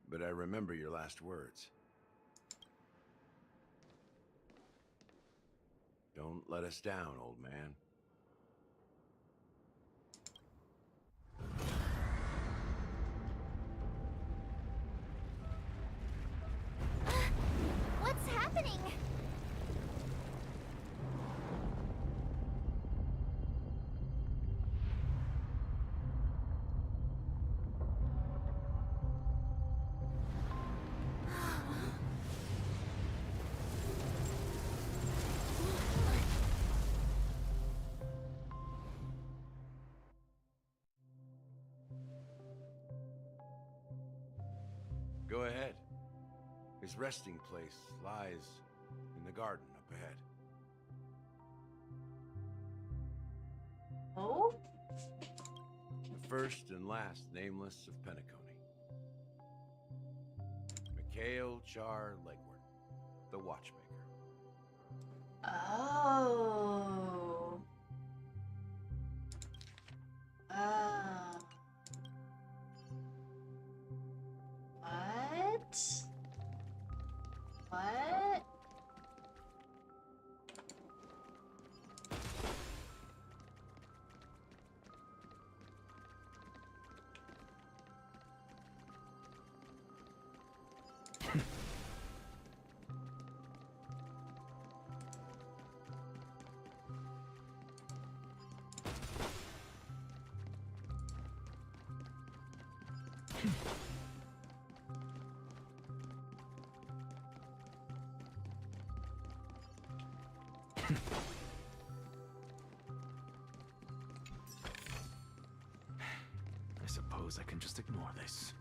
S10: But I remember your last words. Don't let us down, old man.
S3: What's happening?
S10: Go ahead. His resting place lies in the garden up ahead.
S1: Oh?
S10: The first and last nameless of Penacony. Mikhail Char Legward, the watchmaker.
S1: Oh. Oh. What? What?
S21: I suppose I can just ignore this.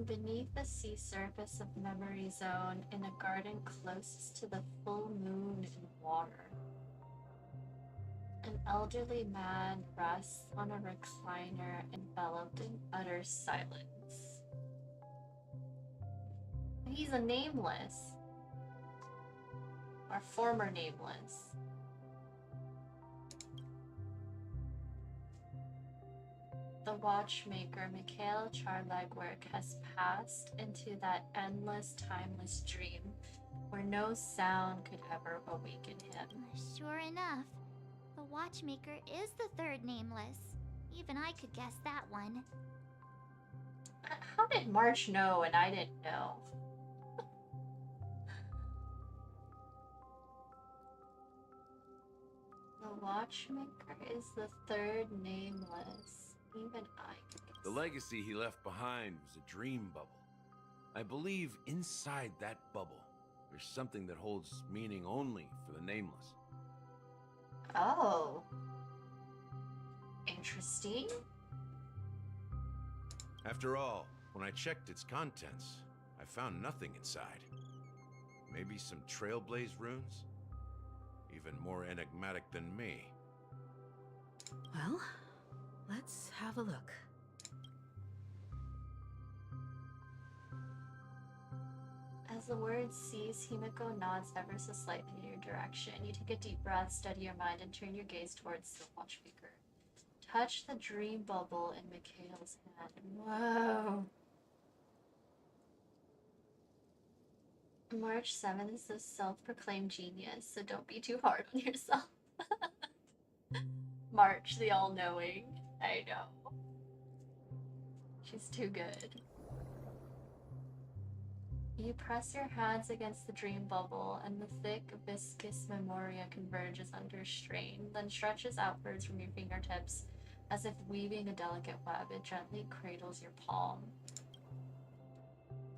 S1: Beneath the sea surface of Memory Zone, in a garden closest to the full moon in water, an elderly man rests on a recliner enveloped in utter silence. He's a nameless. Or former nameless. The watchmaker, Mikhail Charlegwerk, has passed into that endless, timeless dream where no sound could ever awaken him.
S3: Sure enough, the watchmaker is the third nameless. Even I could guess that one.
S1: How did March know and I didn't know? The watchmaker is the third nameless. Even I could guess.
S10: The legacy he left behind was a dream bubble. I believe inside that bubble, there's something that holds meaning only for the nameless.
S1: Oh. Interesting.
S10: After all, when I checked its contents, I found nothing inside. Maybe some Trailblaze runes? Even more enigmatic than me.
S15: Well, let's have a look.
S1: As the word cease, Himiko nods ever so slightly in your direction. You take a deep breath, steady your mind, and turn your gaze towards the watchmaker. Touch the dream bubble in Mikhail's hand. Whoa. March 7th is a self-proclaimed genius, so don't be too hard on yourself. March, the all-knowing. I know. She's too good. You press your hands against the dream bubble, and the thick, viscous memoria converges under strain, then stretches outwards from your fingertips, as if weaving a delicate web. It gently cradles your palm.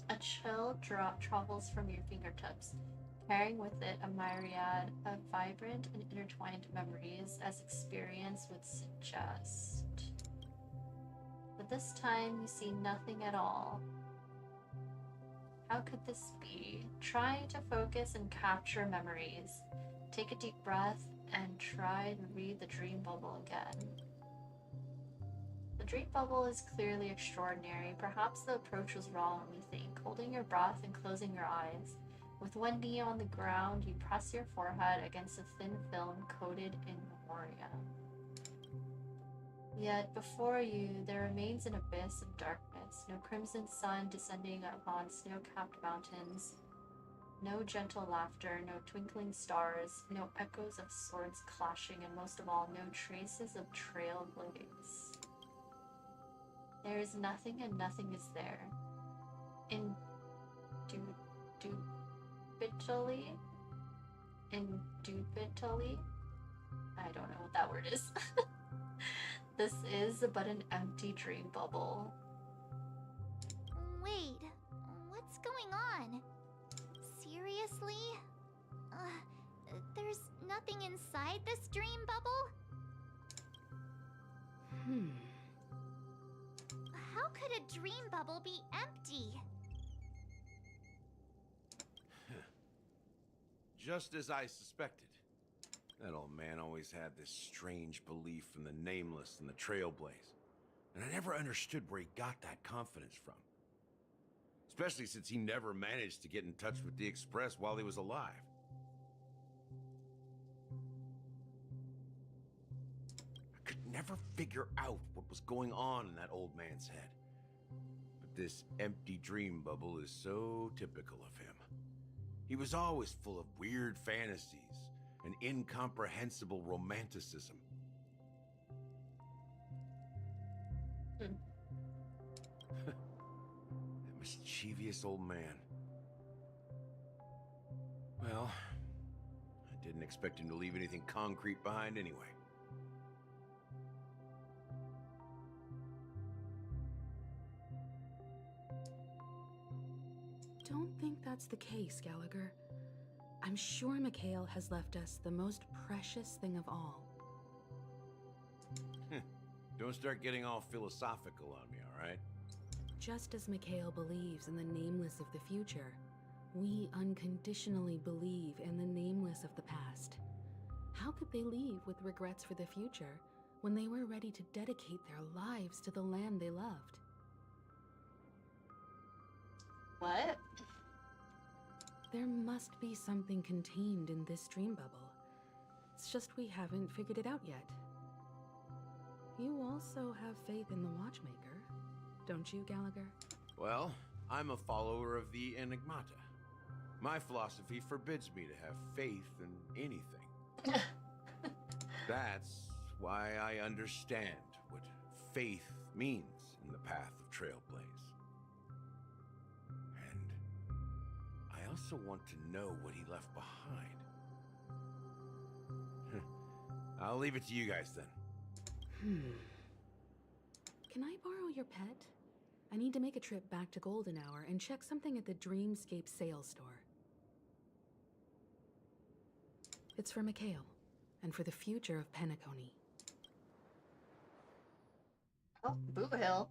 S1: A chill drop travels from your fingertips, carrying with it a myriad of vibrant and intertwined memories, as experience would suggest. But this time you see nothing at all. How could this be? Try to focus and capture memories. Take a deep breath and try to read the dream bubble again. The dream bubble is clearly extraordinary. Perhaps the approach was wrong, you think. Holding your breath and closing your eyes. With one knee on the ground, you press your forehead against a thin film coated in memoria. Yet before you, there remains an abyss of darkness. No crimson sun descending upon snow-capped mountains. No gentle laughter, no twinkling stars, no echoes of swords clashing, and most of all, no traces of trailblaze. There is nothing and nothing is there. Indubitably? I don't know what that word is. This is but an empty dream bubble.
S3: Wait, what's going on? Seriously? There's nothing inside this dream bubble? How could a dream bubble be empty?
S10: Just as I suspected. That old man always had this strange belief in the nameless and the trailblaze. And I never understood where he got that confidence from. Especially since he never managed to get in touch with the Express while he was alive. I could never figure out what was going on in that old man's head. But this empty dream bubble is so typical of him. He was always full of weird fantasies and incomprehensible romanticism. That mischievous old man. Well, I didn't expect him to leave anything concrete behind anyway.
S15: Don't think that's the case, Gallagher. I'm sure Mikhail has left us the most precious thing of all.
S10: Don't start getting all philosophical on me, all right?
S15: just as Mikhail believes in the nameless of the future, we unconditionally believe in the nameless of the past. How could they leave with regrets for the future when they were ready to dedicate their lives to the land they loved?
S1: What?
S15: There must be something contained in this dream bubble. It's just we haven't figured it out yet. You also have faith in the Watchmaker, don't you, Gallagher?
S10: Well, I'm a follower of the Enigmata. My philosophy forbids me to have faith in anything. That's why I understand what faith means in the path of Trailblaze. And I also want to know what he left behind. I'll leave it to you guys then.
S15: Can I borrow your pet? I need to make a trip back to Golden Hour and check something at the Dreamscape sales store. It's for Mikhail, and for the future of Penacony.
S1: Oh, Boo Hill.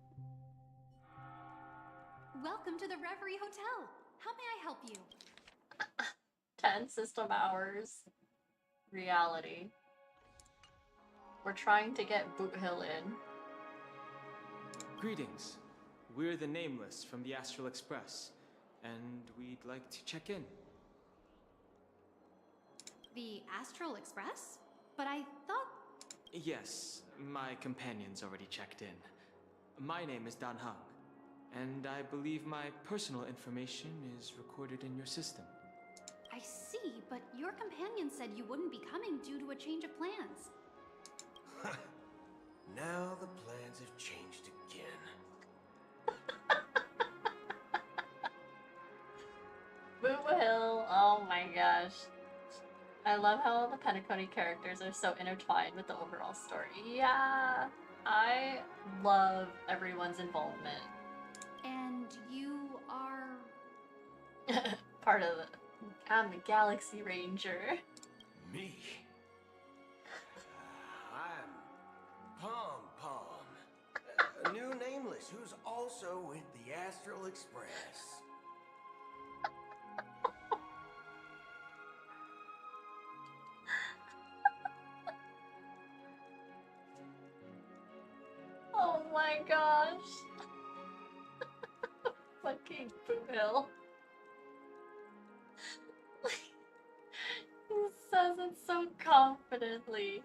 S9: Welcome to the Reverie Hotel. How may I help you?
S1: 10 system hours. Reality. We're trying to get Boot Hill in.
S11: Greetings. We're the Nameless from the Astral Express, and we'd like to check in.
S9: The Astral Express? But I thought...
S11: Yes, my companion's already checked in. My name is Dan Hung, and I believe my personal information is recorded in your system.
S9: I see, but your companion said you wouldn't be coming due to a change of plans.
S10: Now the plans have changed again.
S1: Boo Hill, oh my gosh. I love how all the Penacony characters are so intertwined with the overall story. Yeah, I love everyone's involvement.
S9: And you are...
S1: Part of the... I'm the Galaxy Ranger.
S10: Me? I'm Pom Pom, a new Nameless who's also with the Astral Express.
S1: Oh my gosh. Fucking Boo Hill. He says it so confidently.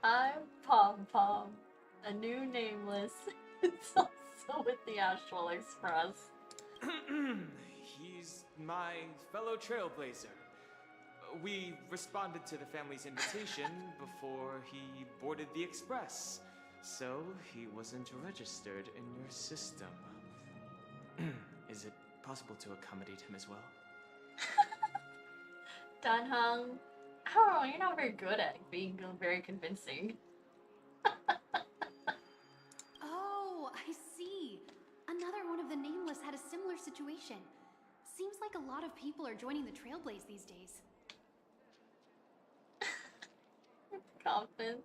S1: I'm Pom Pom, a new Nameless. It's also with the Astral Express.
S11: He's my fellow Trailblazer. We responded to the family's invitation before he boarded the Express, so he wasn't registered in your system. Is it possible to accommodate him as well?
S1: Dan Hung, I don't know, you're not very good at being very convincing.
S9: Oh, I see. Another one of the Nameless had a similar situation. Seems like a lot of people are joining the Trailblaze these days.
S1: Confidence.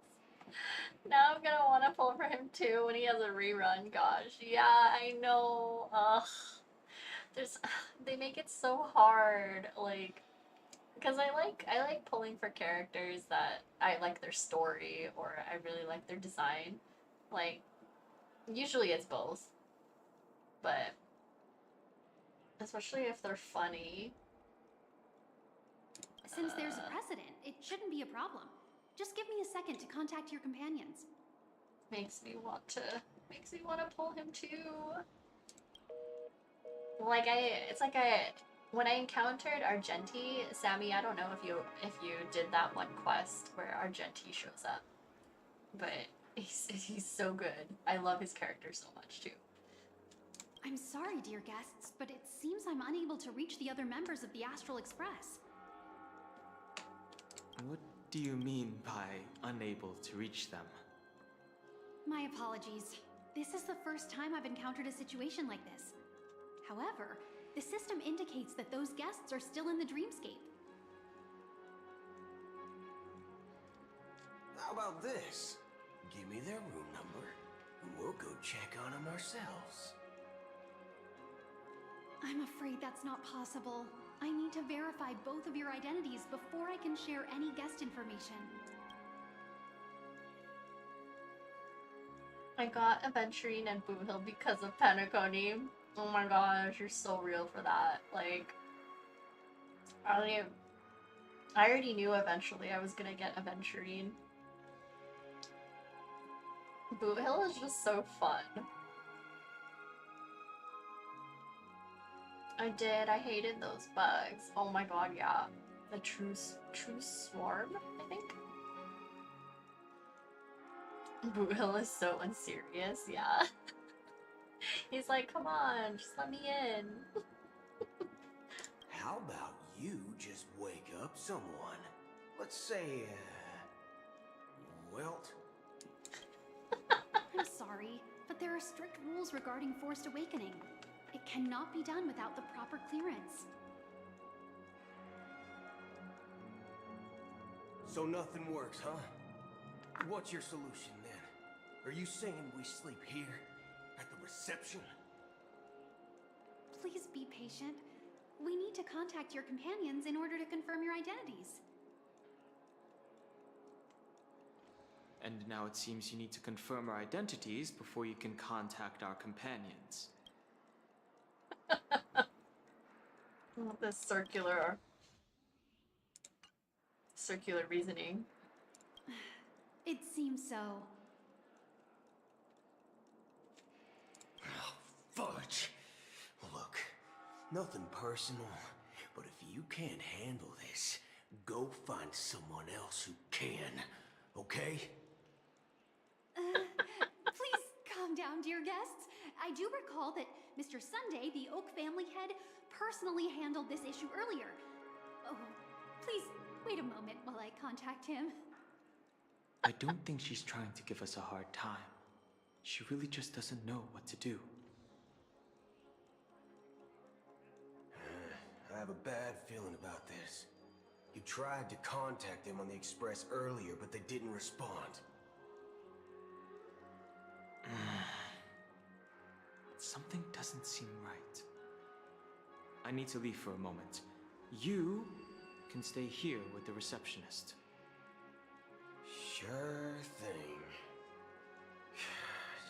S1: Now I'm gonna want to pull for him too when he has a rerun. Gosh, yeah, I know. Ugh. They make it so hard, like, because I like pulling for characters that I like their story or I really like their design. Like, usually it's both, but especially if they're funny.
S9: Since there's a precedent, it shouldn't be a problem. Just give me a second to contact your companions.
S1: Makes me want to pull him too. Like when I encountered Argenti, Sammy, I don't know if you did that one quest where Argenti shows up, but he's so good. I love his character so much too.
S9: I'm sorry, dear guests, but it seems I'm unable to reach the other members of the Astral Express.
S11: What do you mean by unable to reach them?
S9: My apologies. This is the first time I've encountered a situation like this. However, the system indicates that those guests are still in the dreamscape.
S10: How about this? Give me their room number, and we'll go check on them ourselves.
S9: I'm afraid that's not possible. I need to verify both of your identities before I can share any guest information.
S1: I got Aventurine and Boohill because of Penacony. Oh my gosh, you're so real for that. Like, I already knew eventually I was gonna get Aventurine. Boohill is just so fun. I did. I hated those bugs. Oh my god, yeah. The true swarm, I think. Boohill is so unserious, yeah. He's like, come on, just let me in.
S6: How about you just wake up someone? Let's say, Welt?
S9: I'm sorry, but there are strict rules regarding forced awakening. It cannot be done without the proper clearance.
S6: So nothing works, huh? What's your solution then? Are you saying we sleep here? At the reception?
S9: Please be patient. We need to contact your companions in order to confirm your identities.
S11: And now it seems you need to confirm our identities before you can contact our companions.
S1: This circular reasoning.
S9: It seems so.
S6: Oh, fudge. Look, nothing personal, but if you can't handle this, go find someone else who can, okay?
S9: Please calm down, dear guests. I do recall that Mr. Sunday, the Oak family head, personally handled this issue earlier. Oh, please wait a moment while I contact him.
S11: I don't think she's trying to give us a hard time. She really just doesn't know what to do.
S6: I have a bad feeling about this. You tried to contact them on the express earlier, but they didn't respond.
S11: Something doesn't seem right. I need to leave for a moment. You can stay here with the receptionist.
S6: Sure thing.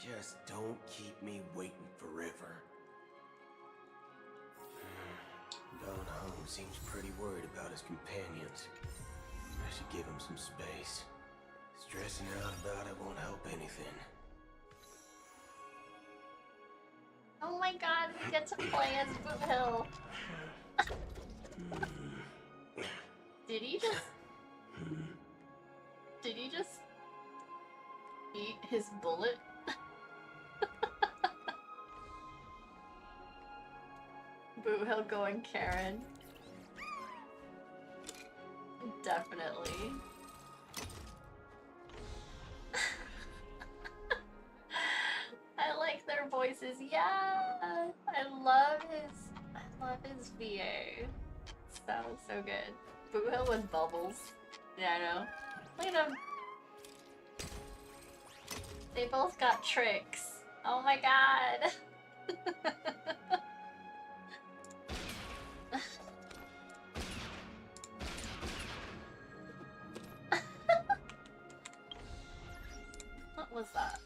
S6: Just don't keep me waiting forever. Don Hung seems pretty worried about his companions. I should give him some space. Stressing out about it won't help anything.
S1: Oh my god, we get to play as Boohill. Did he just eat his bullet? Boohill going Karen. Definitely. I like their voices. Yeah, I love his VA. So good. Boohill with bubbles. Yeah, I know. Look at them. They both got tricks. Oh my god. What was that?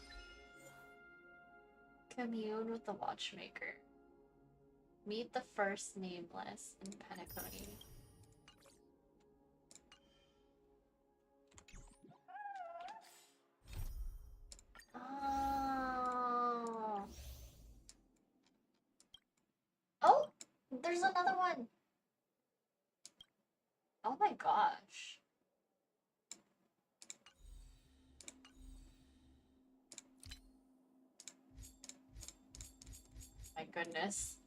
S1: Commune with the watchmaker. Meet the first nameless in Penacony. Oh. Oh, there's another one. Oh my gosh. My goodness.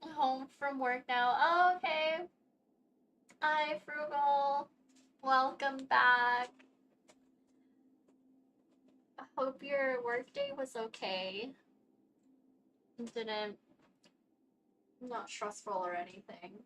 S1: Home from work now. Oh, okay. Hi, Frugal. Welcome back. I hope your workday was okay. Not stressful or anything.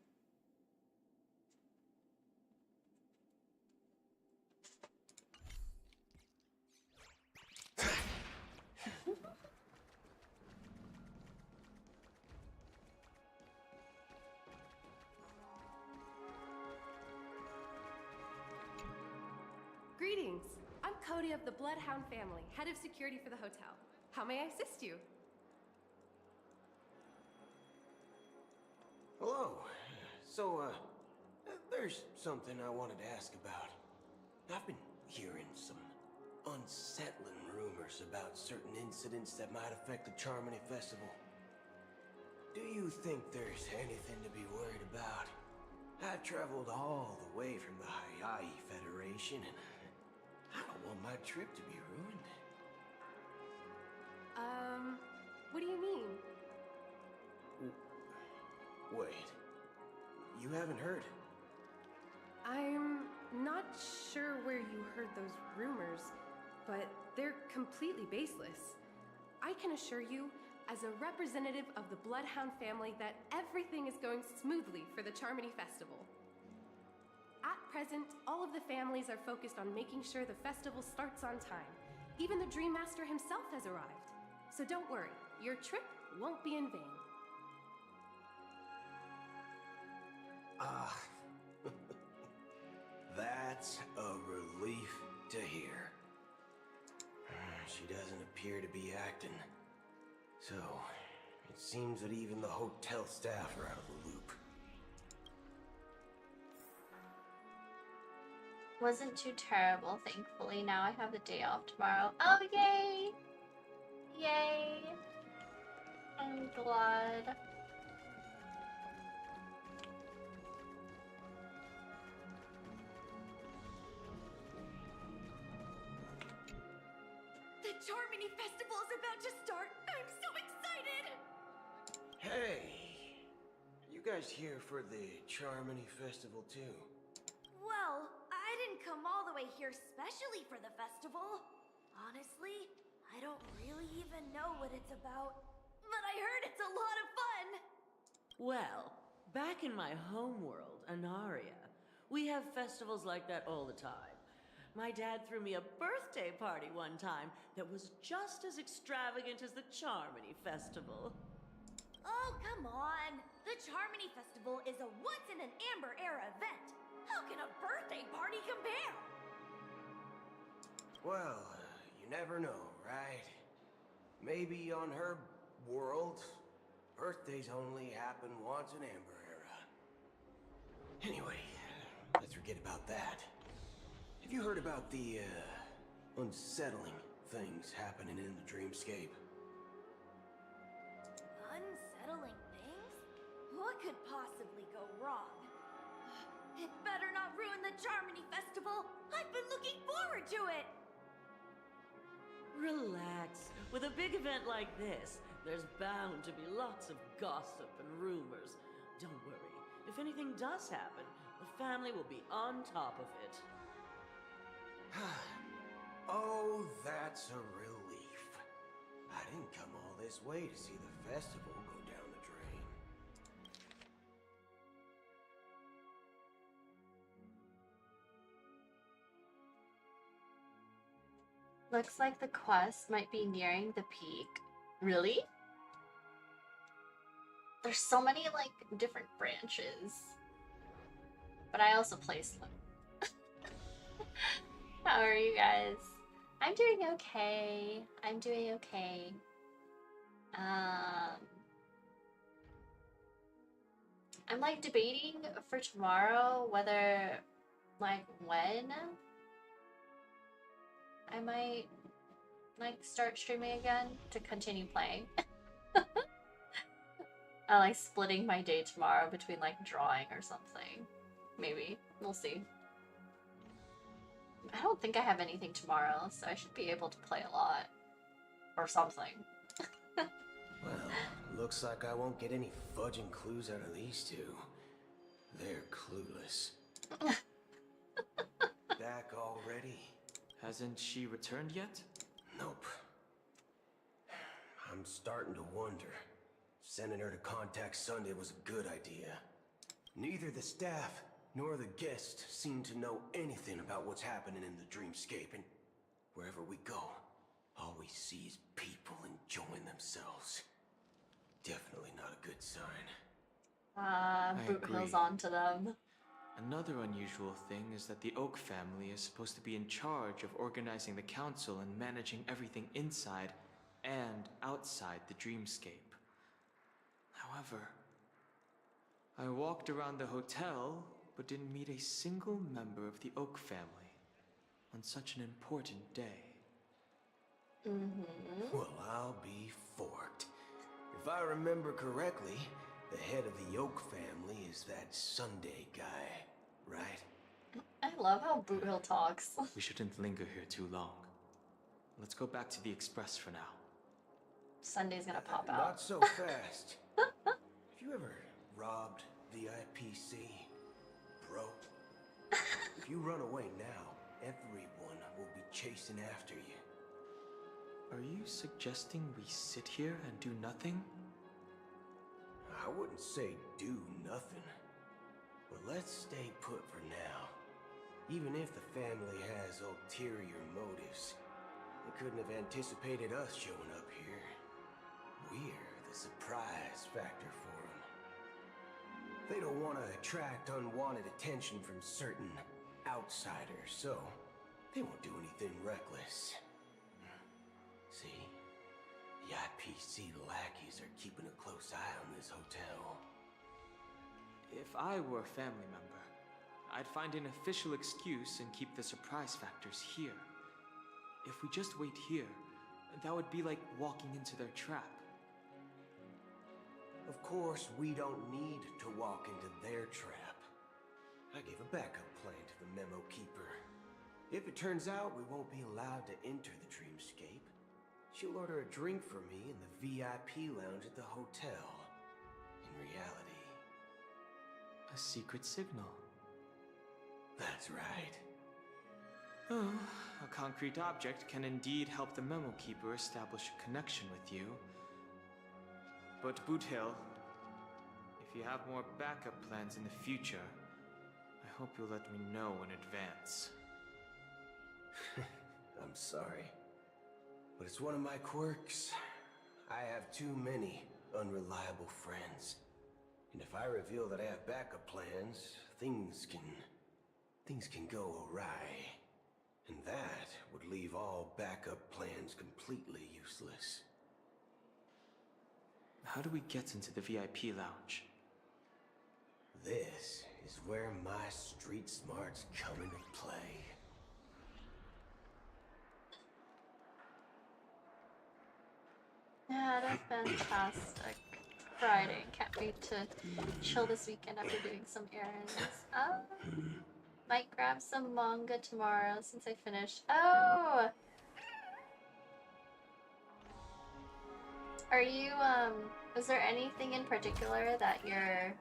S4: Cody of the Bloodhound family, head of security for the hotel. How may I assist you?
S6: Hello. So, there's something I wanted to ask about. I've been hearing some unsettling rumors about certain incidents that might affect the Charmony Festival. Do you think there's anything to be worried about? I traveled all the way from the HONKAI Federation, and I don't want my trip to be ruined.
S4: What do you mean?
S6: Wait, you haven't heard?
S4: I'm not sure where you heard those rumors, but they're completely baseless. I can assure you, as a representative of the Bloodhound family, that everything is going smoothly for the Charmony Festival. At present, all of the families are focused on making sure the festival starts on time. Even the Dream Master himself has arrived. So don't worry, your trip won't be in vain.
S6: Ah, that's a relief to hear. She doesn't appear to be acting. So, it seems that even the hotel staff are out of the loop.
S1: Wasn't too terrible, thankfully. Now I have the day off tomorrow. Oh, yay! Yay! I'm glad.
S19: The Charmony Festival is about to start! I'm so excited!
S6: Hey! You guys here for the Charmony Festival too?
S19: Well, I didn't come all the way here specially for the festival. Honestly, I don't really even know what it's about. But I heard it's a lot of fun!
S13: Well, back in my homeworld, Anaria, we have festivals like that all the time. My dad threw me a birthday party one time that was just as extravagant as the Charmony Festival.
S19: Oh, come on! The Charmony Festival is a once-in-an-Amber Era event! How can a birthday party compare?
S6: Well, you never know, right? Maybe on her world, birthdays only happen once in Amber Era. Anyway, let's forget about that. Have you heard about the, unsettling things happening in the dreamscape?
S19: Unsettling things? What could possibly go wrong? It better not ruin the Charmony Festival! I've been looking forward to it!
S13: Relax. With a big event like this, there's bound to be lots of gossip and rumors. Don't worry. If anything does happen, the family will be on top of it.
S6: Oh, that's a relief. I didn't come all this way to see the festival go down the drain.
S1: Looks like the quest might be nearing the peak. Really? There's so many, like, different branches. But I also placed them. How are you guys? I'm doing okay. I'm doing okay. I'm like debating for tomorrow whether, like, when I might like start streaming again to continue playing. I like splitting my day tomorrow between like drawing or something. Maybe. We'll see. I don't think I have anything tomorrow, so I should be able to play a lot. Or something.
S6: Well, looks like I won't get any fudging clues out of these two. They're clueless. Back already?
S11: Hasn't she returned yet?
S6: Nope. I'm starting to wonder. Sending her to contact Sunday was a good idea. Neither the staff nor the guests seem to know anything about what's happening in the dreamscape, and wherever we go, all we see is people enjoying themselves. Definitely not a good sign.
S1: Boot Hill's onto them.
S11: Another unusual thing is that the Oak family is supposed to be in charge of organizing the council and managing everything inside and outside the dreamscape. However, I walked around the hotel but didn't meet a single member of the Oak family on such an important day.
S6: Well, I'll be forked. If I remember correctly, the head of the Oak family is that Sunday guy, right?
S1: I love how Boot Hill talks.
S11: We shouldn't linger here too long. Let's go back to the Express for now.
S1: Sunday's gonna pop out.
S6: Not so fast. Have you ever robbed the IPC, bro? If you run away now, everyone will be chasing after you.
S11: Are you suggesting we sit here and do nothing?
S6: I wouldn't say do nothing, but let's stay put for now. Even if the family has ulterior motives, they couldn't have anticipated us showing up here. We're the surprise factor for them. They don't want to attract unwanted attention from certain outsiders, so they won't do anything reckless. See? The IPC lackeys are keeping a close eye on this hotel.
S11: If I were a family member, I'd find an official excuse and keep the surprise factors here. If we just wait here, that would be like walking into their trap.
S6: Of course, we don't need to walk into their trap. I gave a backup plan to the memo keeper. If it turns out we won't be allowed to enter the dreamscape, she'll order a drink for me in the VIP lounge at the hotel. In reality,
S11: a secret signal.
S6: That's right.
S11: Oh, a concrete object can indeed help the memo keeper establish a connection with you. But Boot Hill, if you have more backup plans in the future, I hope you'll let me know in advance.
S6: I'm sorry, but it's one of my quirks. I have too many unreliable friends. And if I reveal that I have backup plans, things can go awry. And that would leave all backup plans completely useless.
S11: How do we get into the VIP lounge?
S6: This is where my street smarts come into play.
S1: Yeah, had a fantastic Friday. Can't wait to chill this weekend after doing some errands. Might grab some manga tomorrow since I finished. Oh! Are you, is there anything in particular that you're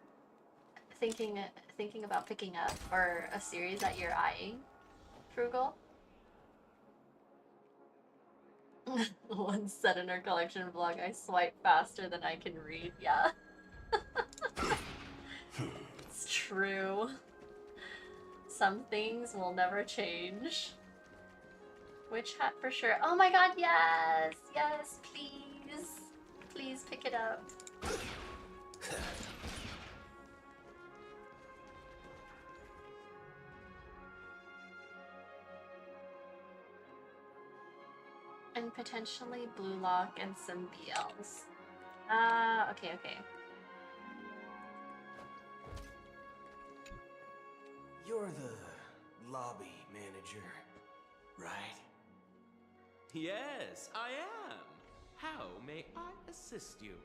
S1: thinking about picking up, or a series that you're eyeing, Frugal? One set in her collection vlog, I swipe faster than I can read. Yeah. It's true. Some things will never change. Witch hat for sure. Oh my god, yes! Yes, please. Please pick it up. And potentially Blue Lock and some BLs. Okay.
S6: You're the lobby manager, right?
S10: Yes, I am. How may I assist you?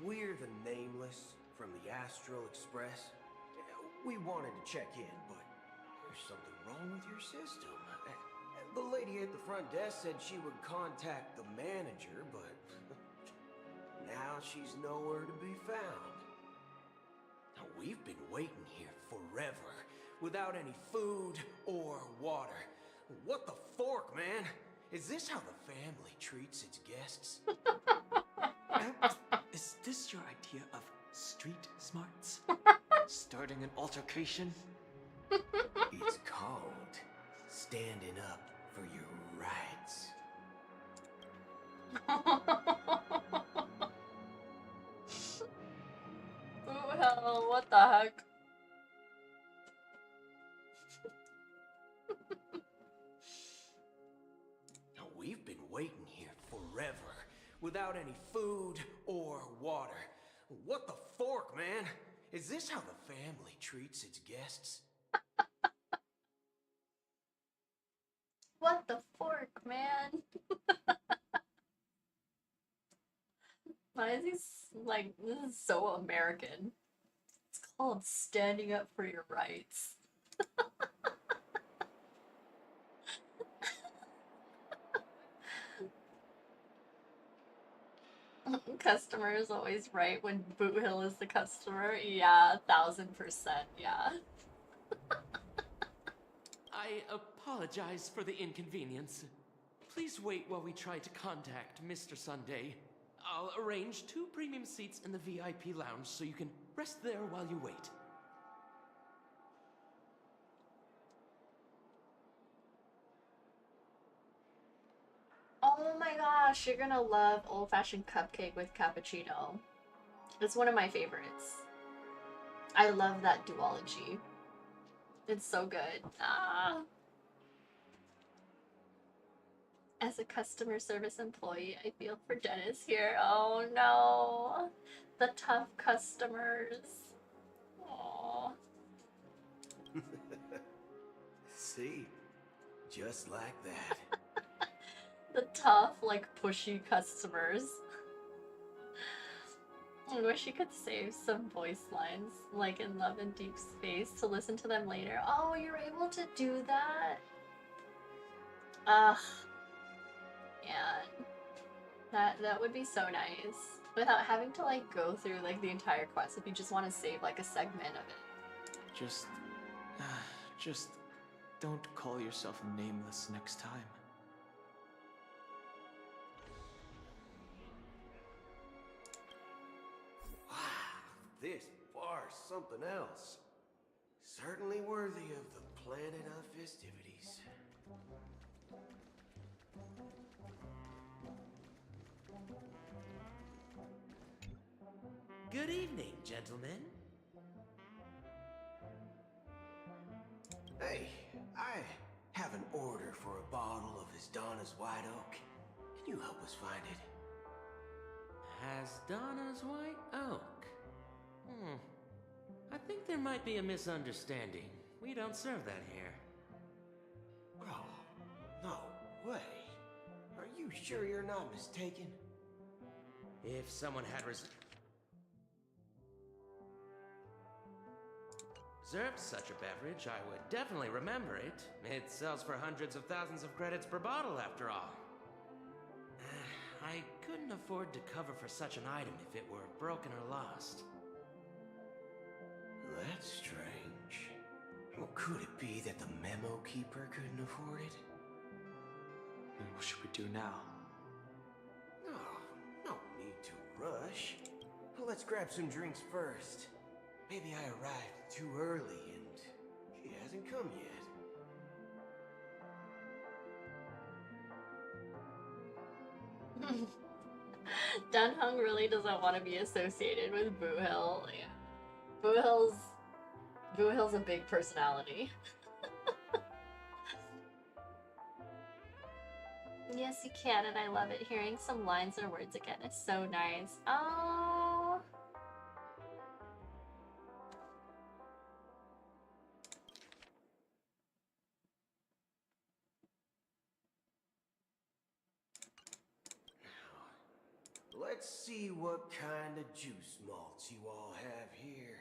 S6: We're the Nameless from the Astral Express. We wanted to check in, but there's something wrong with your system. The lady at the front desk said she would contact the manager, but now she's nowhere to be found. Now, we've been waiting here forever, without any food or water. What the fork, man? Is this how the family treats its guests?
S11: Is this your idea of street smarts? Starting an altercation?
S6: It's called standing up for your rights.
S1: Oh hell, what the heck?
S6: without any food or water. What the fork, man? Is this how the family treats its guests?
S1: What the fork, man? Why is he like, this is so American? It's called standing up for your rights. Customer is always right when Boot Hill is the customer. Yeah, 1000%, yeah.
S5: I apologize for the inconvenience. Please wait while we try to contact Mr. Sunday. I'll arrange 2 premium seats in the VIP lounge so you can rest there while you wait.
S1: Oh my gosh, you're gonna love old-fashioned cupcake with cappuccino. It's one of my favorites. I love that duology. It's so good. Ah. As a customer service employee, I feel for Dennis here. Oh no. The tough customers. Aww.
S6: See? Just like that.
S1: The tough, like, pushy customers. I wish you could save some voice lines, like in Love and Deep Space, to listen to them later. Oh, you're able to do that? Ugh. Yeah. That would be so nice. Without having to, like, go through, like, the entire quest if you just want to save, like, a segment of it.
S11: Just don't call yourself nameless next time.
S6: This bar's something else. Certainly worthy of the planet of festivities.
S5: Good evening, gentlemen.
S6: Hey, I have an order for a bottle of Donna's White Oak. Can you help us find it?
S5: Donna's White Oak? I think there might be a misunderstanding. We don't serve that here.
S6: Oh, no way. Are you sure you're not mistaken?
S5: If someone had reserved such a beverage, I would definitely remember it. It sells for hundreds of thousands of credits per bottle, after all. I couldn't afford to cover for such an item if it were broken or lost.
S6: That's strange. Well, could it be that the memo keeper couldn't afford it?
S11: Then what should we do now?
S6: No need to rush. Let's grab some drinks first. Maybe I arrived too early and she hasn't come yet.
S1: Dunhung really doesn't want to be associated with Boo Hill. Yeah. Boo Hill's a big personality. Yes, you can, and I love it. Hearing some lines or words again is so nice. Oh.
S6: Let's see what kind of juice malts you all have here.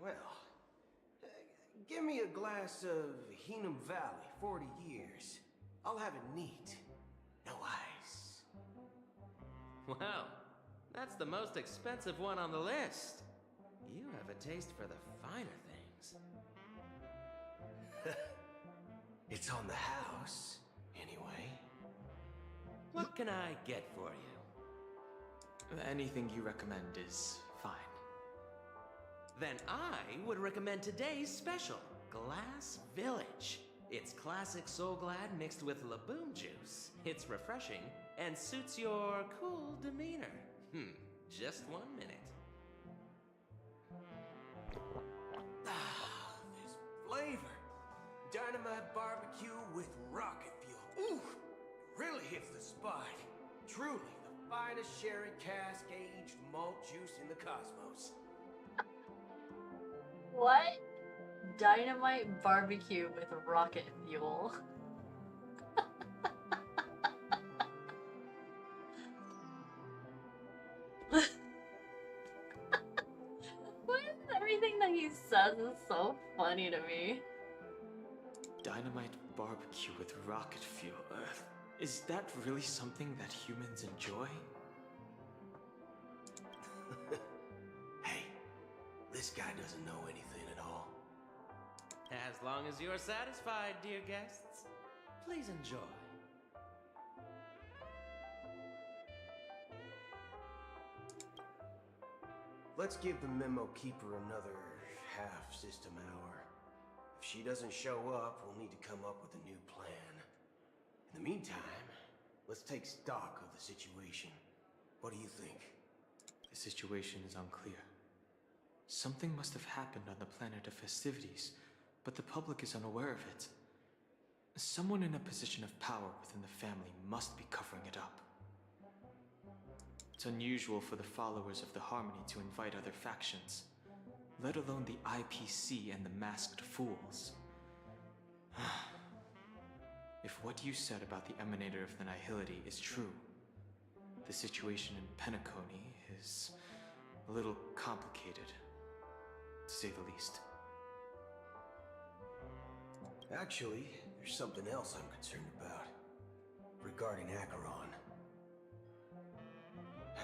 S6: Well, give me a glass of Hinum Valley, 40 years. I'll have it neat. No ice.
S5: Wow, that's the most expensive one on the list. You have a taste for the finer things.
S6: It's on the house, anyway.
S5: What can I get for you?
S11: Anything you recommend is fine.
S5: Then I would recommend today's special, Glass Village. It's classic Soul Glad mixed with Laboom juice. It's refreshing and suits your cool demeanor. Just 1 minute.
S6: This flavor. Dynamite barbecue with rocket fuel. Ooh, really hits the spot. truly the finest sherry cask-aged malt juice in the cosmos.
S1: What? Dynamite barbecue with rocket fuel. Everything that he says is so funny to me.
S11: Dynamite barbecue with rocket fuel. Is that really something that humans enjoy?
S6: Hey, this guy doesn't know anything at all.
S5: As long as you're satisfied, dear guests, please enjoy.
S6: Let's give the memo keeper another half-system hour. If she doesn't show up, we'll need to come up with a new plan. In the meantime, let's take stock of the situation. What do you think?
S11: The situation is unclear. Something must have happened on the planet of festivities, but the public is unaware of it. Someone in a position of power within the family must be covering it up. It's unusual for the followers of the Harmony to invite other factions, let alone the IPC and the Masked Fools. If what you said about the Emanator of the Nihility is true, the situation in Penacony is a little complicated, to say the least.
S6: Actually, there's something else I'm concerned about. Regarding Acheron.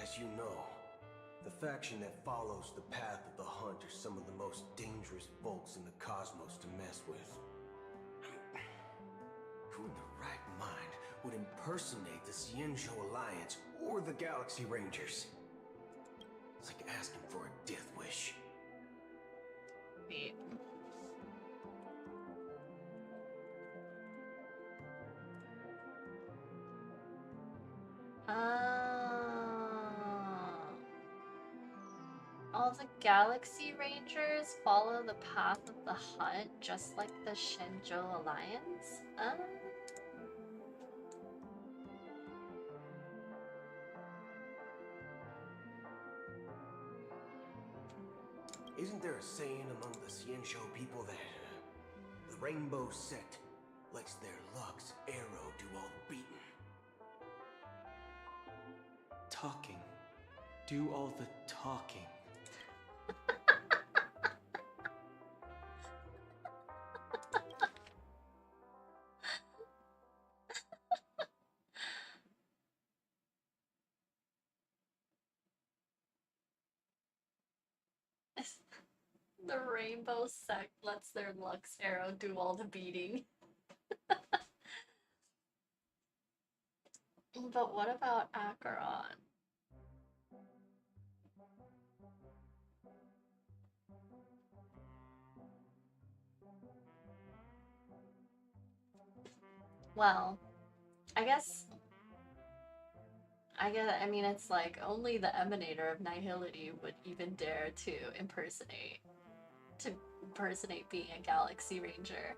S6: As you know, the faction that follows the path of the Hunt are some of the most dangerous folks in the cosmos to mess with. Who in the right mind would impersonate the Xianzhou Alliance or the Galaxy Rangers? It's like asking for a death wish.
S1: Wait. All the Galaxy Rangers follow the path of the Hunt, just like the Xianzhou Alliance?
S6: Isn't there a saying among the Xianzhou people that the Rainbow Sect lets their Lux arrow do all the beating?
S11: Talking. Do all the talking.
S1: The Rainbow Sect lets their Lux arrow do all the beating. But what about Acheron? Well, I mean, it's like only the Emanator of Nihility would even dare to impersonate being a Galaxy Ranger.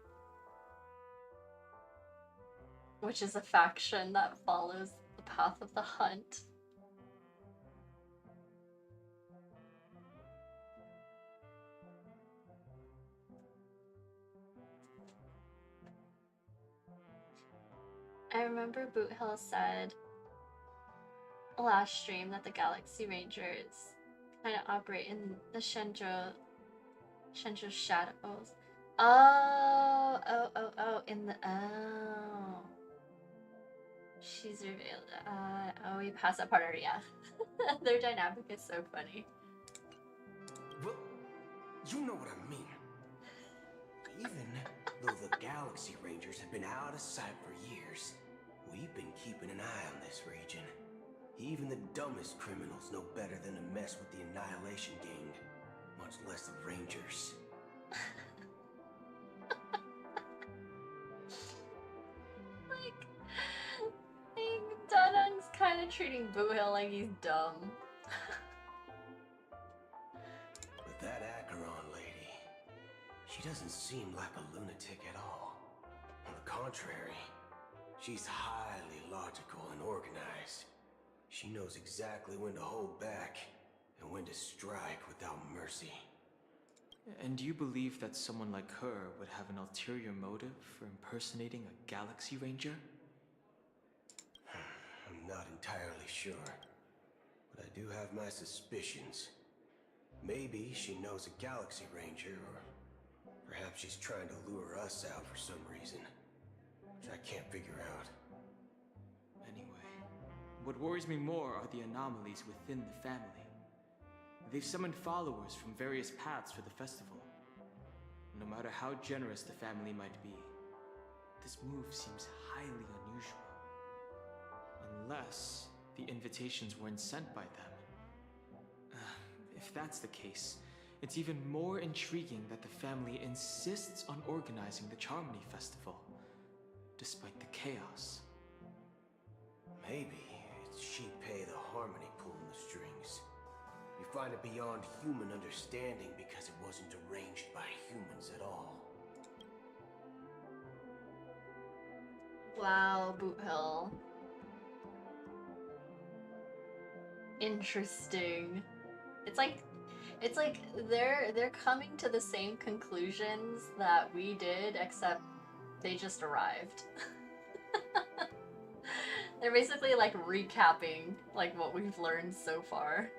S1: Which is a faction that follows the path of the Hunt. I remember Boot Hill said last stream that the Galaxy Rangers kind of operate in the Xianzhou shadows. Oh, in the she's revealed. Oh, we passed that part already. Yeah, their dynamic is so funny.
S6: Well, you know what I mean. Even though the Galaxy Rangers have been out of sight for years, we've been keeping an eye on this region. Even the dumbest criminals know better than to mess with the Annihilation Gang, much less the Rangers.
S1: Like Dunung's kind of treating Boo Hill like he's dumb.
S6: But that Acheron lady, she doesn't seem like a lunatic at all. On the contrary, she's highly logical and organized. She knows exactly when to hold back and when to strike without mercy.
S11: And you believe that someone like her would have an ulterior motive for impersonating a Galaxy Ranger?
S6: I'm not entirely sure, but I do have my suspicions. Maybe she knows a Galaxy Ranger, or perhaps she's trying to lure us out for some reason, which I can't figure out.
S11: Anyway, what worries me more are the anomalies within the family. They've summoned followers from various paths for the festival. No matter how generous the family might be, this move seems highly unusual. Unless the invitations weren't sent by them. If that's the case, it's even more intriguing that the family insists on organizing the Charmony Festival, despite the chaos.
S6: Maybe it's Shipei the Harmony pulling the strings. You find it beyond human understanding because it wasn't arranged by humans at all.
S1: Wow, Boot Hill. Interesting. It's like they're coming to the same conclusions that we did, except they just arrived. They're basically like recapping like what we've learned so far.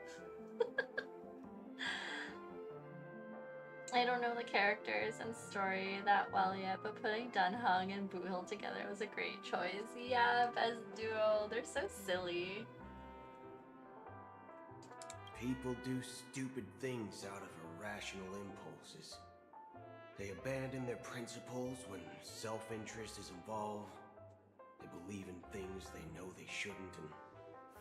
S1: I don't know the characters and story that well yet, but putting Dunhung and Boot Hill together was a great choice. Yeah, best duo. They're so silly.
S6: People do stupid things out of irrational impulses. They abandon their principles when self-interest is involved. They believe in things they know they shouldn't, and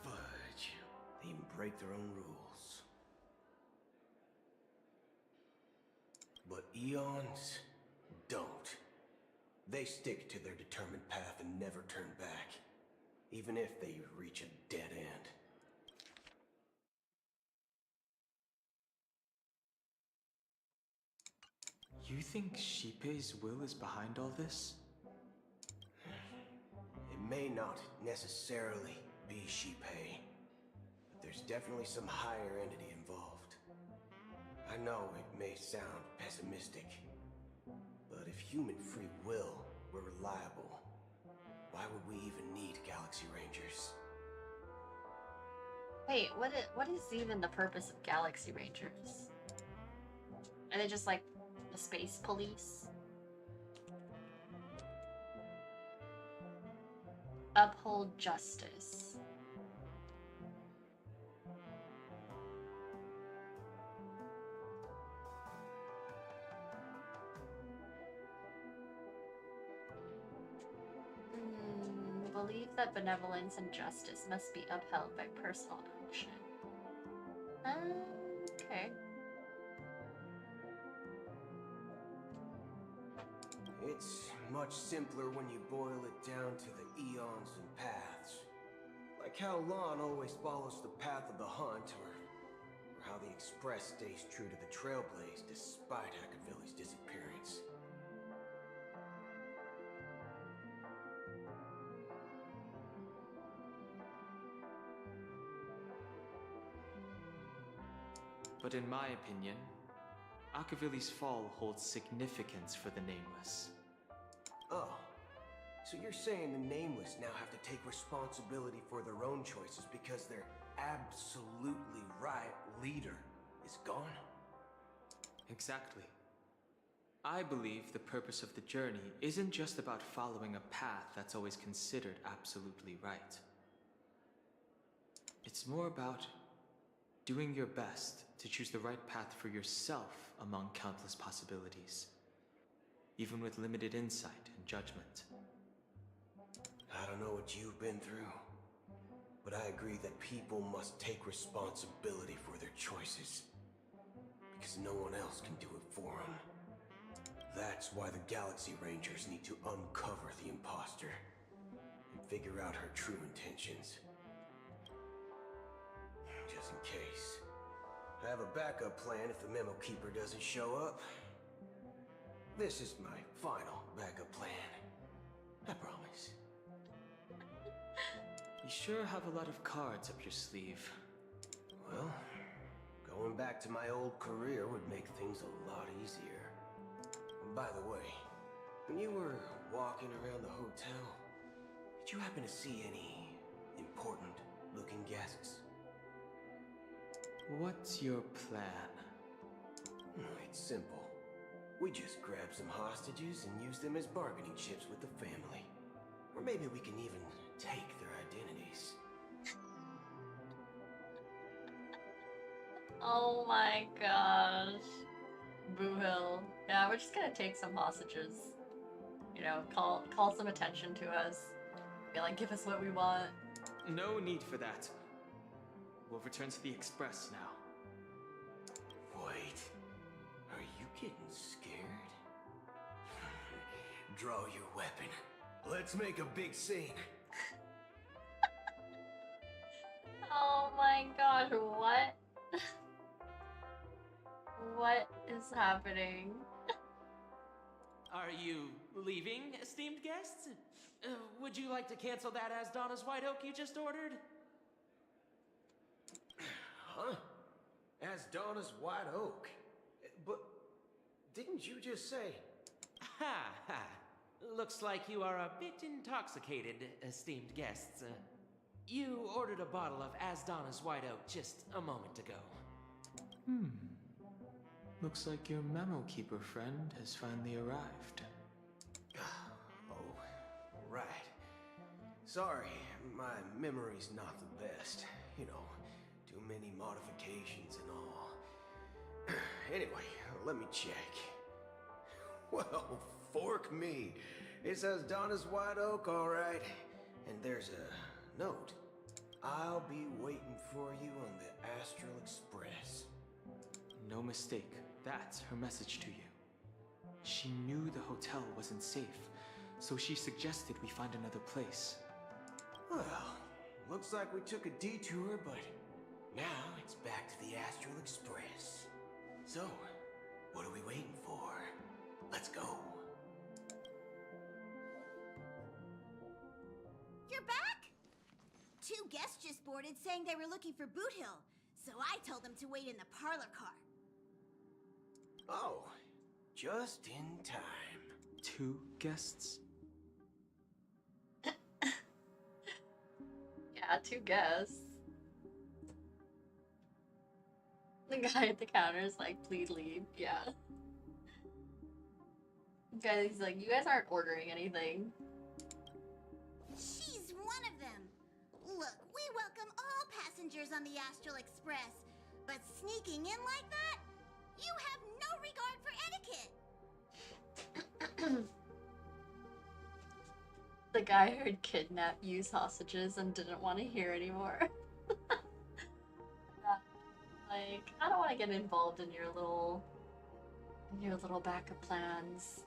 S6: fudge, they even break their own rules. But Eons don't. They stick to their determined path and never turn back, even if they reach a dead end.
S11: You think Shipei's will is behind all this?
S6: It may not necessarily be Shipei, but there's definitely some higher entity involved. I know it may sound pessimistic, but if human free will were reliable, why would we even need Galaxy Rangers?
S1: Wait, what is even the purpose of Galaxy Rangers? Are they just like the space police? Uphold justice. Believe that benevolence and justice must be upheld by personal action. Okay.
S6: It's much simpler when you boil it down to the eons and paths. Like how Lon always follows the path of the hunt, or how the Express stays true to the Trailblaze despite Hakavilli's disappearance.
S11: But in my opinion, Akavilli's fall holds significance for the Nameless.
S6: Oh, so you're saying the Nameless now have to take responsibility for their own choices because their absolutely right leader is gone?
S11: Exactly. I believe the purpose of the journey isn't just about following a path that's always considered absolutely right. It's more about doing your best to choose the right path for yourself among countless possibilities, even with limited insight and judgment.
S6: I don't know what you've been through, but I agree that people must take responsibility for their choices, because no one else can do it for them. That's why the Galaxy Rangers need to uncover the imposter and figure out her true intentions. Just in case. I have a backup plan if the Memo Keeper doesn't show up. This is my final backup plan. I promise.
S11: You sure have a lot of cards up your sleeve.
S6: Well, going back to my old career would make things a lot easier. By the way, when you were walking around the hotel, did you happen to see any important looking guests?
S11: What's your plan?
S6: It's simple. We just grab some hostages and use them as bargaining chips with the family. Or maybe we can even take their identities.
S1: Oh my gosh. Boo Hill. Yeah, we're just gonna take some hostages. You know, call some attention to us. Be like, give us what we want.
S11: No need for that. We'll return to the Express now.
S6: Wait. Are you getting scared? Draw your weapon. Let's make a big scene.
S1: Oh my gosh, what? What is happening?
S5: Are you leaving, esteemed guests? Would you like to cancel that As Donna's White Oak you just ordered?
S6: Huh? As Donna's White Oak? But didn't you just say?
S5: Ha ha. Looks like you are a bit intoxicated, esteemed guests. You ordered a bottle of As Donna's White Oak just a moment ago.
S11: Looks like your memo keeper friend has finally arrived.
S6: Oh, right. Sorry, my memory's not the best. You know, too many modifications and all. Anyway, let me check. Well, fork me. It says Donna's White Oak, all right. And there's a note. I'll be waiting for you on the Astral Express.
S11: No mistake. That's her message to you. She knew the hotel wasn't safe, so she suggested we find another place.
S6: Well, looks like we took a detour, but now it's back to the Astral Express. So, what are we waiting for? Let's go.
S3: You're back? 2 guests just boarded saying they were looking for Boot Hill, so I told them to wait in the parlor car.
S6: Oh, just in time.
S11: 2 guests?
S1: Yeah, 2 guests. The guy at the counter is like, please leave. Yeah. Guys, he's like, you guys aren't ordering anything.
S3: She's one of them. Look, we welcome all passengers on the Astral Express, but sneaking in like that? You have no regard for etiquette.
S1: The guy heard kidnap, use hostages, and didn't want to hear anymore. Yeah. Like, I don't want to get involved in your little backup plans.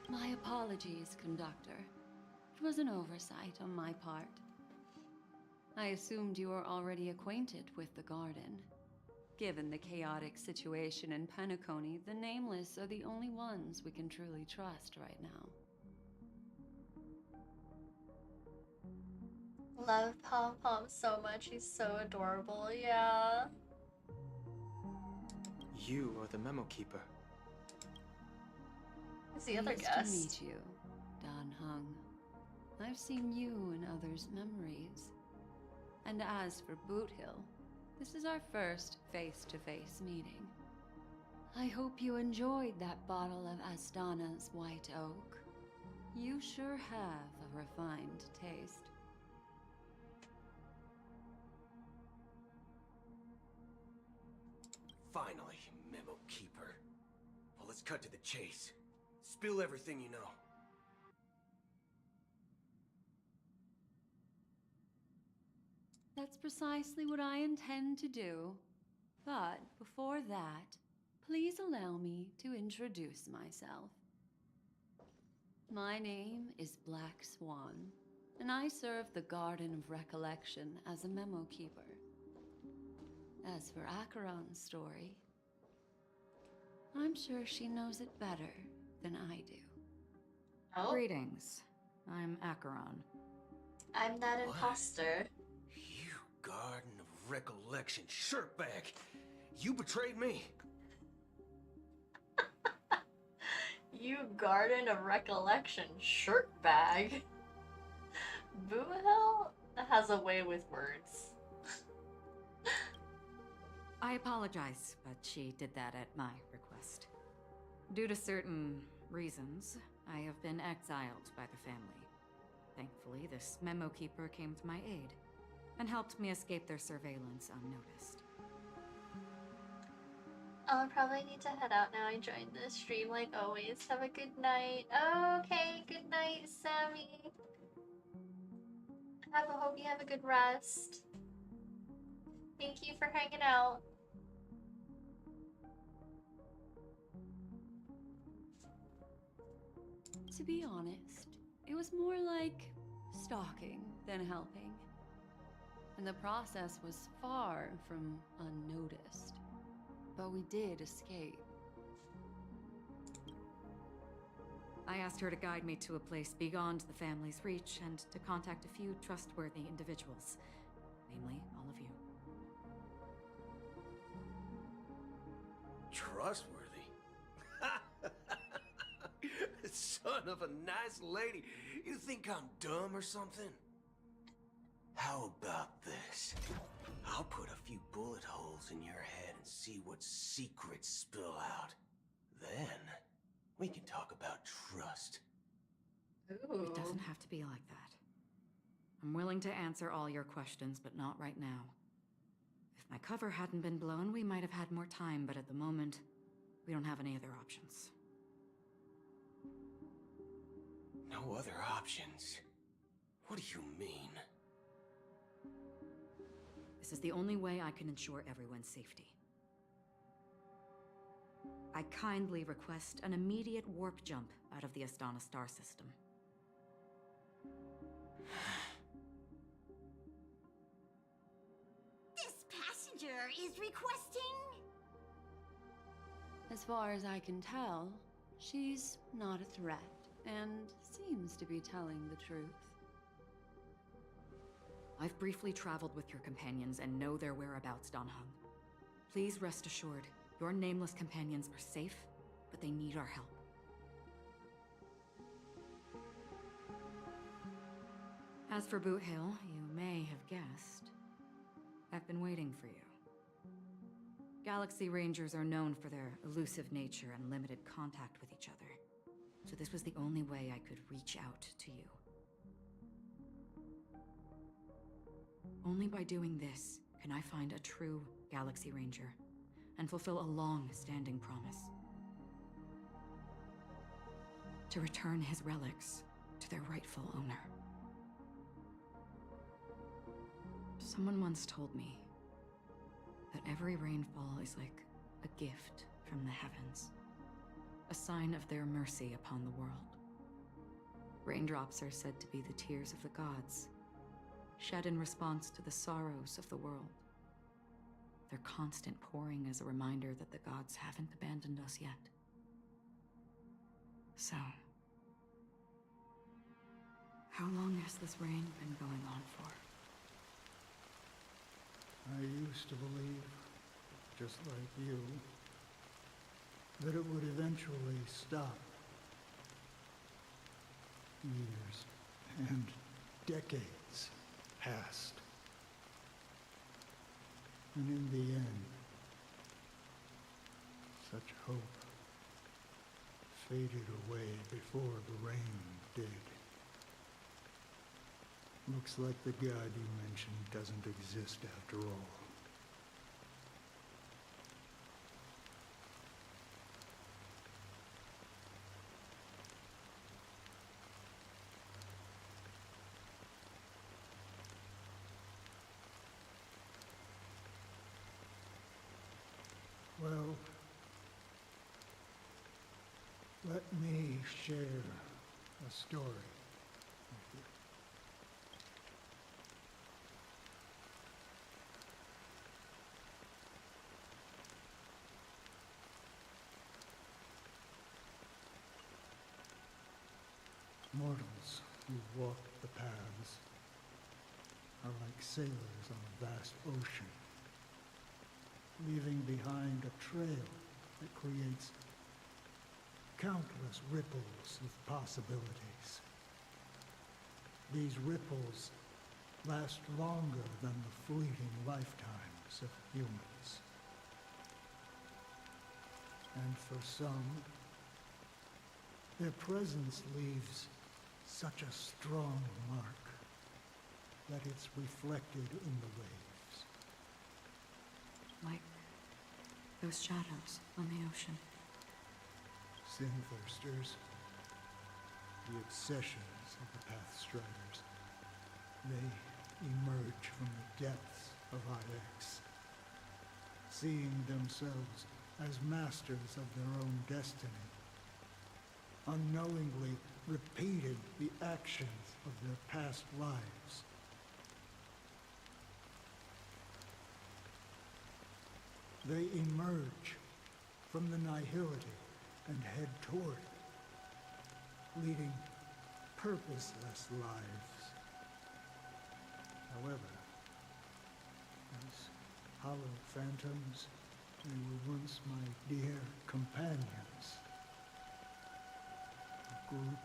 S7: My apologies, conductor. It was an oversight on my part. I assumed you were already acquainted with the garden. Given the chaotic situation in Penacony, the Nameless are the only ones we can truly trust right now.
S1: Love Pom Pom so much. He's so adorable. Yeah.
S11: You are the memo keeper.
S1: Who's the other
S7: Pleased
S1: guest?
S7: to meet you, Dan Hung. I've seen you in others' memories. And as for Boot Hill, this is our first face-to-face meeting. I hope you enjoyed that bottle of Astana's White Oak. You sure have a refined taste.
S6: Finally, Memo Keeper. Well, let's cut to the chase. Spill everything you know.
S7: That's precisely what I intend to do. But before that, please allow me to introduce myself. My name is Black Swan, and I serve the Garden of Recollection as a memo keeper. As for Acheron's story, I'm sure she knows it better than I do.
S1: Oh.
S18: Greetings. I'm Acheron.
S1: I'm that
S6: What?
S1: imposter.
S6: You Garden of Recollection shirtbag! You betrayed me!
S1: You Garden of Recollection shirt bag. Boohel has a way with words.
S18: I apologize, but she did that at my request. Due to certain reasons, I have been exiled by the family. Thankfully, this memo keeper came to my aid and helped me escape their surveillance unnoticed.
S1: I'll probably need to head out now. I joined the stream like always. Have a good night. Okay, good night, Sammy. Hope you have a good rest. Thank you for hanging out.
S7: To be honest, it was more like stalking than helping. And the process was far from unnoticed. But we did escape.
S18: I asked her to guide me to a place beyond the family's reach and to contact a few trustworthy individuals, namely all of you.
S6: Trustworthy? Son of a nice lady. You think I'm dumb or something? How about this? I'll put a few bullet holes in your head and see what secrets spill out. Then, we can talk about trust.
S1: Ooh.
S18: It doesn't have to be like that. I'm willing to answer all your questions, but not right now. If my cover hadn't been blown, we might have had more time, but at the moment, we don't have any other options.
S6: No other options? What do you mean?
S18: This is the only way I can ensure everyone's safety. I kindly request an immediate warp jump out of the Astana star system.
S3: This passenger is requesting...
S7: As far as I can tell, she's not a threat and seems to be telling the truth.
S18: I've briefly traveled with your companions and know their whereabouts, Danheng. Please rest assured, your nameless companions are safe, but they need our help. As for Boot Hill, you may have guessed, I've been waiting for you. Galaxy Rangers are known for their elusive nature and limited contact with each other, so this was the only way I could reach out to you. Only by doing this can I find a true Galaxy Ranger and fulfill a long-standing promise. To return his relics to their rightful owner. Someone once told me that every rainfall is like a gift from the heavens, a sign of their mercy upon the world. Raindrops are said to be the tears of the gods, shed in response to the sorrows of the world. Their constant pouring is a reminder that the gods haven't abandoned us yet. So, how long has this rain been going on for?
S20: I used to believe, just like you, that it would eventually stop. Years and decades passed. And in the end, such hope faded away before the rain did. Looks like the god you mentioned doesn't exist after all. Well, let me share a story with you. Mortals who walk the paths are like sailors on a vast ocean, leaving behind a trail that creates countless ripples of possibilities. These ripples last longer than the fleeting lifetimes of humans. And for some, their presence leaves such a strong mark that it's reflected in the waves.
S18: Like those shadows on the ocean.
S20: Sin-thirsters, the obsessions of the Pathstriders, they emerge from the depths of IX, seeing themselves as masters of their own destiny, unknowingly repeating the actions of their past lives. They emerge from the nihility and head toward it, leading purposeless lives. However, as hollow phantoms, they were once my dear companions. A group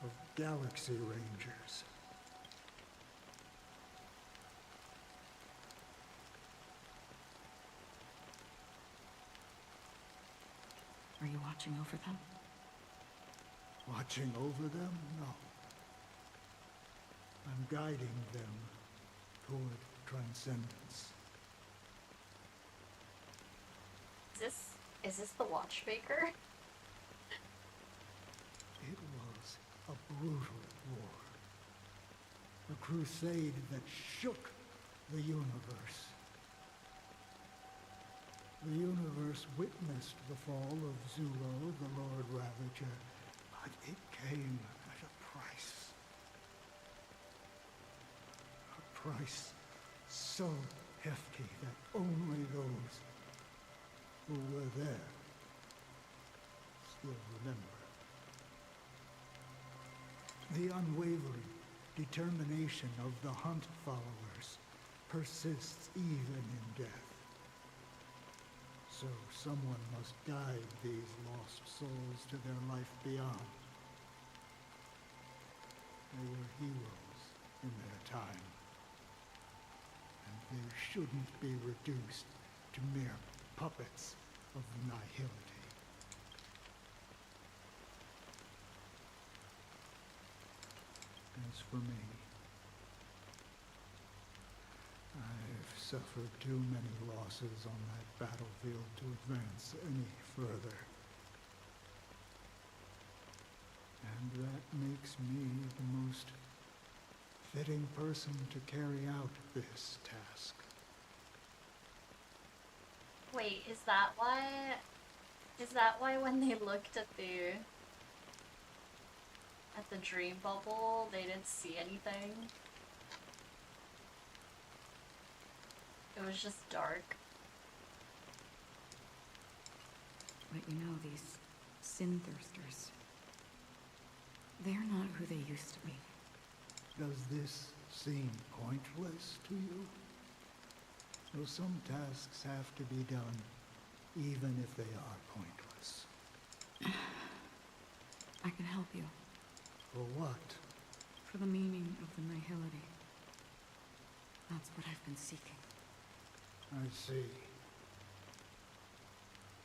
S20: of galaxy rangers.
S18: Are you watching over them?
S20: Watching over them? No. I'm guiding them toward transcendence.
S1: Is this the Watchmaker?
S20: It was a brutal war. A crusade that shook the universe. The universe witnessed the fall of Zulo, the Lord Ravager, but it came at a price. A price so hefty that only those who were there still remember. The unwavering determination of the Hunt followers persists even in death. So someone must guide these lost souls to their life beyond. They were heroes in their time, and they shouldn't be reduced to mere puppets of nihility. As for me, I've suffered too many losses on that battlefield to advance any further. And that makes me the most fitting person to carry out this task.
S1: Wait, is that why when they looked at the dream bubble, they didn't see anything? It was just dark.
S18: But you know, these sin-thirsters, they're not who they used to be.
S20: Does this seem pointless to you? Well, some tasks have to be done, even if they are pointless.
S18: I can help you.
S20: For what?
S18: For the meaning of the nihility. That's what I've been seeking.
S20: I see.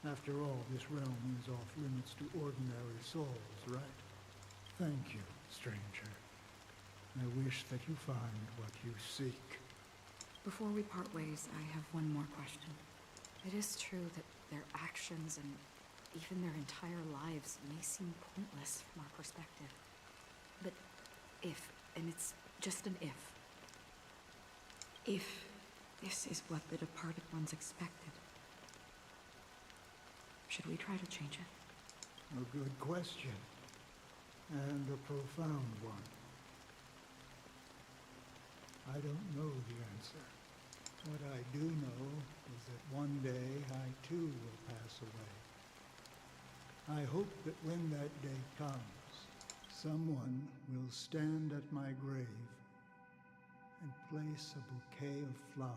S20: After all, this realm is off limits to ordinary souls, right? Thank you, stranger. I wish that you find what you seek.
S18: Before we part ways, I have one more question. It is true that their actions and even their entire lives may seem pointless from our perspective. But if, and it's just an if this is what the departed ones expected, should we try to change it?
S20: A good question. And a profound one. I don't know the answer. What I do know is that one day I too will pass away. I hope that when that day comes, someone will stand at my grave and place a bouquet of flowers.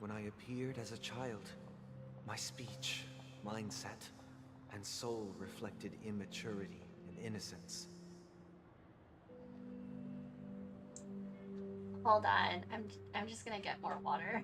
S16: When I appeared as a child, my speech, mindset, and soul reflected immaturity and innocence.
S1: Hold on, I'm just gonna get more water.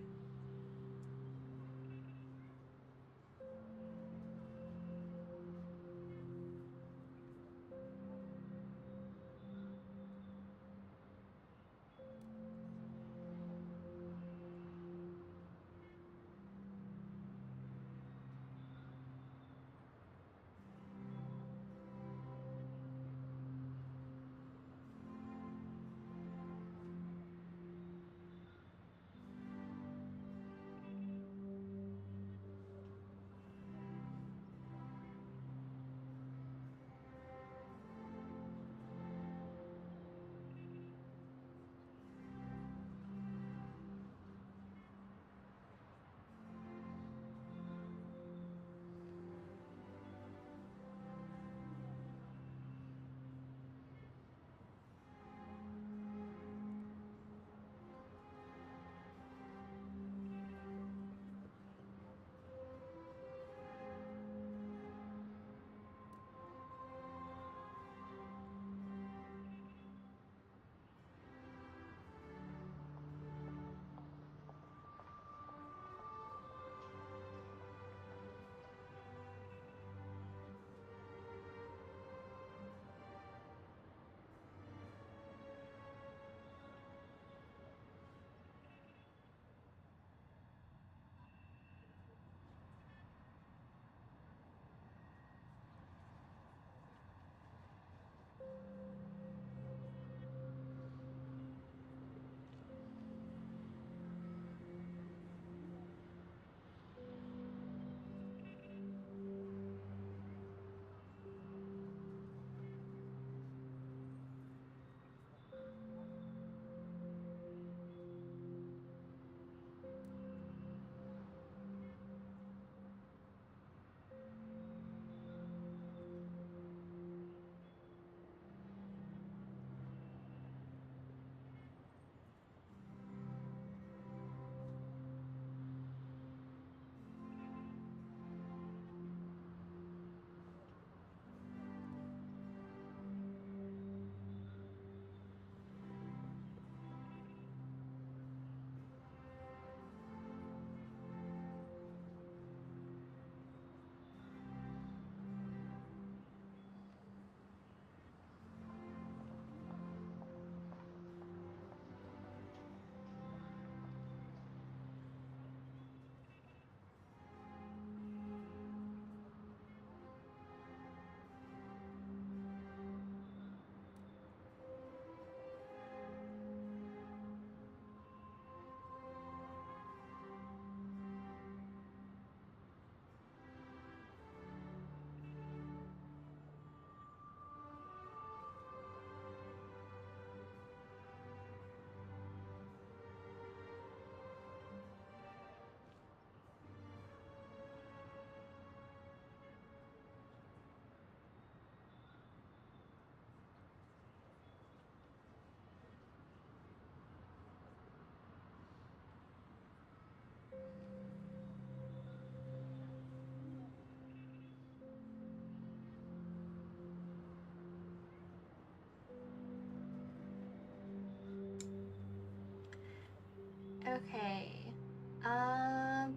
S1: Okay.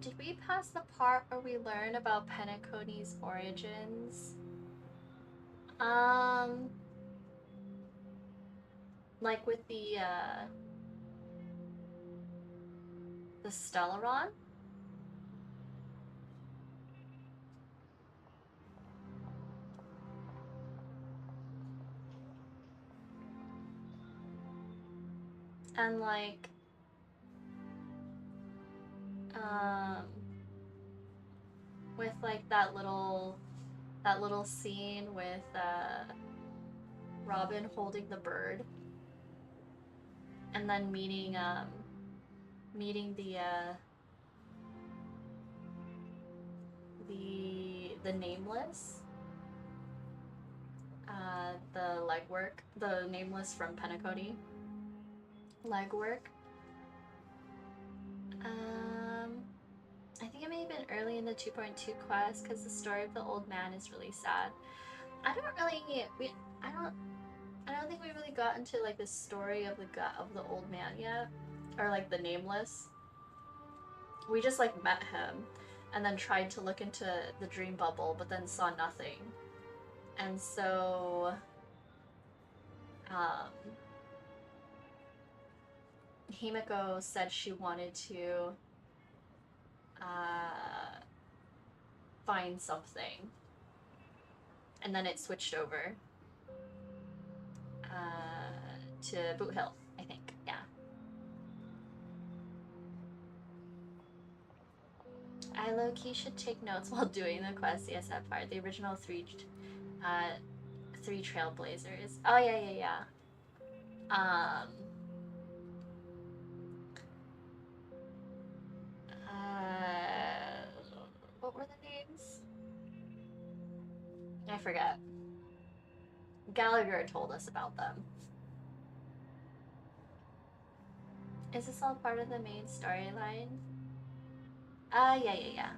S1: Did we pass the part where we learn about Penacony's origins? Like with the Stellaron? And like, with like that little scene with Robin holding the bird, and then meeting the nameless. the legwork, the nameless from Penacony. Legwork. I think it may have been early in the 2.2 quest because the story of the old man is really sad. I don't think we really got into like the story of the old man yet, or like the nameless. We just like met him and then tried to look into the dream bubble, but then saw nothing. And so Himiko said she wanted to find something, and then it switched over to Boot Hill, I think. Yeah. I low-key should take notes while doing the quest. Yes, that part. The original three trailblazers. Oh yeah. What were the names? I forget. Gallagher told us about them. Is this all part of the main storyline? Yeah.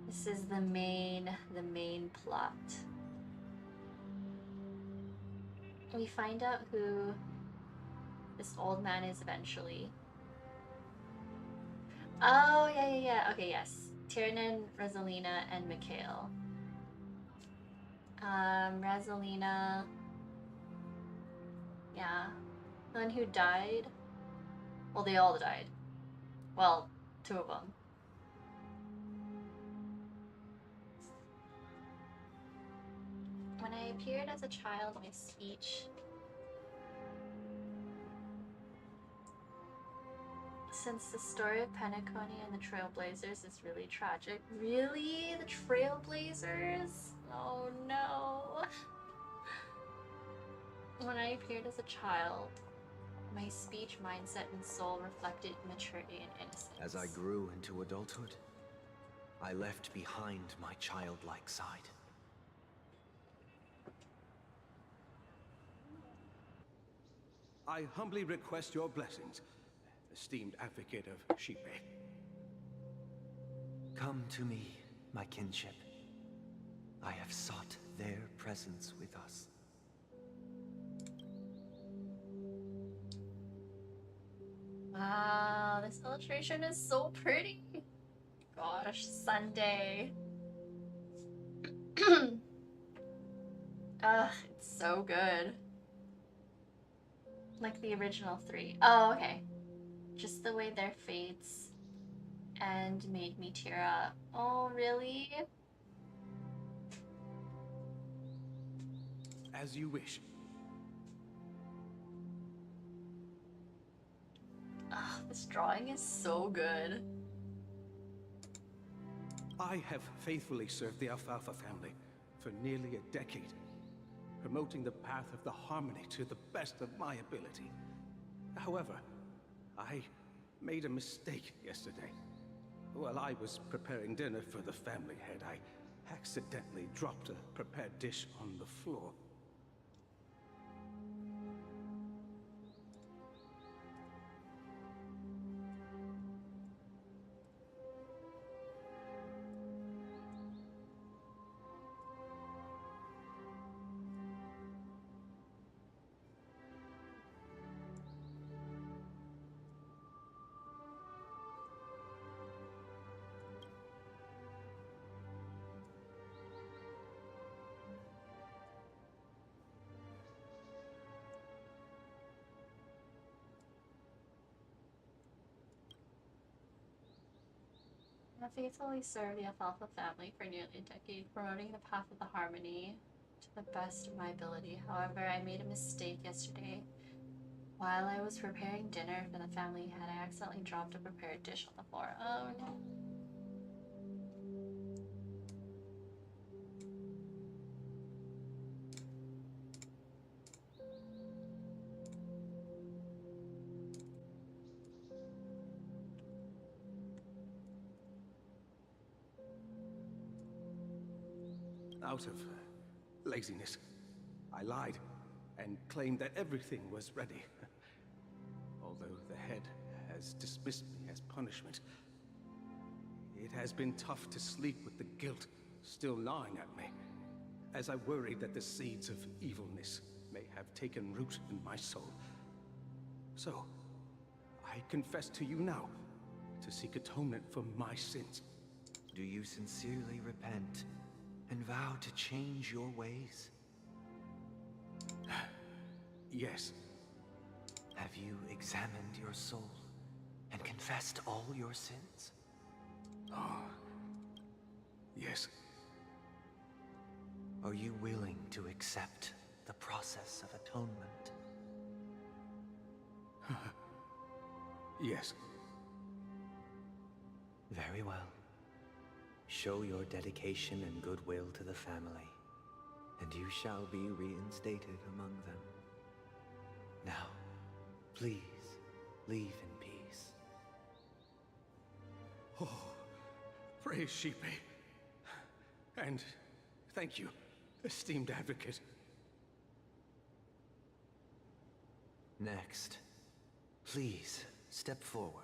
S1: This is the main plot. We find out who this old man is eventually. Oh, yeah. Okay, yes. Tiernan, Rosalina, and Mikhail. Rosalina. Yeah. The one who died? Well, they all died. Well, 2 of them. When I appeared as a child, my speech... Since the story of Penacony and the Trailblazers is really tragic. Really? The Trailblazers? Oh no. When I appeared as a child, my speech, mindset, and soul reflected maturity and innocence.
S16: As I grew into adulthood, I left behind my childlike side.
S2: I humbly request your blessings, esteemed advocate of Shipe.
S16: Come to me, my kinship. I have sought their presence with us.
S1: Wow, this illustration is so pretty. Gosh, Sunday. Ugh, it's so good. Like the original 3. Oh, okay. Just the way their fates end made me tear up. Oh, really?
S2: As you wish.
S1: Ugh, this drawing is so good.
S2: I have faithfully served the Alfalfa family for nearly a decade, promoting the path of the harmony to the best of my ability. However, I made a mistake yesterday. While I was preparing dinner for the family head, I accidentally dropped a prepared dish on the floor.
S1: I faithfully served the Alfalfa family for nearly a decade, promoting the path of the harmony to the best of my ability. However, I made a mistake yesterday. While I was preparing dinner for the family head, I accidentally dropped a prepared dish on the floor. Oh no.
S2: Out of laziness, I lied and claimed that everything was ready. Although the head has dismissed me as punishment, it has been tough to sleep with the guilt still gnawing at me, as I worried that the seeds of evilness may have taken root in my soul. So, I confess to you now, to seek atonement for my sins.
S16: Do you sincerely repent and vow to change your ways?
S2: Yes.
S16: Have you examined your soul and confessed all your sins?
S2: Oh, yes.
S16: Are you willing to accept the process of atonement?
S2: Yes.
S16: Very well. Show your dedication and goodwill to the family, and you shall be reinstated among them. Now, please, leave in peace.
S2: Oh, praise Sheepy. And thank you, esteemed advocate.
S16: Next, please step forward.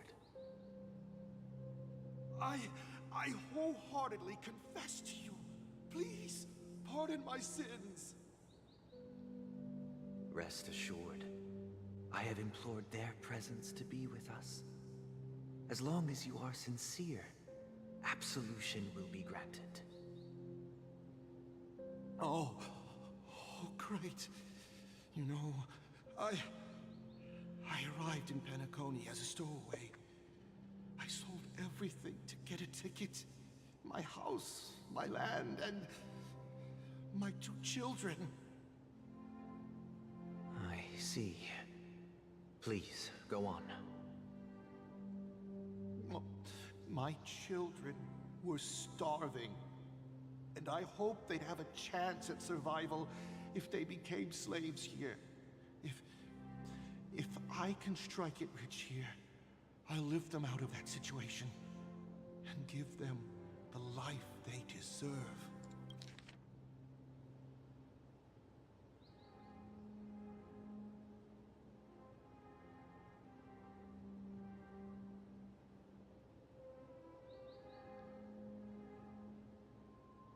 S17: I wholeheartedly confess to you. Please, pardon my sins.
S16: Rest assured, I have implored their presence to be with us. As long as you are sincere, absolution will be granted.
S17: Oh, great. You know, I arrived in Penacony as a stowaway. I sold everything to get a ticket. My house, my land, and my 2 children.
S16: I see. Please, go on.
S17: Well, my children were starving, and I hoped they'd have a chance at survival if they became slaves here. If I can strike it rich here, I'll lift them out of that situation and give them the life they deserve.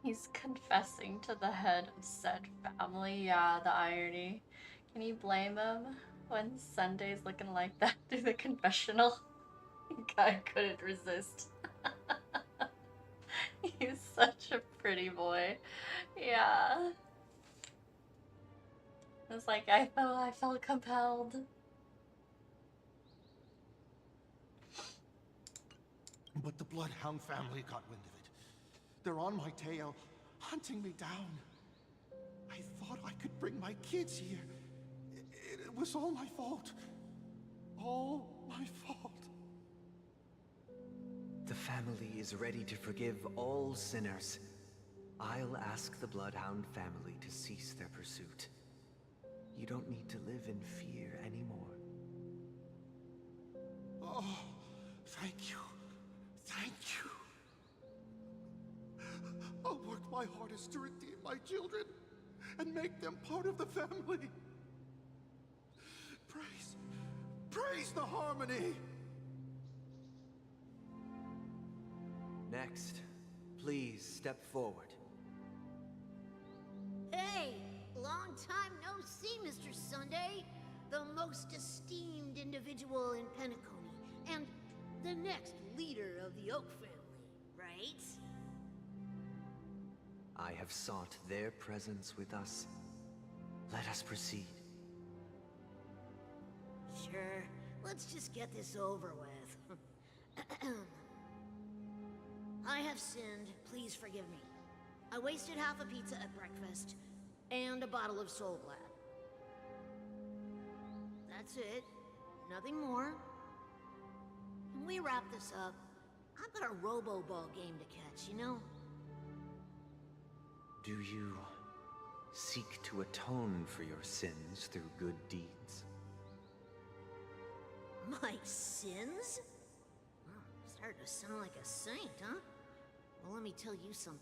S1: He's confessing to the head of said family. Yeah, the irony. Can you blame him when Sunday's looking like that through the confessional? Guy couldn't resist. He's such a pretty boy. Yeah. It's like I felt compelled.
S17: But the Bloodhound family got wind of it. They're on my tail, hunting me down. I thought I could bring my kids here. It was all my fault. All my fault.
S16: The family is ready to forgive all sinners. I'll ask the Bloodhound family to cease their pursuit. You don't need to live in fear anymore.
S17: Oh, thank you. Thank you. I'll work my hardest to redeem my children and make them part of the family. Praise the harmony.
S16: Next, please step forward.
S22: Hey, long time no see, Mr. Sunday. The most esteemed individual in Penacony, and the next leader of the Oak family, right?
S16: I have sought their presence with us. Let us proceed.
S22: Sure, let's just get this over with. I have sinned, please forgive me. I wasted half a pizza at breakfast, and a bottle of Soul Glad. That's it. Nothing more. When we wrap this up, I've got a Robo-Ball game to catch, you know?
S16: Do you seek to atone for your sins through good deeds?
S22: My sins? Well, starting to sound like a saint, huh? Well, let me tell you something.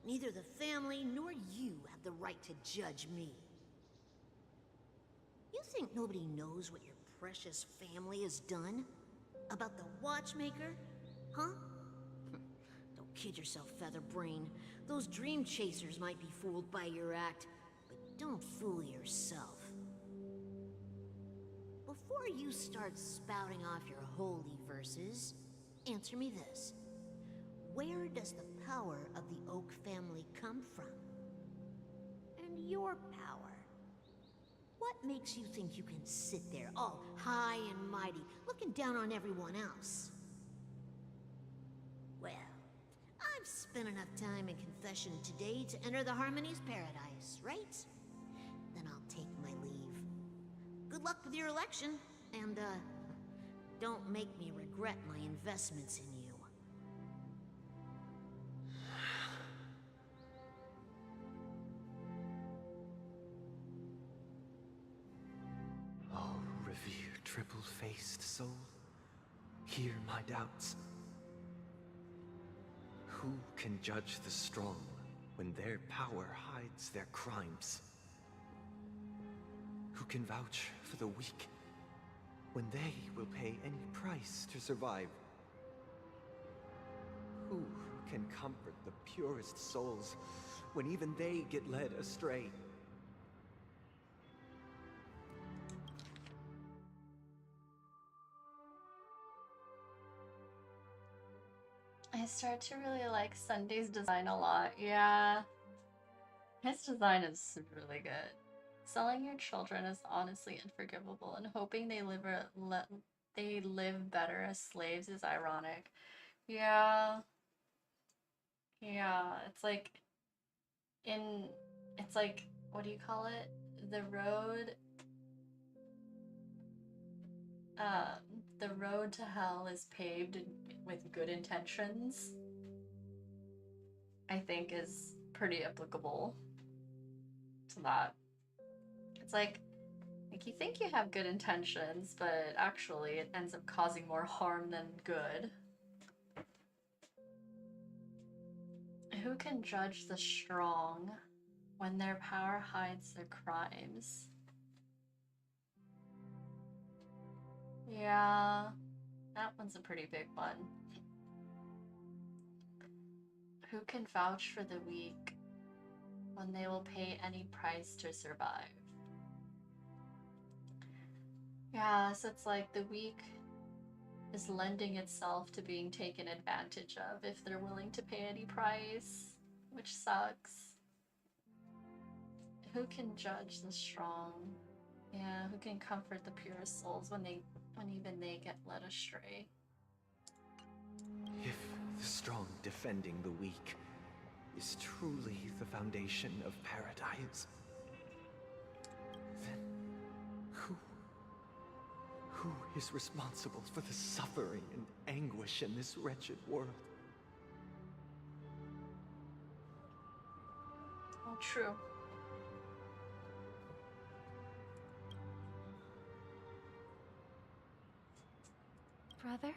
S22: Neither the family nor you have the right to judge me. think nobody knows what your precious family has done? About the watchmaker? Huh? Don't kid yourself, Featherbrain. Those dream chasers might be fooled by your act, but don't fool yourself. Before you start spouting off your holy verses, answer me this. Where does the power of the Oak family come from? And your power? What makes you think you can sit there, all high and mighty, looking down on everyone else? Well, I've spent enough time in confession today to enter the Harmony's paradise, right? Then I'll take my leave. Good luck with your election, and, don't make me regret my investments in you.
S16: Oh, revered triple-faced soul, hear my doubts. Who can judge the strong when their power hides their crimes? Who can vouch for the weak when they will pay any price to survive? Who can comfort the purest souls when even they get led astray?
S1: I start to really like Sunday's design a lot. Yeah. His design is really good. Selling your children is honestly unforgivable, and hoping they live better as slaves is ironic. Yeah. Yeah, it's like, what do you call it? The road, the road to hell is paved with good intentions, I think is pretty applicable to that. It's like you think you have good intentions, but actually it ends up causing more harm than good. Who can judge the strong when their power hides their crimes? Yeah, that one's a pretty big one. Who can vouch for the weak when they will pay any price to survive? Yeah, so it's like the weak is lending itself to being taken advantage of if they're willing to pay any price, which sucks. Who can judge the strong? Yeah, who can comfort the purest souls when even they get led astray?
S16: If the strong defending the weak is truly the foundation of paradise, then who is responsible for the suffering and anguish in this wretched world?
S1: Oh, true.
S19: Brother?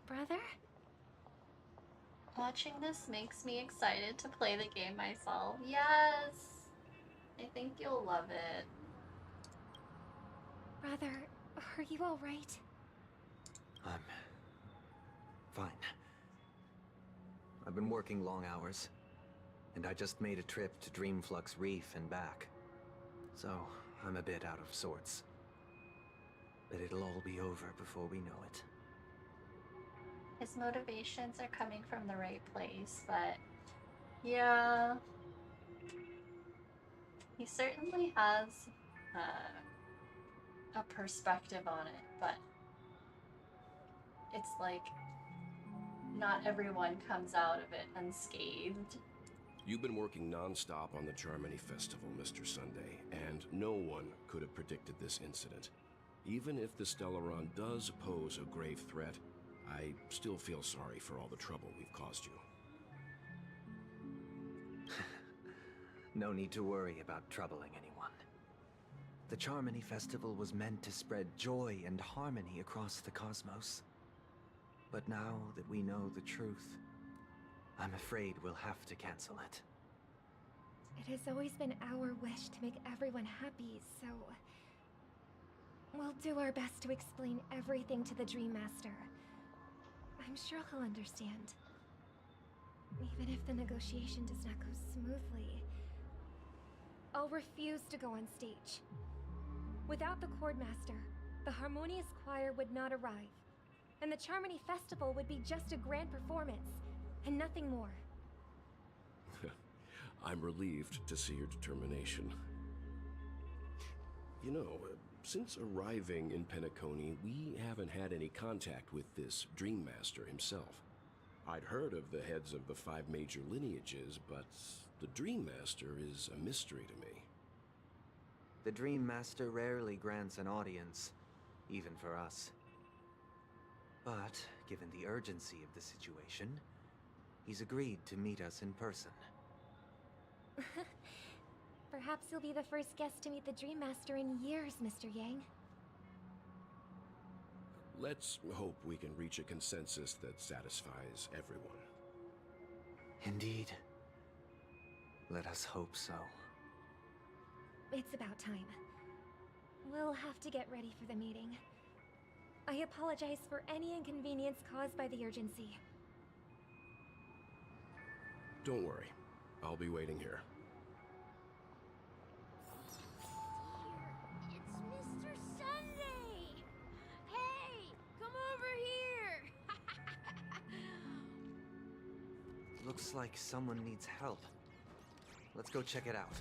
S19: Brother?
S1: Watching this makes me excited to play the game myself. Yes! I think you'll love it.
S19: Brother, are you alright?
S16: I'm fine. I've been working long hours, and I just made a trip to Dreamflux Reef and back. So, I'm a bit out of sorts. But it'll all be over before we know it.
S1: His motivations are coming from the right place, but yeah. He certainly has a perspective on it, but it's like not everyone comes out of it unscathed.
S14: You've been working non-stop on the Charmony Festival, Mr. Sunday, and no one could have predicted this incident. Even if the Stellaron does pose a grave threat, I still feel sorry for all the trouble we've caused you.
S16: No need to worry about troubling anyone. The Charmony Festival was meant to spread joy and harmony across the cosmos. But now that we know the truth, I'm afraid we'll have to cancel it.
S8: It has always been our wish to make everyone happy, so We'll do our best to explain everything to the Dream Master. I'm sure he'll understand. Even if the negotiation does not go smoothly, I'll refuse to go on stage. Without the Chord Master, the Harmonious Choir would not arrive, and the Charmony Festival would be just a grand performance, and nothing more.
S14: I'm relieved to see your determination. You know, since arriving in Penacony, we haven't had any contact with this Dream Master himself. I'd heard of the heads of the 5 major lineages, but the Dream Master is a mystery to me.
S16: The Dream Master rarely grants an audience, even for us. But, given the urgency of the situation, he's agreed to meet us in person.
S8: Perhaps you'll be the first guest to meet the Dream Master in years, Mr. Yang.
S14: Let's hope we can reach a consensus that satisfies everyone.
S16: Indeed. Let us hope so.
S8: It's about time. We'll have to get ready for the meeting. I apologize for any inconvenience caused by the urgency.
S14: Don't worry. I'll be waiting here.
S19: It's Mr. Sunday! Hey, come over here!
S16: Looks like someone needs help. Let's go check it out.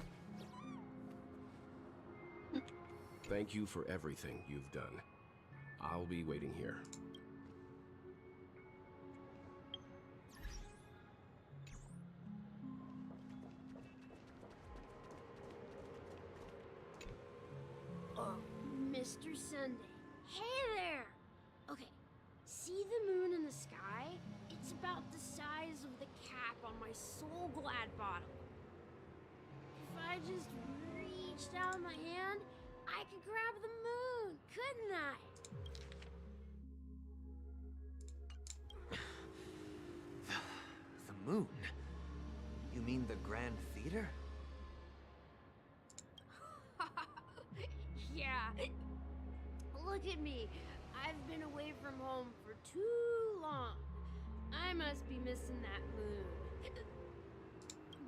S14: Thank you for everything you've done. I'll be waiting here.
S22: Mr. Sunday. Hey there! Okay, see the moon in the sky? It's about the size of the cap on my Soul Glad bottle. If I just reached out my hand, I could grab the moon, couldn't I?
S16: The moon? You mean the Grand Theater?
S22: Yeah. Look at me. I've been away from home for too long. I must be missing that moon.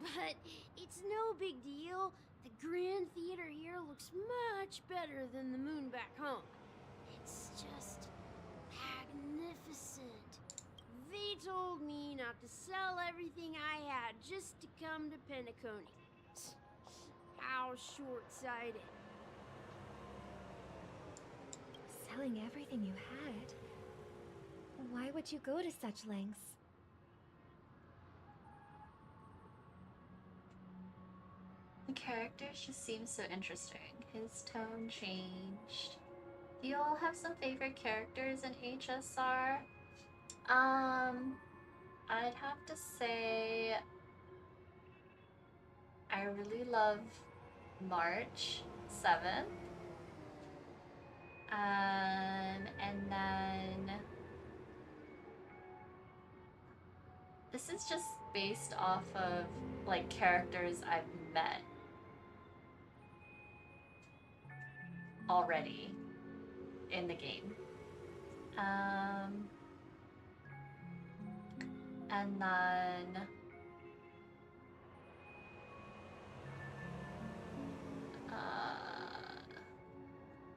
S22: But it's no big deal. The Grand Theater here looks much better than the moon back home. It's just magnificent. They told me not to sell everything I had just to come to Penacony. How short-sighted.
S8: Selling everything you had? Why would you go to such lengths?
S1: The characters just seem so interesting. His tone changed. Do you all have some favorite characters in HSR? I'd have to say I really love March 7th. And then this is just based off of like characters I've met already in the game. And then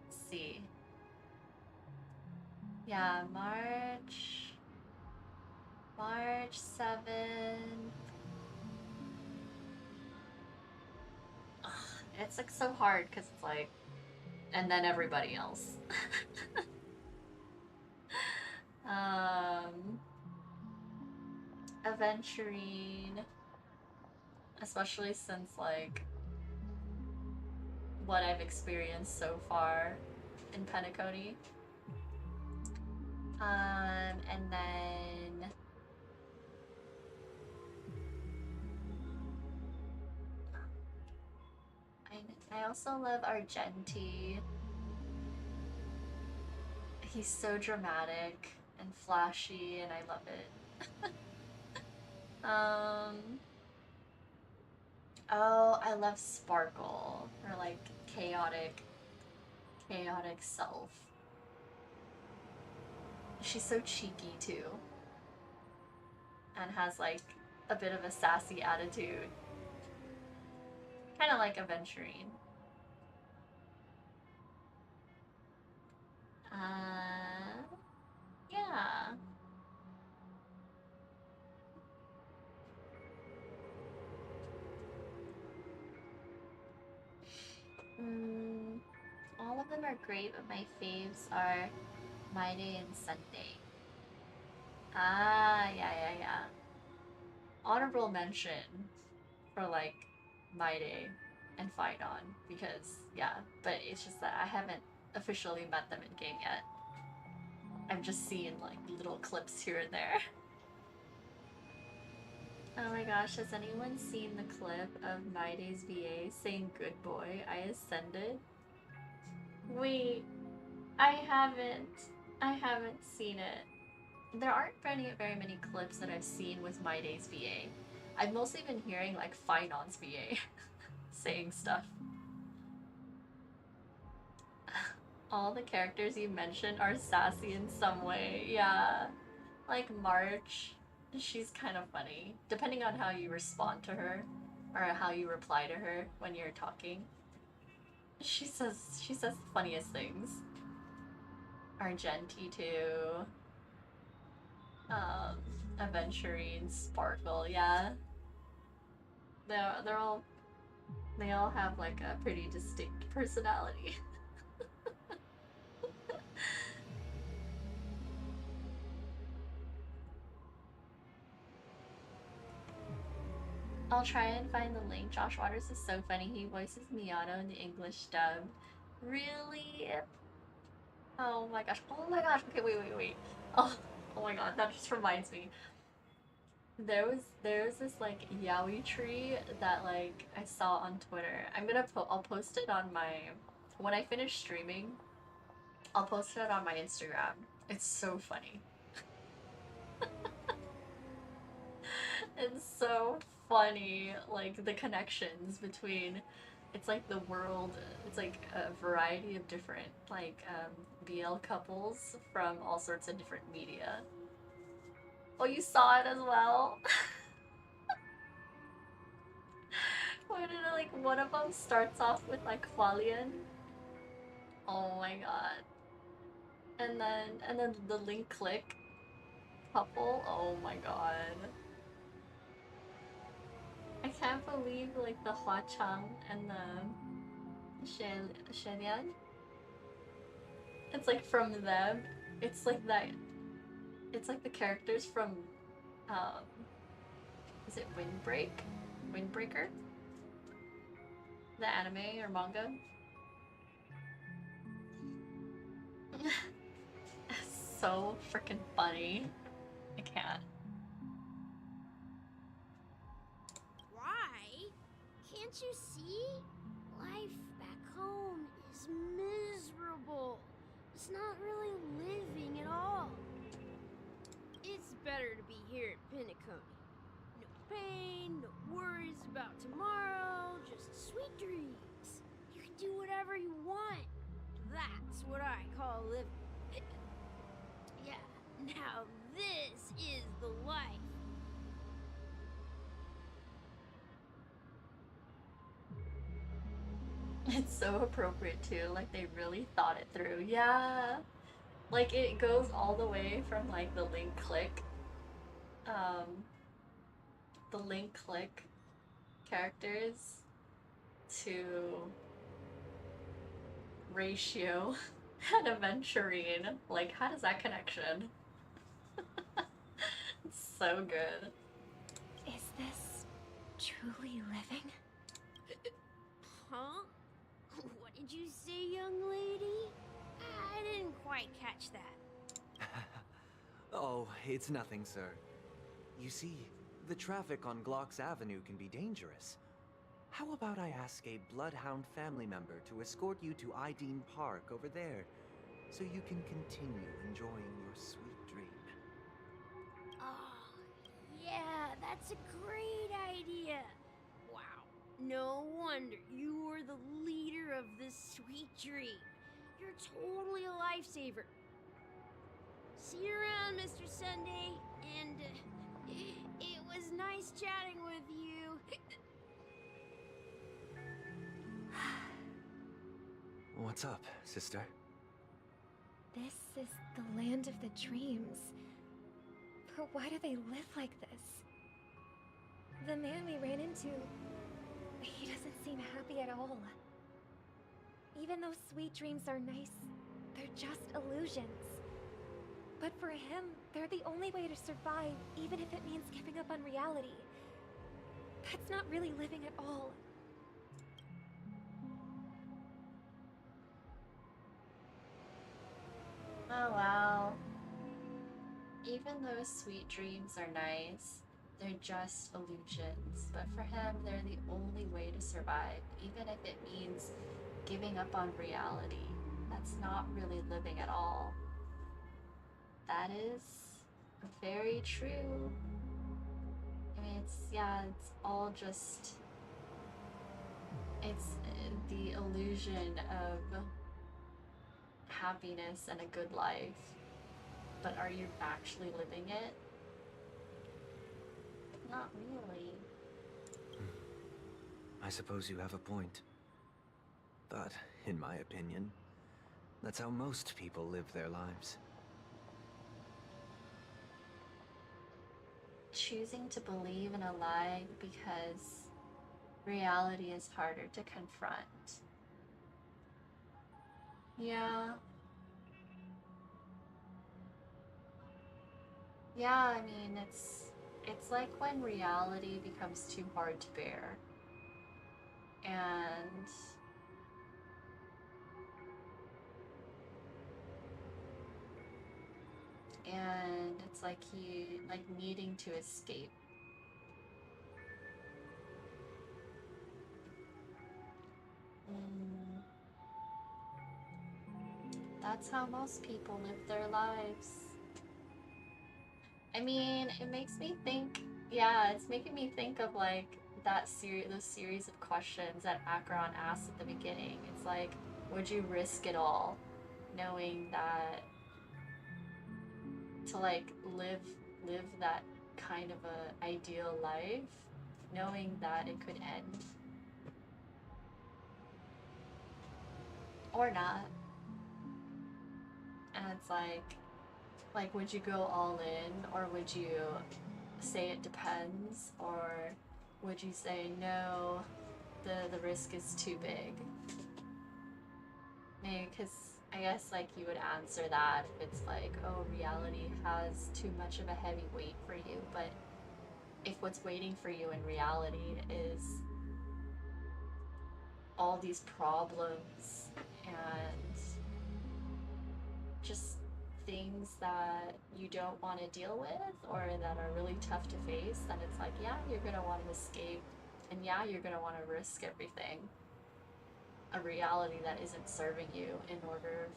S1: let's see. Yeah, March 7th. Ugh, it's like so hard because it's like, and then everybody else. Aventurine, especially since like what I've experienced so far in Penacony. And then I also love Argenti. He's so dramatic and flashy, and I love it. Oh, I love Sparkle, or like chaotic chaotic self. She's so cheeky too. And has like a bit of a sassy attitude. Kind of like Aventurine. Yeah. All of them are great, but my faves are My Day and Sunday. Ah, yeah. Honorable mention for like My Day and Fight On because yeah, but it's just that I haven't officially met them in game yet. I've just seen like little clips here and there. Oh my gosh, has anyone seen the clip of My Day's VA saying good boy, I ascended? Wait, I haven't seen it. There aren't very many clips that I've seen with My Day's VA. I've mostly been hearing like Finon's VA saying stuff. All the characters you mentioned are sassy in some way, yeah. Like March, she's kind of funny, depending on how you respond to her, or how you reply to her when you're talking. She says the funniest things. Argenti too. Aventurine, Sparkle, yeah. They all have like a pretty distinct personality. I'll try and find the link. Josh Waters is so funny. He voices Miyato in the English dub. Really? Oh my gosh. Oh my gosh. Okay, wait. Oh my god, that just reminds me. There's this like yaoi tree that like I saw on Twitter. I'll post it on my when I finish streaming. I'll post it on my Instagram. It's so funny. It's so funny, like the connections between it's like the world, it's like a variety of different like BL couples from all sorts of different media. Oh, you saw it as well? Why did it, like one of them starts off with like Hualien? Oh my god. And then the link click couple, oh my god. I can't believe like the Hua Chang and the Shelian. It's like from them. It's like that. It's like the characters from, um, is it Windbreaker? The anime or manga? So freaking funny. I can't.
S22: Why? Can't you see? Life back home is miserable. It's not really living at all. It's better to be here at Pinnacle. No pain, no worries about tomorrow, just sweet dreams. You can do whatever you want. That's what I call living. Yeah, now this is the life.
S1: It's so appropriate too, like they really thought it through. Yeah. Like it goes all the way from like the link click characters to Ratio and Aventurine. Like how does that connection? It's so good.
S8: Is this truly living?
S22: Huh? What did you say, young lady? I didn't quite catch that.
S16: Oh, it's nothing, sir. You see, the traffic on Glock's Avenue can be dangerous. How about I ask a Bloodhound family member to escort you to Ideen Park over there, so you can continue enjoying your sweet dream?
S22: Oh, yeah, that's a great idea. Wow, no wonder you were the leader of this sweet dream.
S12: You're totally a lifesaver. See you around, Mr. Sunday. And it was nice chatting with you.
S16: What's up, sister?
S8: This is the land of the dreams. But why do they live like this? The man we ran into, he doesn't seem happy at all. Even though sweet dreams are nice, they're just illusions. But for him, they're the only way to survive, even if it means giving up on reality. That's not really living at all.
S1: Oh wow. Even though sweet dreams are nice, they're just illusions. But for him, they're the only way to survive, even if it means giving up on reality. That's not really living at all. That is very true. I mean, it's all just, it's the illusion of happiness and a good life. But are you actually living it? Not really.
S16: I suppose you have a point. But, in my opinion, that's how most people live their lives.
S1: Choosing to believe in a lie because reality is harder to confront. Yeah. Yeah, I mean, it's like when reality becomes too hard to bear. And it's like needing to escape. That's how most people live their lives. I mean, it makes me think, yeah, it's making me think of like those series of questions that Acheron asked at the beginning. It's like, would you risk it all, knowing that to like live that kind of a ideal life, knowing that it could end or not? And it's like would you go all in, or would you say it depends, or would you say no, the risk is too big? Maybe because I guess like you would answer that if it's like, oh, reality has too much of a heavy weight for you. But if what's waiting for you in reality is all these problems and just things that you don't want to deal with or that are really tough to face, then it's like, yeah, you're gonna want to escape, and yeah, you're gonna want to risk everything. A reality that isn't serving you in order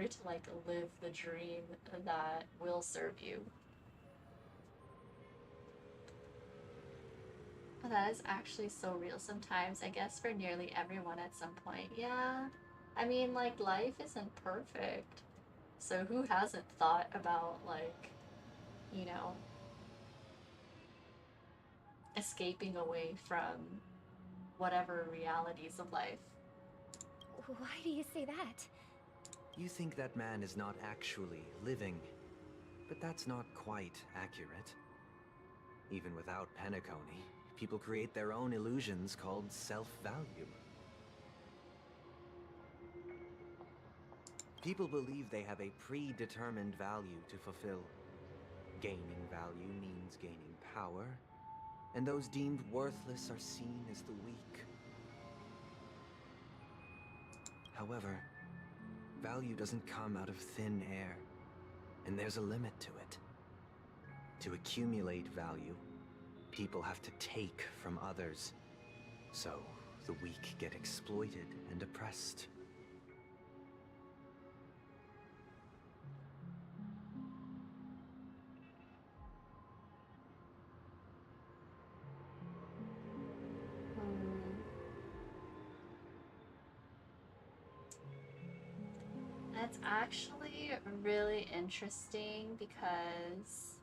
S1: to like live the dream that will serve you. But that is actually so real sometimes, I guess, for nearly everyone at some point. Yeah, I mean, like, life isn't perfect. So who hasn't thought about, like, you know, escaping away from whatever realities of life?
S8: Why do you say that?
S16: You think that man is not actually living, but that's not quite accurate. Even without Penacony, people create their own illusions called self-value. People believe they have a predetermined value to fulfill. Gaining value means gaining power, and those deemed worthless are seen as the weak. However, value doesn't come out of thin air, and there's a limit to it. To accumulate value, people have to take from others, so the weak get exploited and oppressed.
S1: It's actually really interesting because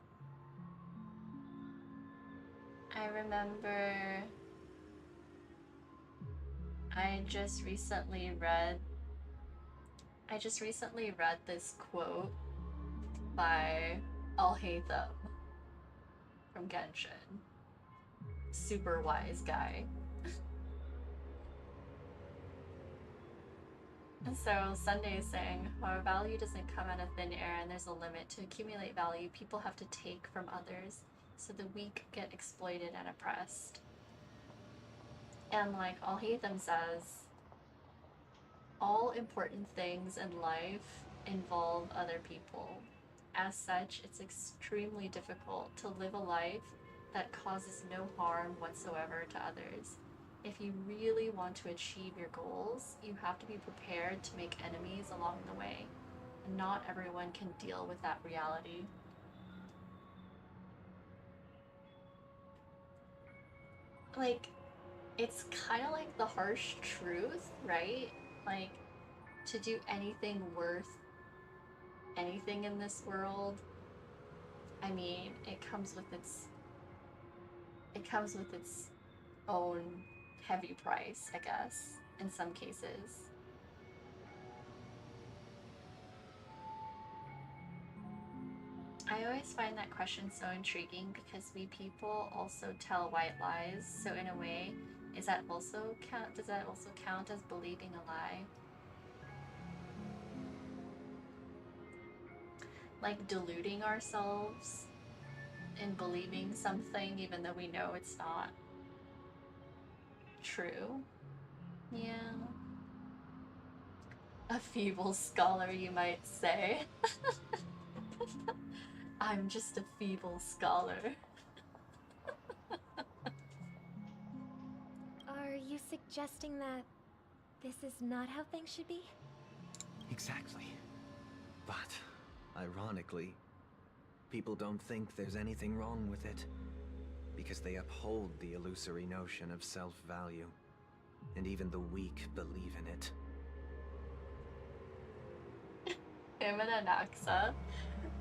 S1: I remember I just recently read this quote by Alhaitham from Genshin. Super wise guy. And so Sunday is saying, while value doesn't come out of thin air and there's a limit to accumulate value, people have to take from others, so the weak get exploited and oppressed. And like Alhaitham says, all important things in life involve other people. As such, it's extremely difficult to live a life that causes no harm whatsoever to others. If you really want to achieve your goals, you have to be prepared to make enemies along the way. And not everyone can deal with that reality. Like, it's kind of like the harsh truth, right? Like, to do anything worth anything in this world, I mean, it comes with its own heavy price, I guess, in some cases. I always find that question so intriguing because we people also tell white lies, so in a way, does that also count as believing a lie? Like deluding ourselves in believing something even though we know it's not true? Yeah. A feeble scholar, you might say. I'm just a feeble scholar.
S8: Are you suggesting that this is not how things should be?
S16: Exactly. But, ironically, people don't think there's anything wrong with it. Because they uphold the illusory notion of self-value. And even the weak believe in it.
S1: Him and Anaxa.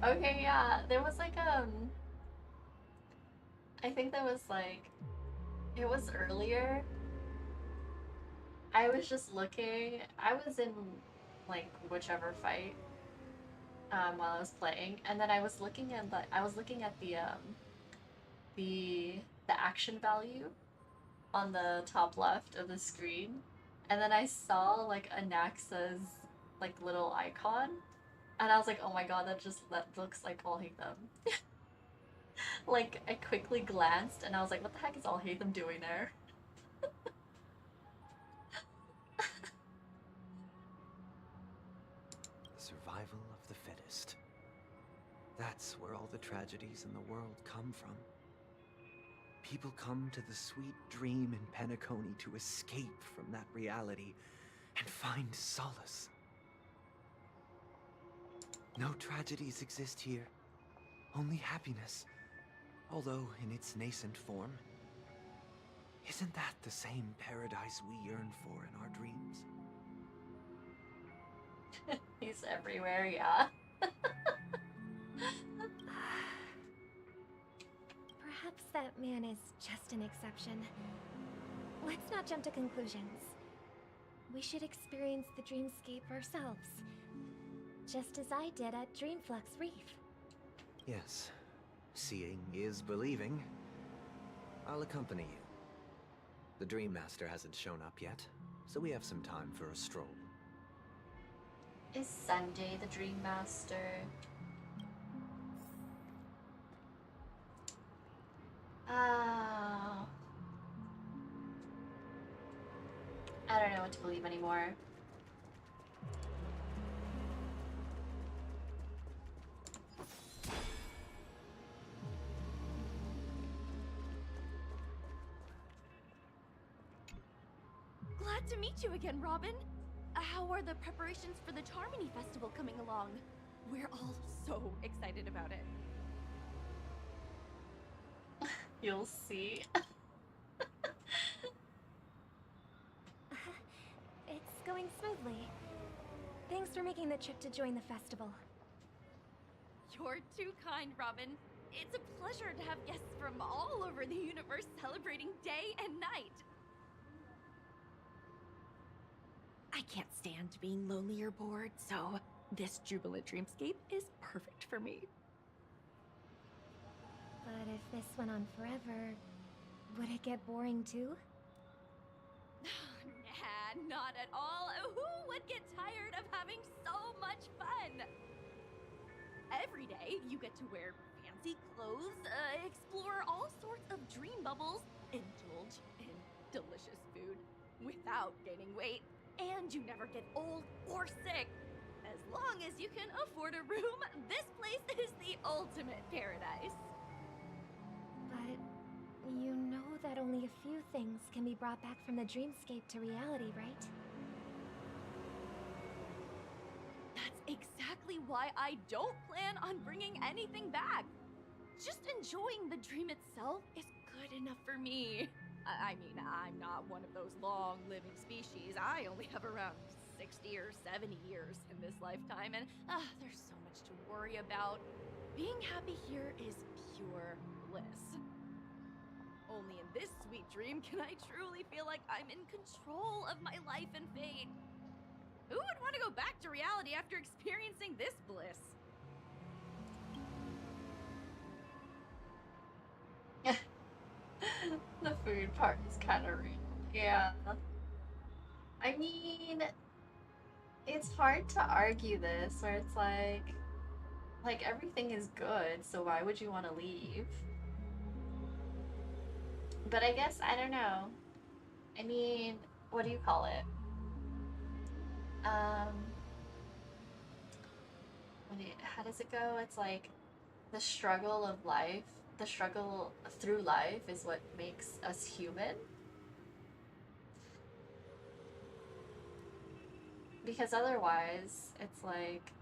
S1: Okay, yeah, there was like, I think that was like, it was earlier. I was just looking, I was in like whichever fight while I was playing, and then I was looking at the action value on the top left of the screen, and then I saw like Anaxa's like little icon, and I was like, oh my god, that looks like Alhaitham. Like I quickly glanced and I was like, what the heck is Alhaitham doing there?
S16: The survival of the fittest. That's where all the tragedies in the world come from. People come to the sweet dream in Penacony to escape from that reality and find solace. No tragedies exist here, only happiness, although in its nascent form. Isn't that the same paradise we yearn for in our dreams?
S1: He's everywhere, yeah.
S8: Perhaps that man is just an exception. Let's not jump to conclusions. We should experience the dreamscape ourselves. Just as I did at Dreamflux Reef.
S16: Yes, seeing is believing. I'll accompany you. The Dream Master hasn't shown up yet, so we have some time for a stroll.
S1: Is Sunday the Dream Master? Oh. I don't know what to believe anymore.
S12: Glad to meet you again, Robin. How are the preparations for the Charmony Festival coming along? We're all so excited about it.
S1: You'll see.
S8: It's going smoothly. Things Thanks for making the trip to join the festival.
S19: You're too kind, Robin. It's a pleasure to have guests from all over the universe celebrating day and night. I can't stand being lonely or bored, so this jubilant dreamscape is perfect for me.
S8: But if this went on forever, would it get boring too?
S19: Nah, not at all. Who would get tired of having so much fun? Every day, you get to wear fancy clothes, explore all sorts of dream bubbles, indulge in delicious food without gaining weight, and you never get old or sick. As long as you can afford a room, this place is the ultimate paradise.
S8: But you know that only a few things can be brought back from the dreamscape to reality, right?
S19: That's exactly why I don't plan on bringing anything back. Just enjoying the dream itself is good enough for me. I mean, I'm not one of those long-living species. I only have around 60 or 70 years in this lifetime, and there's so much to worry about. Being happy here is pure bliss. Only in this sweet dream can I truly feel like I'm in control of my life and fate. Who would want to go back to reality after experiencing this bliss?
S1: The food part is kind of real. Yeah. I mean, it's hard to argue this where it's like everything is good, so why would you want to leave? But I guess, I don't know. I mean, what do you call it? How does it go? It's like the struggle of life, the struggle through life is what makes us human. Because otherwise, it's like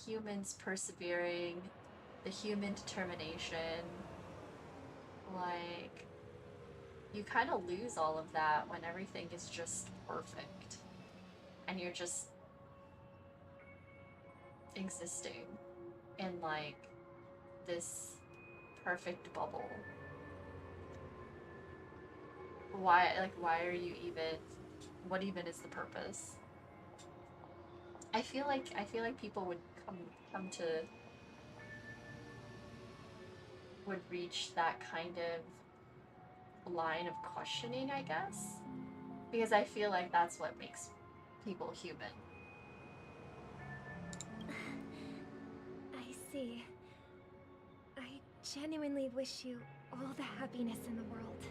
S1: humans persevering, the human determination, like you kind of lose all of that when everything is just perfect and you're just existing in like this perfect bubble. Why are you even, what even is the purpose? I feel like people would come to would reach that kind of line of questioning, I guess, because I feel like that's what makes people human.
S8: I see. I genuinely wish you all the happiness in the world.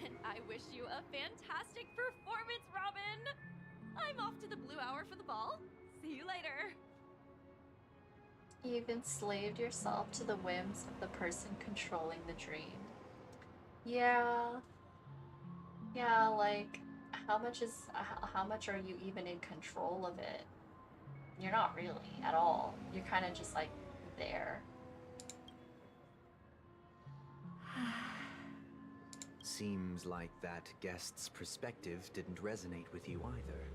S19: And I wish you a fantastic performance, Robin! I'm off to the Blue Hour for the ball. See you later.
S1: You've enslaved yourself to the whims of the person controlling the dream. Yeah. Yeah, like, how much are you even in control of it? You're not really at all. You're kind of just like there.
S16: Seems like that guest's perspective didn't resonate with you either.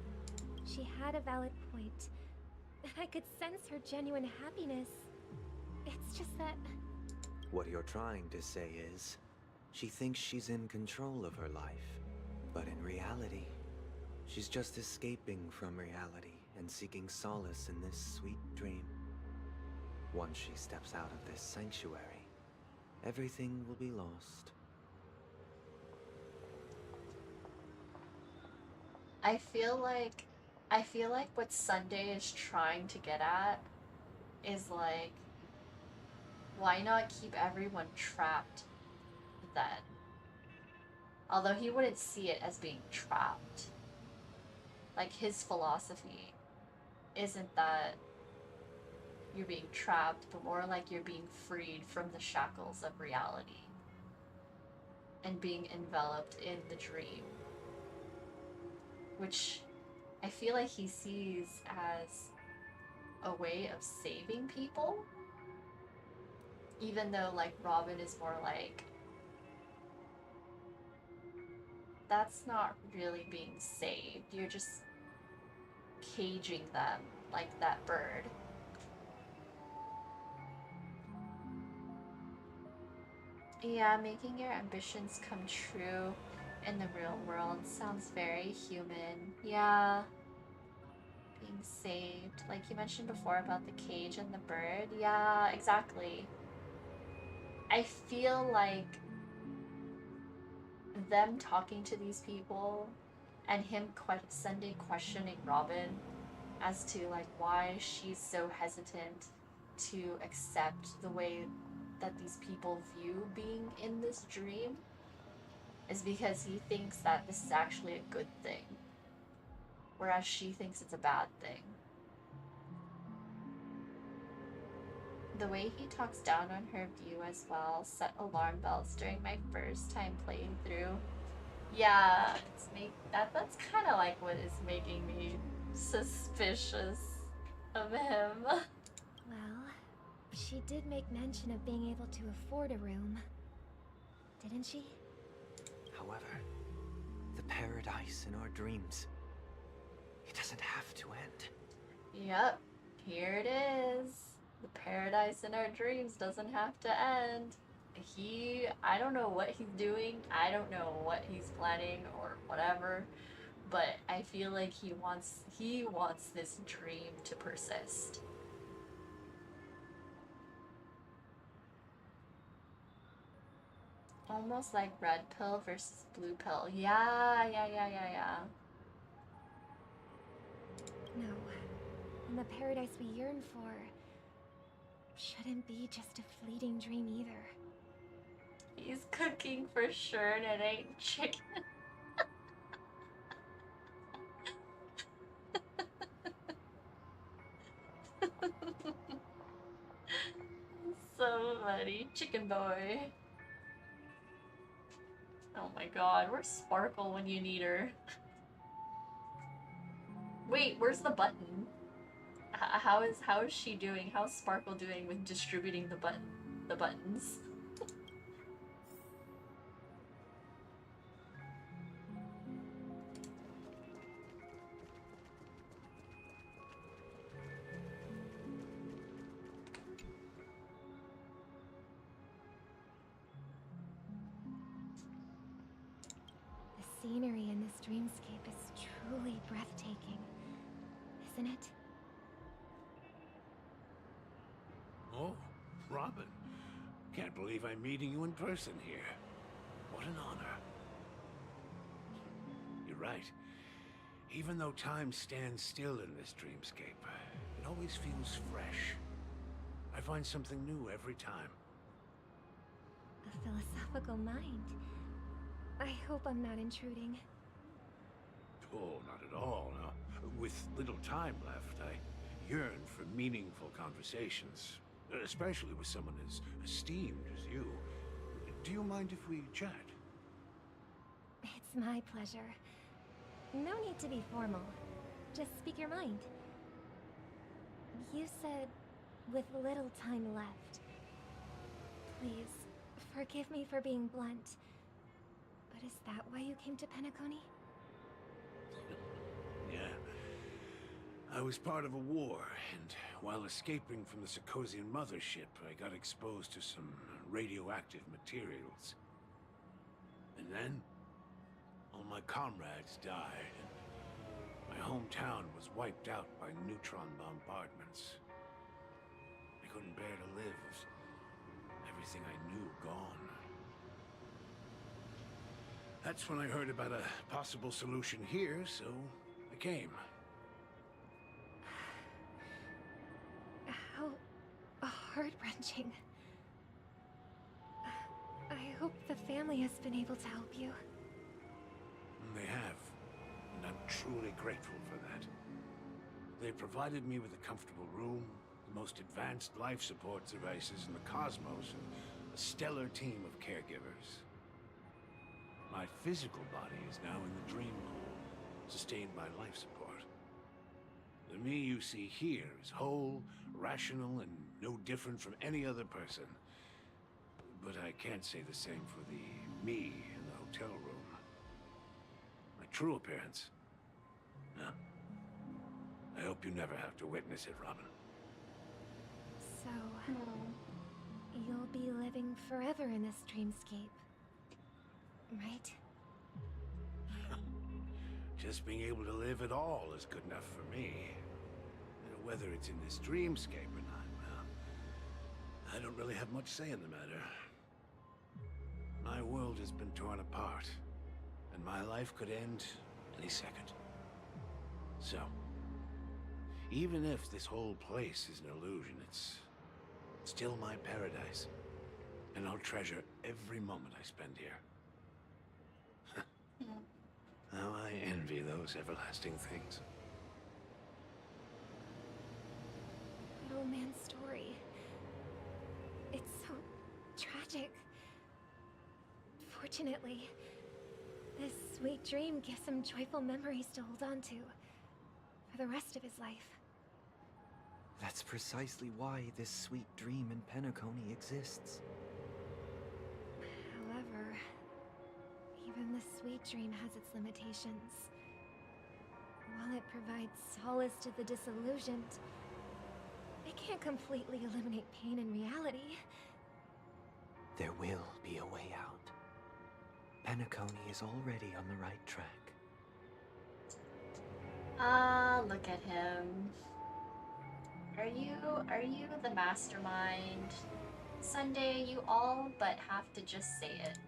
S8: She had a valid point. I could sense her genuine happiness. It's just that...
S16: What you're trying to say is, she thinks she's in control of her life. But in reality, she's just escaping from reality and seeking solace in this sweet dream. Once she steps out of this sanctuary, everything will be lost.
S1: I feel like what Sunday is trying to get at is like, why not keep everyone trapped then? Although he wouldn't see it as being trapped. Like, his philosophy isn't that you're being trapped, but more like you're being freed from the shackles of reality and being enveloped in the dream. Which I feel like he sees as a way of saving people. Even though, like, Robin is more like that's not really being saved. You're just caging them like that bird. Yeah, making your ambitions come true in the real world sounds very human. Yeah. Being saved. Like you mentioned before about the cage and the bird. Yeah, exactly. I feel like them talking to these people and him Sunday questioning Robin as to like why she's so hesitant to accept the way that these people view being in this dream is because he thinks that this is actually a good thing, whereas she thinks it's a bad thing. The way he talks down on her view as well set alarm bells during my first time playing through. Yeah, that's kind of like what is making me suspicious of him.
S8: Well, she did make mention of being able to afford a room, didn't she?
S16: However, the paradise in our dreams, it doesn't have to end.
S1: Yep, here it is. The paradise in our dreams doesn't have to end. I don't know what he's doing, I don't know what he's planning or whatever, but I feel like he wants this dream to persist. Almost like red pill versus blue pill. Yeah.
S8: No. And the paradise we yearn for shouldn't be just a fleeting dream either.
S1: He's cooking for sure and it ain't chicken. So funny. Chicken boy. Oh my god, where's Sparkle when you need her? Wait, where's the button? How is she doing? How's Sparkle doing with distributing the buttons?
S8: The scenery in this dreamscape is truly breathtaking, isn't it?
S10: Oh, Robin. Can't believe I'm meeting you in person here. What an honor. You're right. Even though time stands still in this dreamscape, it always feels fresh. I find something new every time.
S8: A philosophical mind. I hope I'm not intruding.
S10: Oh, not at all. No. With little time left, I yearn for meaningful conversations, especially with someone as esteemed as you. Do you mind if we chat?
S8: It's my pleasure. No need to be formal. Just speak your mind. You said, with little time left. Please, forgive me for being blunt. But is that why you came to Penacony?
S10: Yeah. I was part of a war, and while escaping from the Sarkosian mothership, I got exposed to some radioactive materials. And then, all my comrades died, and my hometown was wiped out by neutron bombardments. I couldn't bear to live. Everything I knew gone. That's when I heard about a possible solution here, so I came.
S8: How heart-wrenching. I hope the family has been able to help you.
S10: They have, and I'm truly grateful for that. They provided me with a comfortable room, the most advanced life support devices in the cosmos, and a stellar team of caregivers. My physical body is now in the dream hole, sustained by life support. The me you see here is whole, rational, and no different from any other person. But I can't say the same for the me in the hotel room. true appearance. No. I hope you never have to witness it, Robin.
S8: So, you'll be living forever in this dreamscape, right?
S10: Just being able to live at all is good enough for me. Whether it's in this dreamscape or not, well, I don't really have much say in the matter. My world has been torn apart, and my life could end any second. So, even if this whole place is an illusion, it's still my paradise, and I'll treasure every moment I spend here. How I envy those everlasting things.
S8: That old man's story. It's so tragic. Fortunately, this sweet dream gives him joyful memories to hold on to for the rest of his life.
S16: That's precisely why this sweet dream in Penacony exists.
S8: However, even the sweet dream has its limitations. While it provides solace to the disillusioned, it can't completely eliminate pain in reality.
S16: There will be a way out. Penacony is already on the right track.
S1: Ah, look at him. Are you the mastermind? Sunday, you all but have to just say it.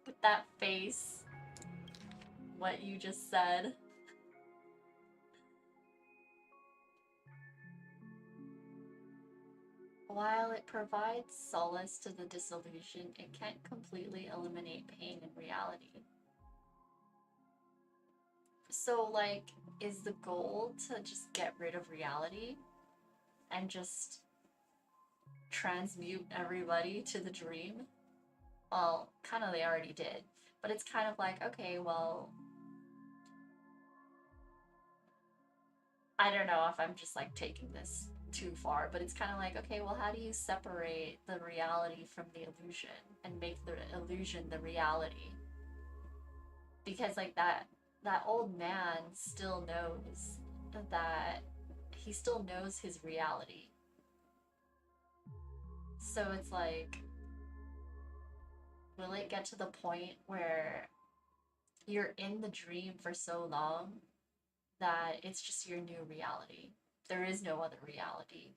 S1: With that face. What you just said. While it provides solace to the disillusion, it can't completely eliminate pain in reality. So, like, is the goal to just get rid of reality and just transmute everybody to the dream? Well, kind of they already did, but it's kind of like, okay, well, I don't know if I'm just like taking this too far, but it's kind of like, okay, well, how do you separate the reality from the illusion and make the illusion the reality? Because like that old man still knows that he still knows his reality. So it's like, will it get to the point where you're in the dream for so long that it's just your new reality? There is no other reality.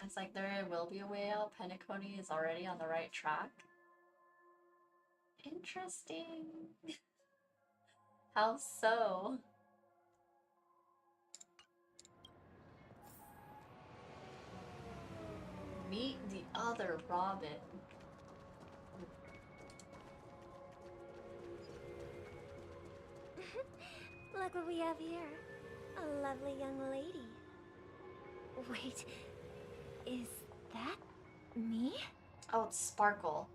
S1: It's like there will be a way out. Penacony is already on the right track. Interesting. How so? Meet the other Robin.
S8: Look what we have here. A lovely young lady. Wait, is that me?
S1: Oh, it's Sparkle.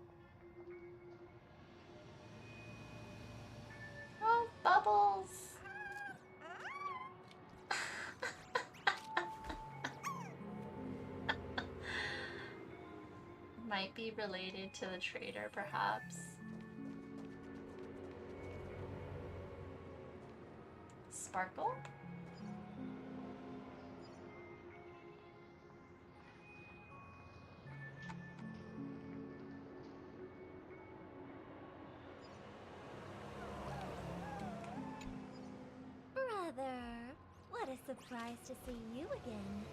S1: Oh, Bubbles! Might be related to the trader, perhaps. Sparkle?
S3: Brother, what a surprise to see you again.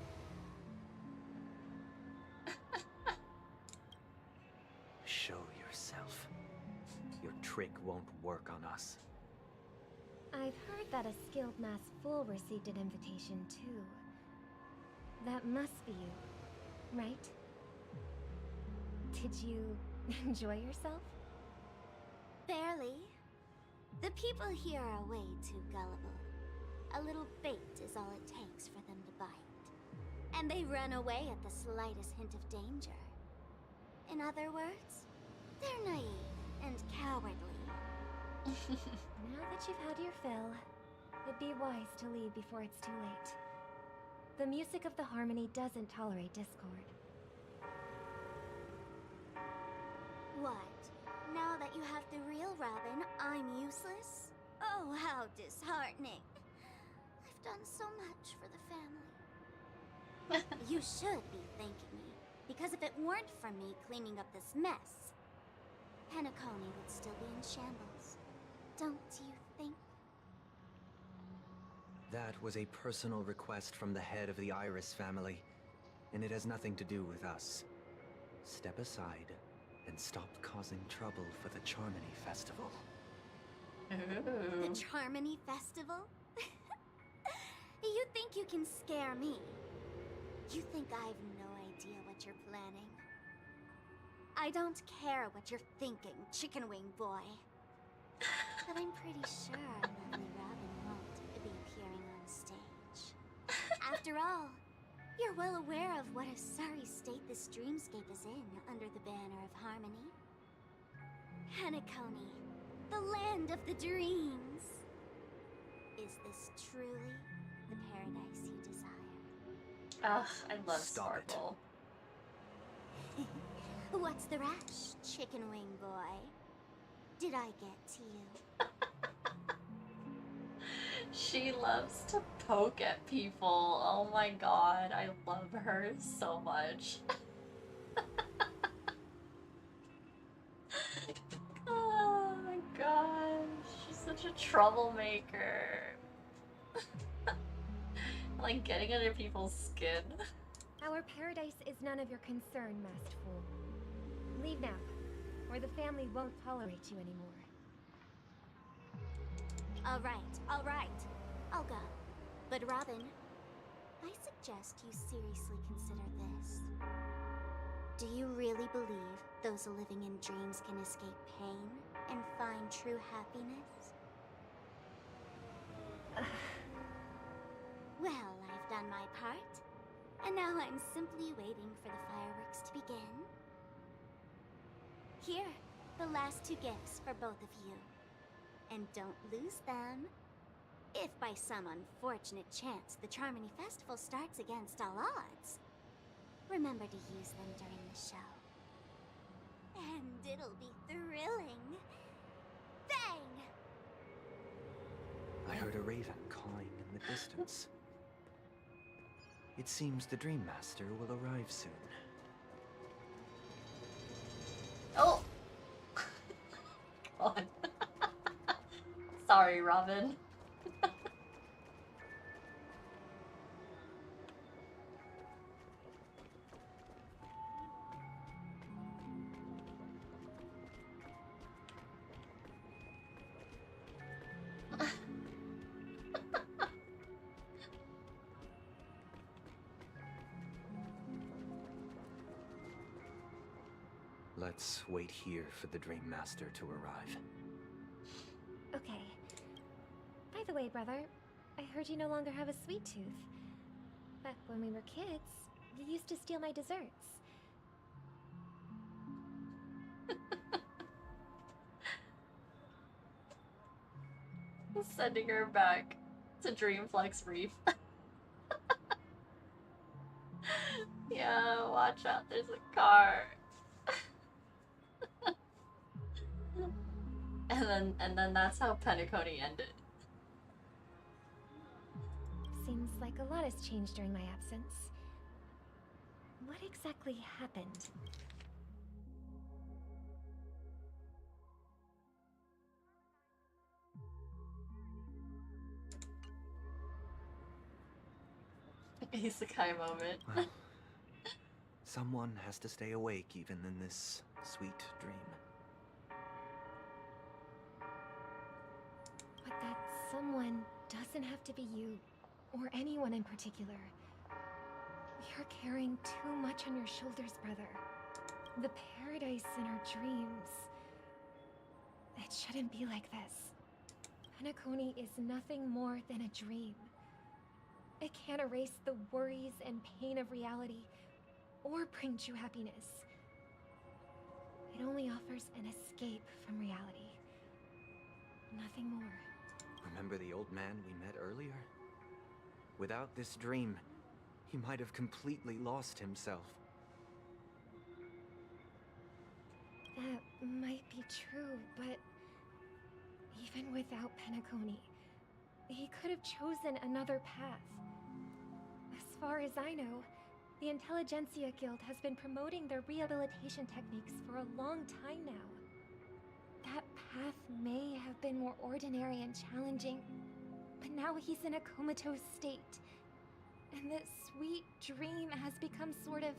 S16: Show yourself. Your trick won't work on us.
S8: I've heard that a skilled masked fool received an invitation too. That must be you, right? Did you enjoy yourself?
S3: Barely. The people here are way too gullible. A little bait is all it takes for them to bite. And they run away at the slightest hint of danger. In other words, they're naive and cowardly.
S8: Now that you've had your fill, it'd be wise to leave before it's too late. The music of the harmony doesn't tolerate discord.
S3: What? Now that you have the real Robin, I'm useless? Oh, how disheartening. I've done so much for the family. You should be thanking me, because if it weren't for me cleaning up this mess, Penacony would still be in shambles. Don't you think?
S16: That was a personal request from the head of the Iris family, and it has nothing to do with us. Step aside and stop causing trouble for the Charmony Festival.
S3: The Charmony Festival? You think you can scare me? You think I've no idea what you're planning? I don't care what you're thinking, chicken wing boy. But I'm pretty sure lovely Robin won't be appearing on stage. After all, you're well aware of what a sorry state this dreamscape is in under the banner of harmony. Penacony, the land of the dreams. Is this truly the paradise you desire?
S1: Ugh, I love
S16: Stop it.
S1: Sparkle.
S3: What's the rush, chicken wing boy? Did I get to you?
S1: She loves to poke at people. Oh my god, I love her so much. Oh my gosh, she's such a troublemaker. Like getting under people's skin.
S8: Our paradise is none of your concern, masked fool. Leave now, or the family won't tolerate you anymore.
S3: All right. I'll go. But Robin, I suggest you seriously consider this. Do you really believe those living in dreams can escape pain and find true happiness? Well, I've done my part, and now I'm simply waiting for the fireworks to begin. Here, the last two gifts for both of you. And don't lose them. If by some unfortunate chance the Charmony Festival starts against all odds, remember to use them during the show. And it'll be thrilling. Bang!
S16: I heard a raven cawing in the distance. It seems the Dream Master will arrive soon.
S1: Oh! God. Sorry, Robin.
S16: Let's wait here for the Dream Master to arrive.
S8: Okay. By the way, brother, I heard you no longer have a sweet tooth. Back when we were kids, you used to steal my desserts.
S1: Sending her back to Dreamflex Reef. Yeah, watch out, there's a car. and then that's how Penacony ended.
S8: Seems like a lot has changed during my absence. What exactly happened?
S1: Isekai moment.
S16: Well, someone has to stay awake even in this sweet dream.
S8: But that someone doesn't have to be you, or anyone in particular. You're carrying too much on your shoulders, brother. The paradise in our dreams. It shouldn't be like this. Penacony is nothing more than a dream. It can't erase the worries and pain of reality, or bring true happiness. It only offers an escape from reality. Nothing more.
S16: Remember the old man we met earlier? Without this dream, he might have completely lost himself.
S8: That might be true, but even without Penacony, he could have chosen another path. As far as I know, the Intelligentsia Guild has been promoting their rehabilitation techniques for a long time now. That path may have been more ordinary and challenging, but now he's in a comatose state. And this sweet dream has become sort of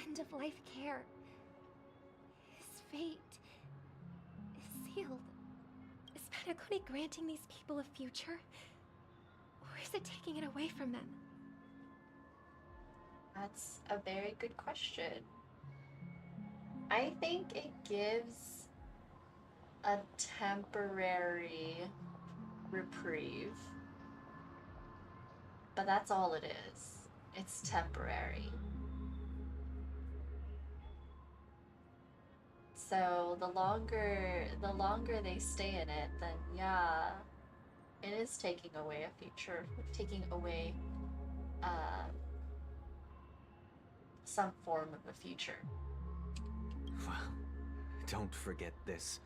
S8: end-of-life care. His fate is sealed. Is Penacony granting these people a future? Or is it taking it away from them?
S1: That's a very good question. I think it gives a temporary reprieve. But that's all it is. It's temporary. So the longer they stay in it, then yeah, it is taking away a future, taking away some form of a future.
S16: Well, don't forget this.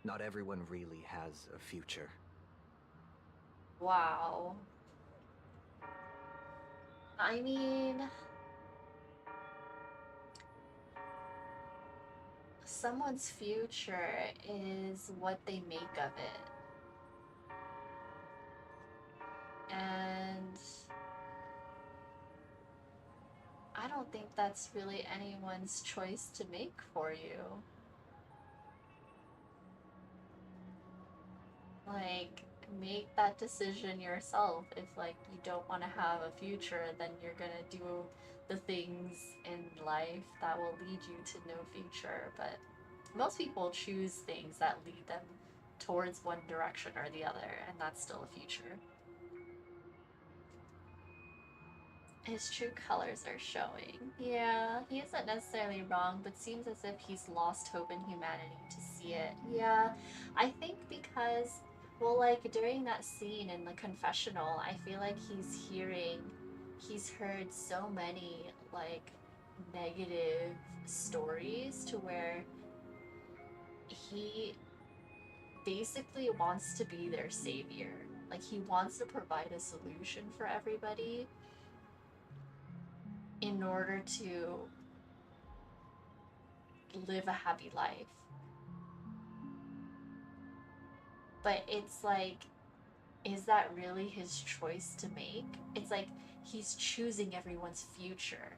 S16: Not everyone really has a future.
S1: Wow. I mean, someone's future is what they make of it. And I don't think that's really anyone's choice to make for you. Like, make that decision yourself. If, like, you don't want to have a future, then you're gonna do the things in life that will lead you to no future. But most people choose things that lead them towards one direction or the other, and that's still a future. His true colors are showing. Yeah, he isn't necessarily wrong, but seems as if he's lost hope in humanity to see it. Yeah, I think because, well, like, during that scene in the confessional, I feel like he's heard so many, like, negative stories to where he basically wants to be their savior. Like, he wants to provide a solution for everybody in order to live a happy life. But it's like, is that really his choice to make? It's like he's choosing everyone's future.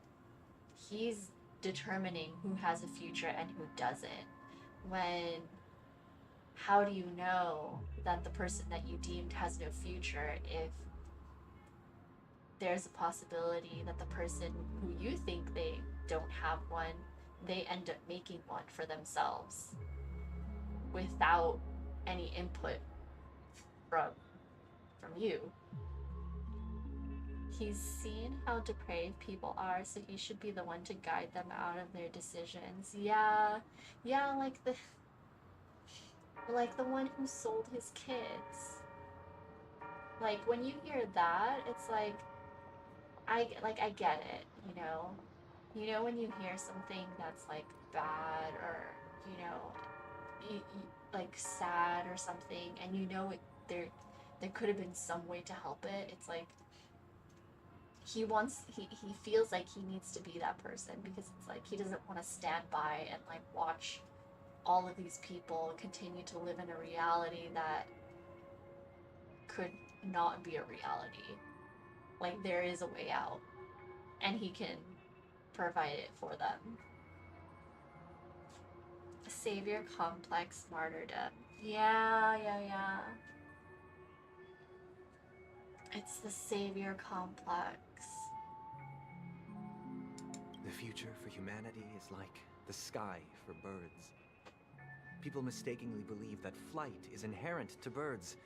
S1: He's determining who has a future and who doesn't. When, how do you know that the person that you deemed has no future if there's a possibility that the person who you think they don't have one, they end up making one for themselves without any input from you. He's seen how depraved people are, so he should be the one to guide them out of their decisions. Yeah, like the one who sold his kids. Like, when you hear that, it's like I get it, you know. You know, when you hear something that's like bad or, you know, like sad or something, and you know there could have been some way to help it. It's like he feels like he needs to be that person, because it's like he doesn't want to stand by and like watch all of these people continue to live in a reality that could not be a reality. Like, there is a way out, and he can provide it for them. Savior complex martyrdom. Yeah. It's the savior complex.
S16: The future for humanity is like the sky for birds. People mistakenly believe that flight is inherent to birds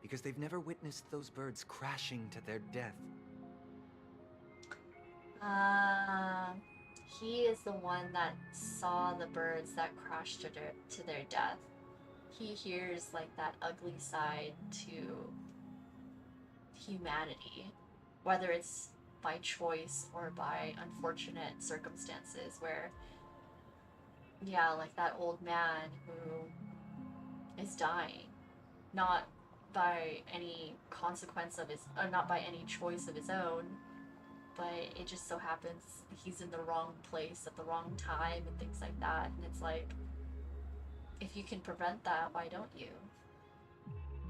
S16: because they've never witnessed those birds crashing to their death.
S1: He is the one that saw the birds that crashed to their death. He hears like that ugly side to humanity, whether it's by choice or by unfortunate circumstances where, yeah, like that old man who is dying, not by any consequence of his, or not by any choice of his own, but it just so happens he's in the wrong place at the wrong time and things like that. And it's like, if you can prevent that, why don't you?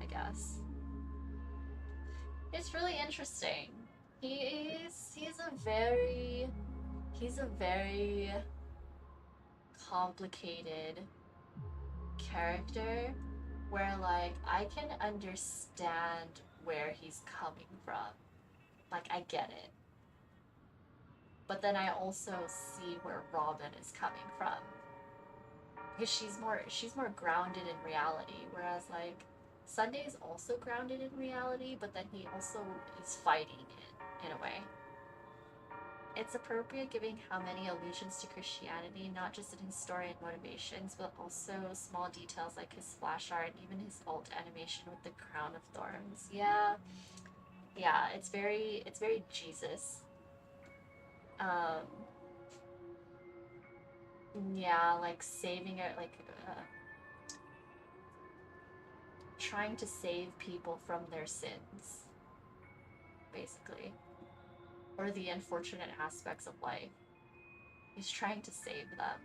S1: I guess. It's really interesting. He's a very complicated character where like I can understand where he's coming from. Like I get it. But then I also see where Robin is coming from. Because she's more grounded in reality, whereas like Sunday is also grounded in reality, but then he also is fighting it in a way. It's appropriate given how many allusions to Christianity, not just in his story and motivations, but also small details like his splash art, even his alt animation with the crown of thorns. Yeah, it's very Jesus. Yeah, like saving it, like trying to save people from their sins, basically, or the unfortunate aspects of life. He's trying to save them.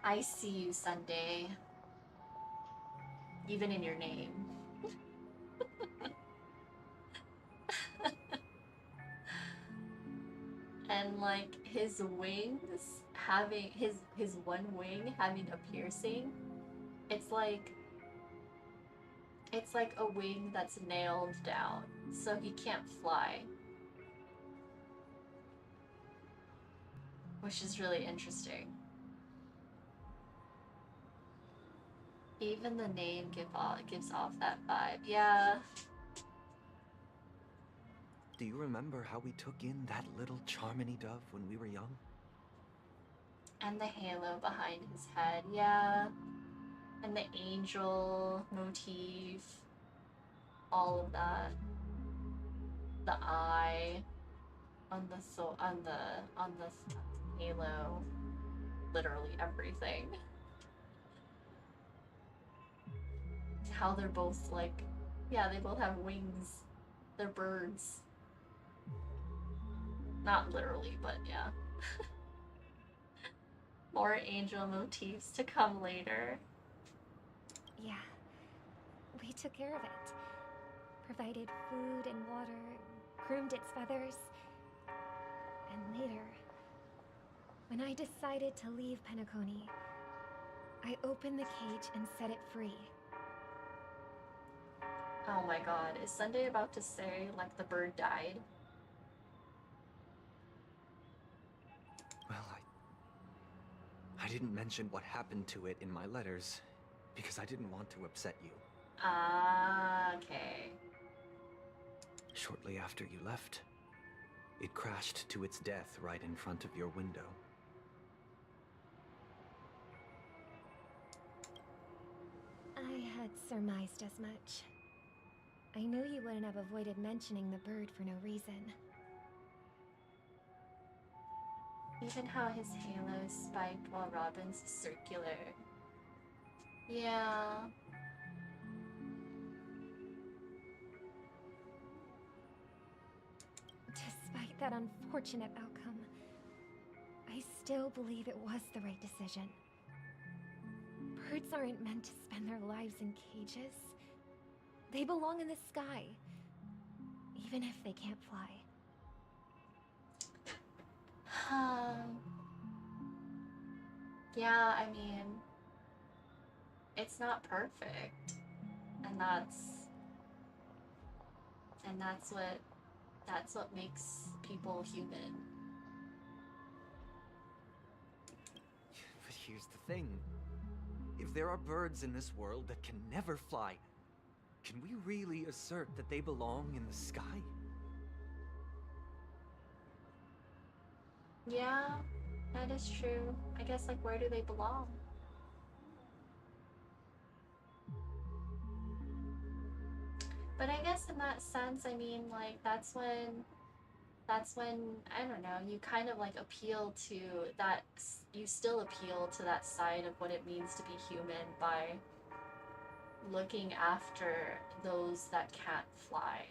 S1: I see you, Sunday. Even in your name. And like his wings having his one wing having a piercing, it's like a wing that's nailed down, so he can't fly. Which is really interesting. Even the name gives off that vibe. Yeah.
S16: Do you remember how we took in that little Charmony dove when we were young?
S1: And the halo behind his head, yeah. And the angel motif. All of that. The eye on the halo. Literally everything. How they're both like, yeah, they both have wings. They're birds. Not literally, but yeah. More angel motifs to come later.
S8: Yeah, we took care of it. Provided food and water, groomed its feathers. And later, when I decided to leave Penacony, I opened the cage and set it free.
S1: Oh my god, is Sunday about to say, like, the bird died?
S16: Well, I didn't mention what happened to it in my letters, because I didn't want to upset you.
S1: Ah, okay.
S16: Shortly after you left, it crashed to its death right in front of your window.
S8: I had surmised as much. I knew you wouldn't have avoided mentioning the bird for no reason.
S1: Even how his halo is spiked while Robin's is circular. Yeah.
S8: Despite that unfortunate outcome, I still believe it was the right decision. Birds aren't meant to spend their lives in cages. They belong in the sky, even if they can't fly.
S1: Yeah, I mean, it's not perfect, and that's what makes people human.
S16: But here's the thing. If there are birds in this world that can never fly, can we really assert that they belong in the sky?
S1: Yeah, that is true. I guess, like, where do they belong? But I guess in that sense, I mean, like, that's when, I don't know, you kind of like appeal to that, you still appeal to that side of what it means to be human by looking after those that can't fly.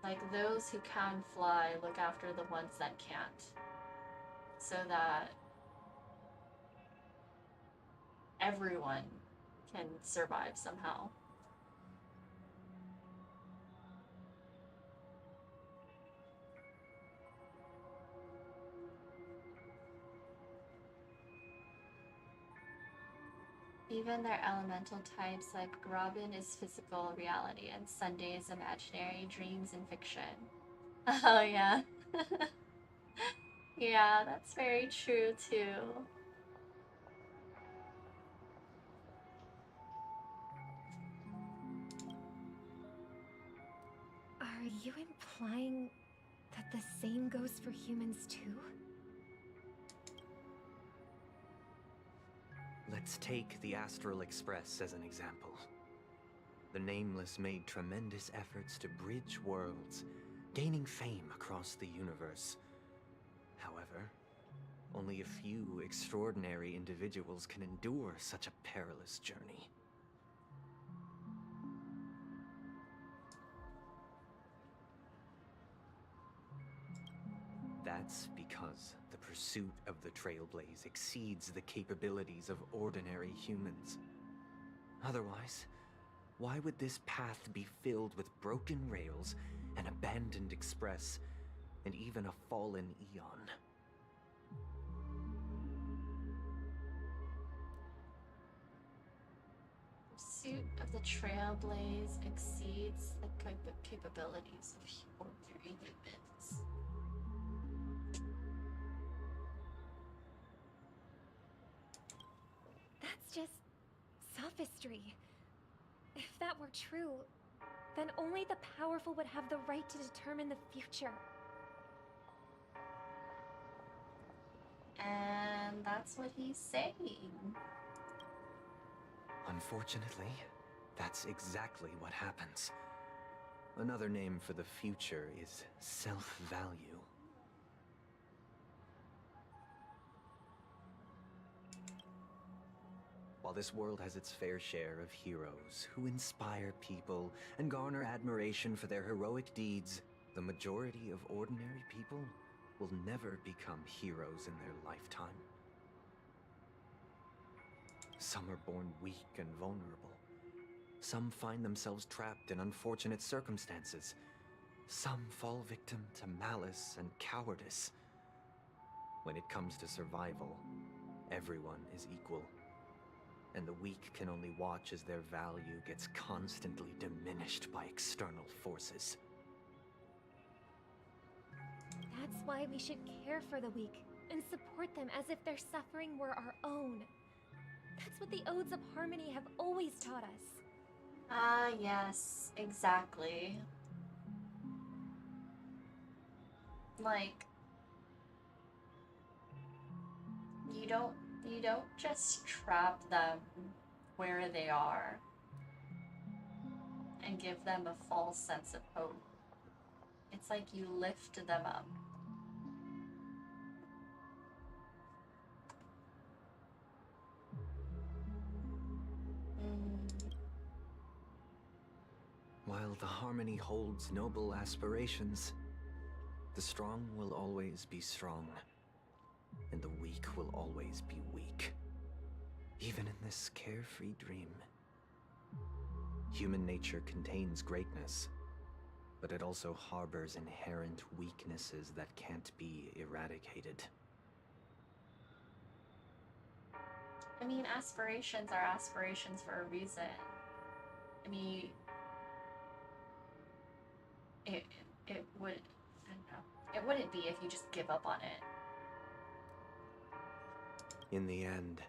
S1: Like, those who can fly look after the ones that can't, so that everyone can survive somehow. Even their elemental types, like Robin is physical reality and Sunday is imaginary, dreams and fiction. Oh yeah. Yeah, that's very true too.
S8: Are you implying that the same goes for humans too?
S16: Let's take the Astral Express as an example. The Nameless made tremendous efforts to bridge worlds, gaining fame across the universe. However, only a few extraordinary individuals can endure such a perilous journey. That's because the pursuit of the Trailblaze exceeds the capabilities of ordinary humans. Otherwise, why would this path be filled with broken rails, an abandoned express, and even a fallen eon?
S1: Pursuit of the Trailblaze exceeds the capabilities of ordinary humans.
S8: That's just sophistry. If that were true, then only the powerful would have the right to determine the future.
S1: And that's what he's saying.
S16: Unfortunately, that's exactly what happens. Another name for the future is self-value. While this world has its fair share of heroes who inspire people and garner admiration for their heroic deeds, the majority of ordinary people will never become heroes in their lifetime. Some are born weak and vulnerable. Some find themselves trapped in unfortunate circumstances. Some fall victim to malice and cowardice. When it comes to survival, everyone is equal. And the weak can only watch as their value gets constantly diminished by external forces.
S8: That's why we should care for the weak and support them as if their suffering were our own. That's what the Odes of Harmony have always taught us.
S1: Ah, yes, exactly. Like, you don't just trap them where they are and give them a false sense of hope. It's like you lift them up.
S16: While the Harmony holds noble aspirations, the strong will always be strong, and the weak will always be weak. Even in this carefree dream. Human nature contains greatness, but it also harbors inherent weaknesses that can't be eradicated.
S1: I mean, aspirations are aspirations for a reason. I mean, it would, I don't know, it wouldn't be if you just give up on it.
S16: In the end,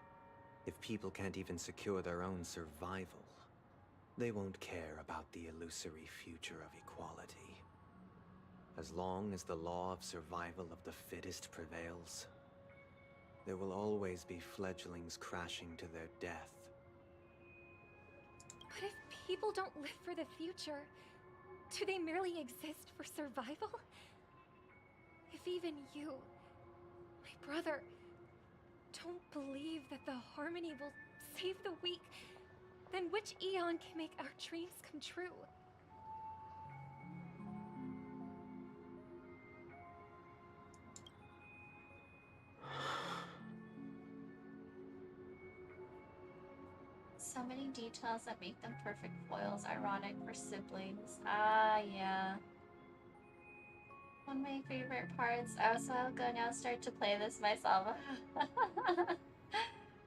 S16: if people can't even secure their own survival, they won't care about the illusory future of equality. As long as the law of survival of the fittest prevails, there will always be fledglings crashing to their death.
S8: But if people don't live for the future, do they merely exist for survival? If even you, my brother, don't believe that the harmony will save the weak, then which eon can make our dreams come true?
S1: So many details that make them perfect foils, ironic for siblings. Ah, yeah. One of my favorite parts. I also gonna now start to play this myself.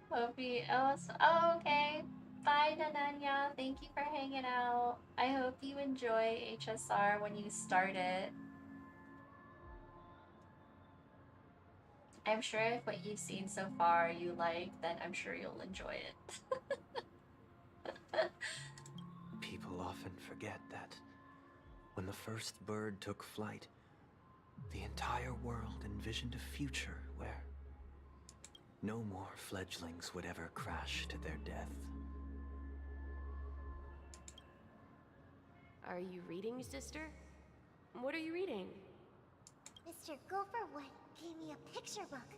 S1: Hope oh, okay. Bye, Nananya. Thank you for hanging out. I hope you enjoy HSR when you start it. I'm sure if what you've seen so far you like, then I'm sure you'll enjoy it.
S16: People often forget that when the first bird took flight, the entire world envisioned a future where no more fledglings would ever crash to their death.
S4: Are you reading, sister? What are you reading?
S3: Mr. Gopherwood gave me a picture book.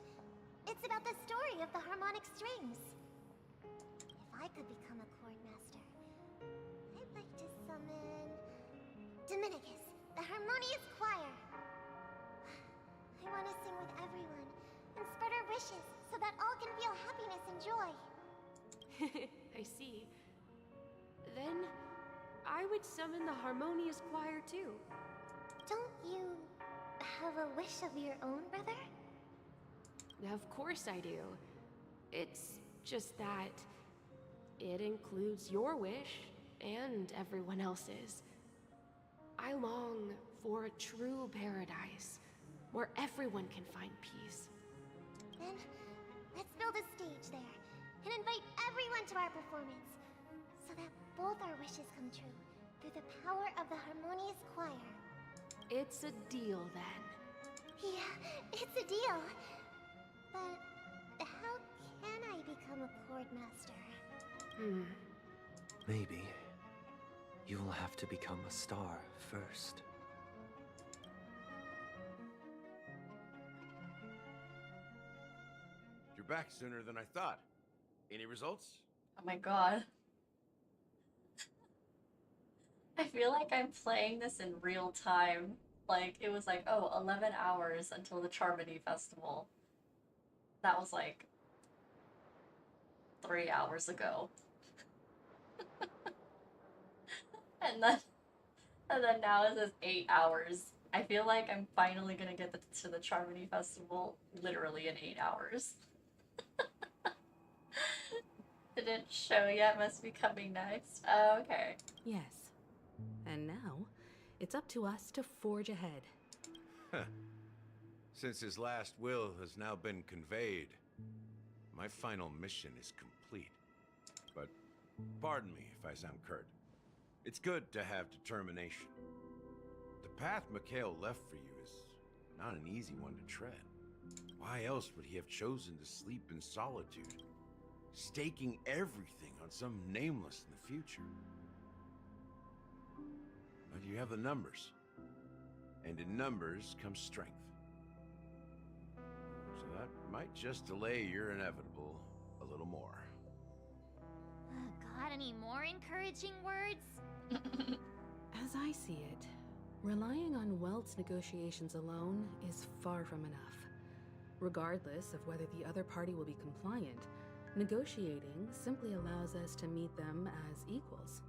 S3: It's about the story of the harmonic strings. If I could become a chord master, I'd like to summon Dominicus, the harmonious choir. I want to sing with everyone and spread our wishes so that all can feel happiness and joy.
S4: I see. Then I would summon the harmonious choir too.
S3: Don't you have a wish of your own, brother?
S4: Of course I do. It's just that it includes your wish and everyone else's. I long for a true paradise where everyone can find peace.
S3: Then, let's build a stage there and invite everyone to our performance so that both our wishes come true through the power of the harmonious choir.
S4: It's a deal then.
S3: Yeah, it's a deal. But how can I become a chord master?
S16: Maybe you will have to become a star first.
S10: You're back sooner than I thought. Any results?
S1: Oh my god. I feel like I'm playing this in real time. Like, it was like, oh, 11 hours until the Charmony Festival. That was like 3 hours ago. and then now it says 8 hours. I feel like I'm finally gonna get to the Charmony Festival literally in 8 hours. Didn't show yet, must be coming next. Oh, okay.
S15: Yes. And now, it's up to us to forge ahead.
S10: Since his last will has now been conveyed, my final mission is complete. But pardon me if I sound curt. It's good to have determination. The path Mikhail left for you is not an easy one to tread. Why else would he have chosen to sleep in solitude, staking everything on some nameless in the future? But you have the numbers, and in numbers comes strength. So that might just delay your inevitable a little more.
S22: Got any more encouraging words?
S15: As I see it, relying on Welt's negotiations alone is far from enough. Regardless of whether the other party will be compliant, negotiating simply allows us to meet them as equals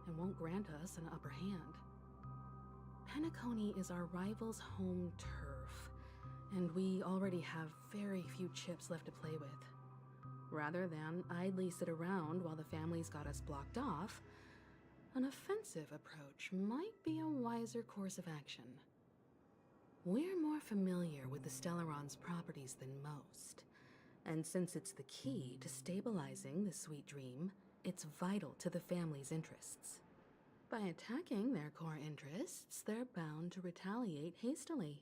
S15: and won't grant us an upper hand. Penacony is our rival's home turf, and we already have very few chips left to play with. Rather than idly sit around while the family's got us blocked off, an offensive approach might be a wiser course of action. We're more familiar with the Stellaron's properties than most, and since it's the key to stabilizing the sweet dream, it's vital to the family's interests. By attacking their core interests, they're bound to retaliate hastily.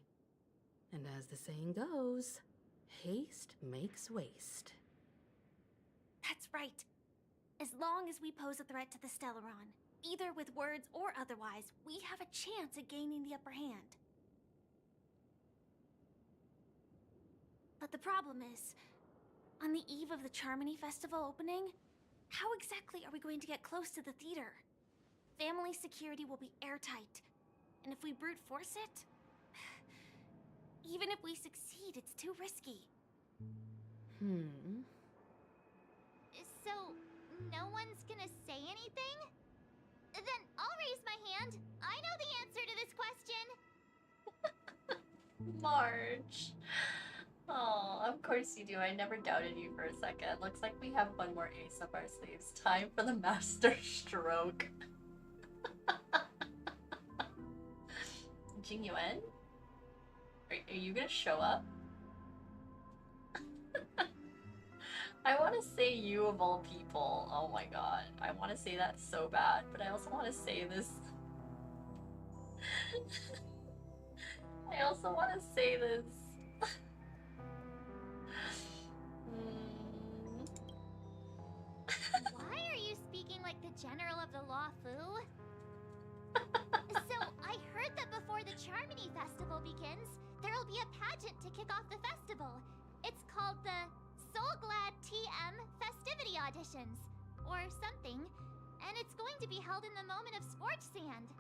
S15: And as the saying goes, haste makes waste.
S8: That's right.
S19: As long as we pose a threat to the Stellaron, either with words or otherwise, we have a chance at gaining the upper hand. But the problem is, on the eve of the Charmony Festival opening, how exactly are we going to get close to the theater? Family security will be airtight, and if we brute force it, even if we succeed, it's too risky.
S3: So, no one's gonna say anything? Then I'll raise my hand. I know the answer to this question.
S1: Marge. Oh, of course you do. I never doubted you for a second. Looks like we have one more ace up our sleeves. Time for the master stroke. Jingyuan? Are you gonna show up? I want to say you of all people. Oh my god. I want to say that so bad, but I also want to say this. I also want to say this.
S3: Why are you speaking like the general of the Law Fu? So, I heard that before the Charmony Festival begins, there'll be a pageant to kick off the festival. It's called the Soul Glad TM Festivity Auditions, or something, and it's going to be held in the moment of Scorch Sand.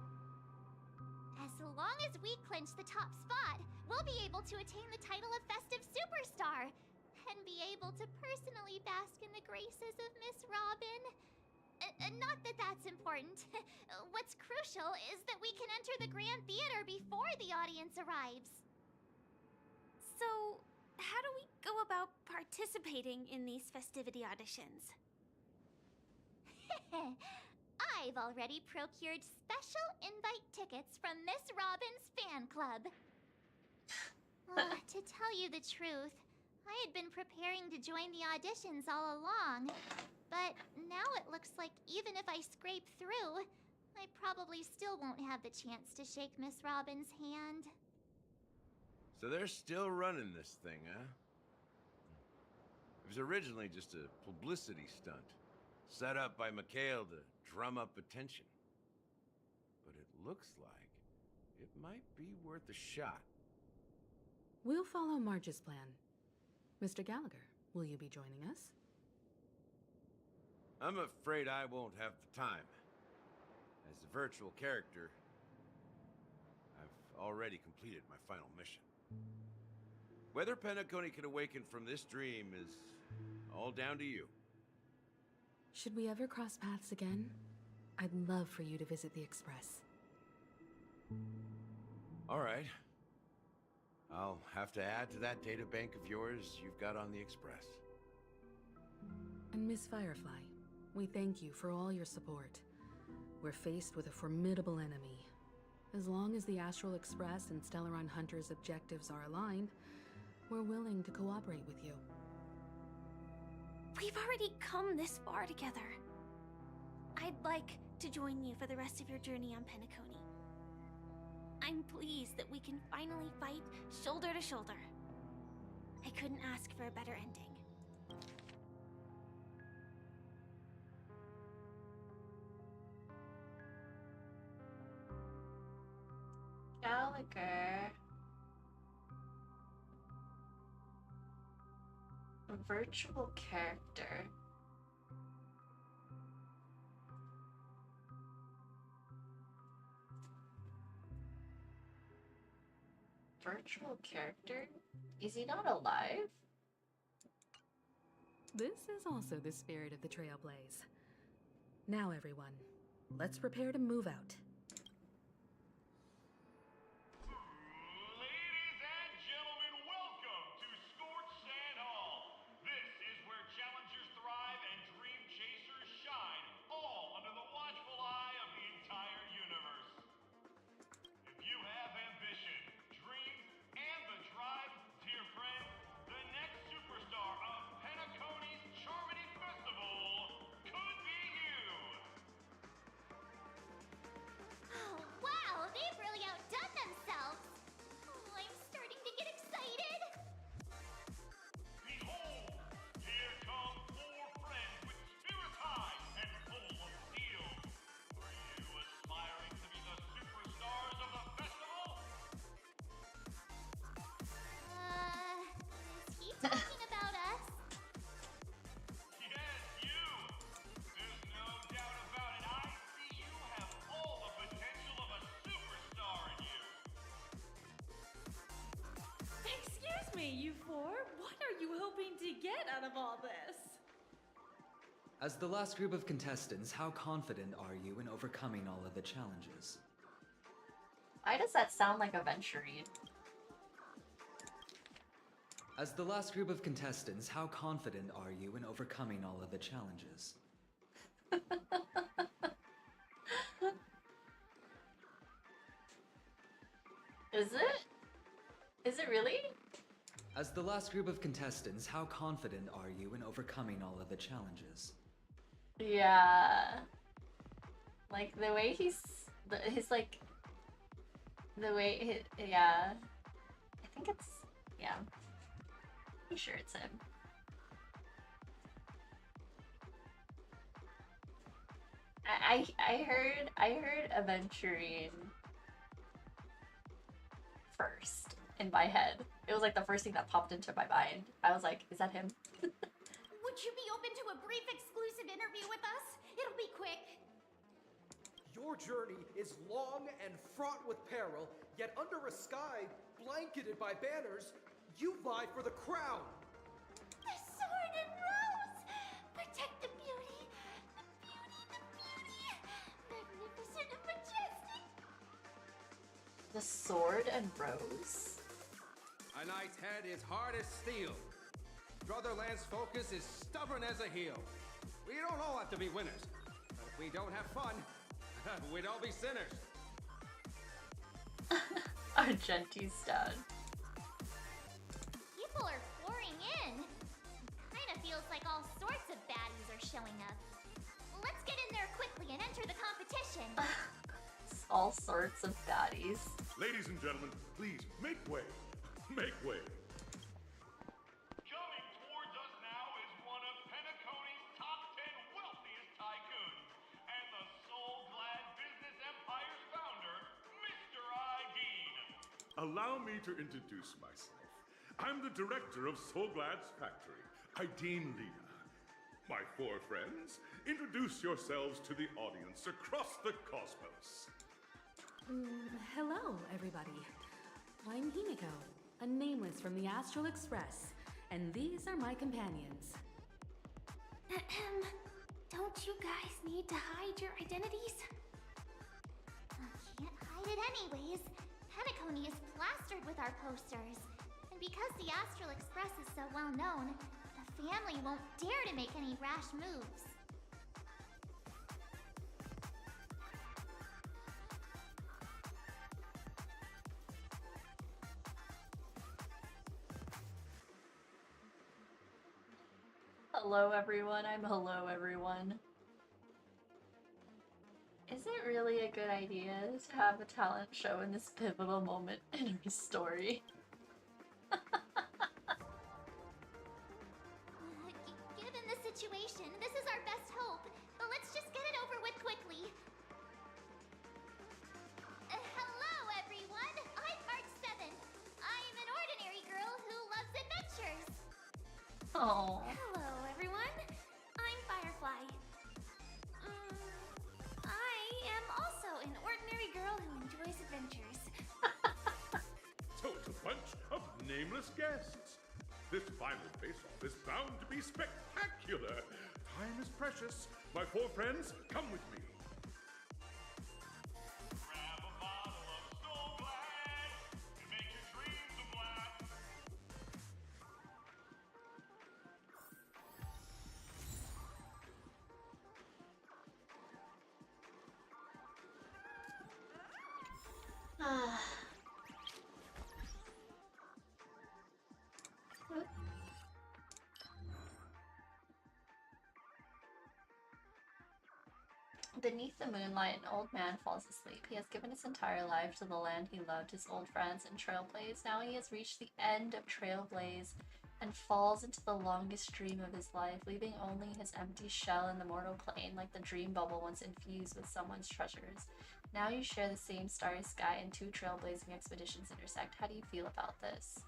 S3: As long as we clinch the top spot, we'll be able to attain the title of Festive Superstar, and be able to personally bask in the graces of Miss Robin. Not that that's important. What's crucial is that we can enter the Grand Theater before the audience arrives.
S19: So, how do we go about participating in these festivity auditions?
S3: I've already procured special invite tickets from Miss Robin's fan club. To tell you the truth, I had been preparing to join the auditions all along, but now it looks like even if I scrape through, I probably still won't have the chance to shake Miss Robin's hand.
S10: So they're still running this thing, huh? It was originally just a publicity stunt, set up by Mikhail to drum up attention. But it looks like it might be worth a shot.
S15: We'll follow Marge's plan. Mr. Gallagher, will you be joining us?
S10: I'm afraid I won't have the time. As a virtual character, I've already completed my final mission. Whether Penacony can awaken from this dream is all down to you.
S15: Should we ever cross paths again? I'd love for you to visit the Express.
S10: All right. I'll have to add to that data bank of yours you've got on the Express.
S15: And Miss Firefly, we thank you for all your support. We're faced with a formidable enemy. As long as the Astral Express and Stellaron Hunter's objectives are aligned, we're willing to cooperate with you.
S19: We've already come this far together. I'd like to join you for the rest of your journey on Penacony. I'm pleased that we can finally fight shoulder to shoulder. I couldn't ask for a better ending.
S1: Gallagher. A virtual character. Virtual character? Is he not alive?
S15: This is also the spirit of the Trailblaze. Now everyone, let's prepare to move out.
S9: before? What are you hoping to get out of all this?
S21: As the last group of contestants, how confident are you in overcoming all of the challenges?
S1: Why does that sound like Aventurine?
S21: As the last group of contestants, how confident are you in overcoming all of the challenges?
S1: Is it? Is it really?
S21: As the last group of contestants, how confident are you in overcoming all of the challenges?
S1: Yeah. Like the way he's like the way yeah. I think it's yeah. Pretty sure it's him. I heard Aventurine first in my head. It was like the first thing that popped into my mind. I was like, is that him?
S3: Would you be open to a brief exclusive interview with us? It'll be quick.
S23: Your journey is long and fraught with peril, yet under a sky blanketed by banners, you vie for the crown.
S3: The sword and rose! Protect the beauty! The beauty, the beauty! Magnificent and majestic!
S1: The sword and rose?
S2: A knight's head is hard as steel. Brotherland's focus is stubborn as a heel. We don't all have to be winners. But if we don't have fun, we'd all be sinners.
S1: Argenti's done.
S3: People are pouring in. Kinda feels like all sorts of baddies are showing up. Let's get in there quickly and enter the competition.
S1: All sorts of baddies.
S24: Ladies and gentlemen, please make way. Make way.
S25: Coming towards us now is one of Penacony's top 10 wealthiest tycoons and the soul-glad business empire's founder, Mr. Dean.
S24: Allow me to introduce myself. I'm the director of Soulglad's factory, Ideen Lena. My four friends, introduce yourselves to the audience across the cosmos.
S15: Hello, everybody. I'm Himiko, a nameless from the Astral Express, and these are my companions.
S3: Don't you guys need to hide your identities? Can't hide it anyways. Penacony is plastered with our posters. And because the Astral Express is so well known, the family won't dare to make any rash moves.
S1: Hello everyone, I'm hello everyone. Is it really a good idea to have a talent show in this pivotal moment in our story?
S3: Given the situation, this is our best hope. But let's just get it over with quickly. Hello everyone, I'm March 7th. I am an ordinary girl who loves adventures.
S1: Oh.
S3: Hello, everyone. I'm Firefly. I am also an ordinary girl who enjoys adventures.
S24: So it's a bunch of nameless guests. This final face-off is bound to be spectacular. Time is precious. My four friends, come with me.
S25: Grab a bottle of Soul Glad to make your dreams a blast.
S1: Beneath the moonlight, an old man falls asleep. He has given his entire life to the land he loved, his old friends, and Trailblaze. Now he has reached the end of Trailblaze and falls into the longest dream of his life, leaving only his empty shell in the mortal plane, like the dream bubble once infused with someone's treasures. Now you share the same starry sky and two trailblazing expeditions intersect. How do you feel about this?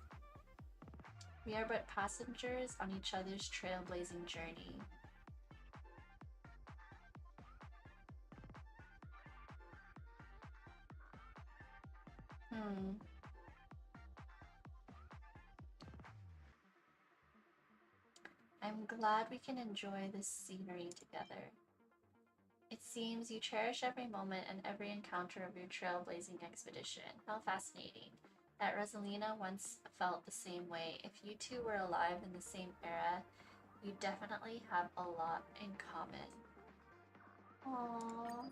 S1: We are but passengers on each other's trailblazing journey. I'm glad we can enjoy this scenery together. It seems you cherish every moment and every encounter of your trailblazing expedition. How fascinating. That Rosalina once felt the same way. If you two were alive in the same era, you definitely have a lot in common. Aww.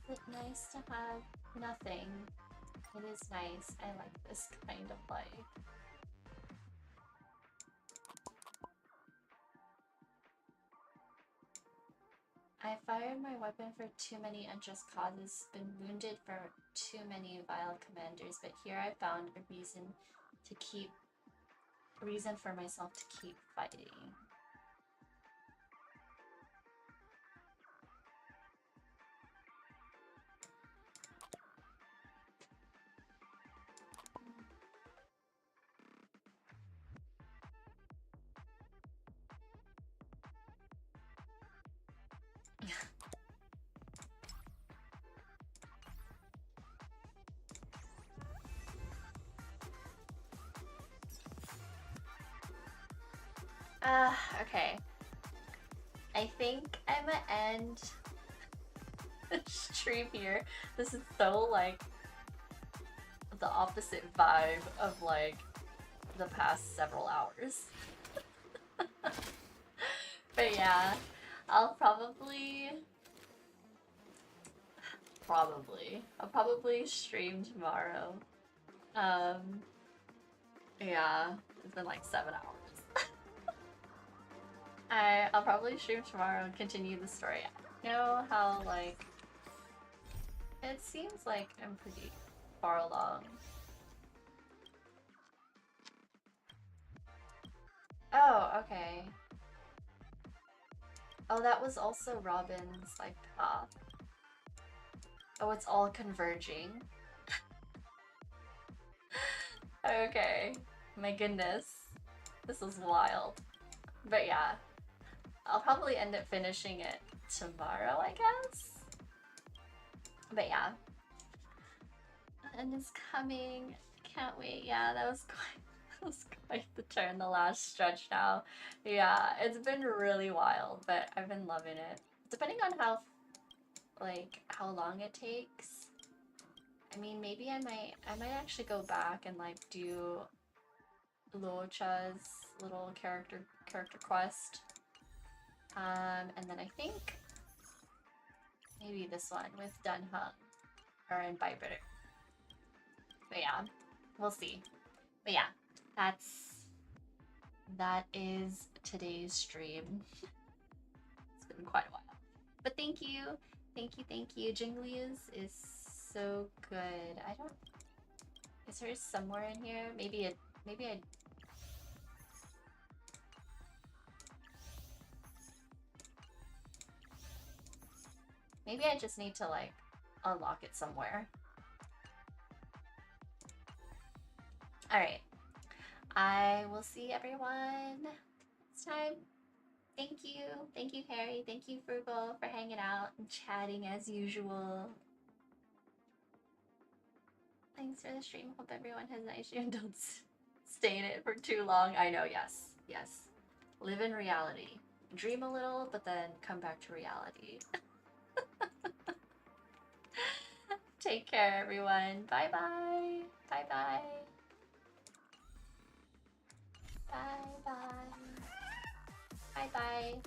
S1: Is it nice to have nothing? It is nice. I like this kind of life. I fired my weapon for too many unjust causes, been wounded for too many vile commanders, but here I found a reason for myself to keep fighting. Okay. I think I'm gonna end the stream here. This is so like the opposite vibe of like the past several hours. But yeah, I'll probably stream tomorrow. Yeah, it's been like 7 hours. I'll probably stream tomorrow and continue the story. You know how like it seems like I'm pretty far along. Oh, okay. Oh, that was also Robin's like path. Oh, it's all converging. Okay. My goodness. This is wild. But yeah. I'll probably end up finishing it tomorrow, I guess. But yeah. And it's coming. Can't wait. Yeah, that was quite the turn, the last stretch now. Yeah, it's been really wild, but I've been loving it. Depending on how long it takes. I mean, maybe I might actually go back and like do Luocha's little character quest. And then I think maybe this one with Dunhung or in Bybitter. But yeah, we'll see. But yeah, that is today's stream. It's been quite a while. But thank you. Jinglies is so good. Is hers somewhere in here? Maybe I just need to like unlock it somewhere. Alright. I will see everyone next time. Thank you. Thank you, Harry. Thank you, Frugal, for hanging out and chatting as usual. Thanks for the stream. Hope everyone has a nice stream. Don't stay in it for too long. I know, yes. Yes. Live in reality. Dream a little, but then come back to reality. Take care, everyone. Bye-bye. Bye-bye. Bye-bye. Bye-bye.